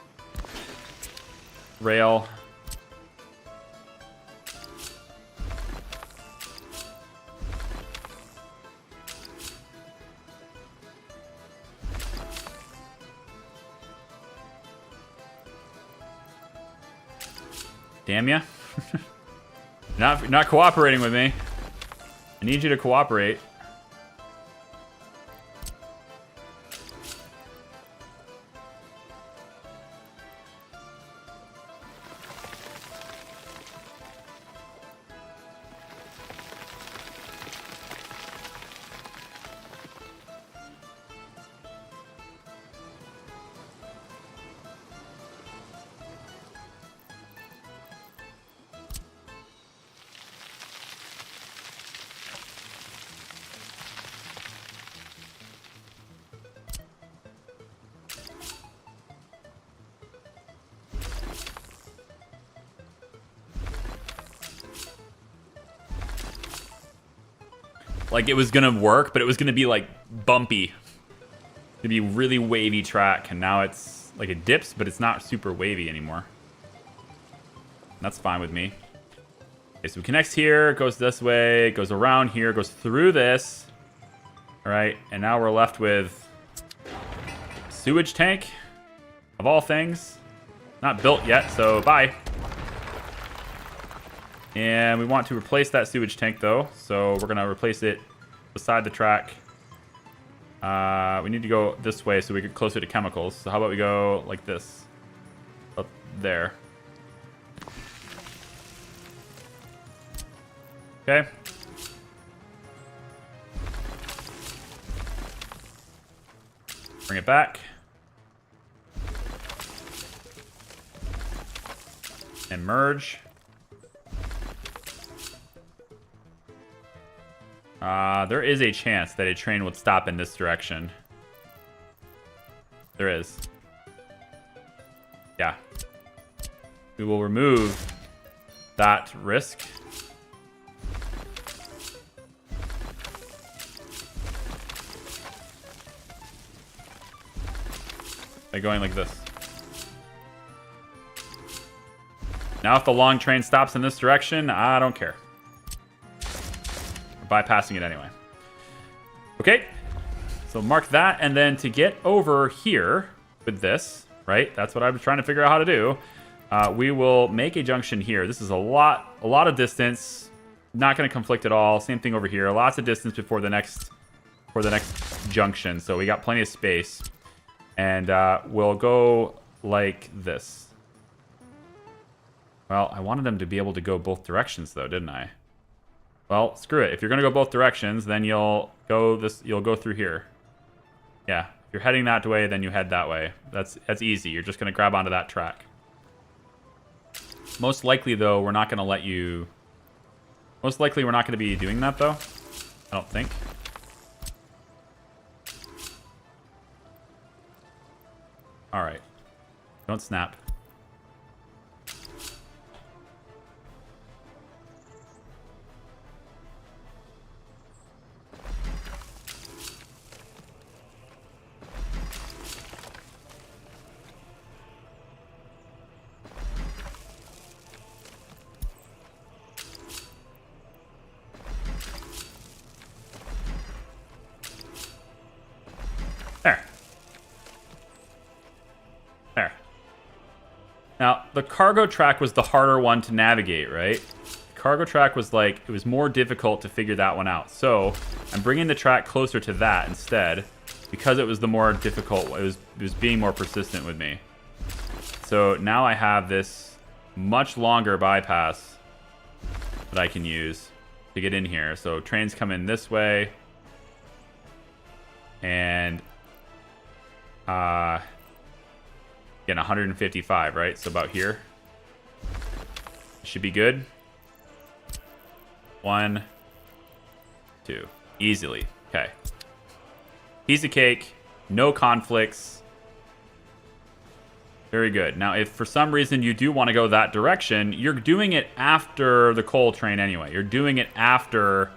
Speaker 1: Rail. Damn ya. Not cooperating with me. I need you to cooperate. Like, it was gonna work, but it was gonna be, like, bumpy. It'd be really wavy track, and now it's, like, it dips, but it's not super wavy anymore. That's fine with me. Okay, so it connects here, goes this way, goes around here, goes through this. All right, and now we're left with sewage tank, of all things. Not built yet, so bye. And we want to replace that sewage tank, though, so we're going to replace it beside the track. We need to go this way so we get closer to chemicals. So how about we go like this? Up there. Okay. Bring it back. And merge. There is a chance that a train would stop in this direction. There is. Yeah. We will remove that risk. By going like this. Now if the long train stops in this direction, I don't care. We're bypassing it anyway. Okay. So mark that, and then to get over here with this, right? That's what I was trying to figure out how to do. We will make a junction here. This is a lot of distance. Not going to conflict at all. Same thing over here. Lots of distance before the next junction. So we got plenty of space. And we'll go like this. Well, I wanted them to be able to go both directions, though, didn't I? Well, screw it. If you're going to go both directions, then you'll go through here. Yeah, if you're heading that way, then you head that way. That's easy. You're just going to grab onto that track. Most likely, though, we're not going to let you... Most likely, we're not going to be doing that, though. I don't think. All right. Don't snap. There. There. Now, the cargo track was the harder one to navigate, right? The cargo track was like, it was more difficult to figure that one out. So, I'm bringing the track closer to that instead, because it was the more difficult, it was being more persistent with me. So, now I have this much longer bypass that I can use to get in here. So, trains come in this way. And... again, 155, right? So about here. Should be good. 1, 2. Easily. Okay. Piece of cake. No conflicts. Very good. Now, if for some reason you do want to go that direction, you're doing it after the coal train anyway. You're doing it after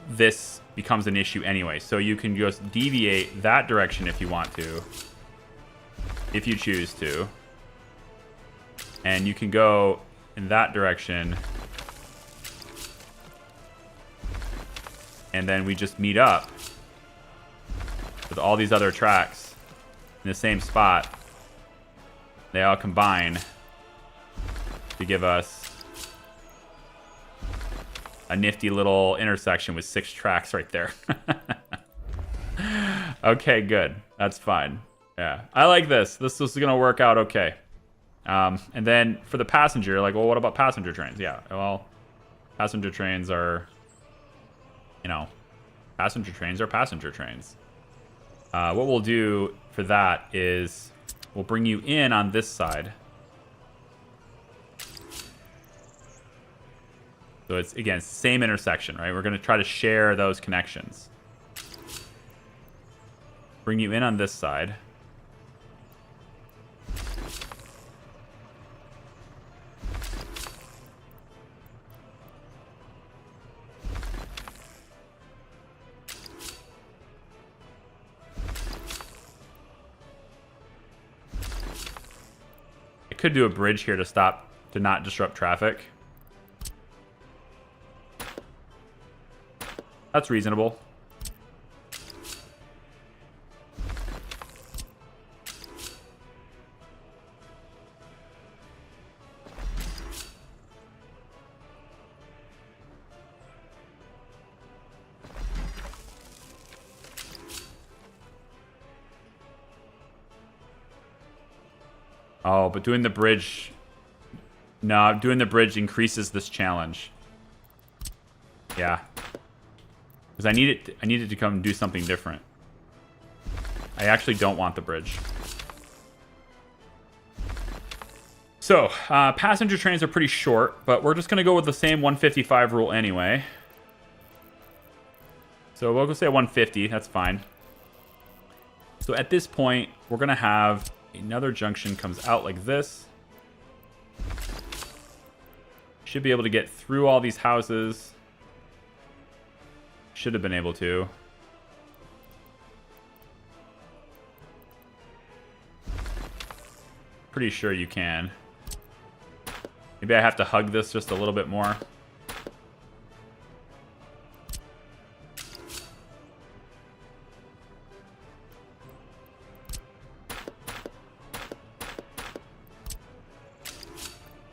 Speaker 1: this becomes an issue anyway. So you can just deviate that direction if you want to. If you choose to. And you can go in that direction. And then we just meet up with all these other tracks in the same spot. They all combine to give us a nifty little intersection with 6 tracks right there. Okay, good. That's fine. Yeah, I like this. This is going to work out okay. And then for the passenger, like, well, what about passenger trains? Yeah, well, passenger trains are, you know, passenger trains are passenger trains. What we'll do for that is we'll bring you in on this side. So it's, again, same intersection, right? We're going to try to share those connections. Bring you in on this side. could do a bridge here to not disrupt traffic. That's reasonable. Oh, but doing the bridge... No, doing the bridge increases this challenge. Yeah. Because I needed to come do something different. I actually don't want the bridge. So, passenger trains are pretty short, but we're just going to go with the same 155 rule anyway. So we'll go say 150, that's fine. So at this point, we're going to have another junction comes out like this. Should be able to get through all these houses. Should have been able to. Pretty sure you can. Maybe I have to hug this just a little bit more.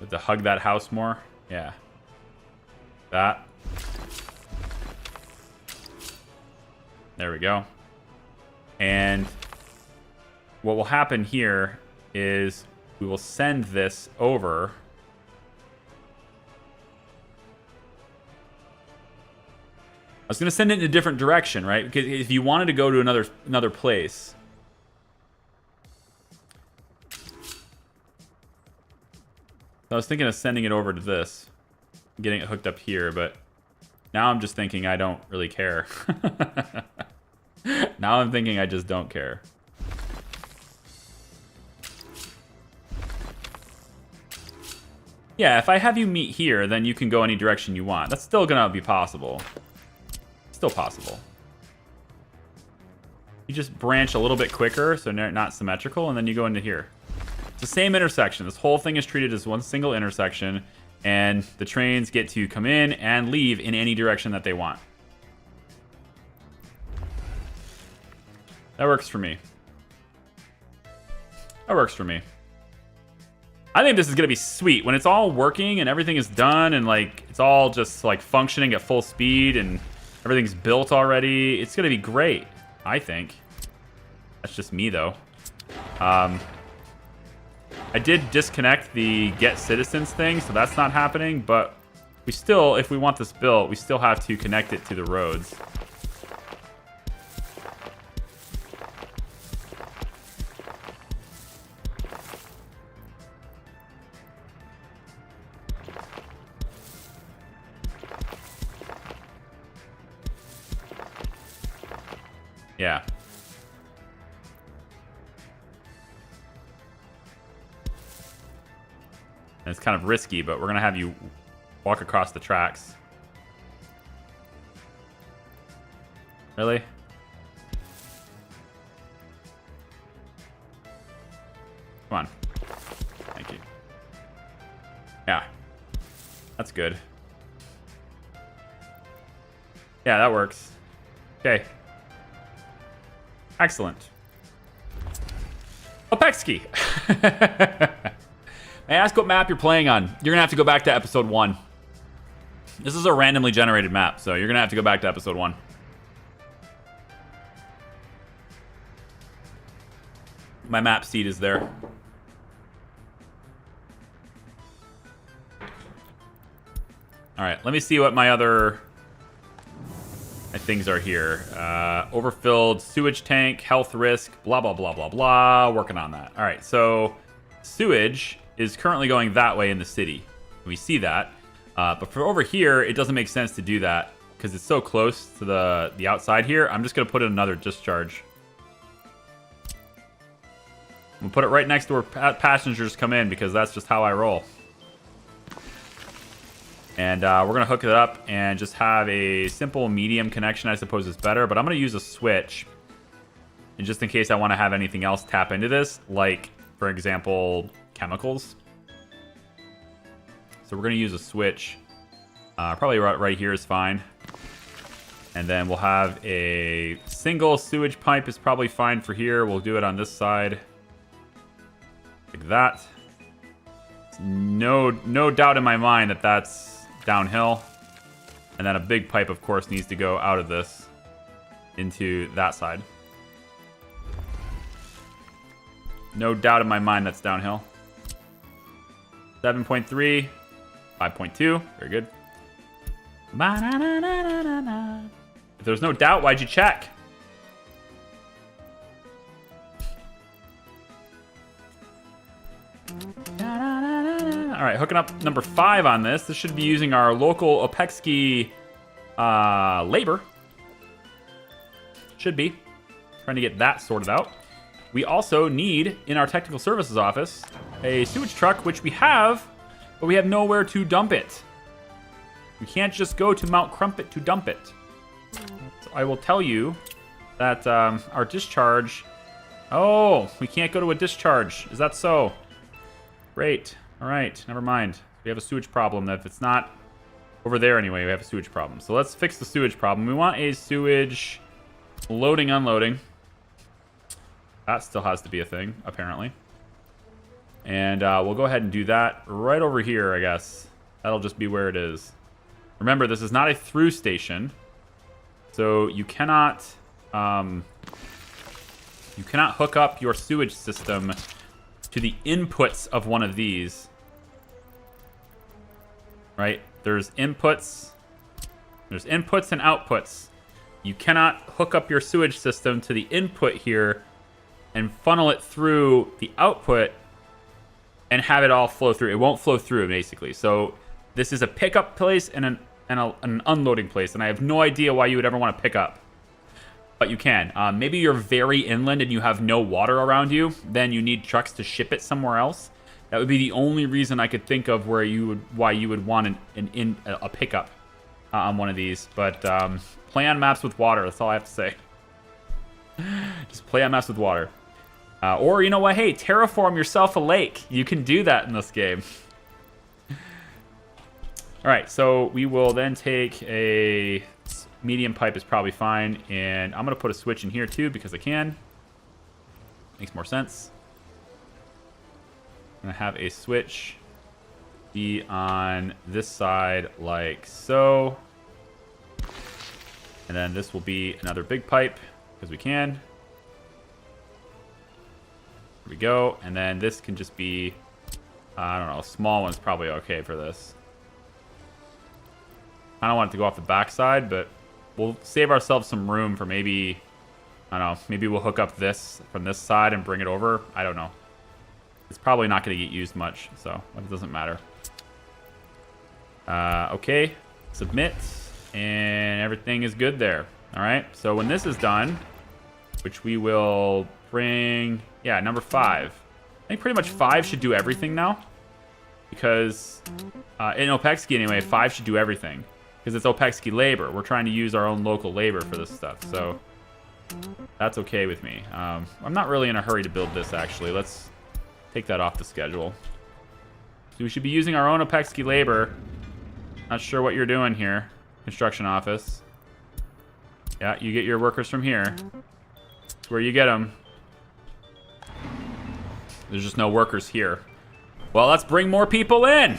Speaker 1: Have to hug that house more. Yeah. That. There we go. And what will happen here is we will send this over. I was going to send it in a different direction, right? Because if you wanted to go to another place, I was thinking of sending it over to this, getting it hooked up here, but now I'm just thinking I don't really care. Now I'm thinking I just don't care. Yeah, if I have you meet here, then you can go any direction you want. That's still gonna be possible. Still possible. You just branch a little bit quicker, so they're not symmetrical, and then you go into here. It's the same intersection. This whole thing is treated as one single intersection, and the trains get to come in and leave in any direction that they want. That works for me. That works for me. I think this is going to be sweet. When it's all working and everything is done and like it's all just like functioning at full speed and everything's built already, it's going to be great, I think. That's just me, though. I did disconnect the get citizens thing, so that's not happening, but we still, if we want this built, we still have to connect it to the roads. Yeah. And it's kind of risky, but we're going to have you walk across the tracks. Really? Come on. Thank you. Yeah. That's good. Yeah, that works. Okay. Excellent. Opexki. May I ask what map you're playing on? You're going to have to go back to episode 1. This is a randomly generated map, so you're going to have to go back to episode 1. My map seed is there. All right, let me see what my other things are here. Overfilled sewage tank, health risk, blah, blah, blah, blah, blah. Working on that. All right, so sewage is currently going that way in the city. We see that. But for over here, it doesn't make sense to do that because it's so close to the outside here. I'm just going to put in another discharge. I'm going to put it right next to where passengers come in because that's just how I roll. And we're going to hook it up and just have a simple medium connection, I suppose is better. But I'm going to use a switch. And just in case I want to have anything else tap into this, like, for example, chemicals. So we're going to use a switch. Probably right here is fine. And then we'll have a single sewage pipe is probably fine for here. We'll do it on this side. Like that. No doubt in my mind that that's downhill. And then a big pipe, of course, needs to go out of this into that side. No doubt in my mind that's downhill. 7.3, 5.2, very good. If there's no doubt, why'd you check? All right, hooking up number 5 on this. This should be using our local Opexki labor. Should be. Trying to get that sorted out. We also need, in our technical services office, a sewage truck, which we have, but we have nowhere to dump it. We can't just go to Mount Crumpet to dump it. So I will tell you that our discharge... Oh, we can't go to a discharge. Is that so? Great. All right, never mind. We have a sewage problem. If it's not over there anyway, we have a sewage problem. So let's fix the sewage problem. We want a sewage loading, unloading. That still has to be a thing, apparently. And we'll go ahead and do that right over here, I guess. That'll just be where it is. Remember, this is not a through station. So you cannot hook up your sewage system to the inputs of one of these. Right? There's inputs. There's inputs and outputs. You cannot hook up your sewage system to the input here and funnel it through the output and have it all flow through. It won't flow through, basically. So this is a pickup place and an unloading place, and I have no idea why you would ever want to pick up. But you can. Maybe you're very inland and you have no water around you. Then you need trucks to ship it somewhere else. That would be the only reason I could think of why you would want a pickup on one of these. But play on maps with water. That's all I have to say. Just play on maps with water. Or, you know what? Hey, terraform yourself a lake. You can do that in this game. All right, so we will then take a medium pipe is probably fine. And I'm going to put a switch in here, too, because I can. Makes more sense. I'm going to have a switch be on this side like so. And then this will be another big pipe, because we can. There we go. And then this can just be, I don't know, a small one's probably okay for this. I don't want it to go off the backside, but we'll save ourselves some room for maybe, I don't know, maybe we'll hook up this from this side and bring it over. I don't know. It's probably not going to get used much, so it doesn't matter. Okay, submit, and everything is good there. All right, so when this is done, which we will bring, yeah, number 5. I think pretty much 5 should do everything now, because in Opexki anyway, 5 should do everything, because it's Opexki labor. We're trying to use our own local labor for this stuff, so that's okay with me. I'm not really in a hurry to build this, actually. Let's take that off the schedule. So we should be using our own Opexki labor. Not sure what you're doing here, construction office. Yeah, you get your workers from here. That's where you get them. There's just no workers here. Well, let's bring more people in.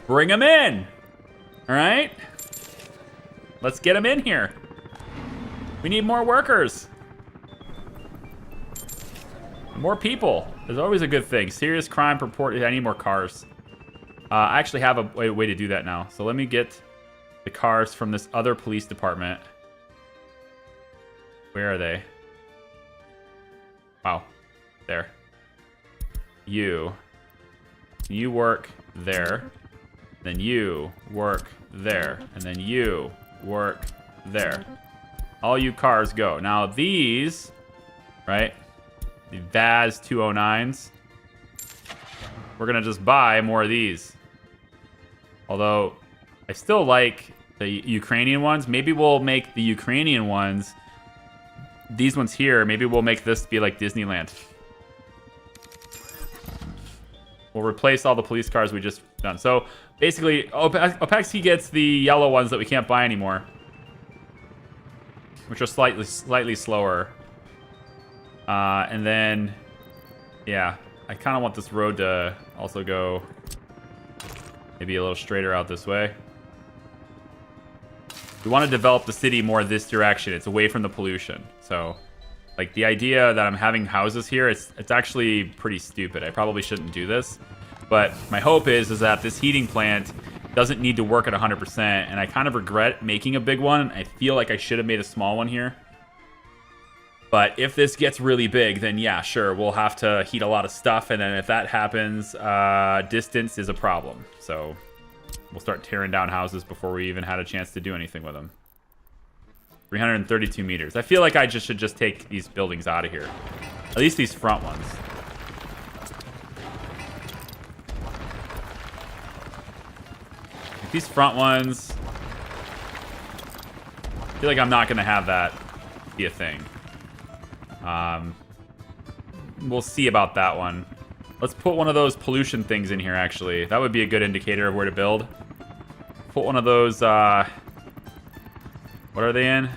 Speaker 1: Bring them in. All right? Let's get them in here. We need more workers. More people is always a good thing. Serious crime reported. I need more cars. I actually have a way to do that now. So let me get the cars from this other police department. Where are they? Wow. There. You work there. Then you work there. And then you work there. All you cars go. Now these, right? The Vaz 209s. We're going to just buy more of these. Although, I still like the Ukrainian ones. Maybe we'll make the Ukrainian ones, these ones here, maybe we'll make this be like Disneyland. We'll replace all the police cars we just done. So basically, Opexy gets the yellow ones that we can't buy anymore, which are slightly slower. And then, yeah, I kind of want this road to also go maybe a little straighter out this way. We want to develop the city more this direction. It's away from the pollution. So, like, the idea that I'm having houses here, it's actually pretty stupid. I probably shouldn't do this. But my hope is that this heating plant doesn't need to work at 100%. And I kind of regret making a big one. I feel like I should have made a small one here. But if this gets really big, then yeah, sure, we'll have to heat a lot of stuff. And then if that happens, distance is a problem. So we'll start tearing down houses before we even had a chance to do anything with them. 332 meters. I feel like I should just take these buildings out of here. At least these front ones. Like these front ones. I feel like I'm not going to have that be a thing. We'll see about that one. Let's put one of those pollution things in here, actually. That would be a good indicator of where to build. Put one of those, what are they in?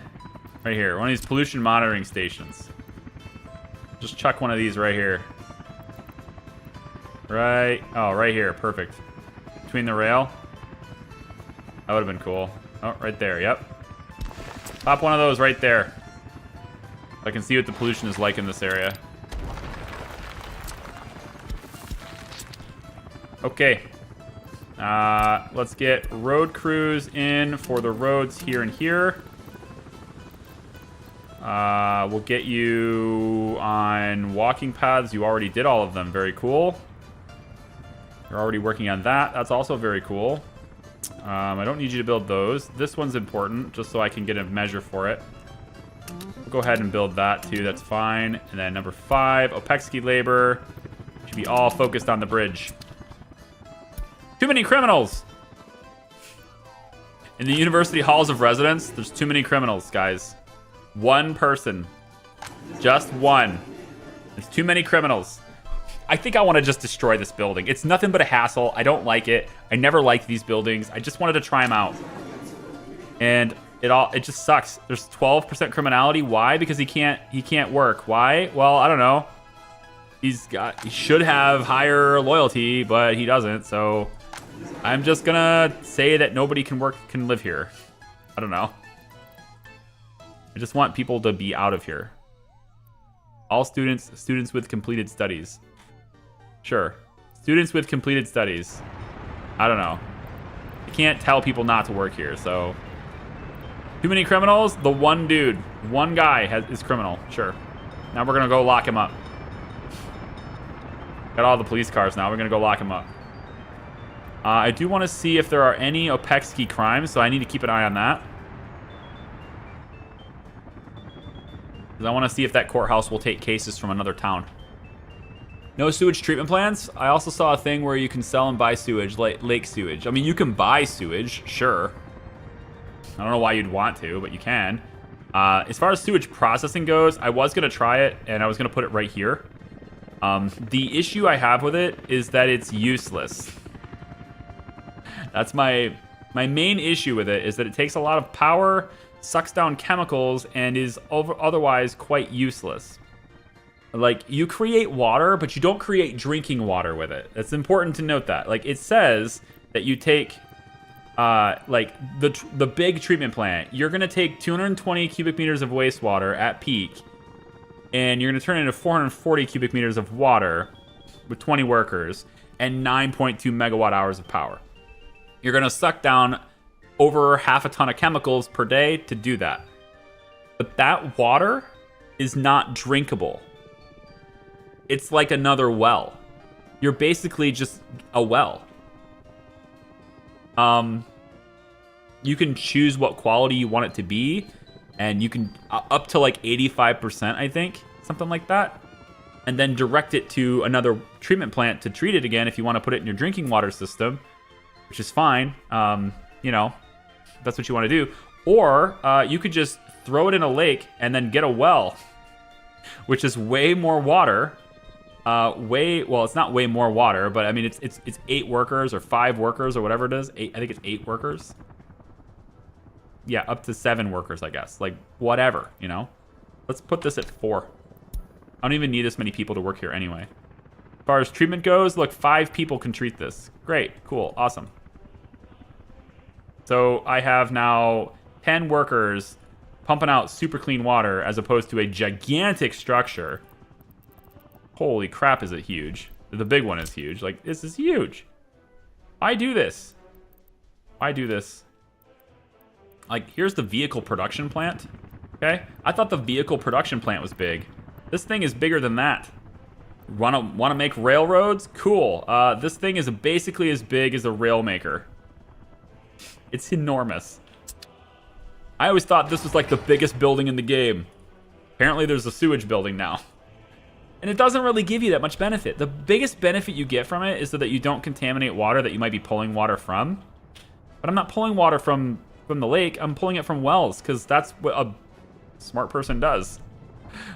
Speaker 1: Right here. One of these pollution monitoring stations. Just chuck one of these right here. Right. Oh, right here. Perfect. Between the rail. That would have been cool. Oh, right there. Yep. Pop one of those right there. I can see what the pollution is like in this area. Okay. Let's get road crews in for the roads here and here. We'll get you on walking paths. You already did all of them. Very cool. You're already working on that. That's also very cool. I don't need you to build those. This one's important, just so I can get a measure for it. We'll go ahead and build that too. That's fine. And then number 5, Opexky labor. Should be all focused on the bridge. Too many criminals! In the university halls of residence, there's too many criminals, guys. One person. Just one. There's too many criminals. I think I want to just destroy this building. It's nothing but a hassle. I don't like it. I never liked these buildings. I just wanted to try them out. And it just sucks. There's 12% criminality. Why? Because he can't work. Why? Well, I don't know. He should have higher loyalty, but he doesn't. So I'm just gonna say that nobody can live here. I don't know. I just want people to be out of here. All students with completed studies. Sure. Students with completed studies. I don't know. I can't tell people not to work here, so. Too many criminals? The one dude. One guy is criminal. Sure. Now we're gonna go lock him up. Got all the police cars now. We're gonna go lock him up. I do want to see if there are any Opexky crimes, so I need to keep an eye on that. Because I want to see if that courthouse will take cases from another town. No sewage treatment plants. I also saw a thing where you can sell and buy sewage, like lake sewage. I mean, you can buy sewage, sure. I don't know why you'd want to, but you can. As far as sewage processing goes, I was going to try it, and I was going to put it right here. The issue I have with it is that it's useless. That's my main issue with it, is that it takes a lot of power, sucks down chemicals, and is otherwise quite useless. Like, you create water, but you don't create drinking water with it. It's important to note that. Like, it says that you take, like, the big treatment plant. You're going to take 220 cubic meters of wastewater at peak, and you're going to turn it into 440 cubic meters of water with 20 workers and 9.2 megawatt hours of power. You're going to suck down over half a ton of chemicals per day to do that. But that water is not drinkable. It's like another well. You're basically just a well. You can choose what quality you want it to be, and you can up to like 85%, I think, something like that, and then direct it to another treatment plant to treat it again if you want to put it in your drinking water system, which is fine. You know, that's what you want to do. Or you could just throw it in a lake and then get a well, which is way more water Well, it's not way more water, but I mean it's 8 workers or 5 workers or whatever it is. I think it's 8 workers. Yeah, up to 7 workers, I guess. Like whatever, you know. Let's put this at 4. I don't even need this many people to work here anyway. As far as treatment goes, look, 5 people can treat this. Great, cool, awesome. So I have now 10 workers pumping out super clean water as opposed to a gigantic structure. Holy crap, is it huge. The big one is huge. Like, this is huge. Why do this? Why do this? Like, here's the vehicle production plant. Okay? I thought the vehicle production plant was big. This thing is bigger than that. Wanna make railroads? Cool. This thing is basically as big as a rail maker. It's enormous. I always thought this was like the biggest building in the game. Apparently there's a sewage building now. And it doesn't really give you that much benefit. The biggest benefit you get from it is so that you don't contaminate water that you might be pulling water from. But I'm not pulling water from the lake. I'm pulling it from wells, because that's what a smart person does.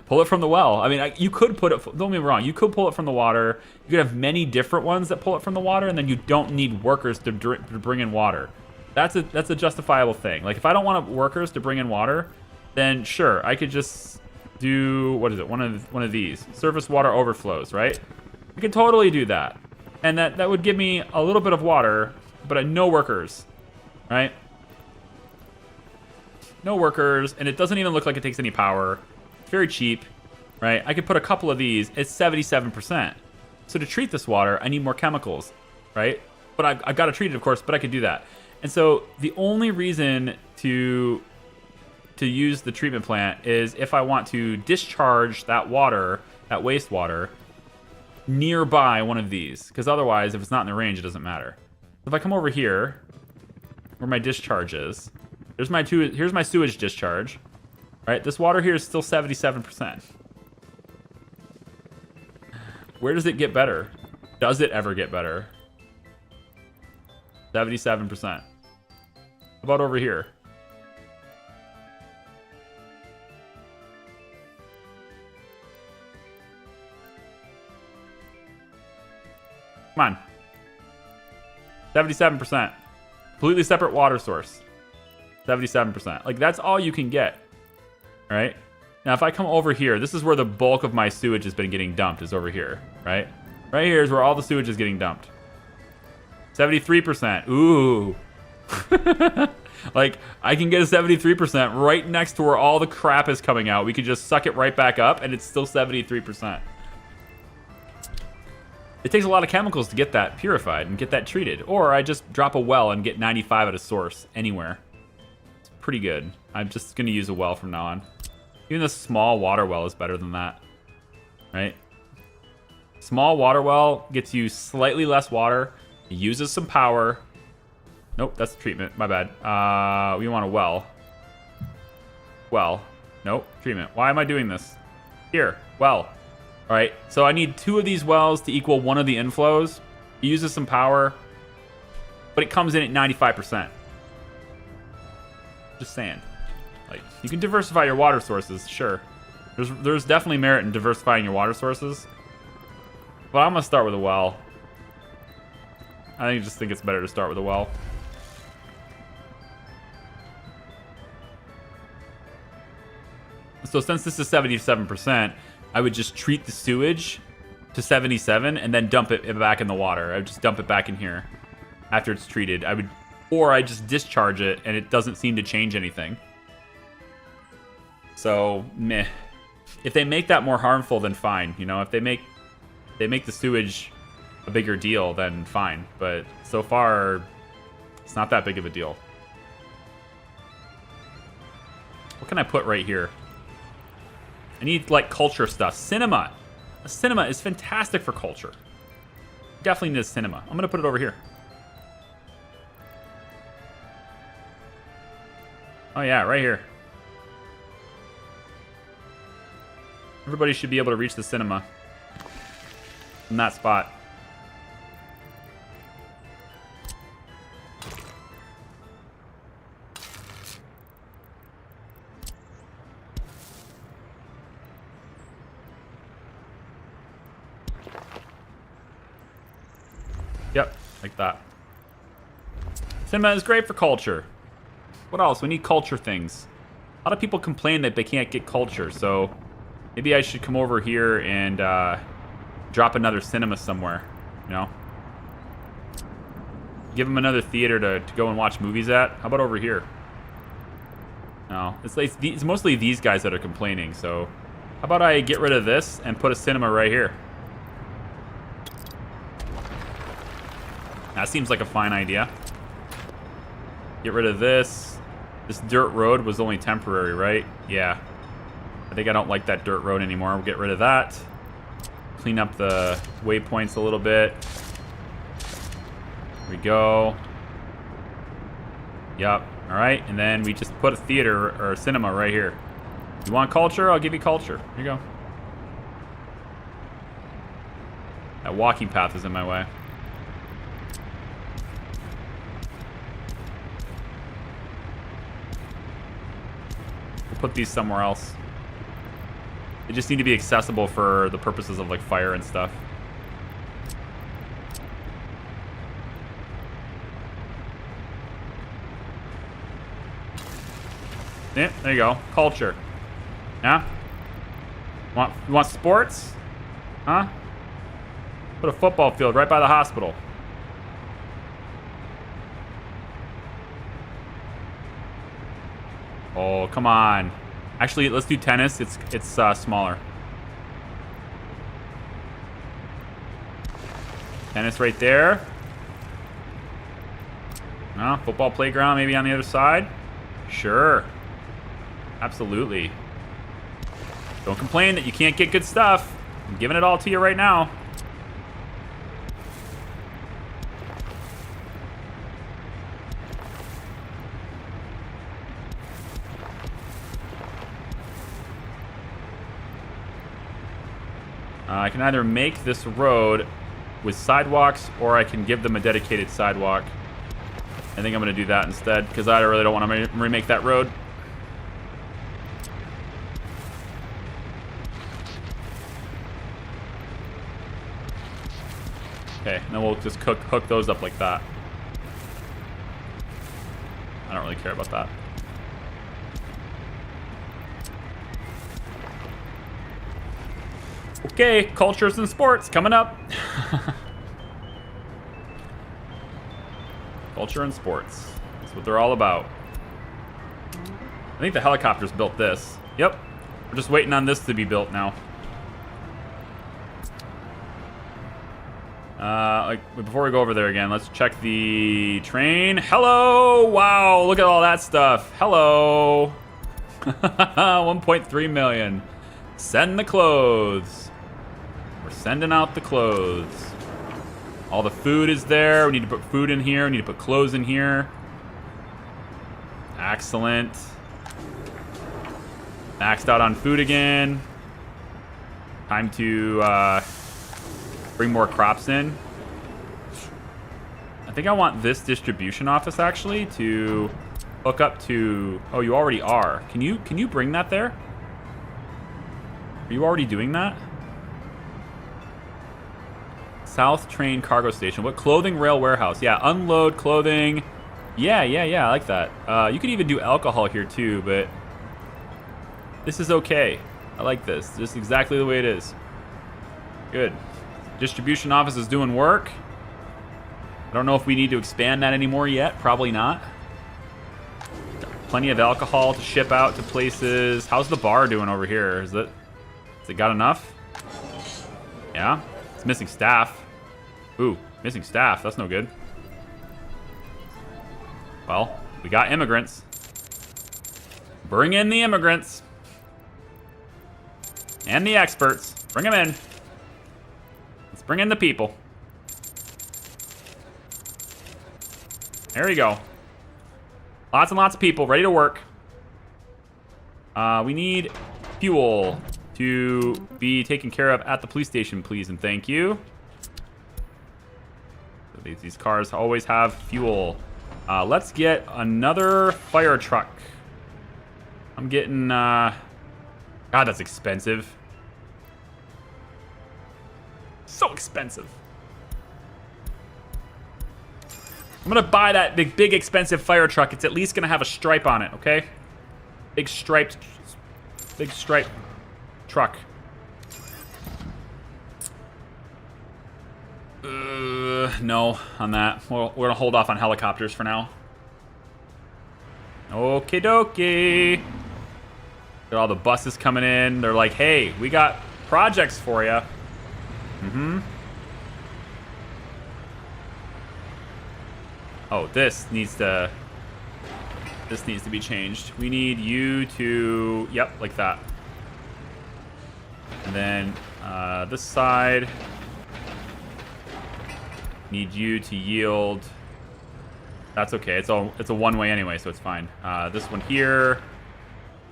Speaker 1: Pull it from the well. I mean, you could put it, don't get me wrong, you could pull it from the water. You could have many different ones that pull it from the water, and then you don't need workers to bring in water. That's a justifiable thing. Like, if I don't want workers to bring in water, then sure, I could just do, what is it, one of these. Surface water overflows, right? I could totally do that. And that would give me a little bit of water, but no workers, right? No workers, and it doesn't even look like it takes any power. It's very cheap, right? I could put a couple of these. It's 77%. So to treat this water, I need more chemicals, right? But I've got to treat it, of course, but I could do that. And so the only reason to use the treatment plant is if I want to discharge that water, that wastewater, nearby one of these. Because otherwise, if it's not in the range, it doesn't matter. If I come over here, where my discharge is, here's my sewage discharge. Right, this water here is still 77%. Where does it get better? Does it ever get better? 77%. How about over here? Come on. 77%. Completely separate water source. 77%. Like, that's all you can get. Right? Now, if I come over here, this is where the bulk of my sewage has been getting dumped, is over here, right? Right here is where all the sewage is getting dumped. 73%. Ooh. Like, I can get a 73% right next to where all the crap is coming out. We could just suck it right back up, and it's still 73%. It takes a lot of chemicals to get that purified and get that treated. Or I just drop a well and get 95 at a source anywhere. It's pretty good. I'm just going to use a well from now on. Even the small water well is better than that, right? Small water well gets you slightly less water, uses some power. Nope, that's the treatment. My bad. We want a well. Well. Nope, treatment. Why am I doing this? Here, well. All right, so I need 2 of these wells to equal 1 of the inflows. It uses some power, but it comes in at 95%. Just saying. Like, you can diversify your water sources, sure. There's definitely merit in diversifying your water sources. But I'm gonna start with a well. I just think it's better to start with a well. So since this is 77%, I would just treat the sewage to 77 and then dump it back in the water. I would just dump it back in here after it's treated. Or I just discharge it and it doesn't seem to change anything. So, meh. If they make that more harmful, then fine. You know, if they make the sewage a bigger deal, then fine. But so far, it's not that big of a deal. What can I put right here? I need, like, culture stuff. Cinema. A cinema is fantastic for culture. Definitely need a cinema. I'm going to put it over here. Oh, yeah, right here. Everybody should be able to reach the cinema from that spot. Yep, like that. Cinema is great for culture. What else? We need culture things. A lot of people complain that they can't get culture, so maybe I should come over here and drop another cinema somewhere, you know? Give them another theater to go and watch movies at. How about over here? No, it's mostly these guys that are complaining, so how about I get rid of this and put a cinema right here? That seems like a fine idea. Get rid of this. This dirt road was only temporary, right? Yeah. I think I don't like that dirt road anymore. We'll get rid of that. Clean up the waypoints a little bit. Here we go. Yup. All right, and then we just put a theater or a cinema right here. You want culture? I'll give you culture. Here you go. That walking path is in my way. We'll put these somewhere else. They just need to be accessible for the purposes of like fire and stuff. Yeah, there you go. Culture. Yeah? You want sports? Huh? Put a football field right by the hospital. Oh, come on. Actually, let's do tennis. It's smaller. Tennis right there. No, football playground maybe on the other side. Sure. Absolutely. Don't complain that you can't get good stuff. I'm giving it all to you right now. I can either make this road with sidewalks or I can give them a dedicated sidewalk. I think I'm going to do that instead because I really don't want to remake that road. Okay, and then we'll just hook those up like that. I don't really care about that. Okay, cultures and sports coming up. Culture and sports. That's what they're all about. I think the helicopters built this. Yep. We're just waiting on this to be built now. Before we go over there again, let's check the train. Hello! Wow, look at all that stuff. Hello. 1.3 million. Send the clothes. We're sending out the clothes. All the food is there. We need to put food in here. We need to put clothes in here. Excellent. Maxed out on food again. Time to bring more crops in. I think I want this distribution office actually to hook up to... Oh, you already are. Can you bring that there? Are you already doing that? South Train Cargo Station. What? Clothing Rail Warehouse. Yeah, unload clothing. Yeah, I like that. You could even do alcohol here too, but this is okay. I like this. Just exactly the way it is. Good. Distribution office is doing work. I don't know if we need to expand that anymore yet. Probably not. Plenty of alcohol to ship out to places. How's the bar doing over here? Has it got enough? Yeah. It's missing staff. Ooh, missing staff. That's no good. Well, we got immigrants. Bring in the immigrants. And the experts. Bring them in. Let's bring in the people. There we go. Lots and lots of people ready to work. We need fuel to be taken care of at the police station, please and thank you. These cars always have fuel. Let's get another fire truck. I'm getting... God, that's expensive. So expensive. I'm gonna buy that big expensive fire truck. It's at least gonna have a stripe on it, okay? Big stripe truck. No on that. We're gonna hold off on helicopters for now. Okie dokie. Got all the buses coming in. They're like, hey, we got projects for you. Mm-hmm. Oh, this needs to be changed. We need you to, yep, like that. And then this side, need you to yield. That's okay. It's a one-way anyway, so it's fine. This one here,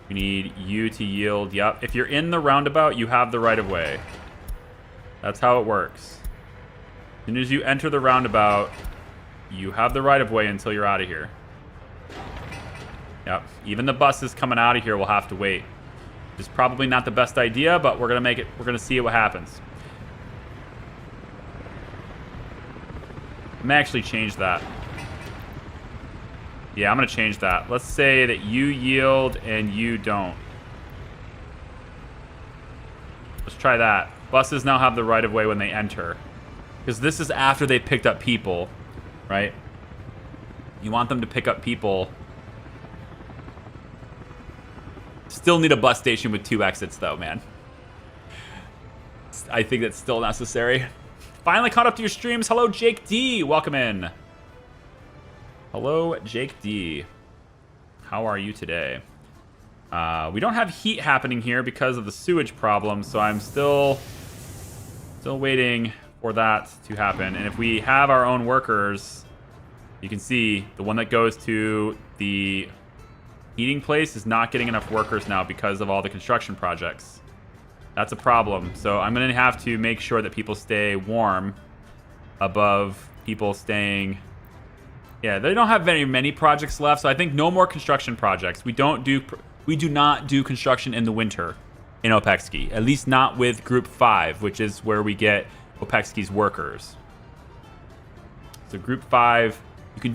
Speaker 1: we need you to yield. Yep. If you're in the roundabout, you have the right of way. That's how it works. As soon as you enter the roundabout, you have the right of way until you're out of here. Yep. Even the buses coming out of here will have to wait. It's probably not the best idea, but we're gonna make it. We're gonna see what happens. I may actually change that. Yeah, I'm gonna change that. Let's say that you yield and you don't. Let's try that. Buses now have the right of way when they enter, because this is after they picked up people, right? You want them to pick up people. Still need a bus station with 2 exits, though, man. I think that's still necessary. Finally caught up to your streams. Hello, Jake D. Welcome in. Hello, Jake D. How are you today? We don't have heat happening here because of the sewage problem, so I'm still waiting for that to happen. And if we have our own workers, you can see the one that goes to the heating place is not getting enough workers now because of all the construction projects. That's a problem. So I'm going to have to make sure that people stay warm above people staying. Yeah, they don't have very many projects left, so I think no more construction projects. We do not do construction in the winter in Opexki, at least not with Group 5, which is where we get Opexki's workers. So Group 5, you can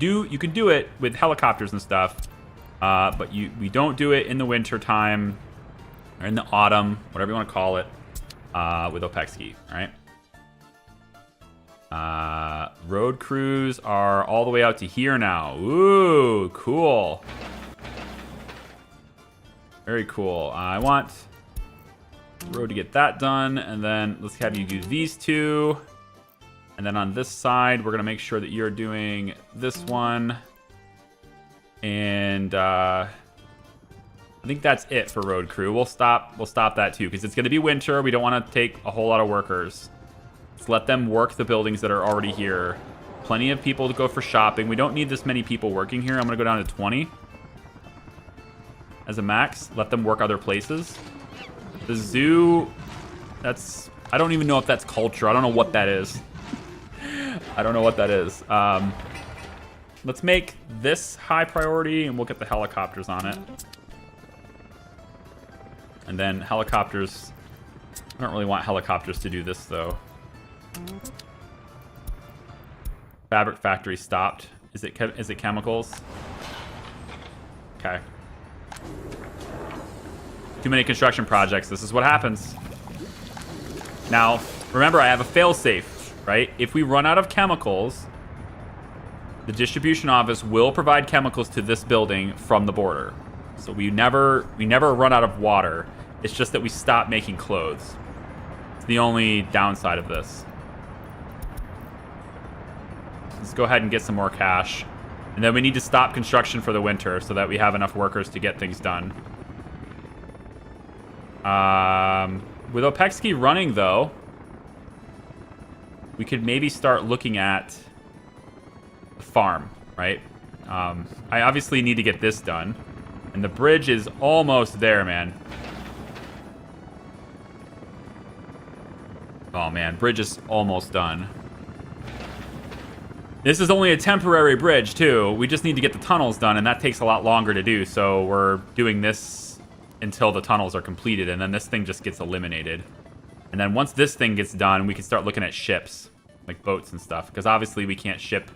Speaker 1: do it with helicopters and stuff, but we don't do it in the winter time or in the autumn, whatever you want to call it, with Opexki, all right? Road crews are all the way out to here now. Ooh, cool. Very cool. I want road to get that done, and then let's have you do these 2. And then on this side, we're gonna make sure that you're doing this one. And I think that's it for road crew. We'll stop that too, because it's gonna be winter. We don't want to take a whole lot of workers. Let's let them work the buildings that are already here. Plenty of people to go for shopping. We don't need this many people working here. I'm gonna go down to 20 as a max. Let them work other places. The zoo, I don't even know if that's culture. I don't know what that is. I don't know what that is. Let's make this high priority, and we'll get the helicopters on it. And then helicopters, I don't really want helicopters to do this, though. Fabric factory stopped. Is it chemicals? Okay. Too many construction projects. This is what happens. Now, remember, I have a failsafe, right? If we run out of chemicals, the distribution office will provide chemicals to this building from the border. So we never run out of water. It's just that we stop making clothes. It's the only downside of this. Let's go ahead and get some more cash. And then we need to stop construction for the winter so that we have enough workers to get things done. With Opexki running, though, we could maybe start looking at the farm, right? I obviously need to get this done. And the bridge is almost there, man. Oh, man. Bridge is almost done. This is only a temporary bridge, too. We just need to get the tunnels done, and that takes a lot longer to do. So we're doing this until the tunnels are completed, and then this thing just gets eliminated. And then once this thing gets done, we can start looking at ships, like boats and stuff, because obviously we can't ship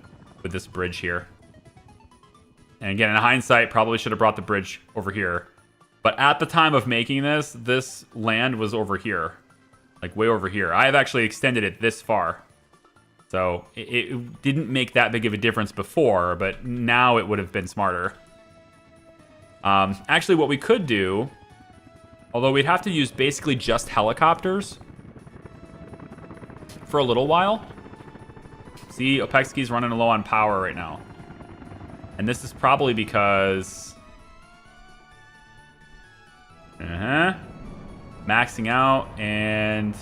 Speaker 1: with this bridge here. And again, in hindsight, probably should have brought the bridge over here. But at the time of making this, this land was over here. Like way over here. I have actually extended it this far. So it didn't make that big of a difference before, but now it would have been smarter. Actually, what we could do, although we'd have to use basically just helicopters for a little while. See, Opexki's running low on power right now. And this is probably because... maxing out, and...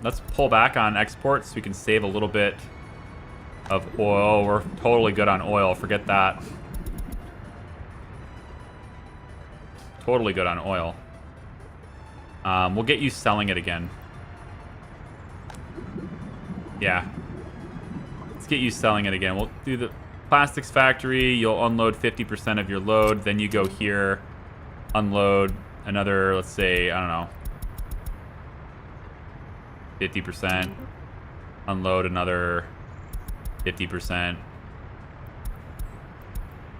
Speaker 1: let's pull back on exports so we can save a little bit of oil. We're totally good on oil. Forget that. Totally good on oil. We'll get you selling it again. Yeah. Let's get you selling it again. We'll do the plastics factory. You'll unload 50% of your load. Then you go here, unload another, let's say, I don't know, 50%. Unload another 50%.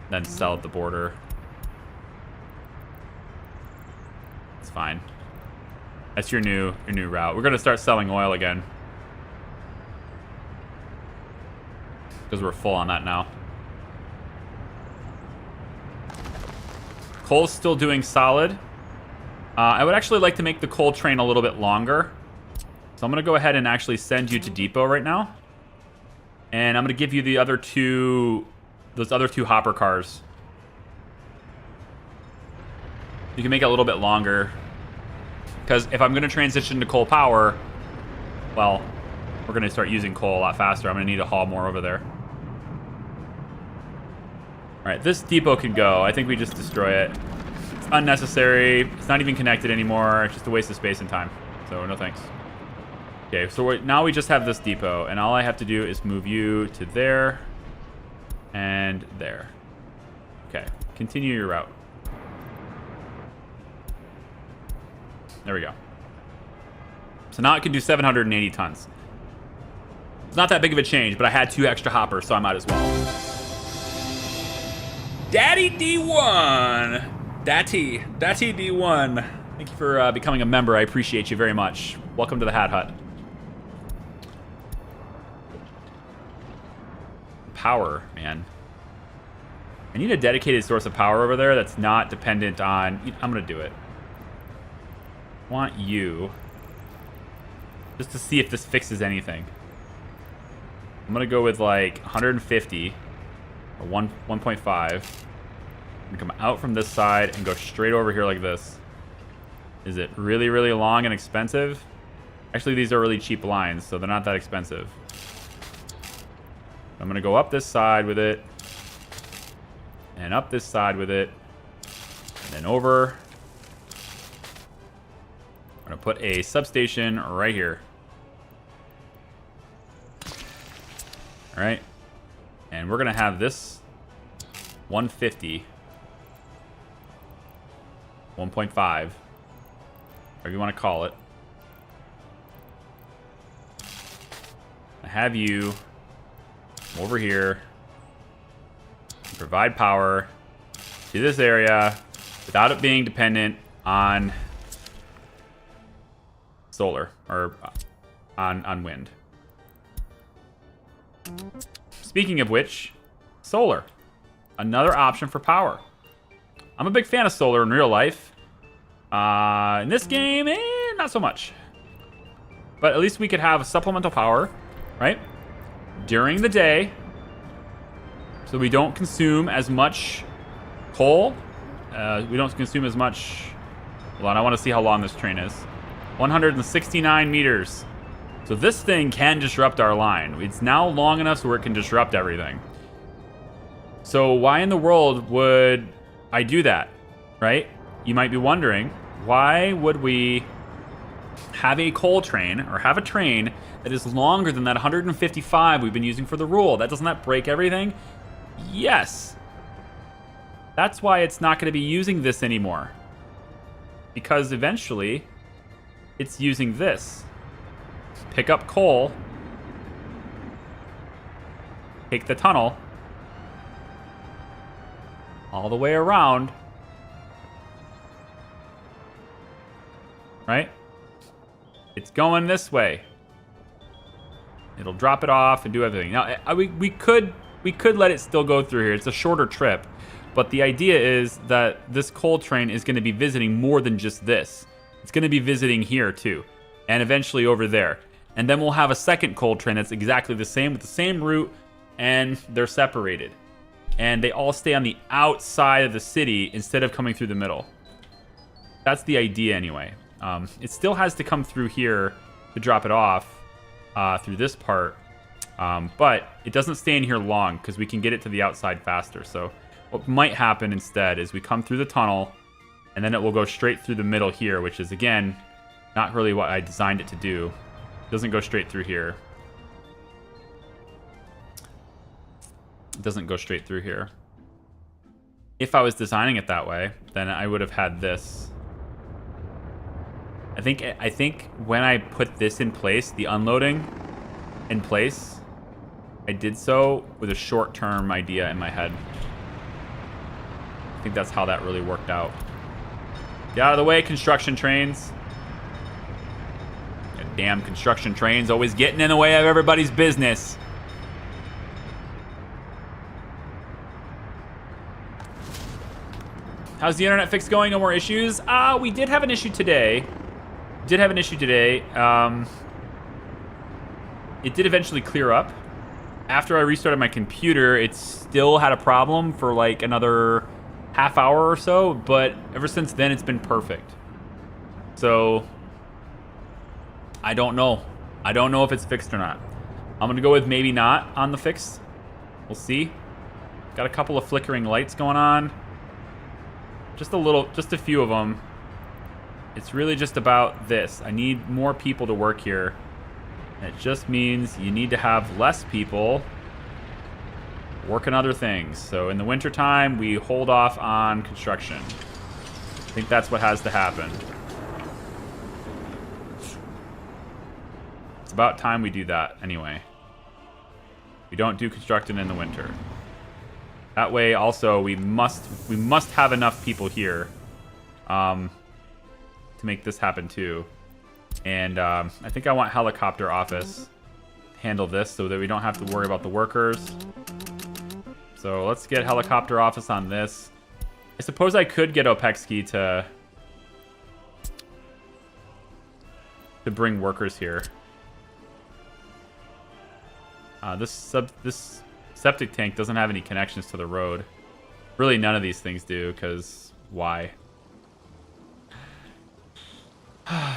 Speaker 1: Then sell at the border. It's fine. That's your new route. We're gonna start selling oil again, because we're full on that now. Coal's still doing solid. I would actually like to make the coal train a little bit longer. So I'm going to go ahead and actually send you to depot right now. And I'm going to give you the other two, those other two hopper cars. You can make it a little bit longer. Because if I'm going to transition to coal power, well, we're going to start using coal a lot faster. I'm going to need to haul more over there. All right, this depot can go. I think we just destroy it. It's unnecessary. It's not even connected anymore. It's just a waste of space and time. So no thanks. Okay, so now we just have this depot, and all I have to do is move you to there and there. Okay, continue your route. There we go. So now it can do 780 tons. It's not that big of a change, but I had 2 extra hoppers, so I might as well. Daddy D1! Daddy D1. Thank you for becoming a member. I appreciate you very much. Welcome to the Hat Hut. Power, man. I need a dedicated source of power over there that's not dependent on... I'm gonna do it. I want you, just to see if this fixes anything. I'm gonna go with like 150 or 1.5 and come out from this side and go straight over here like this. Is it really, really long and expensive? Actually, these are really cheap lines, so they're not that expensive. I'm gonna go up this side with it, and up this side with it, and then over. I'm gonna put a substation right here. All right, and we're gonna have this 150, 1.5, whatever you want to call it. I have you over here, provide power to this area without it being dependent on solar or on wind. Speaking of which, solar, another option for power. I'm a big fan of solar in real life. In this game, not so much. But at least we could have supplemental power, right? During the day, so we don't consume as much coal. We don't consume as much. Hold on, I want to see how long this train is. 169 meters. So this thing can disrupt our line. It's now long enough so where it can disrupt everything. So why in the world would I do that, right? You might be wondering, why would we have a coal train or have a train that is longer than that 155 we've been using for the rule? Doesn't that break everything? Yes. That's why it's not going to be using this anymore. Because eventually, it's using this. Pick up coal take the tunnel all the way around. Right? It's going this way. It'll drop it off and do everything. Now, we could let it still go through here. It's a shorter trip. But the idea is that this coal train is going to be visiting more than just this. It's going to be visiting here too. And eventually over there. And then we'll have a second coal train that's exactly the same with the same route. And they're separated. And they all stay on the outside of the city instead of coming through the middle. That's the idea anyway. It still has to come through here to drop it off through this part. But it doesn't stay in here long because we can get it to the outside faster. So what might happen instead is we come through the tunnel and then it will go straight through the middle here, which is, again, not really what I designed it to do. It doesn't go straight through here. It doesn't go straight through here. If I was designing it that way, then I would have had this. I think when I put this in place, the unloading in place, I did so with a short-term idea in my head. I think that's how that really worked out. Get out of the way, construction trains. God damn construction trains always getting in the way of everybody's business. How's the internet fix going? No more issues? We did have an issue today. It did eventually clear up. After I restarted my computer, it still had a problem for like another half hour or so, but ever since then it's been perfect. So I don't know. I don't know if it's fixed or not. I'm gonna go with maybe not on the fix. We'll see. Got a couple of flickering lights going on. Just a few of them. It's really just about this. I need more people to work here. It just means you need to have less people working other things. So in the wintertime, we hold off on construction. I think that's what has to happen. It's about time we do that anyway. We don't do constructing in the winter. That way also we must have enough people here to make this happen too. And I think I want helicopter office to handle this so that we don't have to worry about the workers. So let's get helicopter office on this. I suppose I could get Opexki to bring workers here. This septic tank doesn't have any connections to the road. Really, none of these things do, because why?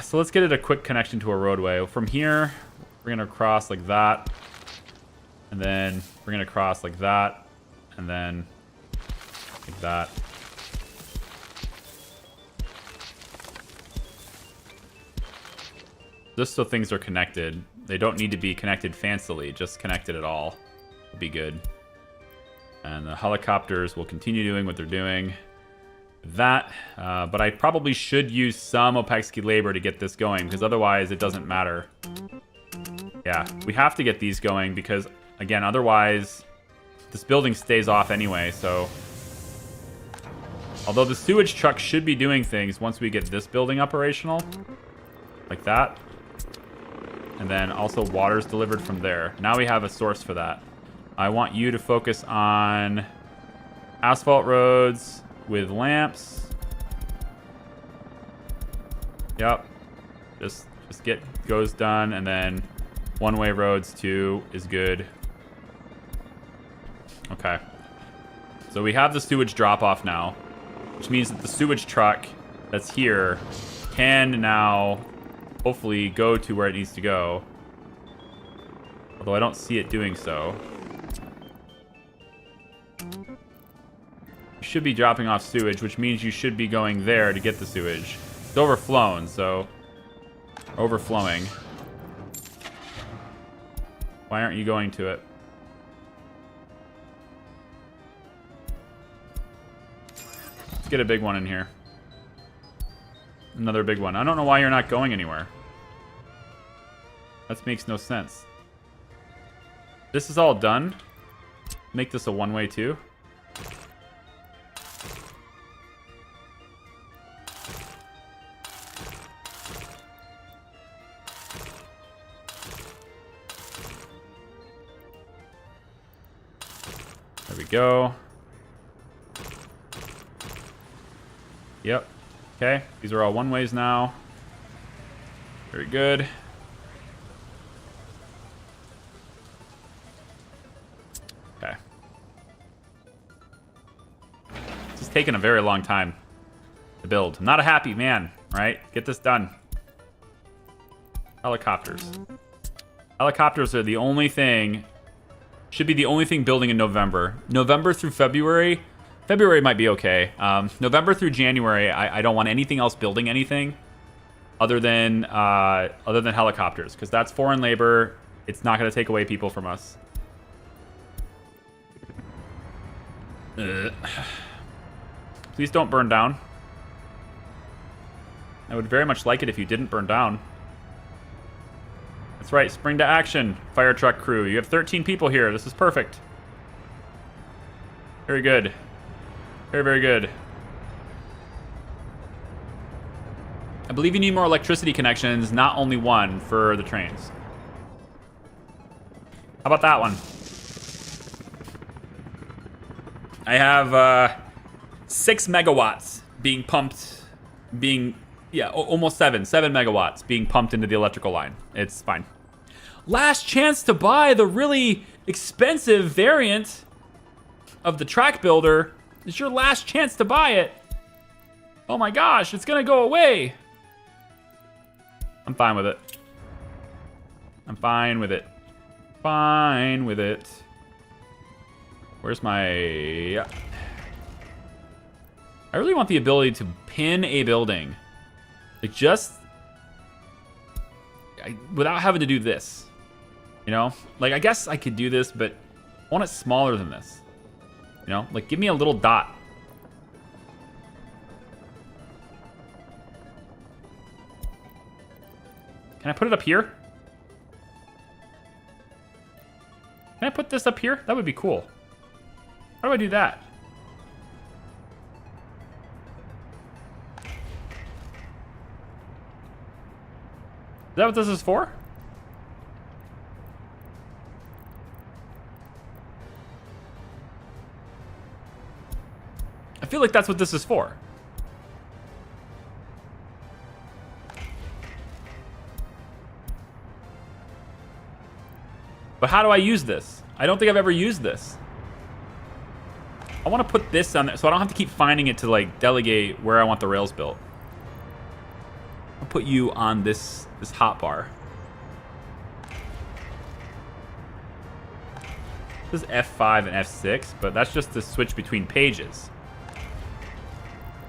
Speaker 1: So let's get it a quick connection to a roadway. From here, we're going to cross like that. And then we're going to cross like that. And then like that. Just so things are connected. They don't need to be connected fancily, just connected at all. Would be good. And the helicopters will continue doing what they're doing. That, but I probably should use some Opexki labor to get this going, because otherwise it doesn't matter. Yeah, we have to get these going because, again, otherwise this building stays off anyway, so... Although the sewage truck should be doing things once we get this building operational. Like that. And then also water's delivered from there. Now we have a source for that. I want you to focus on asphalt roads with lamps. Yep. Just get goes done, and then one-way roads too is good. Okay. So we have the sewage drop-off now, which means that the sewage truck that's here can now hopefully go to where it needs to go. Although I don't see it doing so. Should be dropping off sewage, which means you should be going there to get the sewage. It's overflown, so... Overflowing. Why aren't you going to it? Let's get a big one in here. Another big one. I don't know why you're not going anywhere. That makes no sense. This is all done. Make this a one-way too. There we go. Yep. Okay. These are all one-ways now. Very good. Okay. This is taking a very long time to build. I'm not a happy man, right? Get this done. Helicopters. Helicopters are the only thing... Should be the only thing building in November. November through February. February might be okay. November through January, I don't want anything else building anything other than helicopters, because that's foreign labor. It's not going to take away people from us. Please don't burn down. I would very much like it if you didn't burn down. That's right, spring to action, fire truck crew. You have 13 people here. This is perfect. Very good. Very, very good. I believe you need more electricity connections, not only one for the trains. How about that one? I have 6 megawatts being pumped, almost 7 megawatts being pumped into the electrical line. It's fine. Last chance to buy the really expensive variant of the track builder. It's your last chance to buy it. Oh my gosh, it's gonna go away. I'm fine with it. I'm fine with it. Fine with it. Where's my... I really want the ability to pin a building. Like, just... without having to do this. You know? Like, I guess I could do this, but I want it smaller than this. You know? Like, give me a little dot. Can I put it up here? Can I put this up here? That would be cool. How do I do that? Is that what this is for? I feel like that's what this is for. But how do I use this? I don't think I've ever used this. I want to put this on there so I don't have to keep finding it to like delegate where I want the rails built. I'll put you on this hotbar. This is F5 and F6, but that's just to switch between pages.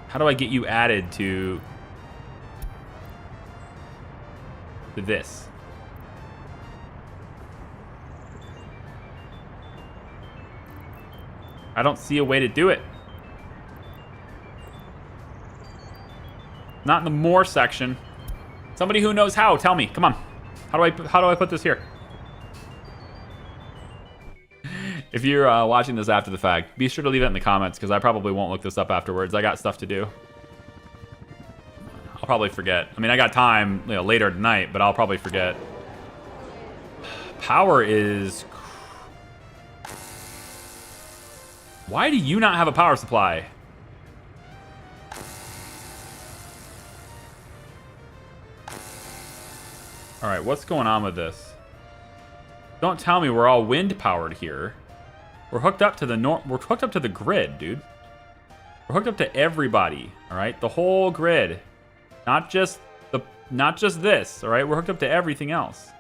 Speaker 1: How do I get you added to this? I don't see a way to do it. Not in the more section. Somebody who knows how, tell me. Come on. How do I put this here? If you're watching this after the fact, be sure to leave it in the comments, because I probably won't look this up afterwards. I got stuff to do. I'll probably forget. I mean, I got time, you know, later tonight, but I'll probably forget. Power is... Why do you not have a power supply? All right, what's going on with this? Don't tell me we're all wind powered here. We're hooked up to the we're hooked up to the grid, dude. We're hooked up to everybody, all right? The whole grid. Not just this, all right? We're hooked up to everything else.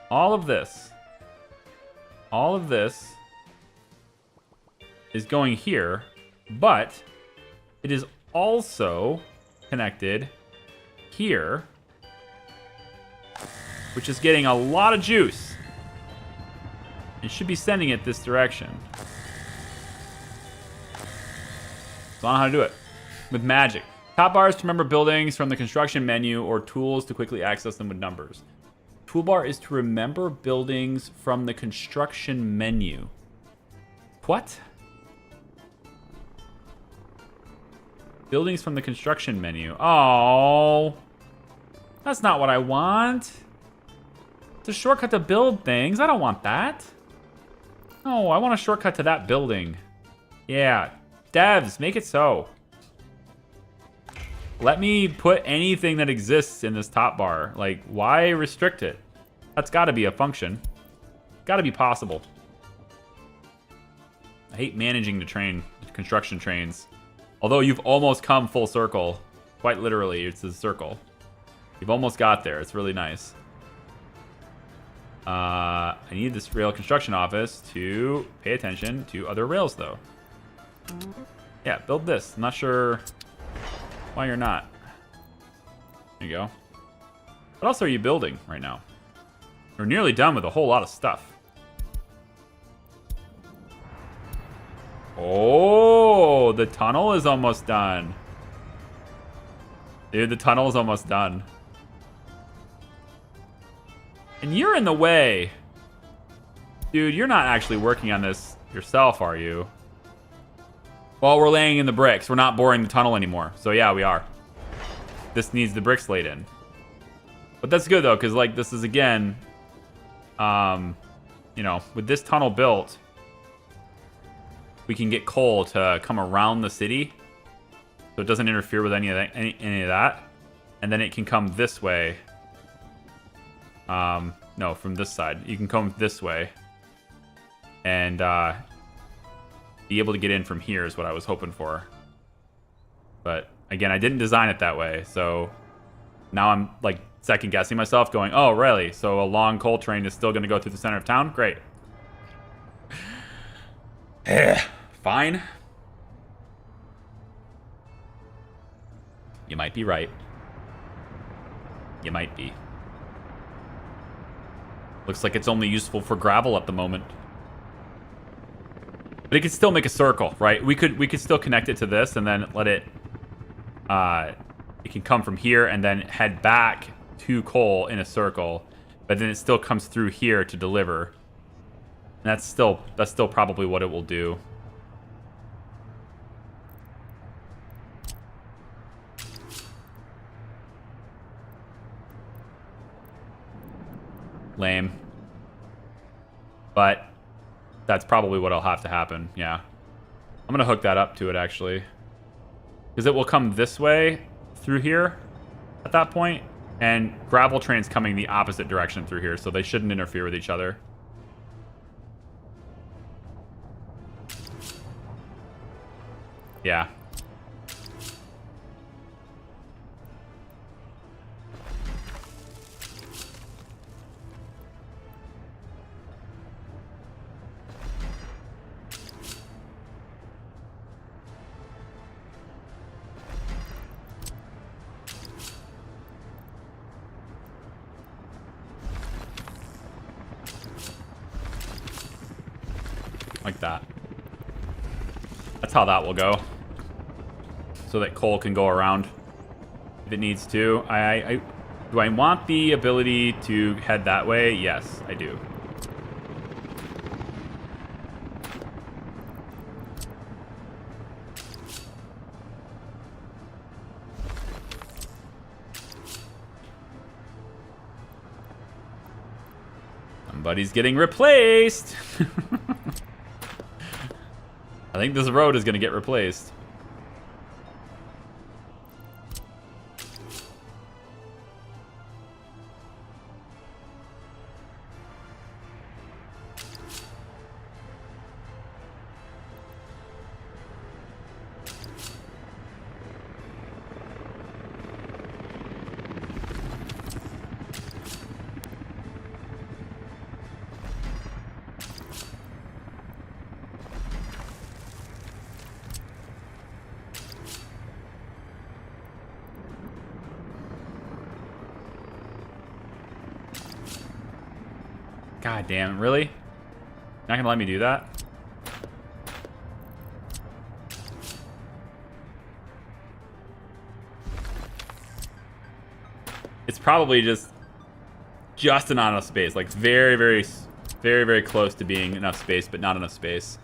Speaker 1: All of this is going here, but it is also connected here, which is getting a lot of juice. It should be sending it this direction. So I don't know how to do it. With magic. Top bars to remember buildings from the construction menu, or tools to quickly access them with numbers. Toolbar is to remember buildings from the construction menu. What? Buildings from the construction menu. Oh, that's not what I want. It's a shortcut to build things. I don't want that. No, I want a shortcut to that building. Yeah, devs, make it so. Let me put anything that exists in this top bar. Like, why restrict it? That's got to be a function. Got to be possible. I hate managing the construction trains. Although you've almost come full circle. Quite literally, it's a circle. You've almost got there. It's really nice. I need this rail construction office to pay attention to other rails, though. Yeah, build this. I'm not sure why you're not. There you go. What else are you building right now? We're nearly done with a whole lot of stuff. Oh, the tunnel is almost done. Dude, the tunnel is almost done. And you're in the way. Dude, you're not actually working on this yourself, are you? Well, we're laying in the bricks. We're not boring the tunnel anymore. So yeah, we are. This needs the bricks laid in. But that's good though, because like this is again, you know, with this tunnel built, we can get coal to come around the city, so it doesn't interfere with any of that, and then it can come this way. No, from this side. You can come this way, and be able to get in from here is what I was hoping for. But again, I didn't design it that way, so now I'm like second guessing myself, going, "Oh, really? So a long coal train is still going to go through the center of town? Great." Fine. You might be right. You might be. Looks like it's only useful for gravel at the moment. But it could still make a circle, right? We could still connect it to this and then let it it can come from here and then head back to coal in a circle, but then it still comes through here to deliver. And that's still probably what it will do. Lame. But that's probably what'll have to happen, yeah. I'm gonna hook that up to it, actually. Because it will come this way through here at that point, and gravel train's coming the opposite direction through here, so they shouldn't interfere with each other. Yeah. Like that. That's how that will go. So that coal can go around if it needs to. Do I want the ability to head that way? Yes, I do. Somebody's getting replaced. I think this road is going to get replaced. God damn, really? Not gonna let me do that? It's probably just just not enough space. Like very, very, very, very close to being enough space, but not enough space.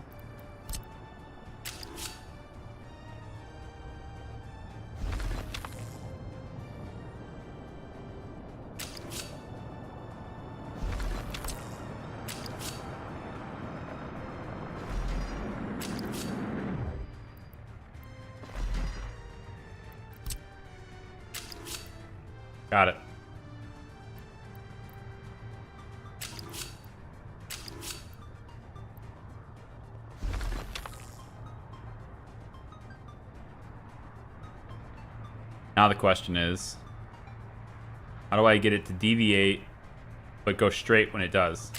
Speaker 1: Got it. Now the question is, how do I get it to deviate but go straight when it does?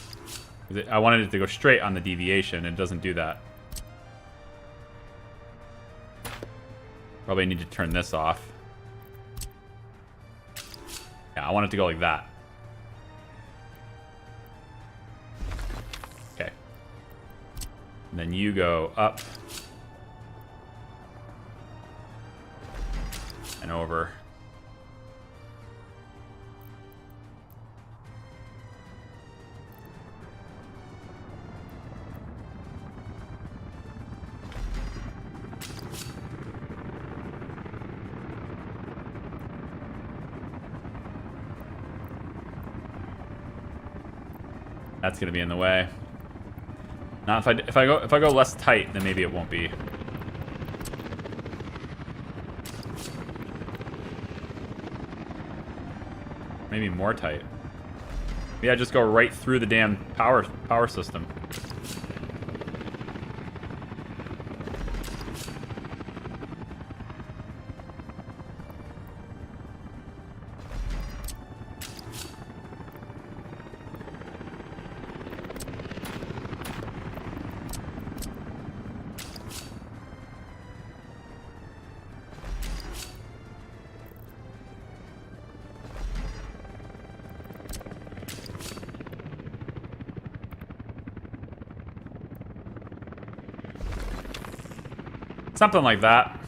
Speaker 1: I wanted it to go straight on the deviation, and it doesn't do that. Probably need to turn this off. Yeah, I want it to go like that. Okay. And then you go up. And over. That's gonna be in the way. Now if I go less tight, then maybe it won't be. Maybe more tight. Yeah, just go right through the damn power system. Something like that.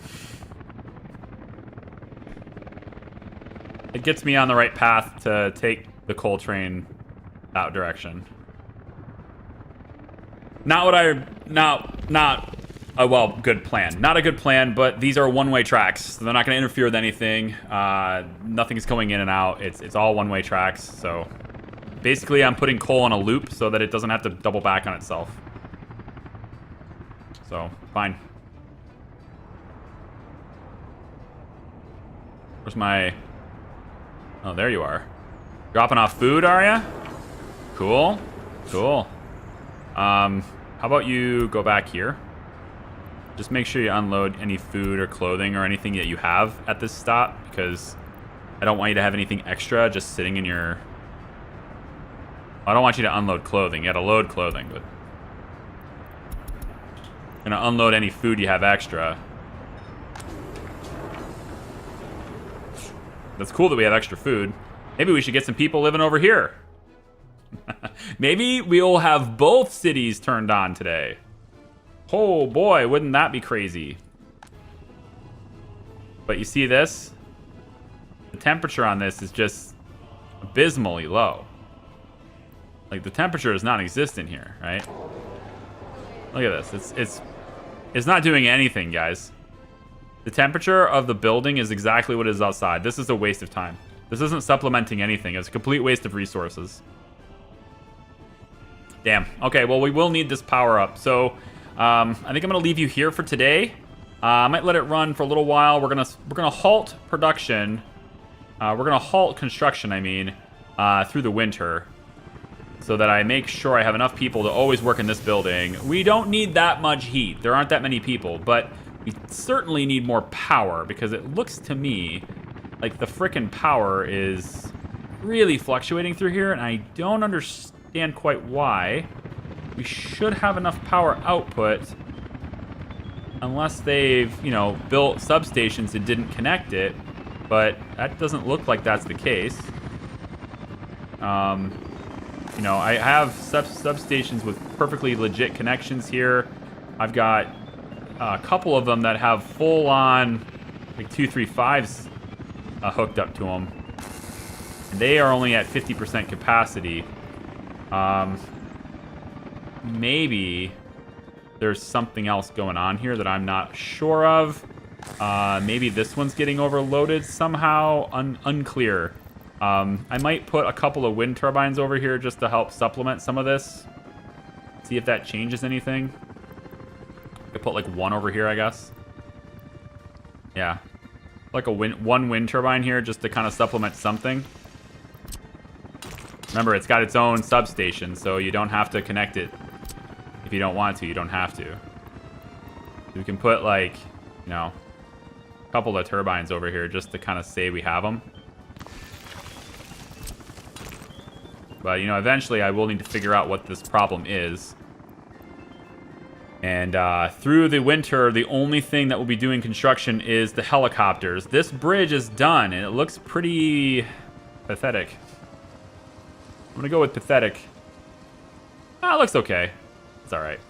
Speaker 1: It gets me on the right path to take the coal train that direction. Not a good plan. Not a good plan, but these are one-way tracks. So they're not going to interfere with anything. Nothing's going in and out. It's all one-way tracks. So basically I'm putting coal on a loop so that it doesn't have to double back on itself. So, fine. Where's my... Oh, there you are. Dropping off food, are ya? Cool. Cool. How about you go back here? Just make sure you unload any food or clothing or anything that you have at this stop, because I don't want you to have anything extra just sitting in your... I don't want you to unload clothing. You gotta load clothing, but... I'm gonna unload any food you have extra. That's cool that we have extra food. Maybe we should get some people living over here. Maybe we'll have both cities turned on today. Oh boy, wouldn't that be crazy? But you see this? The temperature on this is just abysmally low. Like, the temperature is non-existent here, right? Look at this. It's not doing anything, guys. The temperature of the building is exactly what is outside. This is a waste of time. This isn't supplementing anything. It's a complete waste of resources. Damn. Okay, well, we will need this power up. So, I think I'm going to leave you here for today. I might let it run for a little while. We're gonna halt production. We're gonna halt construction, I mean, through the winter, so that I make sure I have enough people to always work in this building. We don't need that much heat. There aren't that many people, but we certainly need more power, because it looks to me like the frickin' power is really fluctuating through here, and I don't understand quite why. We should have enough power output, unless they've, you know, built substations and didn't connect it, but that doesn't look like that's the case. You know, I have substations with perfectly legit connections here. I've got a couple of them that have full-on, like, 235s hooked up to them. And they are only at 50% capacity. Maybe there's something else going on here that I'm not sure of. Maybe this one's getting overloaded somehow. Unclear. I might put a couple of wind turbines over here just to help supplement some of this. See if that changes anything. I could put like one over here, I guess. Yeah. Like one wind turbine here just to kind of supplement something. Remember, it's got its own substation, so you don't have to connect it. If you don't want to, you don't have to. We can put like, you know, a couple of turbines over here just to kind of say we have them. But, you know, eventually I will need to figure out what this problem is. And through the winter, the only thing that will be doing construction is the helicopters. This bridge is done, and it looks pretty pathetic. I'm going to go with pathetic. Ah, it looks okay. It's all right.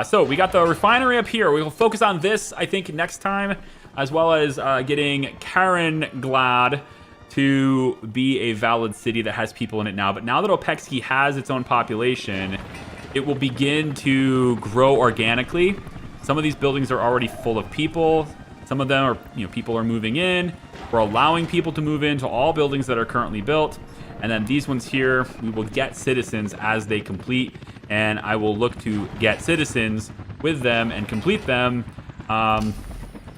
Speaker 1: So we got the refinery up here. We will focus on this, I think, next time, as well as getting Karen glad to be a valid city that has people in it now. But now that Opexki has its own population, it will begin to grow organically. Some of these buildings are already full of people. Some of them are, you know, people are moving in. We're allowing people to move into all buildings that are currently built. And then these ones here, we will get citizens as they complete. And I will look to get citizens with them and complete them.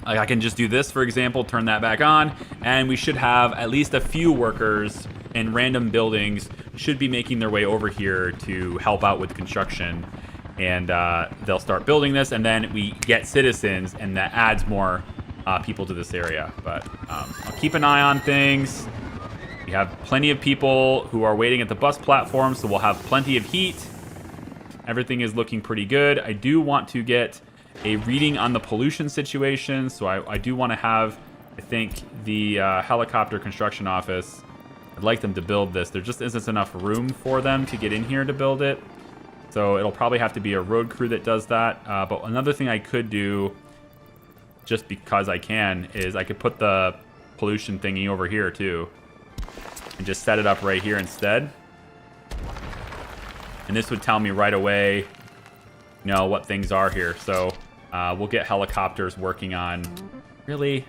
Speaker 1: Like I can just do this, for example, turn that back on, and we should have at least a few workers in random buildings should be making their way over here to help out with construction. And they'll start building this, and then we get citizens, and that adds more people to this area. But I'll keep an eye on things. We have plenty of people who are waiting at the bus platform, so we'll have plenty of heat. Everything is looking pretty good. I do want to get a reading on the pollution situation, so I do want to have, I think, the helicopter construction office. I'd like them to build this. There just isn't enough room for them to get in here to build it, so it'll probably have to be a road crew that does that. But another thing I could do, just because I can, is I could put the pollution thingy over here too, and just set it up right here instead. And this would tell me right away, you know, what things are here. So we'll get helicopters working on. Really?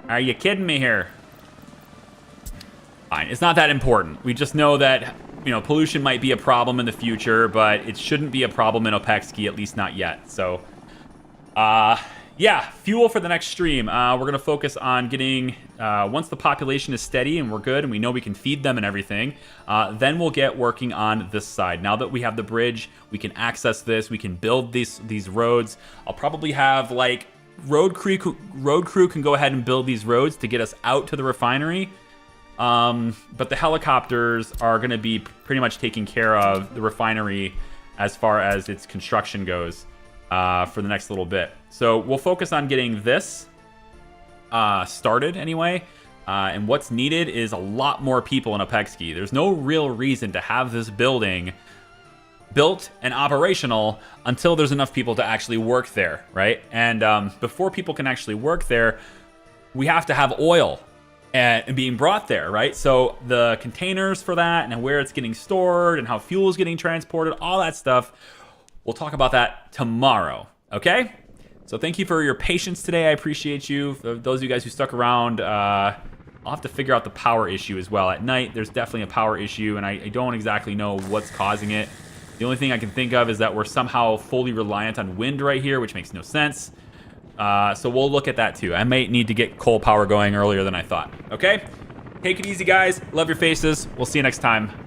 Speaker 1: Are you kidding me here? Fine. It's not that important. We just know that, you know, pollution might be a problem in the future, but it shouldn't be a problem in Opexki, at least not yet. So, yeah, fuel for the next stream. We're going to focus on getting, once the population is steady and we're good and we know we can feed them and everything, then we'll get working on this side. Now that we have the bridge, we can access this, we can build these roads. I'll probably have, like, road crew can go ahead and build these roads to get us out to the refinery. But the helicopters are going to be pretty much taking care of the refinery as far as its construction goes. For the next little bit. So we'll focus on getting this started anyway. And what's needed is a lot more people in Opexki. There's no real reason to have this building built and operational until there's enough people to actually work there, right? And before people can actually work there, we have to have oil and being brought there, right? So the containers for that and where it's getting stored and how fuel is getting transported, all that stuff. We'll talk about that tomorrow, okay? So thank you for your patience today. I appreciate you. For those of you guys who stuck around, I'll have to figure out the power issue as well. At night, there's definitely a power issue, and I don't exactly know what's causing it. The only thing I can think of is that we're somehow fully reliant on wind right here, which makes no sense. So we'll look at that too. I might need to get coal power going earlier than I thought, okay? Take it easy, guys. Love your faces. We'll see you next time.